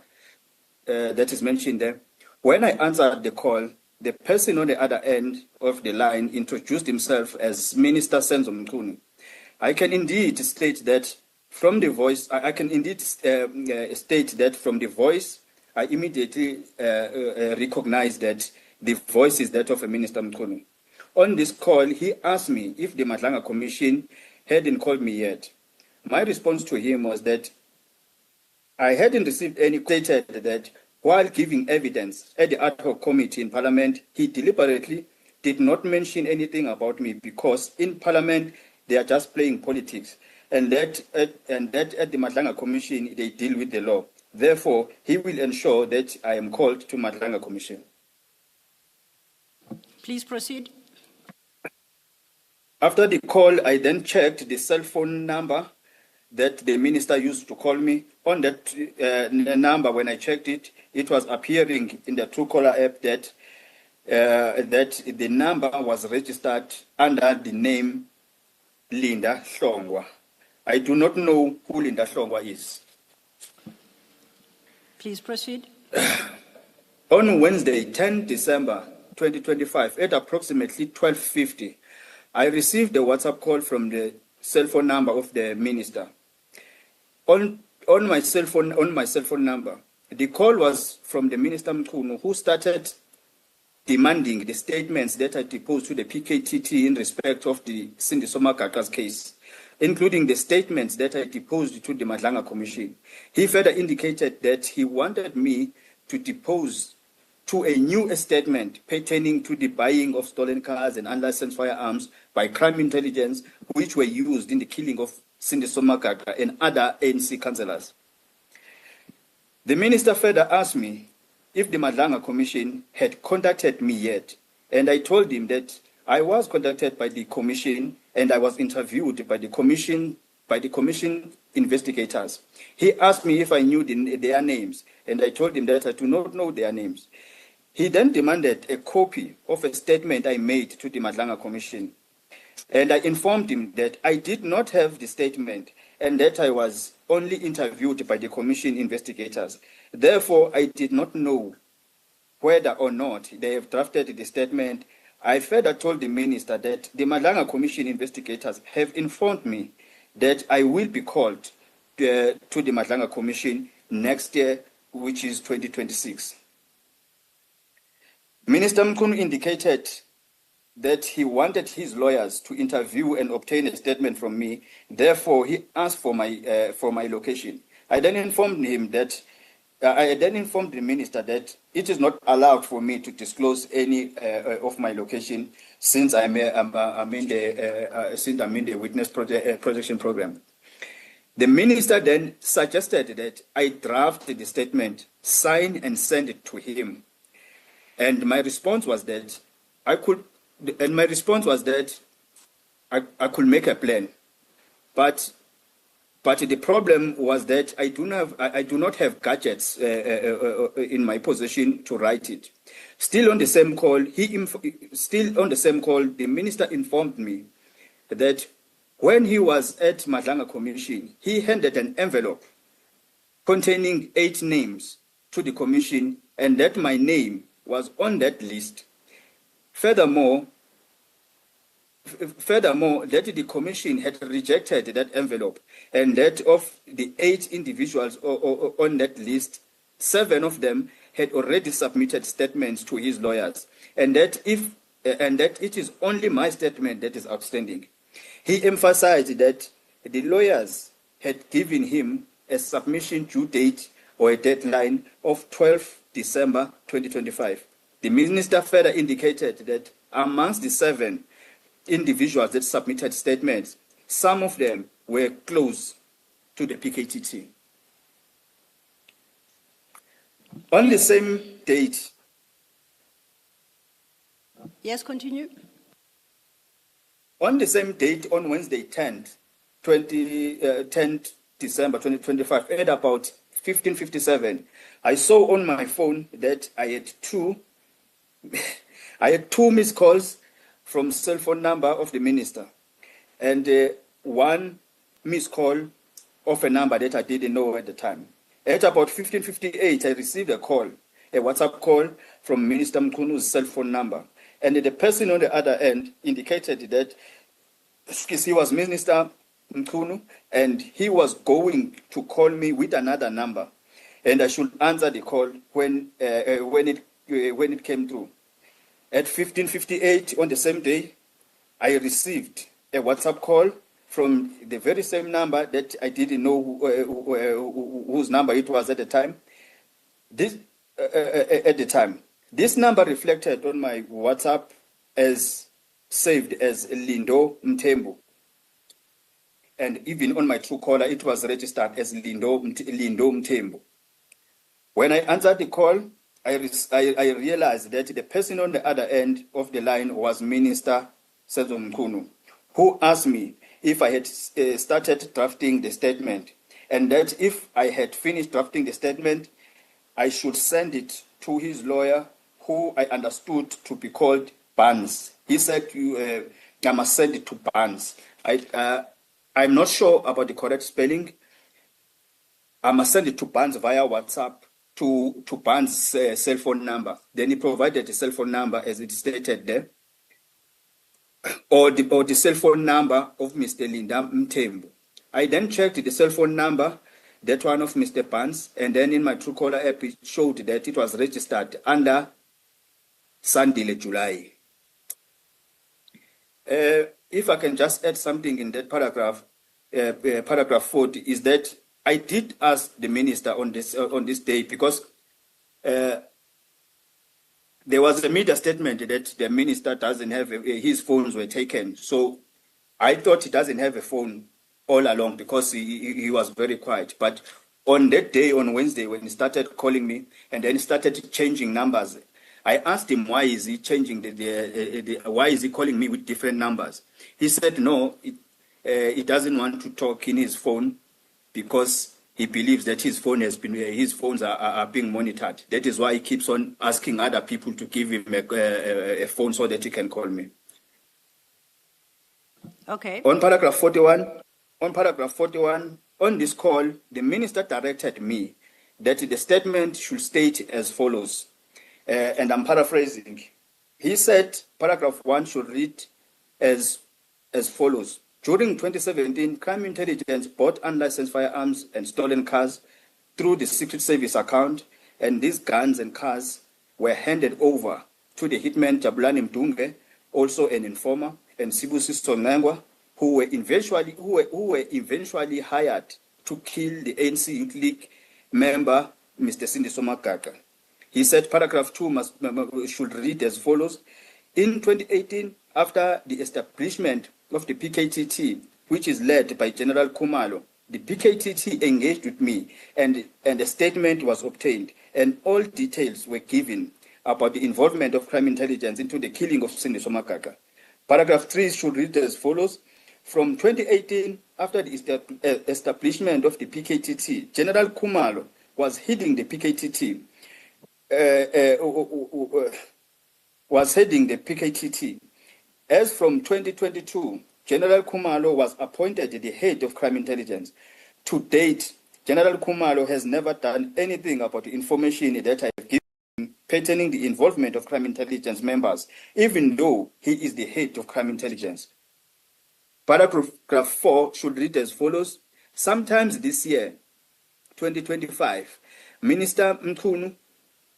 that is mentioned there. When I answered the call, the person on the other end of the line introduced himself as Minister Senzo Mkhwanazi. I can indeed state that from the voice, I immediately recognized that the voice is that of a Minister Mkhwanazi. On this call, he asked me if the Madlanga Commission hadn't called me yet. My response to him was that I hadn't received any. Stated that while giving evidence at the ad hoc committee in Parliament, he deliberately did not mention anything about me because in Parliament they are just playing politics, and that at the Madlanga Commission they deal with the law. Therefore, he will ensure that I am called to Madlanga Commission. Please proceed. After the call, I then checked the cell phone number that the minister used to call me. On that number, when I checked it, it was appearing in the Truecaller app that the number was registered under the name Linda Hlongwa. I do not know who Linda Hlongwa is. Please proceed. On Wednesday, 10 December 2025, at approximately 12:50, I received a WhatsApp call from the cell phone number of the minister. On my cell phone number, the call was from the Minister Mkhwanazi, who started demanding the statements that I deposed to the PKTT in respect of the Cindy Somakaka's case, including the statements that I deposed to the Madlanga Commission. He further indicated that he wanted me to depose to a new statement pertaining to the buying of stolen cars and unlicensed firearms by crime intelligence, which were used in the killing of Cindy Somakaka and other ANC councillors. The minister further asked me if the Madlanga Commission had contacted me yet, and I told him that I was contacted by the commission and I was interviewed by the commission investigators. He asked me if I knew their names, and I told him that I do not know their names. He then demanded a copy of a statement I made to the Madlanga Commission, and I informed him that I did not have the statement and that I was only interviewed by the commission investigators. Therefore, I did not know whether or not they have drafted the statement. I further told the minister that the Madlanga Commission investigators have informed me that I will be called to the Madlanga Commission next year, which is 2026. Minister Mkhwanazi indicated that he wanted his lawyers to interview and obtain a statement from me. Therefore, he asked for my location. I then informed the minister that it is not allowed for me to disclose any of my location since I'm in the witness protection program. The minister then suggested that I draft the statement, sign and send it to him. And my response was that I could make a plan, but the problem was that I do not have gadgets in my possession to write it. Still on the same call, the minister informed me that when he was at Madlanga Commission, he handed an envelope containing 8 names to the commission, and that my name was on that list. Furthermore, that the commission had rejected that envelope, and that of the 8 individuals on that list, 7 of them had already submitted statements to his lawyers, and that it is only my statement that is outstanding. He emphasized that the lawyers had given him a submission due date or a deadline of 12 December 2025. The minister further indicated that amongst the 7 individuals that submitted statements, some of them were close to the PKTT. On the same date, Yes, continue. on the same date, on Wednesday 10th December 2025, at about 15:57, I saw on my phone that I had two missed calls from cell phone number of the minister, and one missed call of a number that I didn't know at the time. At about 15:58, I received a WhatsApp call from Minister Mkhwanazi's cell phone number, and the person on the other end indicated that he was Minister Mkhwanazi, and he was going to call me with another number, and I should answer the call when it came through. At 15:58 on the same day, I received a WhatsApp call from the very same number that I didn't know whose number it was at the time. This number reflected on my WhatsApp as saved as Lindo Mtembu. And even on my Truecaller, it was registered as Lindo Mtembu. When I answered the call, I realized that the person on the other end of the line was Minister Mkhwanazi, who asked me if I had started drafting the statement, and that if I had finished drafting the statement, I should send it to his lawyer, who I understood to be called Barnes. He said, I must send it to Barnes. I'm not sure about the correct spelling. I must send it to Barnes via WhatsApp to Barnes' cell phone number. Then he provided the cell phone number as it stated there, or the cell phone number of Mr. Linda Mtembu. I then checked the cell phone number, that one of Mr. Barnes, and then in my Truecaller app, it showed that it was registered under Sandile July. If I can just add something in that paragraph, paragraph 40, is that I did ask the minister on this day, because there was a media statement that the minister doesn't have his phones were taken. So I thought he doesn't have a phone all along because he was very quiet. But on that day, on Wednesday, when he started calling me and then started changing numbers, I asked him, why is he changing why is he calling me with different numbers? He said, no, he doesn't want to talk in his phone because he believes that his phones are being monitored. That is why he keeps on asking other people to give him a phone so that he can call me. Okay. On paragraph 41, on this call, the minister directed me that the statement should state as follows, and I'm paraphrasing. He said paragraph 1 should read as follows. During 2017, crime intelligence bought unlicensed firearms and stolen cars through the Secret Service account, and these guns and cars were handed over to the hitman Jabulani Mdunge, also an informer, and Sibusiso Nangwa, who were eventually hired to kill the ANC Youth League member, Mr. Sindiso Makaka. He said paragraph 2 should read as follows. In 2018, after the establishment of the PKTT, which is led by General Khumalo, the PKTT engaged with me and a statement was obtained, and all details were given about the involvement of crime intelligence into the killing of Sindiso Makaka. Paragraph 3 should read as follows. From 2018, after the establishment of the PKTT, General Khumalo was heading the PKTT. As from 2022, General Khumalo was appointed the head of crime intelligence. To date, General Khumalo has never done anything about the information that I have given pertaining the involvement of crime intelligence members, even though he is the head of crime intelligence. Paragraph 4 should read as follows. Sometimes this year, 2025, Minister Mkhwanazi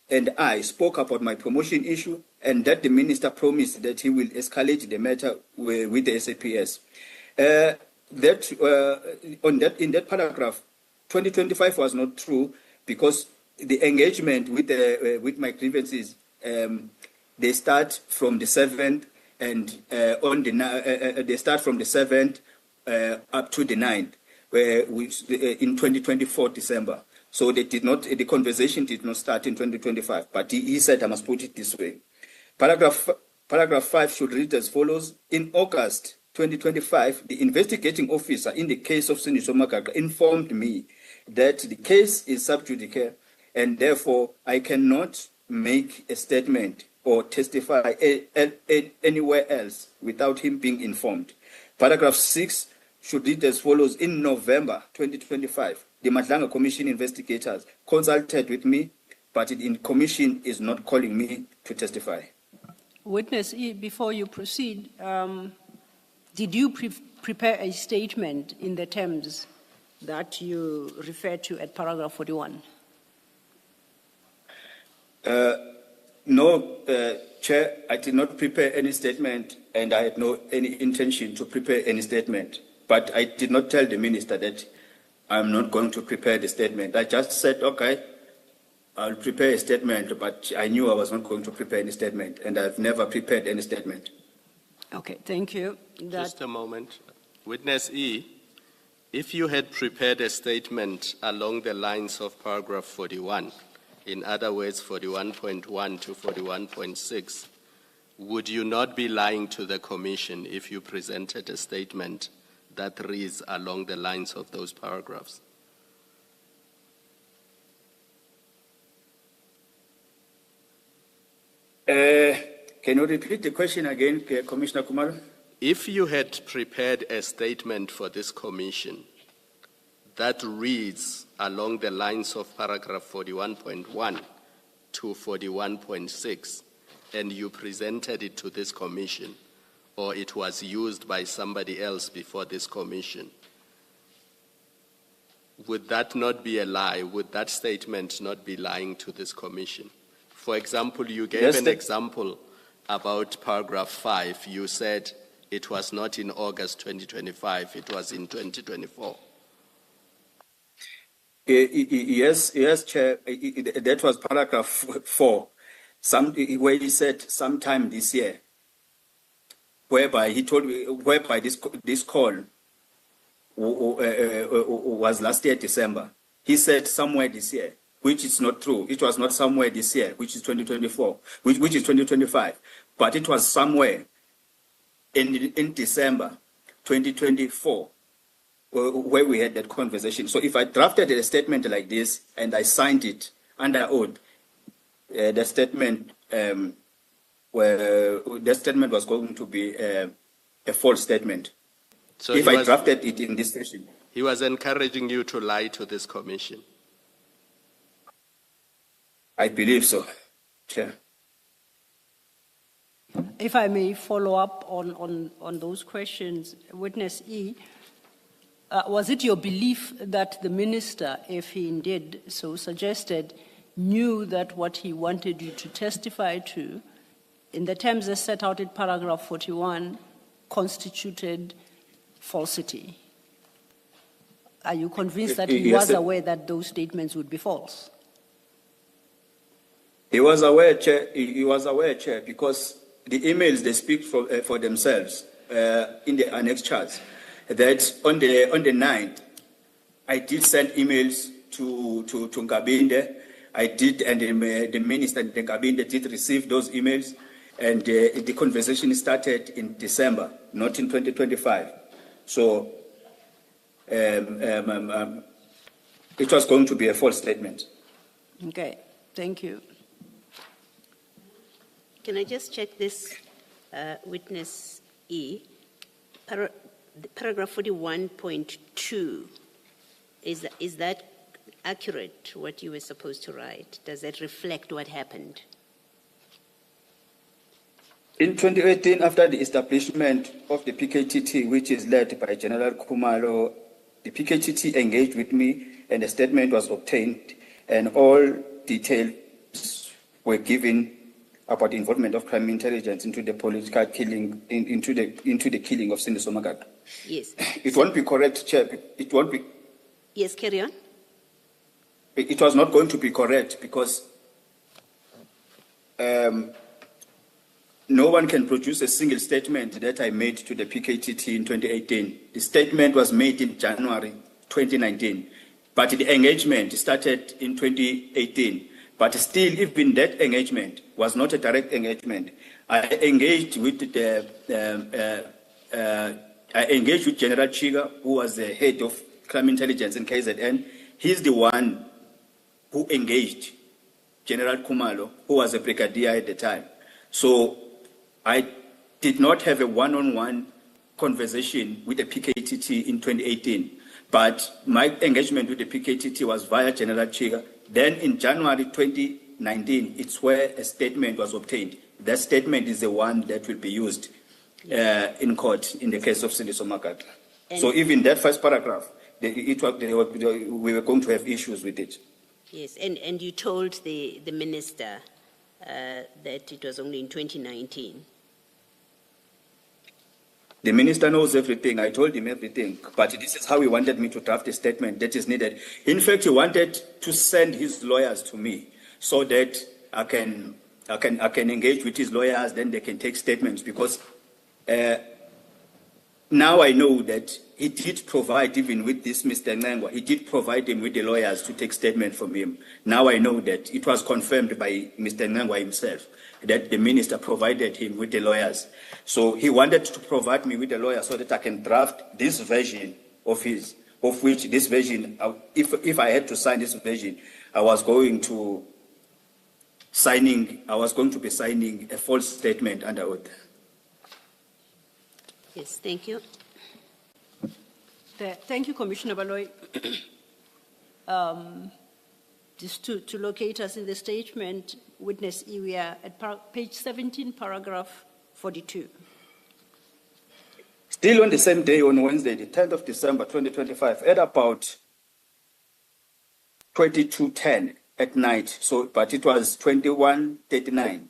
and I spoke about my promotion issue, and that the minister promised that he will escalate the matter with the SAPS. In that paragraph, 2025 was not true because the engagement with my grievances, they start from the 7th, and they start from the 7th up to the 9th, in 2024 December. So they did not. The conversation did not start in 2025. But he said, I must put it this way. Paragraph 5 should read as follows. In August 2025, the investigating officer in the case of Syndicate informed me that the case is sub judice, and therefore I cannot make a statement or testify anywhere else without him being informed. Paragraph 6 should read as follows. In November 2025, the Madlanga Commission investigators consulted with me, but the commission is not calling me to testify. Witness E, before you proceed, did you prepare a statement in the terms that you refer to at paragraph 41? No, Chair, I did not prepare any statement, and I had no any intention to prepare any statement. But I did not tell the minister that I'm not going to prepare the statement. I just said, okay, I'll prepare a statement, but I knew I was not going to prepare any statement, and I've never prepared any statement. Okay, thank you. Just a moment. Witness E, if you had prepared a statement along the lines of paragraph 41, in other words, 41.1 to 41.6, would you not be lying to the commission if you presented a statement that reads along the lines of those paragraphs? Can you repeat the question again, Commissioner Kumar? If you had prepared a statement for this commission that reads along the lines of paragraph 41.1 to 41.6, and you presented it to this commission, or it was used by somebody else before this commission, would that not be a lie? Would that statement not be lying to this commission? For example, you gave an example about paragraph 5. You said it was not in August 2025, it was in 2024. Yes, Chair. That was paragraph 4, where he said sometime this year, whereby he told me, whereby this call was last year, December. He said somewhere this year, which is not true. It was not somewhere this year, which is 2024, which is 2025, but it was somewhere in December 2024 where we had that conversation. So if I drafted a statement like this and I signed it under oath, the statement was going to be a false statement. So if I drafted it in this session. He was encouraging you to lie to this commission. I believe so, Chair. If I may follow up on those questions, Witness E, was it your belief that the minister, if he indeed so suggested, knew that what he wanted you to testify to, in the terms as set out in paragraph 41, constituted falsity? Are you convinced that he was aware that those statements would be false? He was aware, Chair. He was aware, Chair, because the emails, they speak for themselves in the annex charts. That on the 9th, I did send emails to Nkabinde. I did, and the minister and Nkabinde did receive those emails, and the conversation started in December, not in 2025. So it was going to be a false statement. Okay, thank you. Can I just check this, Witness E? Paragraph 41.2, is that accurate, what you were supposed to write? Does that reflect what happened? In 2018, after the establishment of the PKTT, which is led by General Kumalo, the PKTT engaged with me and a statement was obtained, and all details were given about the involvement of crime intelligence into the political killing, into the killing of Syndicate Madlanga. Yes. It won't be correct, Chair. It won't be. Yes, carry on. It was not going to be correct because no one can produce a single statement that I made to the PKTT in 2018. The statement was made in January 2019, but the engagement started in 2018. But still, even that engagement was not a direct engagement. I engaged with General Chiga, who was the head of crime intelligence in KZN. He's the one who engaged General Kumalo, who was a brigadier at the time. So I did not have a one-on-one conversation with the PKTT in 2018, but my engagement with the PKTT was via General Chiga. Then in January 2019, it's where a statement was obtained. That statement is the one that will be used in court in the case of Sindiso Makata. So even that first paragraph, we were going to have issues with it. Yes, and you told the minister that it was only in 2019. The minister knows everything. I told him everything. But this is how he wanted me to draft a statement that is needed. In fact, he wanted to send his lawyers to me so that I can engage with his lawyers, then they can take statements, because now I know that he did provide, even with this Mr. Ngangwa, he did provide him with the lawyers to take statement from him. Now I know that it was confirmed by Mr. Ngangwa himself that the minister provided him with the lawyers. So he wanted to provide me with the lawyer so that I can draft this version of his, of which this version, if I had to sign this version, I was going to be signing a false statement under oath. Yes, thank you. Thank you, Commissioner Baloy. Just to locate us in the statement, witness E, we are at page 17, paragraph 42. Still on the same day, on Wednesday, the 10th of December, 2025, at about 22:10 at night, but it was 21:39,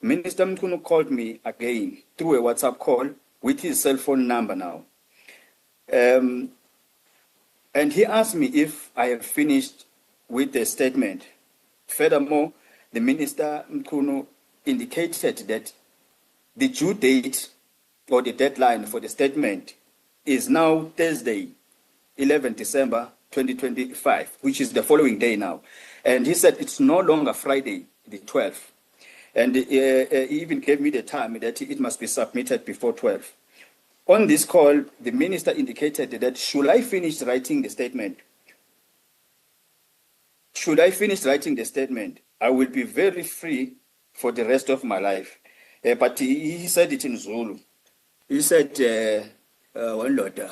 Minister Mkhwanazi called me again through a WhatsApp call with his cell phone number now. And he asked me if I have finished with the statement. Furthermore, the Minister Mkhwanazi indicated that the due date or the deadline for the statement is now Thursday, 11 December 2025, which is the following day now. And he said it's no longer Friday, the 12th. And he even gave me the time that it must be submitted before 12. On this call, the minister indicated that should I finish writing the statement, I will be very free for the rest of my life. But he said it in Zulu. He said, one daughter,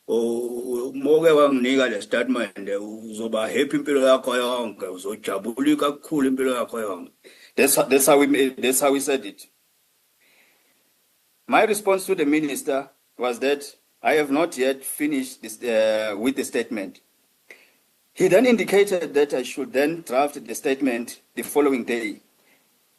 moke wanginika le statement uzoba happy impilo yakho yonke uzojabula kakhulu impilo yakho yonke. That's how he said it. My response to the minister was that I have not yet finished this, with the statement. He then indicated that I should then draft the statement the following day,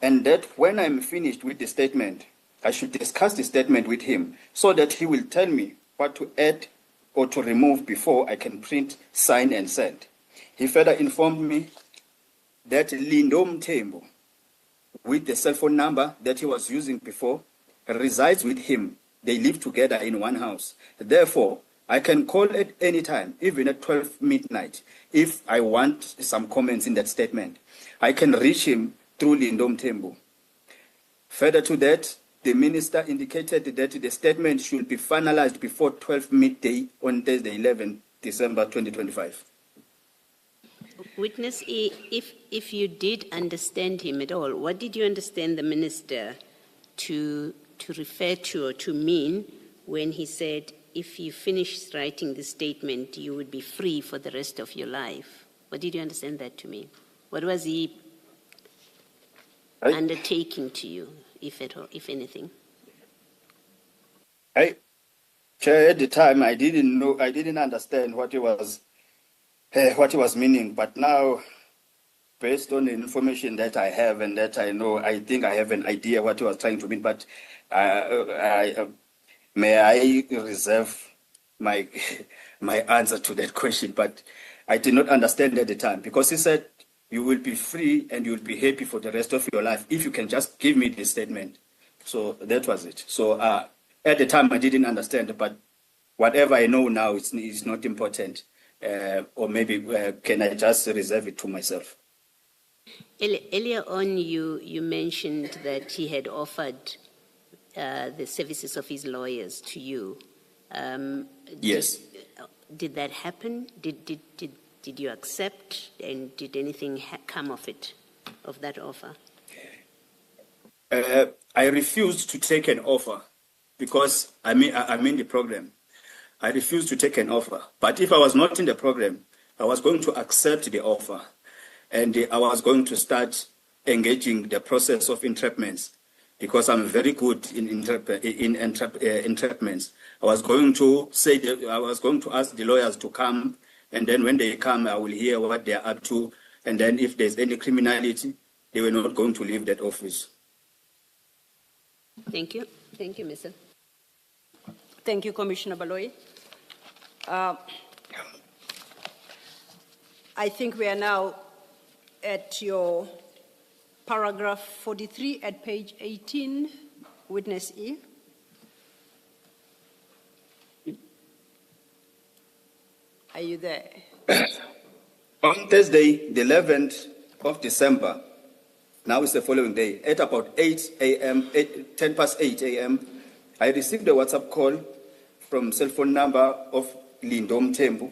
and that when I'm finished with the statement, I should discuss the statement with him so that he will tell me what to add or to remove before I can print, sign, and send. He further informed me that Lindom Tembo, with the cell phone number that he was using before, resides with him. They live together in one house. Therefore, I can call at any time, even at 12 midnight, if I want some comments in that statement. I can reach him through Lindom Tembo. Further to that, the minister indicated that the statement should be finalized before 12 midday on Thursday, 11 December 2025. Witness E, if you did understand him at all, what did you understand the minister to refer to or to mean when he said, if you finish writing the statement, you would be free for the rest of your life? What did you understand that to mean? What was he undertaking to you, if at all, if anything? Chair, at the time, I didn't understand what he was meaning. But now, based on the information that I have and that I know, I think I have an idea what he was trying to mean. But may I reserve my answer to that question? But I did not understand at the time, because he said you will be free and you will be happy for the rest of your life if you can just give me the statement. So that was it. So at the time I didn't understand, but whatever I know now is not important. Or maybe can I just reserve it to myself? Earlier on, you mentioned that he had offered the services of his lawyers to you. Yes. Did that happen? Did you accept, and did anything come of it, of that offer? I refused to take an offer because I'm in the program. I refused to take an offer. But if I was not in the program, I was going to accept the offer, and I was going to start engaging the process of entrapments because I'm very good in entrapments. I was going to ask the lawyers to come, and then when they come, I will hear what they are up to, and then if there's any criminality, they were not going to leave that office. Thank you. Thank you, Mr. Thank you, Commissioner Baloyi. I think we are now at your paragraph 43 at page 18, witness E. Are you there? On Thursday, the 11th of December, now it's the following day, at about 8 a.m., 10 past 8 a.m., I received a WhatsApp call from cell phone number of Lindom Tembu,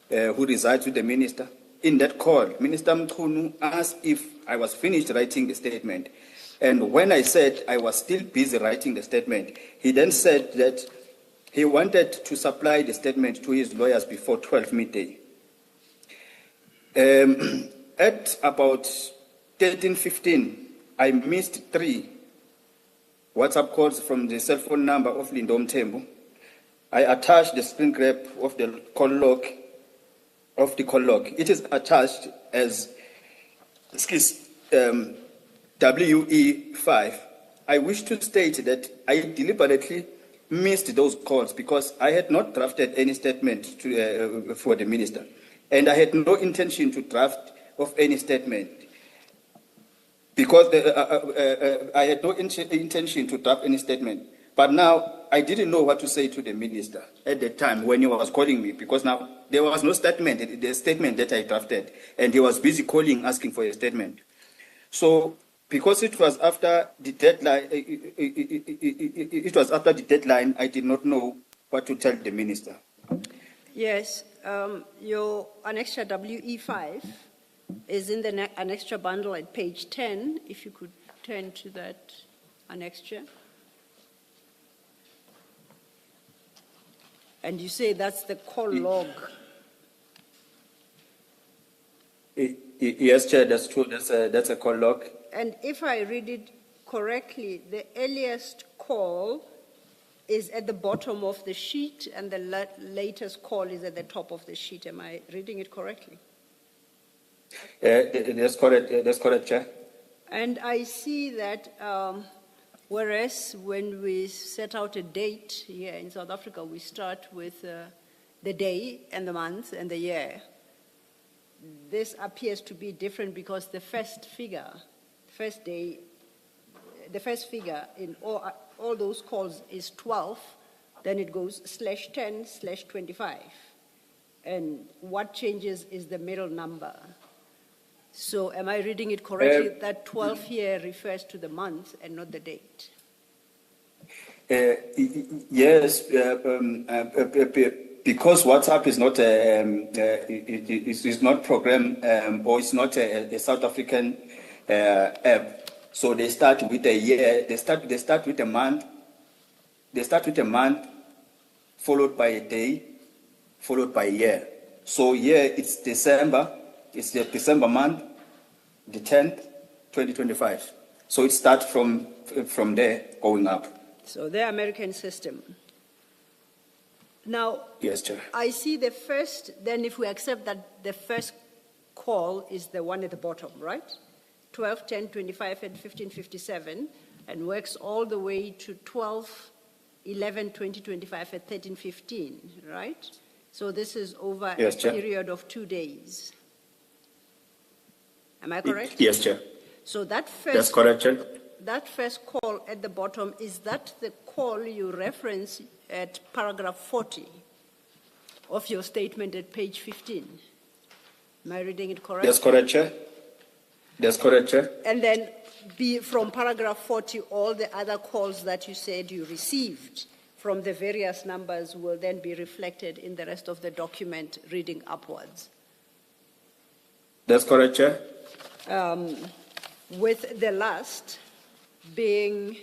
who resides with the minister. In that call, Minister Mkhwanazi asked if I was finished writing the statement. And when I said I was still busy writing the statement, he then said that he wanted to supply the statement to his lawyers before 12 midday. At about 13:15, I missed 3 WhatsApp calls from the cell phone number of Lindom Tembu. I attached the screen grab of the call log. It is attached as WE5. I wish to state that I deliberately missed those calls because I had not drafted any statement for the minister, and I had no intention to draft of any statement because I had no intention to draft any statement. But now I didn't know what to say to the minister at the time when he was calling me, because now there was no statement, the statement that I drafted, and he was busy calling, asking for a statement. So because it was after the deadline, I did not know what to tell the minister. Yes, your annexure WE5 is in the annexure bundle at page 10. If you could turn to that annexure. And you say that's the call log. Yes, Chair, that's true. That's a call log. And if I read it correctly, the earliest call is at the bottom of the sheet and the latest call is at the top of the sheet. Am I reading it correctly? That's correct, Chair. And I see that whereas when we set out a date here in South Africa, we start with the day and the month and the year. This appears to be different because the first figure in all those calls is 12, then it goes /10/25. And what changes is the middle number. So am I reading it correctly that 12 here refers to the month and not the date? Yes, because WhatsApp is not it's not program or it's not a South African app. So they start with a year. They start with a month. They start with a month, followed by a day, followed by a year. So here it's December. It's the December month, the 10th, 2025. So it starts from there going up. So the American system. Now, yes, Chair. I see the first, then if we accept that the first call is the one at the bottom, right? 12, 10, 25, and 15, 57, and works all the way to 12, 11, 20, 25, and 13, 15, right? So this is over yes, a Chair. period of 2 days. Am I correct? Yes, Chair. So that first, that's correct, Chair. that first call at the bottom, is that the call you reference at paragraph 40 of your statement at page 15? Am I reading it correctly? That's correct, Chair. That's correct, Chair. And then from paragraph 40, all the other calls that you said you received from the various numbers will then be reflected in the rest of the document reading upwards. That's correct, Chair. With the last being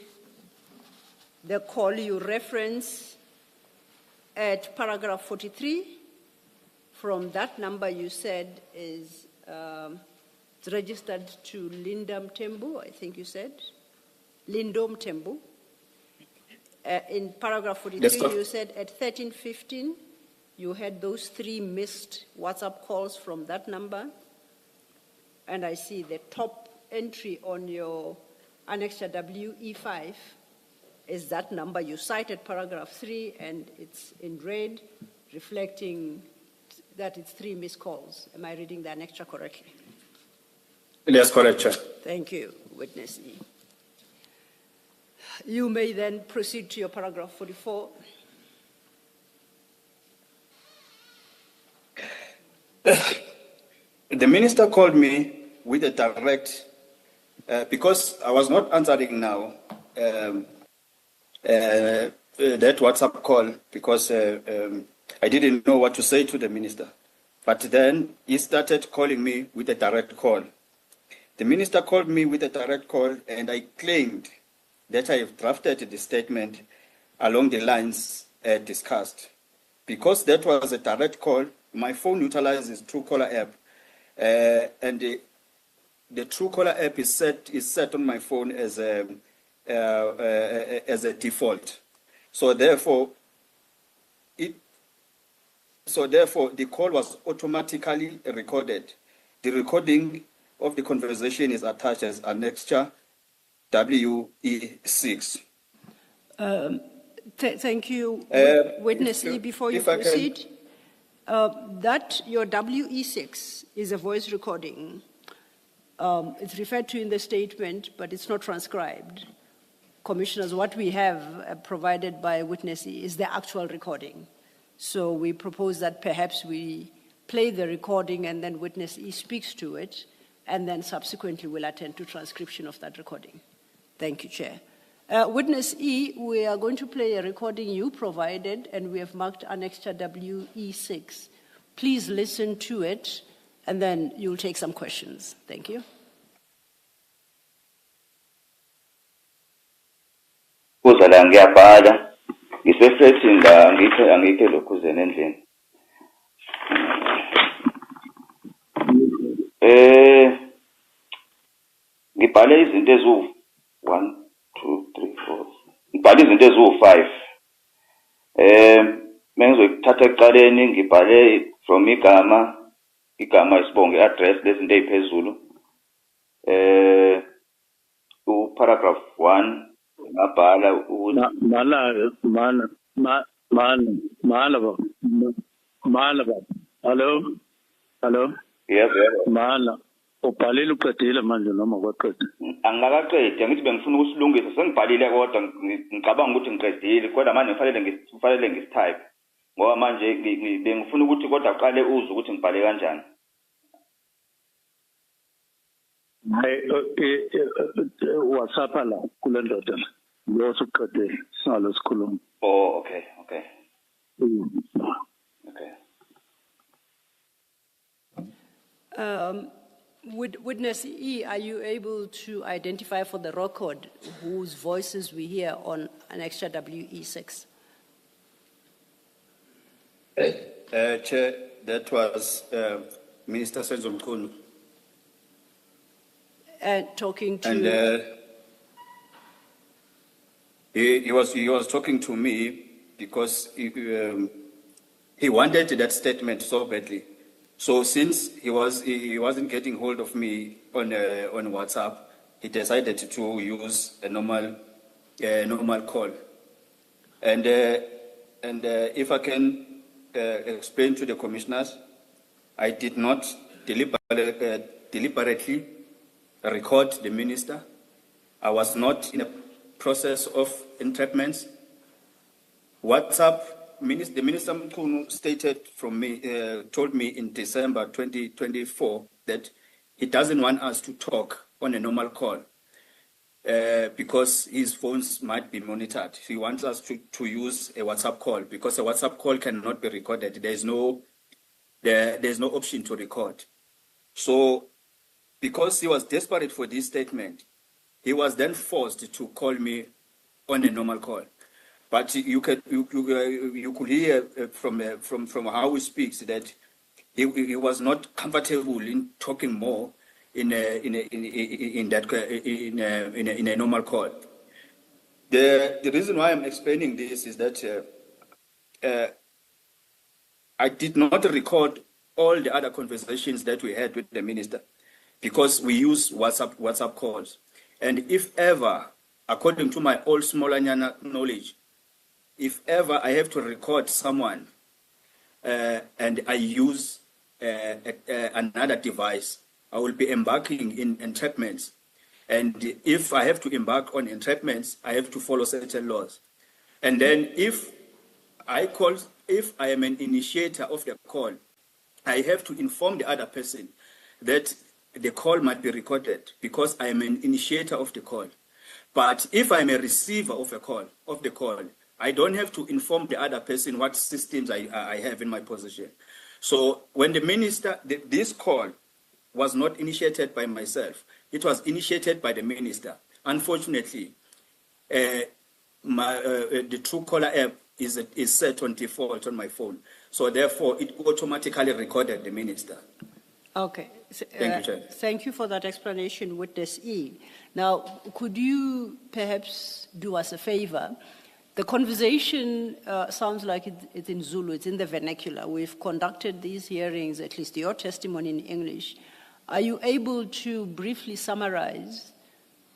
the call you reference at paragraph 43. From that number you said is it's registered to Lindam Tembu, I think you said. Lindom Tembu. In paragraph 43, you said at 13:15, you had those 3 missed WhatsApp calls from that number. And I see the top entry on your annexure WE5 is that number. You cited paragraph 3, and it's in red, reflecting that it's 3 missed calls. Am I reading the annexure correctly? That's correct, Chair. Thank you, witness E. You may then proceed to your paragraph 44. The minister called me with a direct, because I was not answering now that WhatsApp call because I didn't know what to say to the minister. But then he started calling me with a direct call. The minister called me with a direct call, and I claimed that I have drafted the statement along the lines discussed. Because that was a direct call, my phone utilizes Truecaller app, and the Truecaller app is set on my phone as a default. So therefore, the call was automatically recorded. The recording of the conversation is attached as annexure WE6. Thank you, witness E. Before you proceed, that your WE6 is a voice recording. It's referred to in the statement, but it's not transcribed. Commissioners, what we have provided by witness E is the actual recording. So we propose that perhaps we play the recording and then witness E speaks to it, and then subsequently we'll attend to transcription of that recording. Thank you, Chair. Witness E, we are going to play a recording you provided, and we have marked annexure WE6. Please listen to it, and then you'll take some questions. Thank you. Uzala ngiyabhala ngisefetting angikhe lokhu zene endlini ngibhale izinto ezu 1 2 3 4 ngibhale izinto ezu 5 mengizokuthatha ekuqaleni ngibhale from igama isibongo address lezinto eziphezulu paragraph 1 ngabhala ukuthi Hello. Yes. Mala ubhalile uqedile manje noma kwaqeda? Angakaqedi, angithi bengifuna ukusilungisa, sengibhalile kodwa ngicabanga ukuthi ngiqedile kodwa manje kufanele ngistype. Ngoba manje bengifuna ukuthi kodwa aqale uzwe ukuthi ngibhale kanjani. WhatsApp la kule ndoda la. Lo suqedile salo sikhuluma. Oh, okay. Witness E, are you able to identify for the record whose voices we hear on annexure WE6? Chair, that was Minister Senzo Mkhunu. Talking to... And he was talking to me because he wanted that statement so badly. So since he wasn't getting hold of me on WhatsApp, he decided to use a normal call. And if I can explain to the commissioners, I did not deliberately record the minister. I was not in a process of entrapments. WhatsApp, the Minister Mkhunu stated from me, told me in December 2024 that he doesn't want us to talk on a normal call because his phones might be monitored. He wants us to use a WhatsApp call because a WhatsApp call cannot be recorded. There's no option to record. So because he was desperate for this statement, he was then forced to call me on a normal call. But you could hear from how he speaks that he was not comfortable in talking more in a normal call. The reason why I'm explaining this is that I did not record all the other conversations that we had with the minister because we use WhatsApp calls. And if ever, according to my old Smolanyana knowledge, if ever I have to record someone and I use another device, I will be embarking in entrapments. And if I have to embark on entrapments, I have to follow certain laws. And then if I am an initiator of the call, I have to inform the other person that the call might be recorded because I am an initiator of the call. But if I'm a receiver of the call, I don't have to inform the other person what systems I have in my possession. So when the minister, this call was not initiated by myself, it was initiated by the minister. Unfortunately, the Truecaller app is set on default on my phone. So therefore, it automatically recorded the minister. Okay. Thank you, Chair. Thank you for that explanation, Witness E. Now, could you perhaps do us a favor? The conversation sounds like it's in Zulu, it's in the vernacular. We've conducted these hearings, at least your testimony in English. Are you able to briefly summarize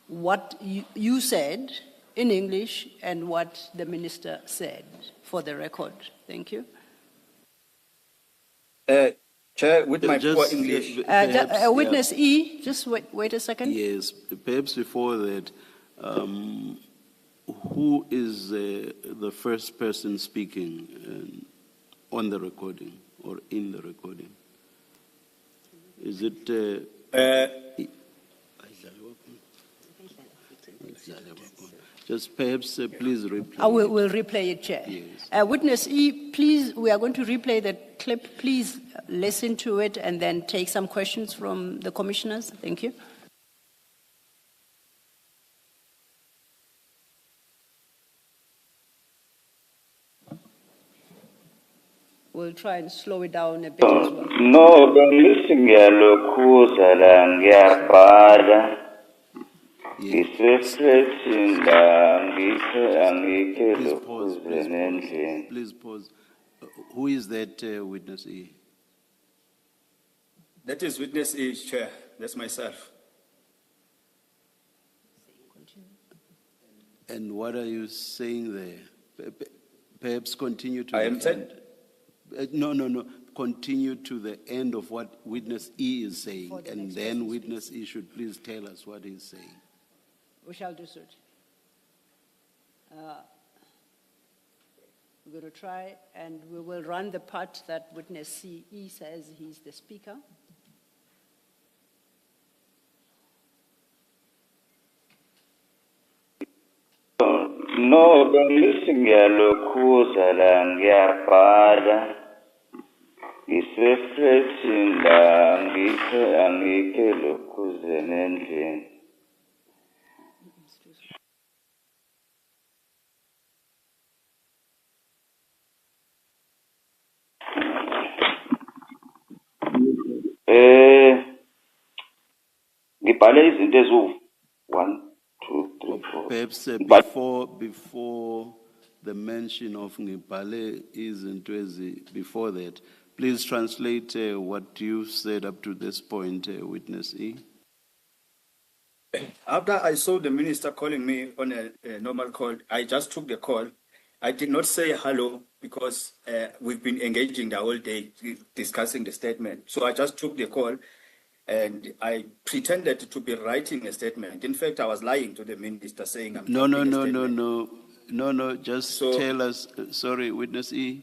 what you said in English and what the minister said for the record? Thank you. Chair, with my poor English. Witness E, just wait a second. Yes, perhaps before that, who is the first person speaking on the recording or in the recording? Is it? Just perhaps please replay. I will replay it, Chair. Yes. Witness E, please, we are going to replay the clip. Please listen to it and then take some questions from the commissioners. Thank you. We'll try and slow it down a bit as well. No, ngiyalokhuza la ngiyabhala. Please pause. Who is that witness E? That is Witness E, Chair. That's myself. And what are you saying there? Perhaps continue to I the am saying. end. No. Continue to the end of what Witness E is saying, and then Witness E should please tell us what he's saying. We shall do so. We're going to try, and we will run the part that Witness E says he's the speaker. No, ngiyalokhuza la ngiyabhala. Ngisefreshini la angikhe lokhuze nendlini. Ngibhale izinto eziwu 1, 2, 3, 4. Perhaps before the mention of Ngibale before that, please translate what you said up to this point, Witness E. After I saw the minister calling me on a normal call, I just took the call. I did not say hello because we've been engaging the whole day discussing the statement. So I just took the call and I pretended to be writing a statement. In fact, I was lying to the minister saying I'm No, drafting a statement. no, just So- tell us, sorry, witness E,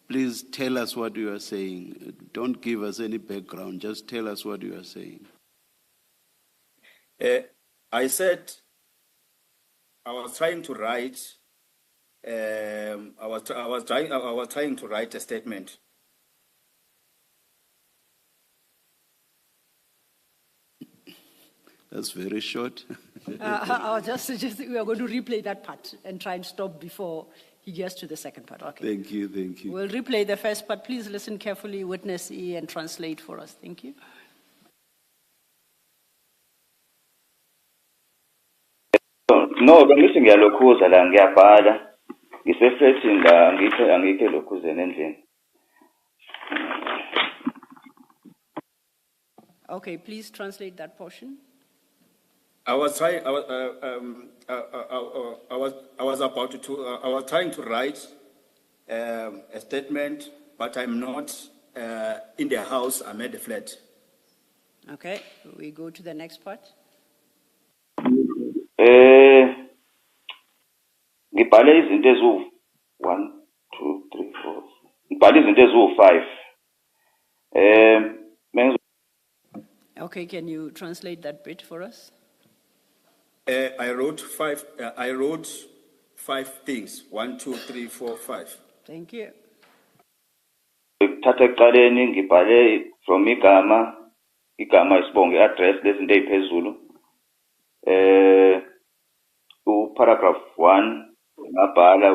please tell us what you are saying. Don't give us any background, just tell us what you are saying. I said I was trying to write. I was trying to write a statement. That's very short. I was just suggesting we are going to replay that part and try and stop before he gets to the second part. Okay. Thank you, thank you. We'll replay the first part. Please listen carefully, witness E, and translate for us. Thank you. No, bengithi ngiyalokhuza la ngiyabhala. Ngisefreshini la angikho lokhuzeni endlini. Okay, please translate that portion. I was trying to write a statement, but I'm not in the house. I'm at the flat. Okay, we go to the next part. Ngibhale izinto ezu 1 2 3 4. Ngibhale izinto ezu 5. Okay, can you translate that bit for us? I wrote five things. 1 2 3 4 5. Thank you. Thatha ekuqaleni ngibhale from igama isibongo address lezinto eziphezulu. Paragraph 1 ngabhala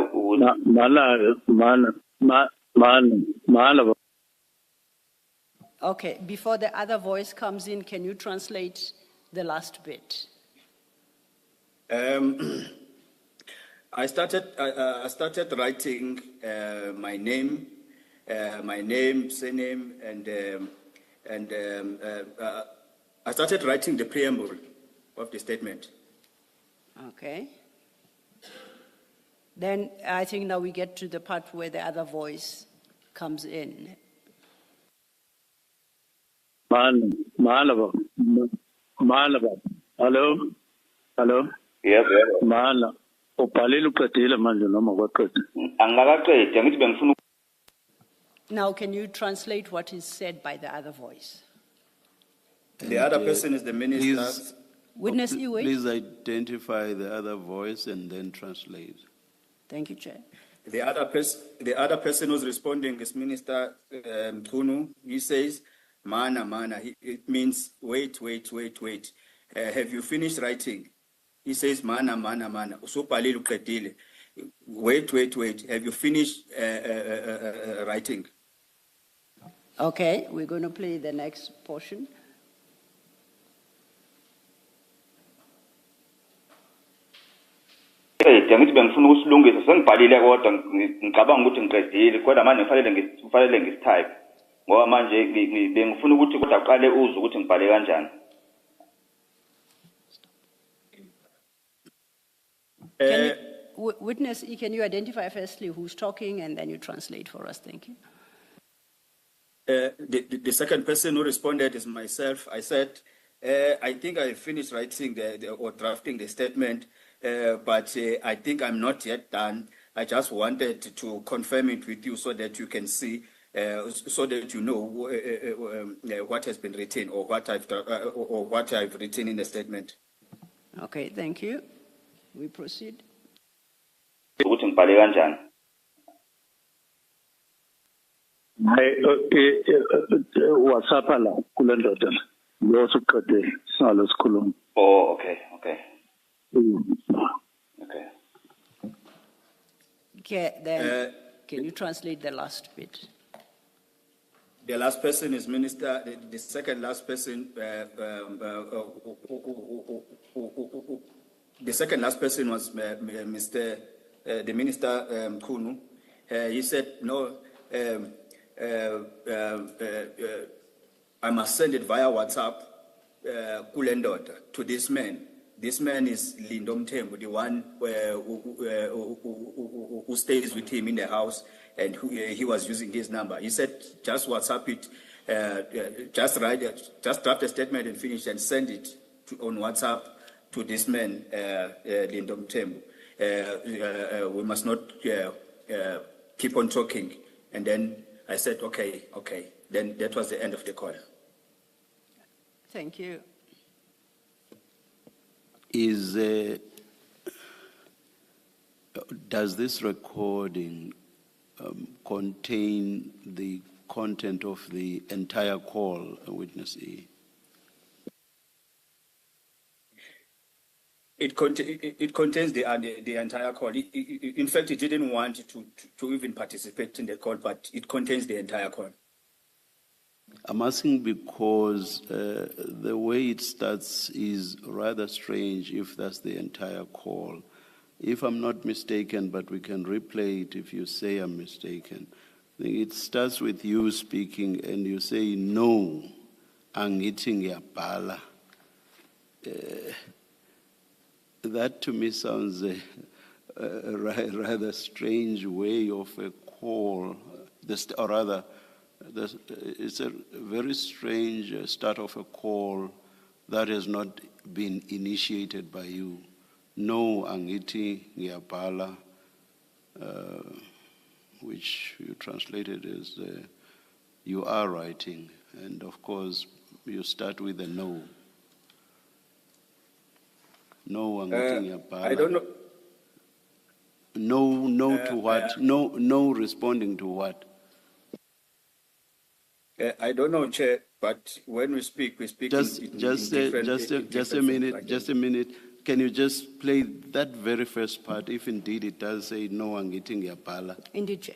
Okay, before the other voice comes in, can you translate the last bit? I started writing my name, surname, and I started writing the preamble of the statement. Okay. Then I think now we get to the part where the other voice comes in. Malava. Hello? Hello? Yes. Mala. Upalelu qedile manje noma kwaqeda. Angakaqedi ngithi bengifuna Now, can you translate what is said by the other voice? The other person is the minister. Witness E, wait. Please identify the other voice and then translate. Thank you, Chair. The other person who's responding is Minister Mkhwanazi. He says, mana. It means wait. Have you finished writing? He says, mana. Usubhalile uqedile. Wait. Have you finished writing? Okay, we're going to play the next portion. ngithi bengifuna ukusilungisa sengibhalile kodwa ngicabanga ukuthi ngiqedile kodwa manje kufanele ngistype ngoba manje bengifuna ukuthi kodwa aqale uzwe ukuthi ngibhale kanjani. Witness E, can you identify firstly who's talking and then you translate for us? Thank you. The second person who responded is myself. I said, I think I finished writing or drafting the statement, but I think I'm not yet done. I just wanted to confirm it with you so that you can see, so that you know what has been written or what I've written in the statement. Okay, thank you. We proceed. Ukuthi ngibhale kanjani. WhatsApp la kule ndoda lo suqede salo sikhuluma. Oh, okay. Okay. Okay, then can you translate the last bit? The last person is Minister. The second last person. The second last person was Mr. The Minister Mkhwanazi. He said no. I must send it via WhatsApp, Kulendoda, to this man. this man is Lindo Mthembu, the one who stays with him in the house, and he was using his number. He said, just WhatsApp it, just draft a statement and finish and send it on WhatsApp to this man, Lindo Mthembu. We must not keep on talking. And then I said, okay. Then that was the end of the call. Thank you. Does this recording contain the content of the entire call, Witness E? It contains the entire call. In fact, it didn't want to even participate in the call, but it contains the entire call. I'm asking because the way it starts is rather strange if that's the entire call. If I'm not mistaken, but we can replay it if you say I'm mistaken. I think it starts with you speaking and you say, no, angithi ngiyabhala. That to me sounds a rather strange way of a call, or rather, it's a very strange start of a call that has not been initiated by you. No, angithi ngiyabhala, which you translated as you are writing, and of course you start with a no. No, angithi ngiyabhala. I don't know. No to what? No responding to what? I don't know, Chair, but when we speak Just a minute. Can you just play that very first part, if indeed it does say no angithi ngiyabhala? Indeed, Chair.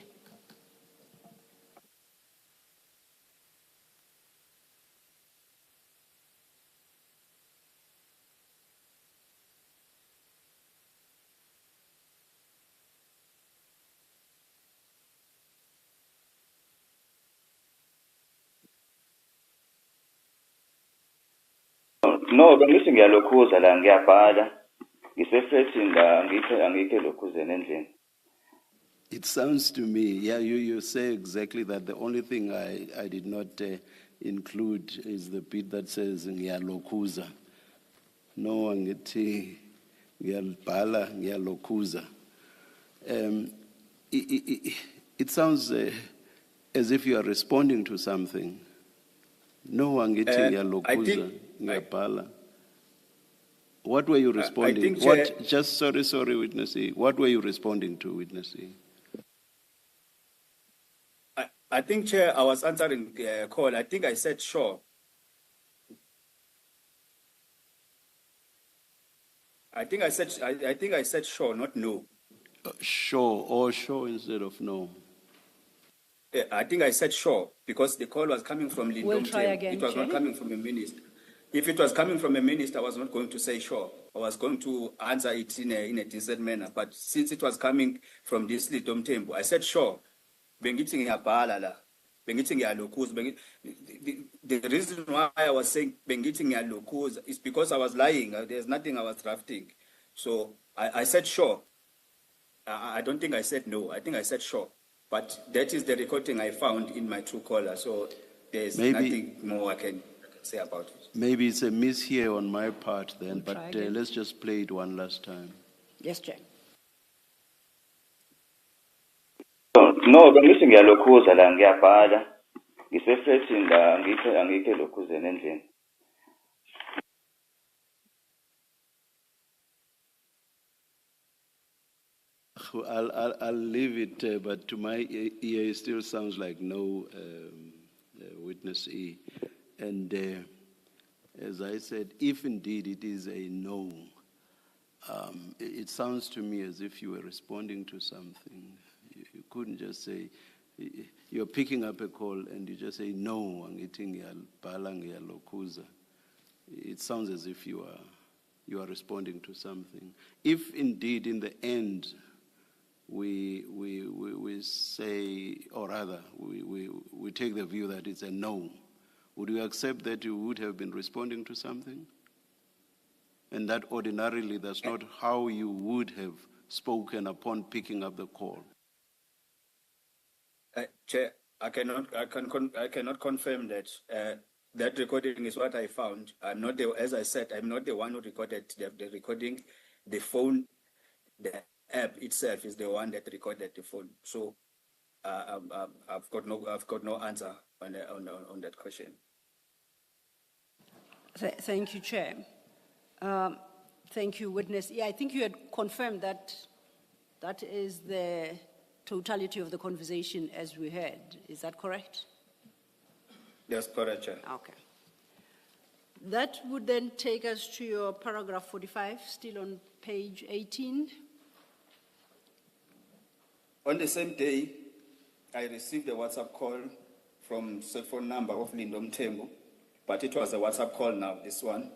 No, bengithi ngiyalokhuza la ngiyabhala. Ngisefethini la angikho lokhuzeni endlini. It sounds to me, yeah, you say exactly that. The only thing I did not include is the bit that says ngiyalokhuza. No angithi ngiyabhala ngiyalokhuza. It sounds as if you are responding to something. No angithi ngiyalokhuza ngiyabhala. What were you responding? Sorry, Witness E. What were you responding to, Witness E? I think, Chair, I was answering the call. I think I said sure. I think I said sure, not no. Sure instead of no. Yeah, I think I said sure because the call was coming from Lindom. We'll try again, it was Chair. not coming from a minister. If it was coming from a minister, I was not going to say sure. I was going to answer it in a decent manner. But since it was coming from this Lindom Temple, I said sure. Bengithi ngiyabhala la. Bengithi ngiyalokhuza. The reason why I was saying bengithi ngiyalokhuza is because I was lying. There's nothing I was drafting. So I said sure. I don't think I said no. I think I said sure. But that is the recording I found in my Truecaller. So there's nothing more I can say about it. Maybe it's a miss here on my part then, but let's just play it one last time. Yes, Chair. No, bengithi ngiyalokhuza la ngiyabhala. Ngisefethini la angikho lokhuzeni endlini. I'll leave it, but to my ear, it still sounds like no, Witness E. And as I said, if indeed it is a no, it sounds to me as if you were responding to something. You couldn't just say, you're picking up a call and you just say, no, angithi ngiyabhala ngiyalokhuza. It sounds as if you are responding to something. If indeed in the end, we say, or rather, we take the view that it's a no, would you accept that you would have been responding to something? And that ordinarily, that's not how you would have spoken upon picking up the call. Chair, I cannot confirm that. That recording is what I found. I'm not the, as I said, I'm not the one who recorded the recording. The phone, the app itself is the one that recorded the phone. So I've got no answer on that question. Thank you, Chair. Thank you, witness. Yeah, I think you had confirmed that that is the totality of the conversation as we heard. Is that correct? That's correct, Chair. Okay. That would then take us to your paragraph 45, still on page 18. On the same day, I received a WhatsApp call from cell phone number of Lindom Tembo, but it was a WhatsApp call now, this one.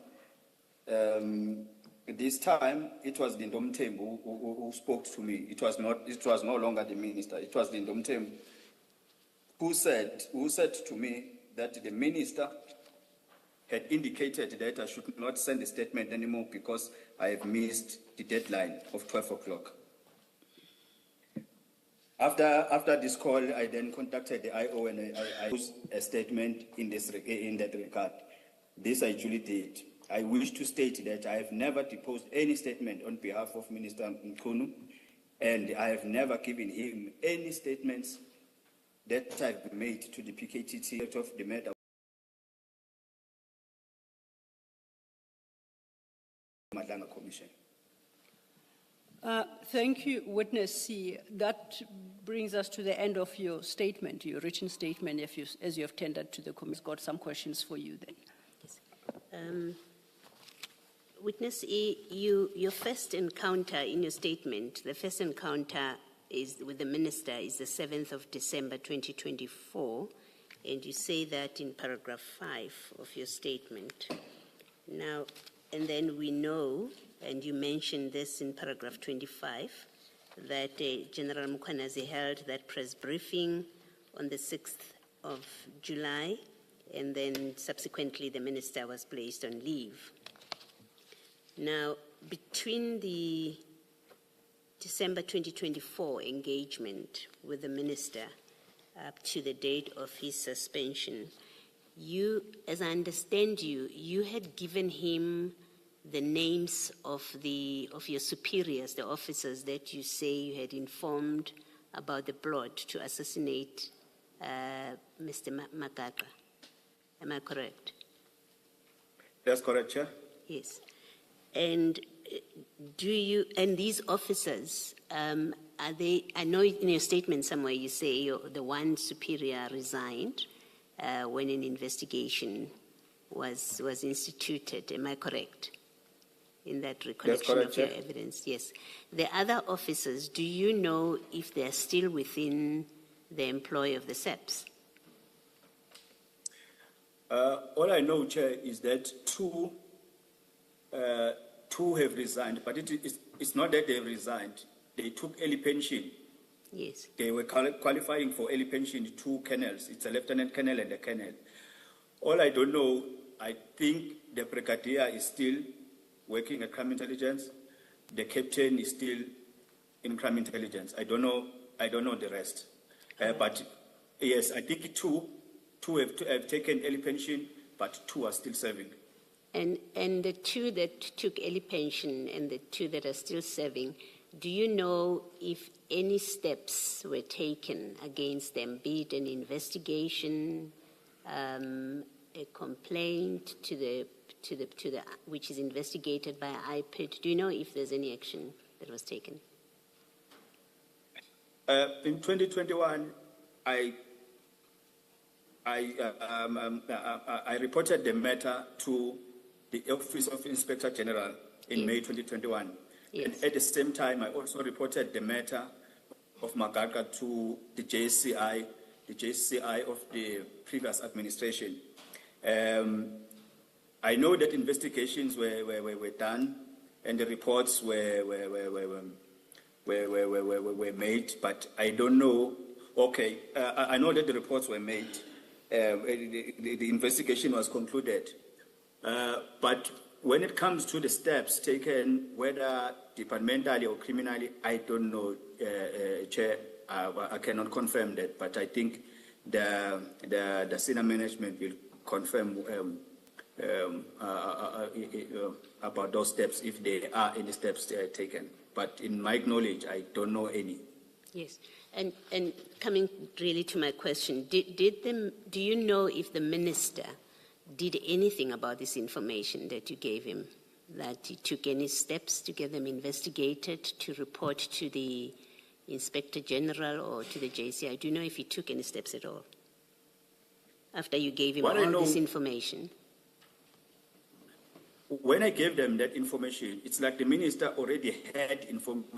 This time, it was Lindom Tembo who spoke to me. It was no longer the minister. It was Lindom Tembo who said to me that the minister had indicated that I should not send a statement anymore because I have missed the deadline of 12 o'clock. After this call, I then contacted the IO and I used a statement in that regard. This I actually did. I wish to state that I have never deposed any statement on behalf of Minister Mkhwanazi, and I have never given him any statements that I've made to the PKTT of the matter. Madlanga Commission. Thank you, witness C. That brings us to the end of your statement, your written statement, as you have tendered to the committee. Got some questions for you then. Yes. Witness E, your first encounter in your statement, the first encounter is with the minister is the 7th of December 2024, and you say that in paragraph 5 of your statement. Now, and then we know, and you mentioned this in paragraph 25, that General Mkhwanazi held that press briefing on the 6th of July, and then subsequently the minister was placed on leave. Now, between the December 2024 engagement with the minister up to the date of his suspension, you, as I understand you, you had given him the names of your superiors, the officers that you say you had informed about the plot to assassinate Mr. Madlanga. Am I correct? That's correct, Chair. Yes. And and these officers, are they, I know in your statement somewhere you say the one superior resigned when an investigation was instituted. Am I correct? In that recollection of your evidence? Yes. The other officers, do you know if they're still within the employ of the SEPs? All I know, Chair, is that two have resigned, but it's not that they resigned. They took early pension. Yes. They were qualifying for early pension, 2 colonels. It's a lieutenant colonel and a colonel. All I don't know, I think the brigadier is still working at crime intelligence. The captain is still in crime intelligence. I don't know the rest. But yes, I think two have taken early pension, but 2 are still serving. And the 2 that took early pension and the 2 that are still serving, do you know if any steps were taken against them, be it an investigation, a complaint to the which is investigated by IPID? Do you know if there's any action that was taken? In 2021, I reported the matter to the Office of Inspector General in May 2021. Yes. And at the same time, I also reported the matter of Madlanga to the JCI of the previous administration. I know that investigations were done and the reports were made, but I don't know. Okay, I know that the reports were made. The investigation was concluded. But when it comes to the steps taken, whether departmentally or criminally, I don't know, Chair. I cannot confirm that, but I think the senior management will confirm about those steps if there are any steps taken. But in my knowledge, I don't know any. Yes, and coming really to my question, do you know if the minister did anything about this information that you gave him? That he took any steps to get them investigated, to report to the Inspector General or to the JCI? Do you know if he took any steps at all after you gave him all this information? When I gave them that information, it's like the minister already had information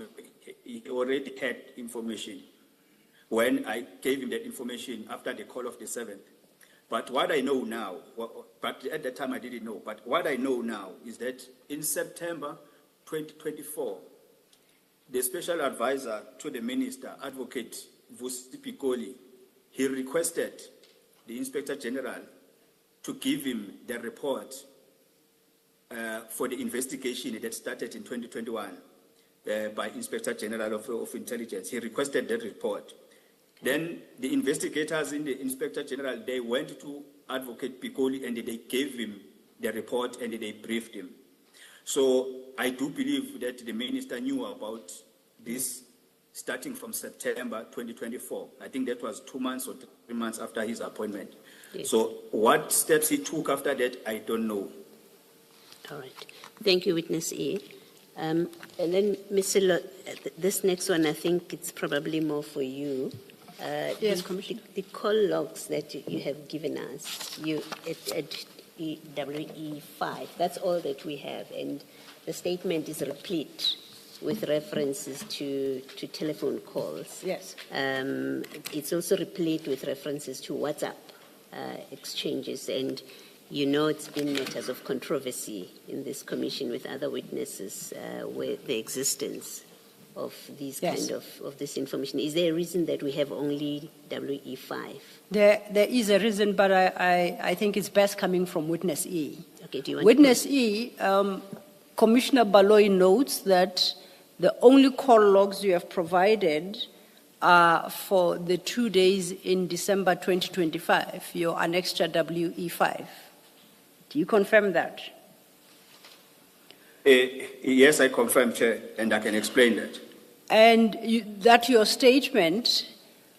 when I gave him that information after the call of the 7th. But what I know now, but at that time I didn't know, but what I know now is that in September 2024, the special advisor to the minister, Advocate Vusi Pikoli, he requested the Inspector General to give him the report for the investigation that started in 2021 by Inspector General of Intelligence. He requested that report. Then the investigators in the Inspector General, they went to Advocate Pikoli and they gave him the report and they briefed him. So I do believe that the minister knew about this starting from September 2024. I think that was 2 months or 3 months after his appointment. Yes. So what steps he took after that, I don't know. All right. Thank you, Witness E. And then, Mr. This next one, I think it's probably more for you. Yes, Commissioner. The call logs that you have given us, at WE5, that's all that we have. And the statement is replete with references to telephone calls. Yes. It's also replete with references to WhatsApp exchanges. And you know it's been matters of controversy in this commission with other witnesses with the existence of these kind of this information. Is there a reason that we have only WE5? There is a reason, but I think it's best coming from Witness E. Okay, do you want Witness E, Commissioner Baloyi notes that the only call logs you have provided are for the 2 days in December 2025, your annexure WE5. Do you confirm that? Yes, I confirm, Chair, and I can explain that. And that your statement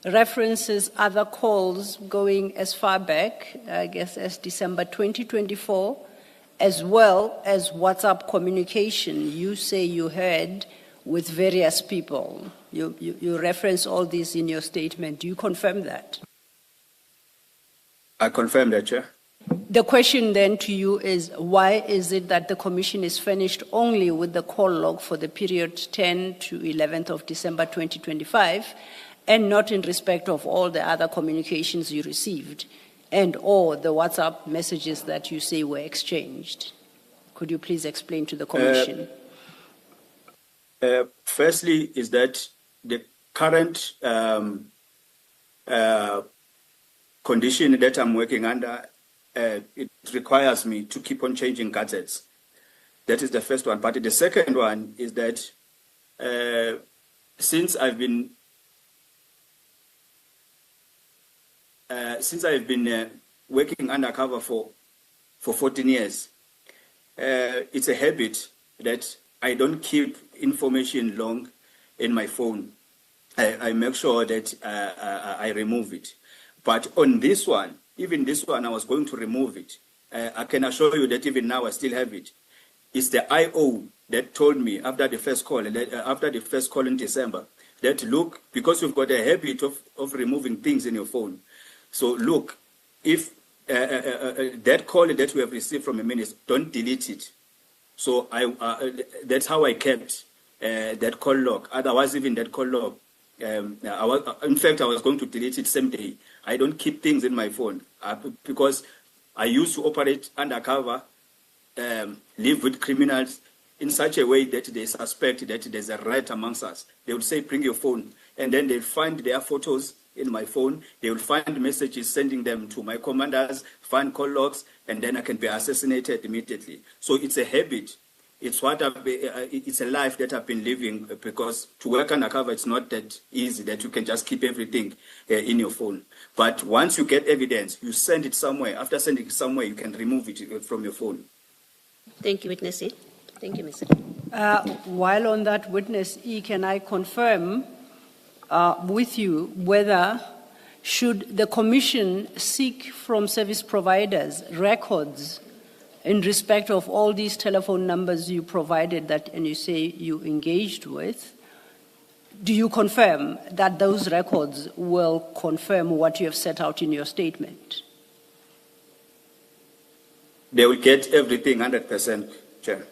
references other calls going as far back, I guess, as December 2024, as well as WhatsApp communication you say you had with various people. You reference all this in your statement. Do you confirm that? I confirm that, Chair. The question then to you is, why is it that the commission is furnished only with the call log for the period 10 to 11th of December 2025 and not in respect of all the other communications you received and or the WhatsApp messages that you say were exchanged? Could you please explain to the commission? Firstly, is that the current condition that I'm working under, it requires me to keep on changing gadgets. That is the first one. But the second one is that since I've been working undercover for 14 years, it's a habit that I don't keep information long in my phone. I make sure that I remove it. But on this one, even this one, I was going to remove it. I can assure you that even now I still have it. It's the IO that told me after the first call in December, that look, because you've got a habit of removing things in your phone. So look, if that call that we have received from a minister, don't delete it. So that's how I kept that call log. Otherwise, even that call log, in fact, I was going to delete it same day. I don't keep things in my phone because I used to operate undercover, live with criminals in such a way that they suspect that there's a rat amongst us. They would say, bring your phone. And then they find their photos in my phone. They will find messages, sending them to my commanders, find call logs, and then I can be assassinated immediately. So it's a habit. It's it's a life that I've been living, because to work undercover, it's not that easy that you can just keep everything in your phone. But once you get evidence, you send it somewhere. After sending it somewhere, you can remove it from your phone. Thank you, Witness E. Thank you, Mr. While on that, Witness E, can I confirm with you whether should the Commission seek from service providers records in respect of all these telephone numbers you provided that and you say you engaged with, do you confirm that those records will confirm what you have set out in your statement? They will get everything 100%, Chair.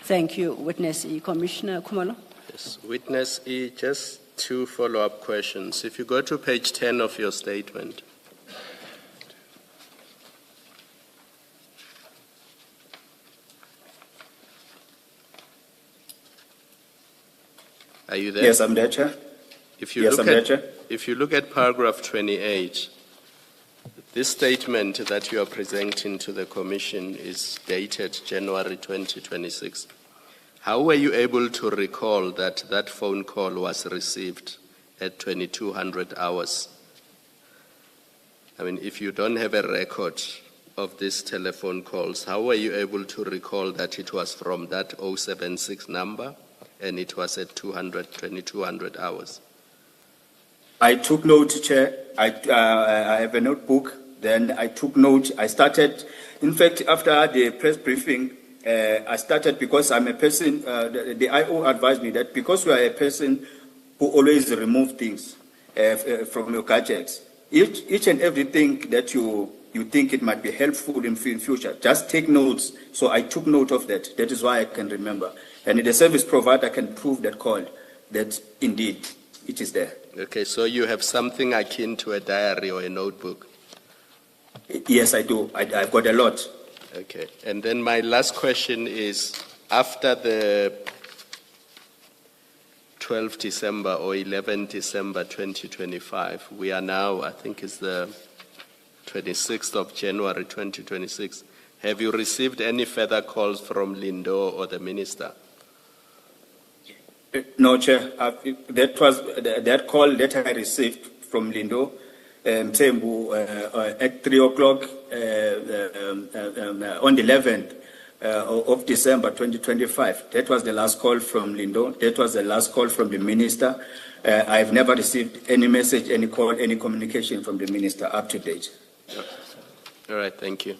Thank you, Witness E. Commissioner Khumalo. Yes, Witness E, just two follow-up questions. If you go to page 10 of your statement, are you there? Yes, I'm there, Chair. If you Yes, look I'm there, at, Chair. if you look at paragraph 28, this statement that you are presenting to the Commission is dated January 2026. How were you able to recall that that phone call was received at 2200 hours? I mean, if you don't have a record of these telephone calls, how were you able to recall that it was from that 076 number and it was at 2200 hours? I took note, Chair. I have a notebook. Then I took note. I started, in fact, after the press briefing, I started because I'm a person, the IO advised me that because you are a person who always remove things from your gadgets, each and everything that you think it might be helpful in future, just take notes. So I took note of that. That is why I can remember. And the service provider can prove that call, that indeed it is there. Okay, so you have something akin to a diary or a notebook? Yes, I do. I've got a lot. Okay, and then my last question is, after the 12 December or 11 December 2025, we are now, I think it's the 26th of January 2026. Have you received any further calls from Lindo or the Minister? No, Chair. That call that I received from Lindo, Mthembu, at 3 o'clock on the 11th of December 2025. That was the last call from Lindo. That was the last call from the Minister. I've never received any message, any call, any communication from the Minister up to date. All right, thank you.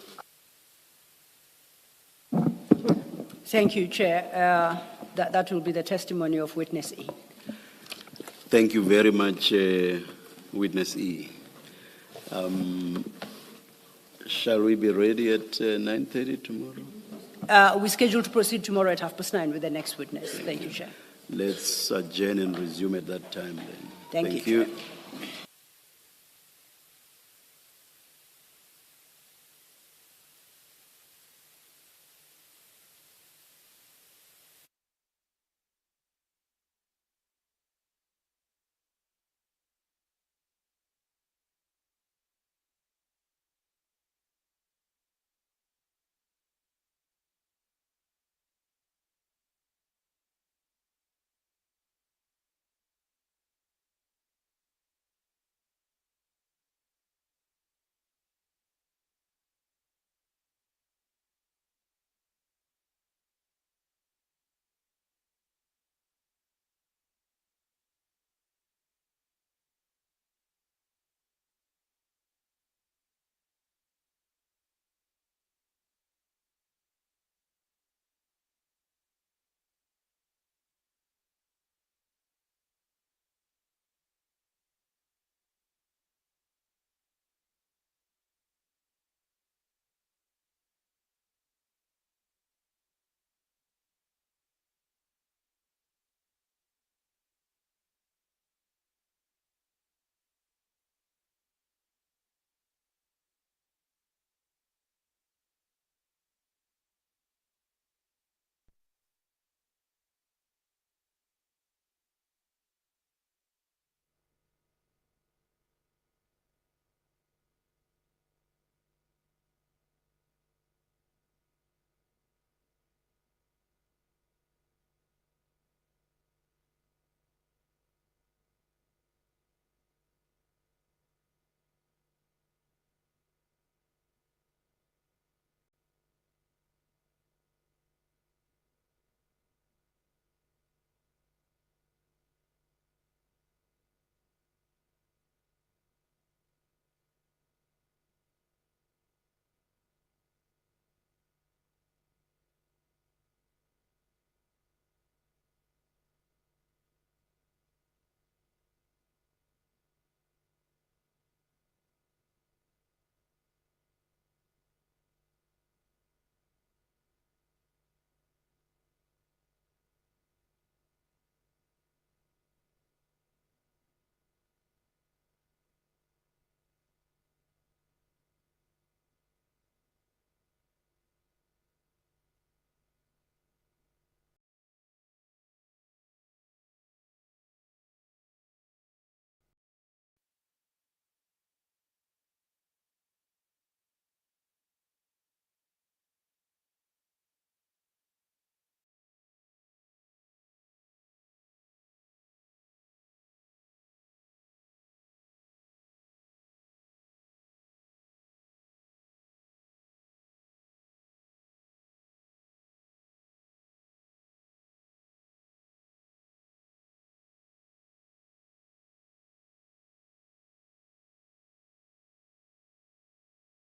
Thank you, Chair. That will be the testimony of Witness E. Thank you very much, Witness E. Shall we be ready at 9:30 tomorrow? We're scheduled to proceed tomorrow at 9:30 with the next witness. Thank you, Chair. Let's adjourn and resume at that time then. Thank you, you. Chair.